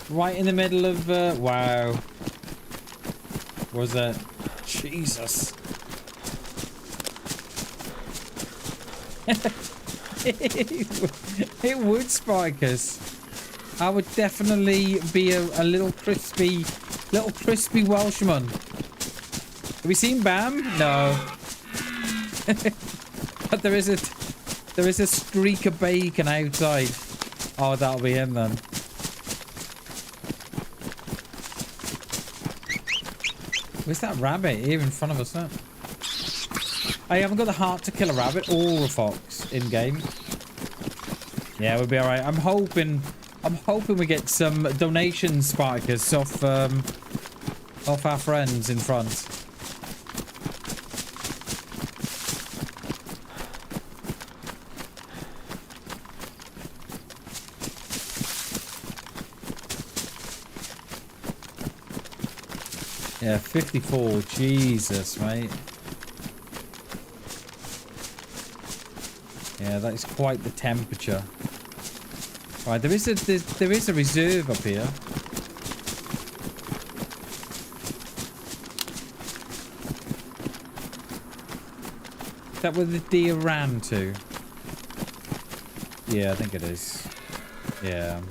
Right in the middle of wow. What was that? Jesus. It would spike us. I would definitely be a little crispy Welshman. Have we seen Bam? No. But there is a streak of bacon outside. Oh, that'll be him then. Where's that rabbit here in front of us? Huh? I haven't got the heart to kill a rabbit or a fox in game. Yeah, we'll be alright. I'm hoping we get some donation Spartacus off our friends in front. Yeah, 54. Jesus, mate. Yeah, that is quite the temperature. Right, there is a reserve up here. Is that where the deer ran to? Yeah, I think it is. Yeah.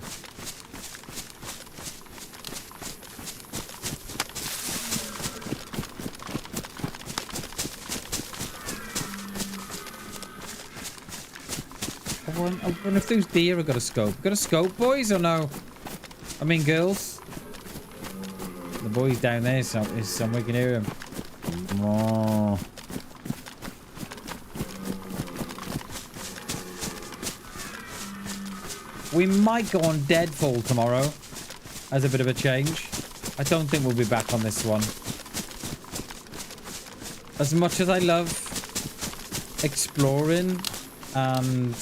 I wonder if those deer have got a scope. Got a scope, boys, or no? I mean, girls. The boys down there, somewhere we can hear him. Oh. We might go on Deadfall tomorrow. as a bit of a change. I don't think we'll be back on this one. As much as I love exploring and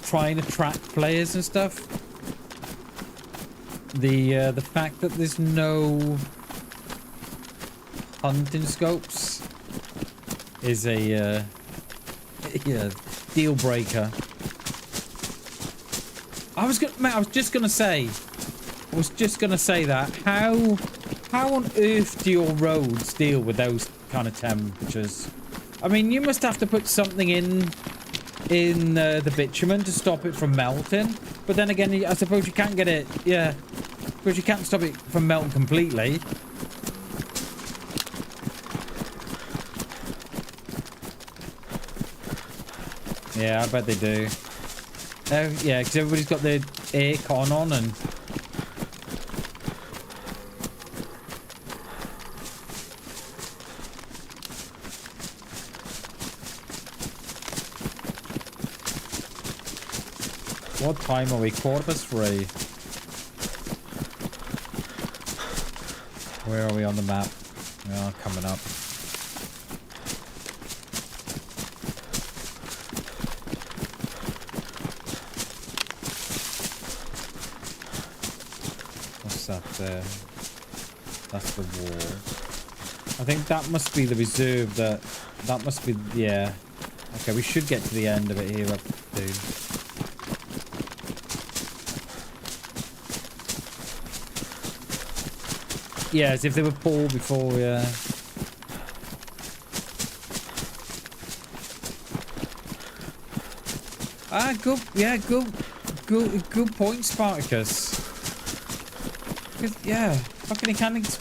trying to track players and stuff, the fact that there's no hunting scopes is a yeah, deal breaker. I was just gonna say that how on earth do your roads deal with those kind of temperatures? I mean, you must have to put something in the bitumen to stop it from melting. But then again, I suppose you can't get it. Yeah, because you can't stop it from melting completely. Yeah, I bet they do. Oh, yeah, because everybody's got their air con on and... What time are we? 3:15. Where are we on the map? Oh, coming up. What's that there? That's the wall. I think that must be the reserve that must be, yeah. Okay, we should get to the end of it here up, dude. Yeah, as if they were pulled before, yeah. Ah, good, yeah, good point, Spartacus. Yeah, fucking mechanics.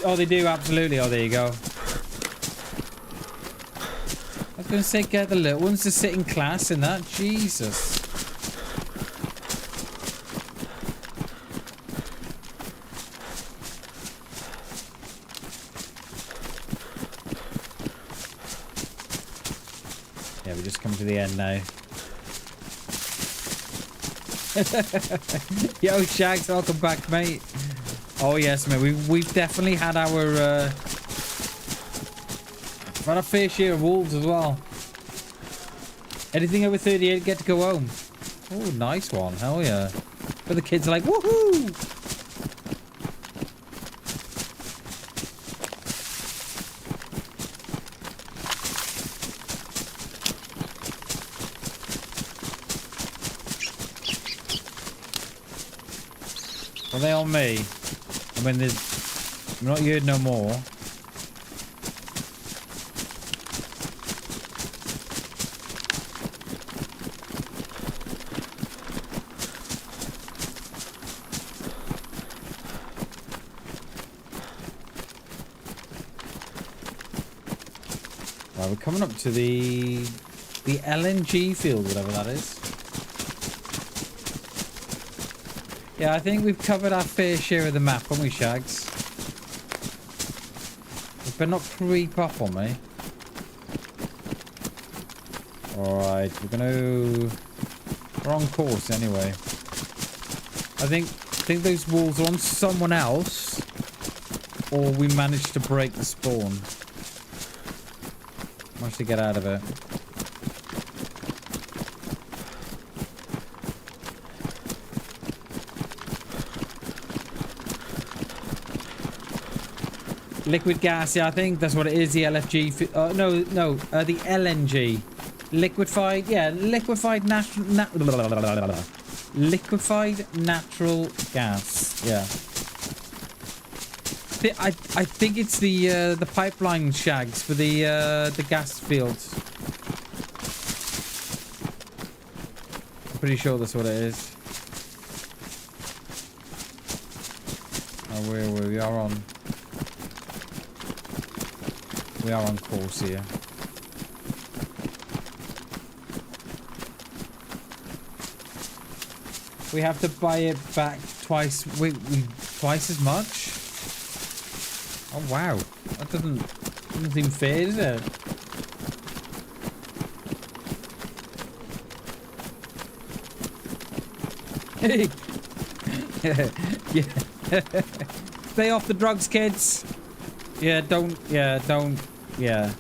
Oh, they do, absolutely. Oh, there you go. I was gonna say, get the little ones to sit in class in that. Jesus. Yeah, we're just coming to the end now. Yo, Shags, welcome back, mate. Oh yes, mate. We've definitely had our fair share of wolves as well. Anything over 38 get to go home. Oh, nice one. Hell yeah. But the kids are like, woohoo! Are they on me? I mean, I'm not heard no more. Right, we're coming up to the LNG field, whatever that is. Yeah, I think we've covered our fair share of the map, haven't we, Shags? You better not creep up on me. Alright, we're on course anyway. I think those wolves are on someone else, or we managed to break the spawn. Managed to get out of it. Liquid gas, yeah, I think that's what it is. The LFG. The LNG. Liquefied, yeah, liquefied natural gas. Yeah. I think it's the pipeline, Shags, for the gas fields. I'm pretty sure that's what it is. Oh, we are on. We are on course here. We have to buy it back twice. Twice as much? Oh wow, that doesn't seem fair, does it? Yeah. Stay off the drugs, kids. Yeah, don't. Yeah.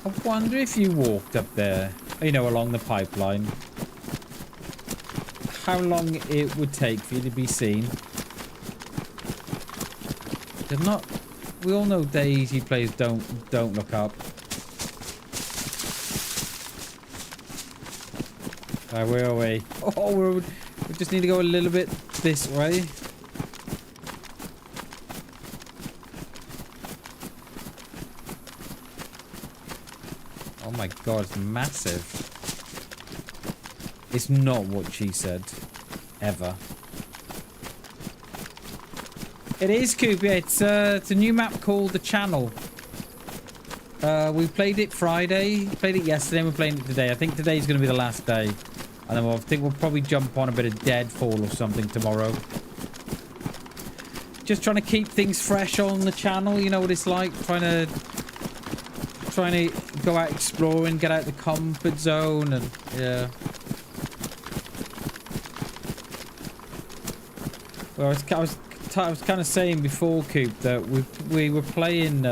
I wonder if you walked up there, you know, along the pipeline, how long it would take for you to be seen. They're not. We all know DayZ players don't look up. Right, where are we? Oh, we just need to go a little bit this way. Oh my god, it's massive. It's not what she said. Ever. It is, Coop. Yeah, it's a new map called The Channel. We played it Friday. Played it yesterday and we're playing it today. I think today's going to be the last day. And then I think we'll probably jump on a bit of Deadfall or something tomorrow. Just trying to keep things fresh on the channel. You know what it's like. Trying to go out exploring, get out the comfort zone, and yeah. Well, I was kind of saying before, Coop, that we were playing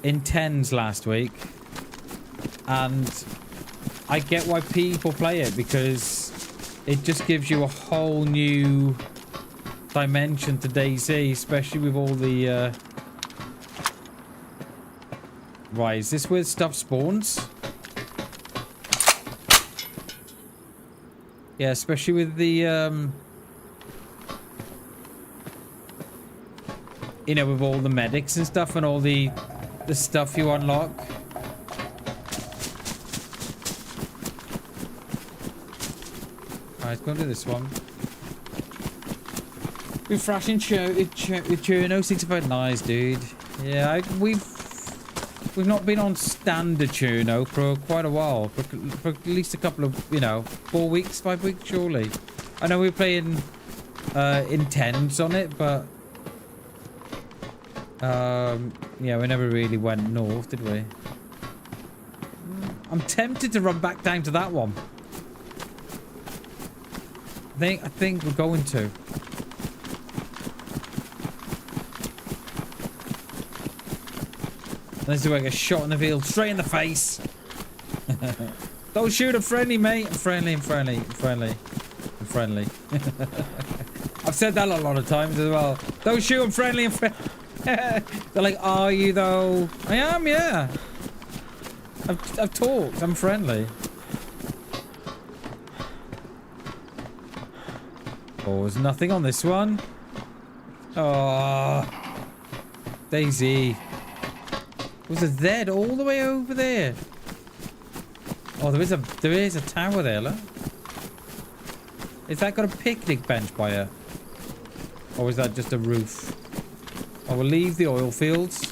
in tens last week, and I get why people play it, because it just gives you a whole new dimension to DayZ, especially with all the right, is this where stuff spawns? Yeah, especially with the you know, with all the medics and stuff and all the stuff you unlock. Alright, let's go do this one. We're flashing Cherno 65. Nice, dude. Yeah, we've not been on standard Cherno for quite a while. For at least a couple of, you know, 4 weeks, 5 weeks, surely. I know we were playing Intens on it, but yeah, we never really went north, did we? I'm tempted to run back down to that one. I think we're going to. Let's do like a shot in the field, straight in the face. Don't shoot, I'm friendly, mate. I'm friendly. I've said that a lot of times as well. Don't shoot, I'm friendly. They're like, are you though? I am, yeah. I've talked, I'm friendly. Oh, there's nothing on this one. Oh, DayZ. Was a Z all the way over there? Oh, there is a tower there, look. Is that got a picnic bench by it? Or is that just a roof? I will leave the oil fields.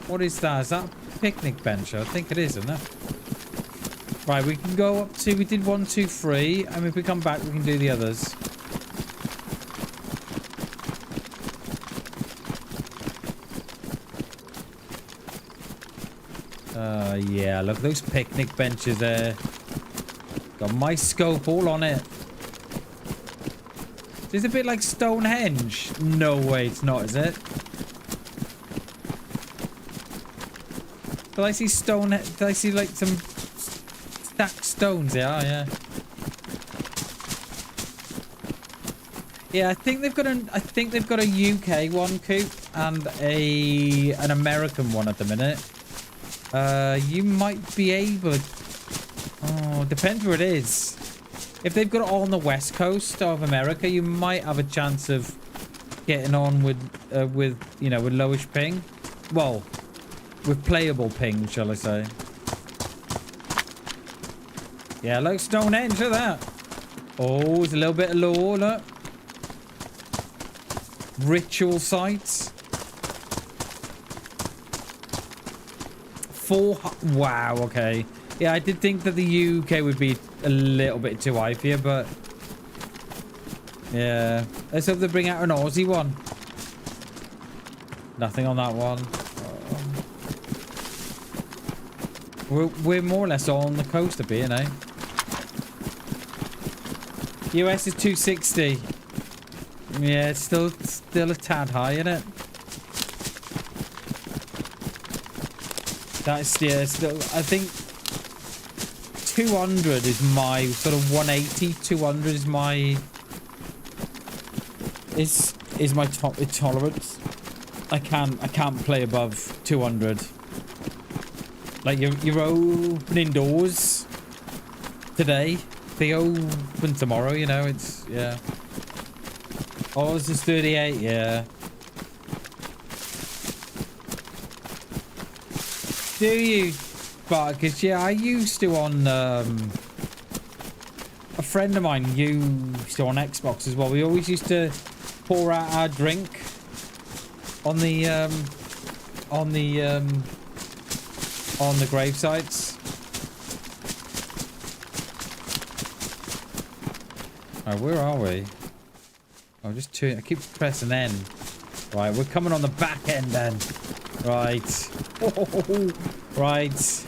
What is that? Is that a picnic bench? I think it is, isn't it? Right, we can go up to... We did 1, 2, 3. And if we come back, we can do the others. Yeah, look, those picnic benches there. Got my scope all on it. It's a bit like Stonehenge. No way it's not, is it? Did I see Did I see like some stacked stones? Yeah, yeah. Yeah, I think they've got a UK one, Coop, and an American one at the minute. You might be able... Oh, depends where it is. If they've got it all on the west coast of America, you might have a chance of getting on with you know, with lowish ping. Well, with playable ping, shall I say. Yeah, look, Stonehenge, look at that. Oh, there's a little bit of lore, look. Ritual sites. Wow, okay. Yeah, I did think that the UK would be a little bit too high for you, but... yeah. Let's hope they bring out an Aussie one. Nothing on that one. We're more or less all on the coast up here, eh? US is 260. Yeah, it's still a tad high, isn't it? That's, yeah, still, I think 200 is my sort of 180. 200 is my is my top tolerance. I can't play above 200. Like you're opening doors today. They open tomorrow, you know, it's, yeah. Oh, this is 38, yeah. Do you? Because, yeah, I used to on, a friend of mine used to on Xbox as well. We always used to pour out our drink on the grave sites. Oh, where are we? Oh, just two. I keep pressing N. Right, we're coming on the back end then. Right. Oh, right.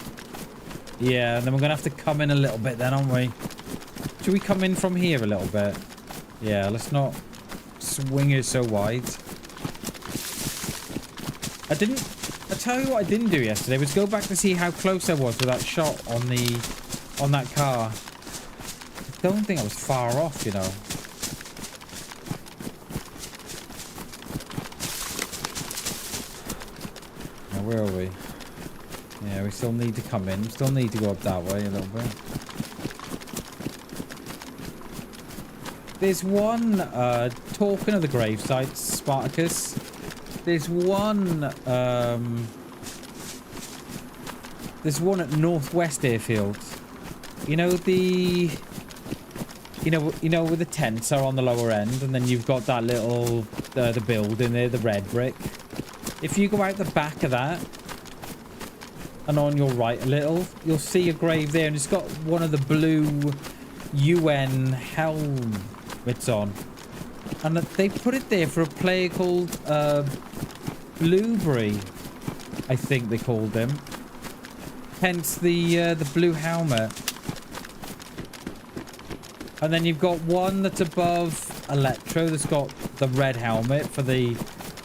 Yeah, and then we're gonna have to come in a little bit then, aren't we? Should we come in from here a little bit? Yeah, let's not swing it so wide. I tell you what I didn't do yesterday was go back to see how close I was with that shot on that car. I don't think I was far off, you know. Now, where are we? Yeah, we still need to come in. We still need to go up that way a little bit. There's one, talking of the grave sites, Spartacus. There's one at Northwest Airfield. You know the... You know where the tents are on the lower end, and then you've got that little, the building there, the red brick. If you go out the back of that, and on your right a little, you'll see a grave there, and it's got one of the blue UN helmets on. And they put it there for a player called Blueberry, I think they called them. Hence the blue helmet. And then you've got one that's above Electro that's got the red helmet for the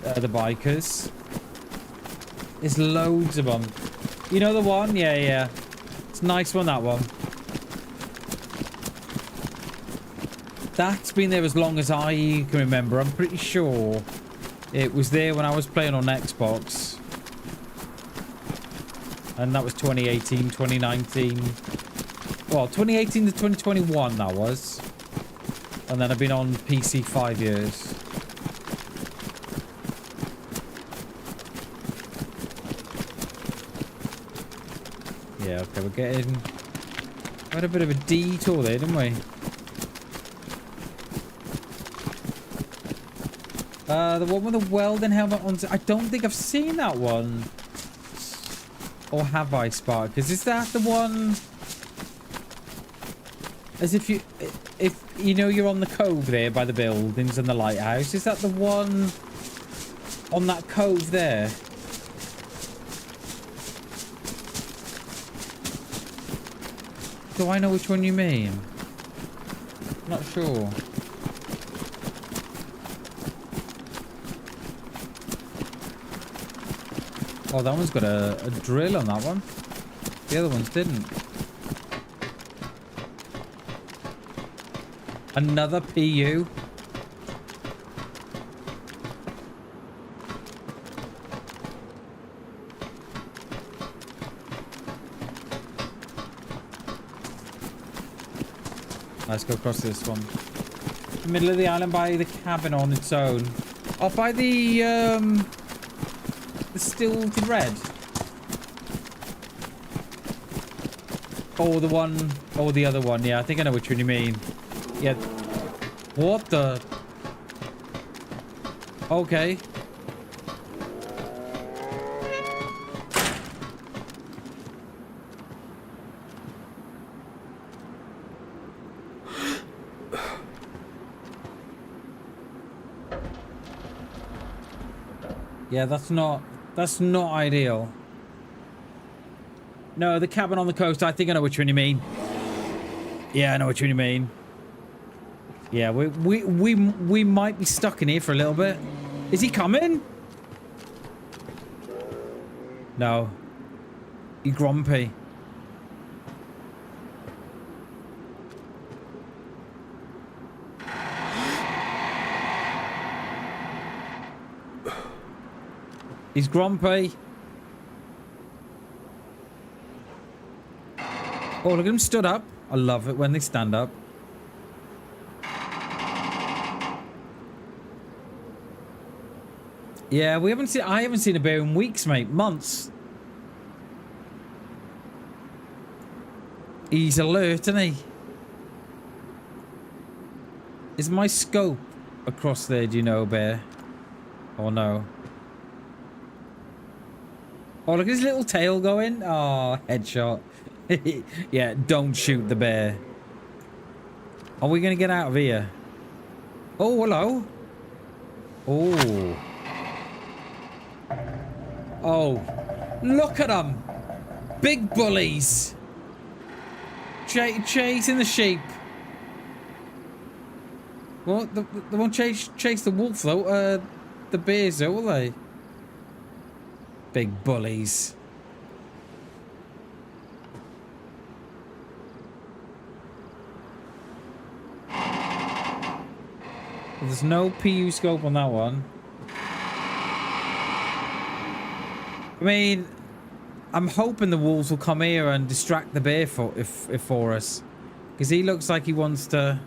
bikers. There's loads of them. You know the one? Yeah, yeah. It's a nice one, that one. That's been there as long as I can remember. I'm pretty sure it was there when I was playing on Xbox. And that was 2018, 2019. Well, 2018 to 2021 that was. And then I've been on PC 5 years. Yeah, okay, we're getting... We had a bit of a detour there, didn't we? The one with the welding helmet on... I don't think I've seen that one. Or have I, Sparkers? Is that the one... As if you know you're on the cove there by the buildings and the lighthouse. Is that the one on that cove there? Do I know which one you mean? Not sure. Oh, that one's got a drill on that one. The other ones didn't. Another PU. Let's go across this one. The middle of the island by the cabin on its own. Oh, by the stilted red. Oh, the one... Oh, the other one. Yeah, I think I know which one you mean. Yeah. What the... Okay. Yeah, that's not ideal. No, the cabin on the coast, I think I know which one you mean. Yeah, I know which one you mean. Yeah, we might be stuck in here for a little bit. Is he coming? No. He grumpy. He's grumpy. Oh, look at him stood up. I love it when they stand up. Yeah, I haven't seen a bear in weeks, mate. Months. He's alert, isn't he? Is my scope across there, do you know, bear? Or no? Oh, look at his little tail going. Oh, headshot. Yeah, don't shoot the bear. Are we going to get out of here? Oh, hello. Oh. Oh. Look at them. Big bullies. Chasing the sheep. What? They won't chase the wolf, though. The bears, though, will they? Big bullies. There's no PU scope on that one. I mean, I'm hoping the wolves will come here and distract the bear for us. Because he looks like he wants to...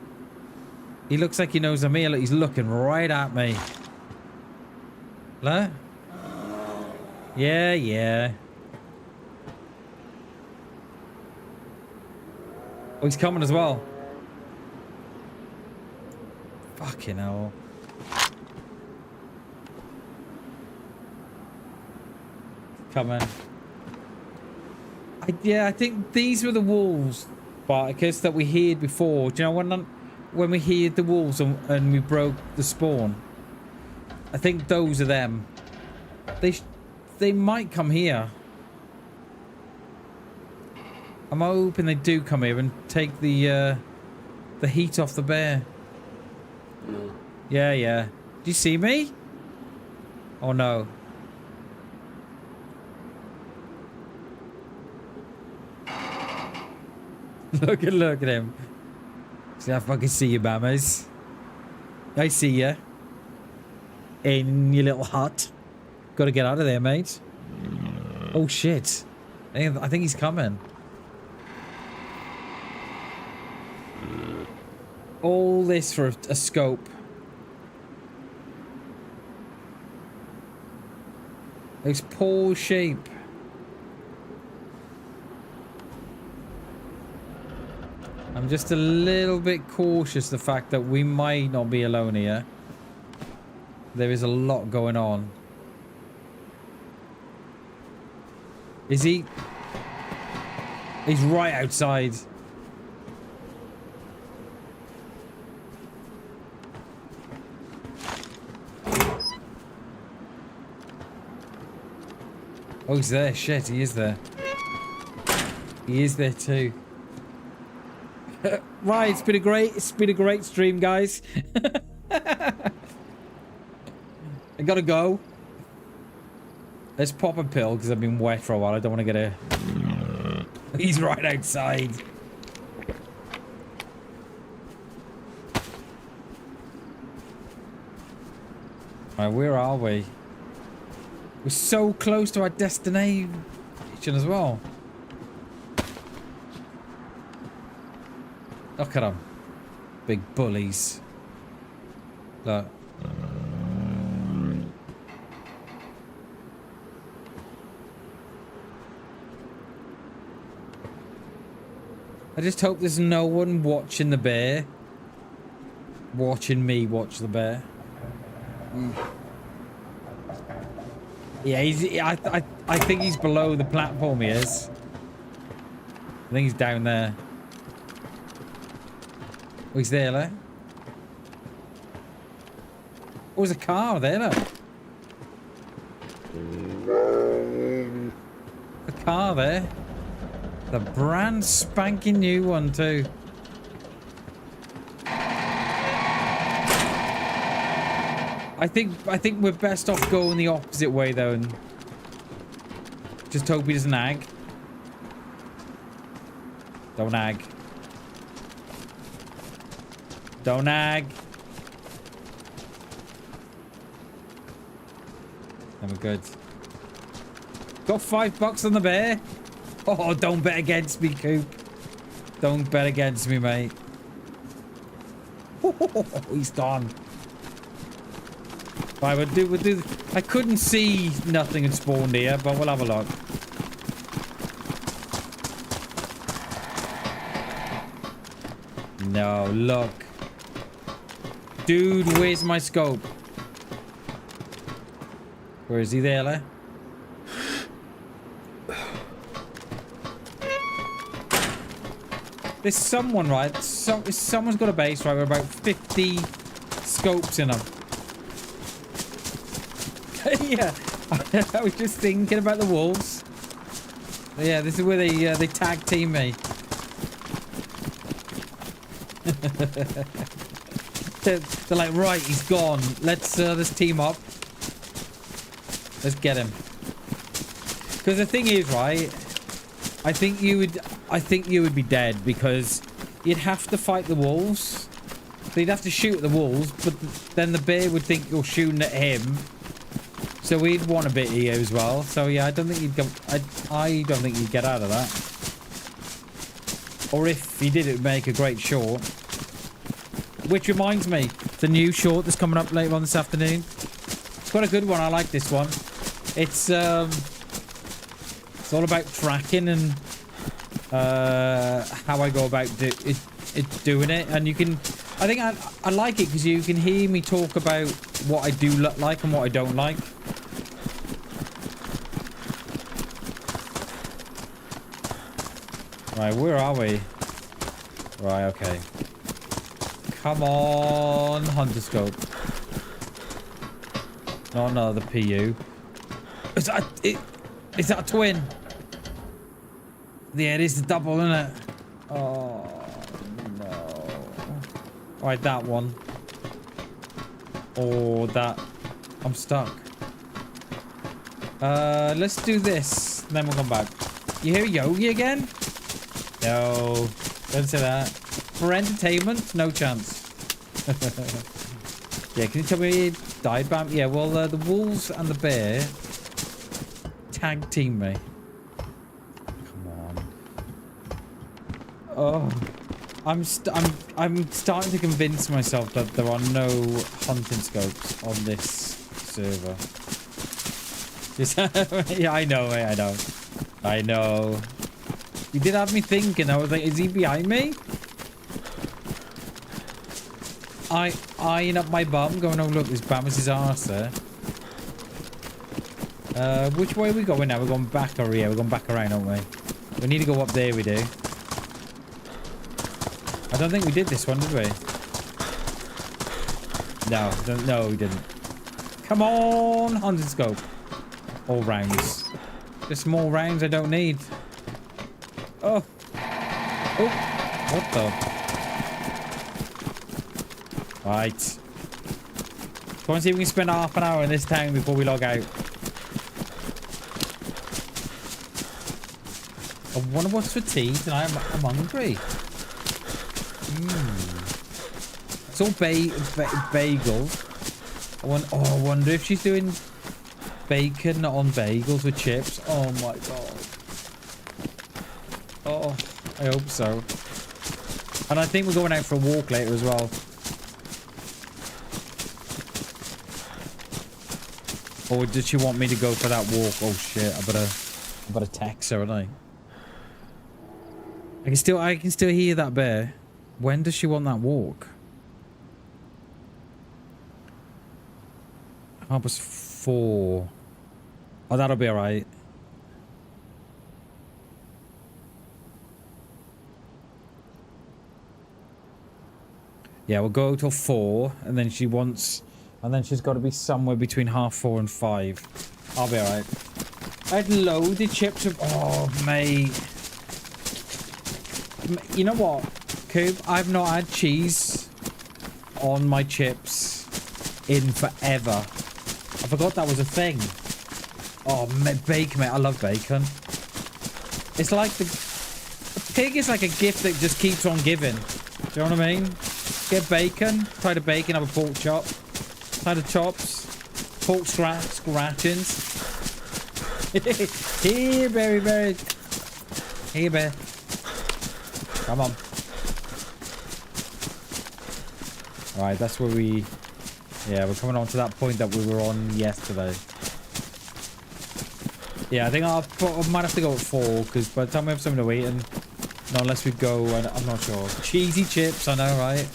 He looks like he knows I'm here. Look, he's looking right at me. Look. Yeah, yeah. Oh, he's coming as well. Fucking hell. Coming. Yeah, I think these were the wolves, Spartacus, that we heard before. Do you know when we heard the wolves and we broke the spawn? I think those are them. They might come here. I'm hoping they do come here and take the heat off the bear. No. Yeah, yeah. Do you see me? Oh no. Look at him. See, I fucking see you, Bammers. I see you. In your little hut. Gotta get out of there, mate. Oh shit. I think he's coming. All this for a scope. Those poor sheep. I'm just a little bit cautious the fact that we might not be alone here. There is a lot going on. Is he? He's right outside. Oh, he's there. Shit, he is there. He is there too. Right, it's been a great stream, guys. I gotta go. Let's pop a pill because I've been wet for a while. I don't want to get a... He's right outside. Right, where are we? We're so close to our destination as well. Look at them. Big bullies. Look. I just hope there's no one watching the bear. Watching me watch the bear. Yeah, I think he's below the platform, he is. I think he's down there. Oh, he's there, look. Oh, there's a car there, look. A car there. The brand spanking new one, too. I think we're best off going the opposite way, though, and just hope he doesn't ag. Don't ag. Don't ag. Then we're good. Got $5 on the bear. Oh, don't bet against me, Coop. Don't bet against me, mate. Oh, he's gone. Right, we'll do. I couldn't see nothing had spawned here, but we'll have a look. No, look. Dude, where's my scope? Where is he there, like? There's someone, right? Someone's got a base, right? We're about 50 scopes in them. Yeah, I was just thinking about the wolves. Yeah, this is where they tag team me. They're like, right, he's gone. Let's team up. Let's get him. Because the thing is, right? I think you would be dead because you'd have to fight the wolves. So you'd have to shoot at the wolves, but then the bear would think you're shooting at him. So we'd want a bit of you as well. So yeah, I don't think you'd go. I don't think you'd get out of that. Or if you did, it would make a great short. Which reminds me, the new short that's coming up later on this afternoon. It's got a good one. I like this one. It's all about tracking and how I go about doing it. And you can, I think I like it because you can hear me talk about what I do like and what I don't like. Right, where are we? Right, okay. Come on, Hunter Scope. No, another PU. Is that a twin? Yeah, it is the double, isn't it? Oh, no. Right, that one. Or that. I'm stuck. Let's do this. And then we'll come back. You hear Yogi again? No. Don't say that. For entertainment? No chance. Yeah, can you tell me he died, Bam? Yeah, well, the wolves and the bear tag team me. Come on. Oh. I'm starting to convince myself that there are no hunting scopes on this server. Yeah, I know, mate, I know. I know. You did have me thinking. I was like, is he behind me? Eyeing up my bum, going, oh look, there's Bam's arse there. Which way are we going now? We're going back, or yeah, we're going back around, aren't we? We need to go up there, we do. I don't think we did this one, did we? No, we didn't. Come on, 100 scope. All rounds. There's some more rounds I don't need. Oh. Oh. What the? Right. Go and see if we can spend half an hour in this town before we log out. I wonder what's for tea tonight. I'm hungry. It's all bagels. I wonder if she's doing bacon on bagels with chips. Oh my god. Oh, I hope so. And I think we're going out for a walk later as well. Or did she want me to go for that walk? Oh shit, I better text her, haven't I? I can still hear that bear. When does she want that walk? 4:30. Oh, that'll be alright. Yeah, we'll go till 4, and then she wants, and then she's got to be somewhere between 4:30 and 5. I'll be alright. I had loads of chips of, oh mate. You know what, Coop? I've not had cheese on my chips in forever. I forgot that was a thing. Oh, bacon, mate. I love bacon. It's like the pig is like a gift that just keeps on giving. Do you know what I mean? Get bacon. Try the bacon. Have a pork chop. Try the chops. Pork scratchings. Here, berry. Here, bear. Come on. Alright, that's where we... Yeah, we're coming on to that point that we were on yesterday. Yeah, I think I might have to go at 4, because by the time we have something to eat, and not unless we go, and I'm not sure. Cheesy chips, I know, right?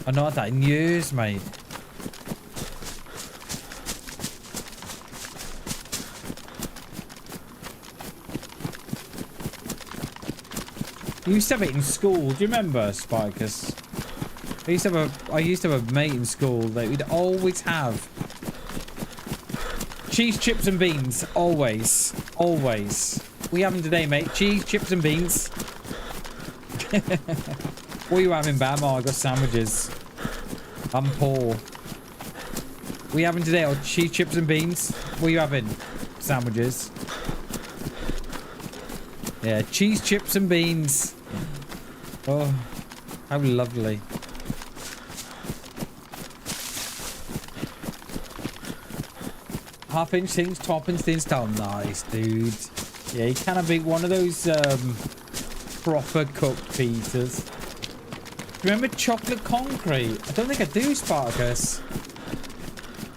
I've not had that in years, mate. You used to have it in school. Do you remember, Sparkus? I used to have a mate in school that we'd always have cheese, chips and beans. Always. We have them today, mate. Cheese, chips and beans. What are you having, Bam? Oh, I got sandwiches. I'm poor. We having today? Oh, cheese, chips and beans. What are you having? Sandwiches. Yeah, cheese, chips and beans. Oh, how lovely. Half-inch things, top-inch things. Oh, nice, dude. Yeah, you cannot be one of those proper cooked pizzas. Remember chocolate concrete? I don't think I do, Sparkus.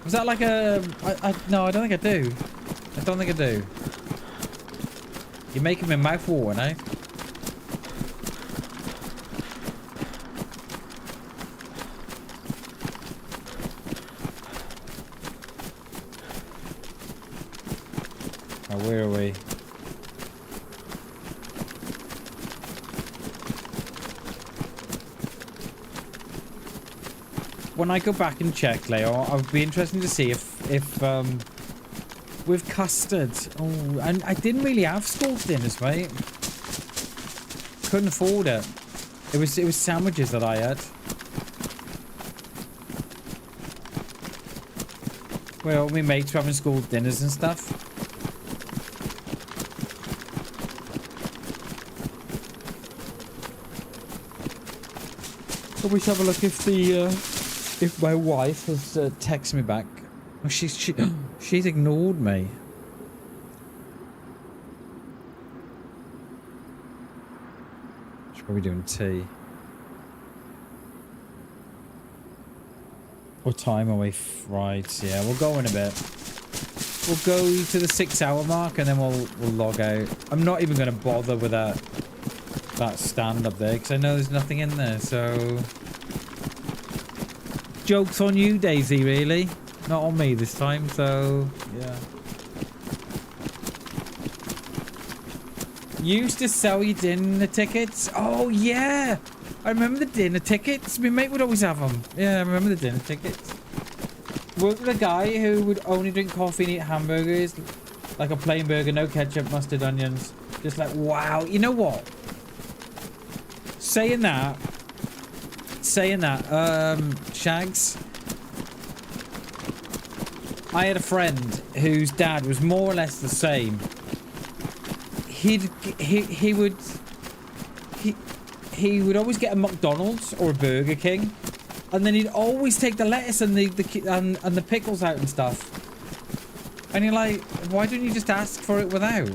Was that like a... No, I don't think I do. I don't think I do. You're making my mouth water now. Oh, where are we? When I go back and check, Leo, I would be interested to see if with custard. Oh, and I didn't really have school dinners, mate. Couldn't afford it. It was sandwiches that I had. Well, my mates were having school dinners and stuff. So we should have a look if my wife has texted me back. Oh, she's ignored me. She's probably doing tea. What time are we? Right, yeah, we'll go in a bit. We'll go to the 6-hour mark and then we'll log out. I'm not even going to bother with that stand up there because I know there's nothing in there. So joke's on you, DayZ, really. Not on me this time, so yeah. Used to sell you dinner tickets. Oh yeah, I remember the dinner tickets. My mate would always have them. Yeah, I remember the dinner tickets. Worked with a guy who would only drink coffee and eat hamburgers, like a plain burger, no ketchup, mustard, onions. Just like, wow. You know what? Saying that, Shags. I had a friend whose dad was more or less the same. He would always get a McDonald's or a Burger King, and then he'd always take the lettuce and the pickles out and stuff. And you're like, why don't you just ask for it without?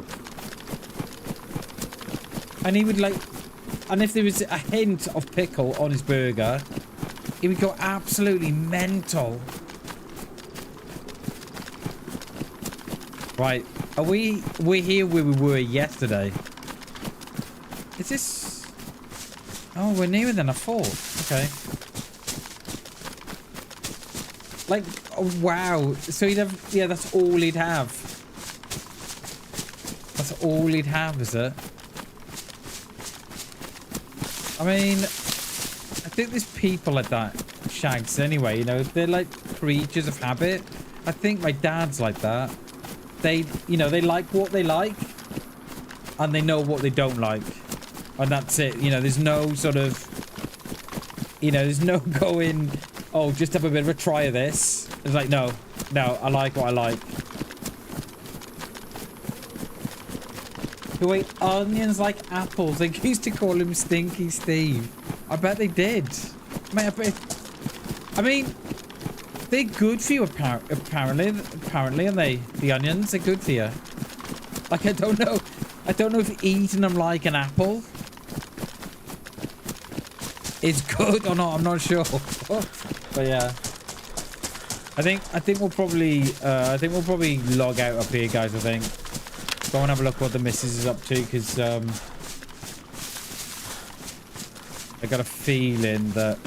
And he would like, and if there was a hint of pickle on his burger, he would go absolutely mental. Right, we're here where we were yesterday. Is this... Oh, we're nearer than I thought. Okay. Like, oh, wow. So he'd have... Yeah, that's all he'd have. That's all he'd have, is it? I mean... I think there's people like that. Shags, anyway, you know. They're like creatures of habit. I think my dad's like that. They, you know, they like what they like. And they know what they don't like. And that's it. You know, there's no sort of... You know, there's no going... Oh, just have a bit of a try of this. It's like, no. No, I like what I like. Who ate onions like apples. They used to call him Stinky Steve. I bet they did. I mean, they're good for you, apparently, aren't they? The onions are good for you. Like, I don't know if eating them like an apple is good or not. I'm not sure. But yeah, I think we'll probably log out up here, guys. I think go and have a look what the missus is up to, because I got a feeling that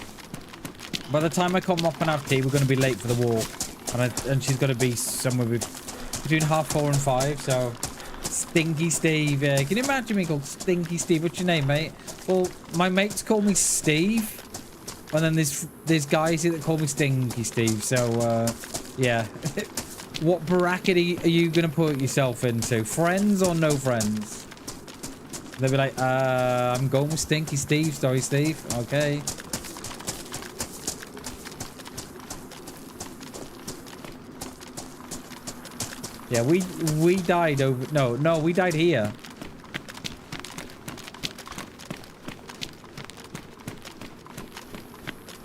by the time I come up and have tea, we're going to be late for the walk, and she's going to be somewhere between 4:30 and 5. So, Stinky Steve. Yeah, can you imagine me called Stinky Steve? What's your name, mate? Well, my mates call me Steve, and then there's guys here that call me Stinky Steve. So, yeah. What bracket are you going to put yourself into? Friends or no friends? They'll be like, I'm going with Stinky Steve. Sorry, Steve. Okay. Yeah, we died over... No, we died here.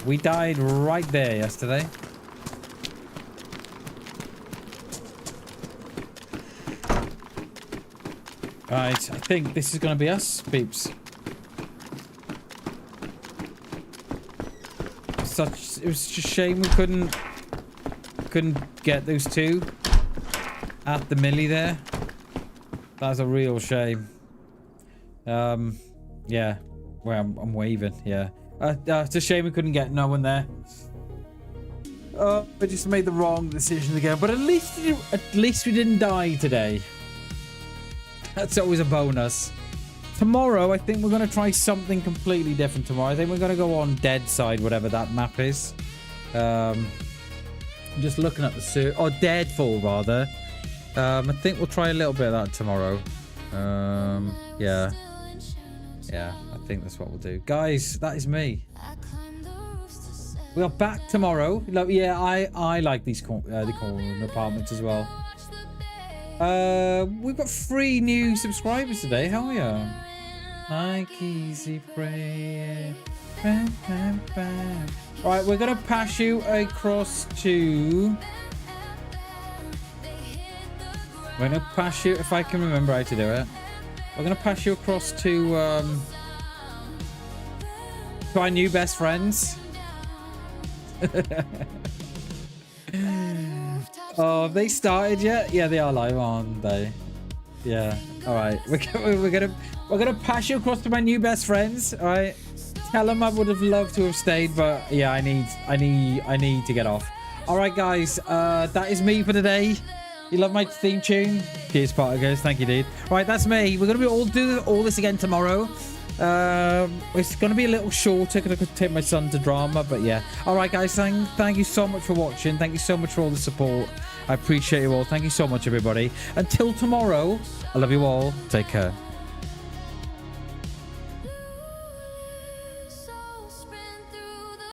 We died right there yesterday. Right, I think this is going to be us, peeps. It was just a shame we couldn't get those two at the millie there. That's a real shame. Yeah. Well, I'm waving. Yeah. It's a shame we couldn't get no one there. Oh, I just made the wrong decision again. But at least we didn't die today. That's always a bonus. Tomorrow, I think we're going to try something completely different tomorrow. I think we're going to go on Dead Side, whatever that map is. I'm just looking at the... Or Deadfall, rather. I think we'll try a little bit of that tomorrow. Yeah. Yeah, I think that's what we'll do. Guys, that is me. We are back tomorrow. Yeah, I like these the corner apartments as well. We've got 3 new subscribers today. Hell yeah. Like easy prayer. Bam, bam, bam. Alright, we're going to pass you across to... We're going to pass you, if I can remember how to do it. We're going to pass you across to our new best friends. Oh, have they started yet? Yeah, they are live, aren't they? Yeah. All right. We're gonna pass you across to my new best friends. All right. Tell them I would have loved to have stayed, but yeah, I need to get off. All right, guys. That is me for today. You love my theme tune? Cheers, Partigers. Thank you, dude. All right, that's me. We're gonna do all this again tomorrow. It's going to be a little shorter because I could take my son to drama, but yeah. All right, guys, thank you so much for watching. Thank you so much for all the support. I appreciate you all. Thank you so much, everybody. Until tomorrow, I love you all. Take care.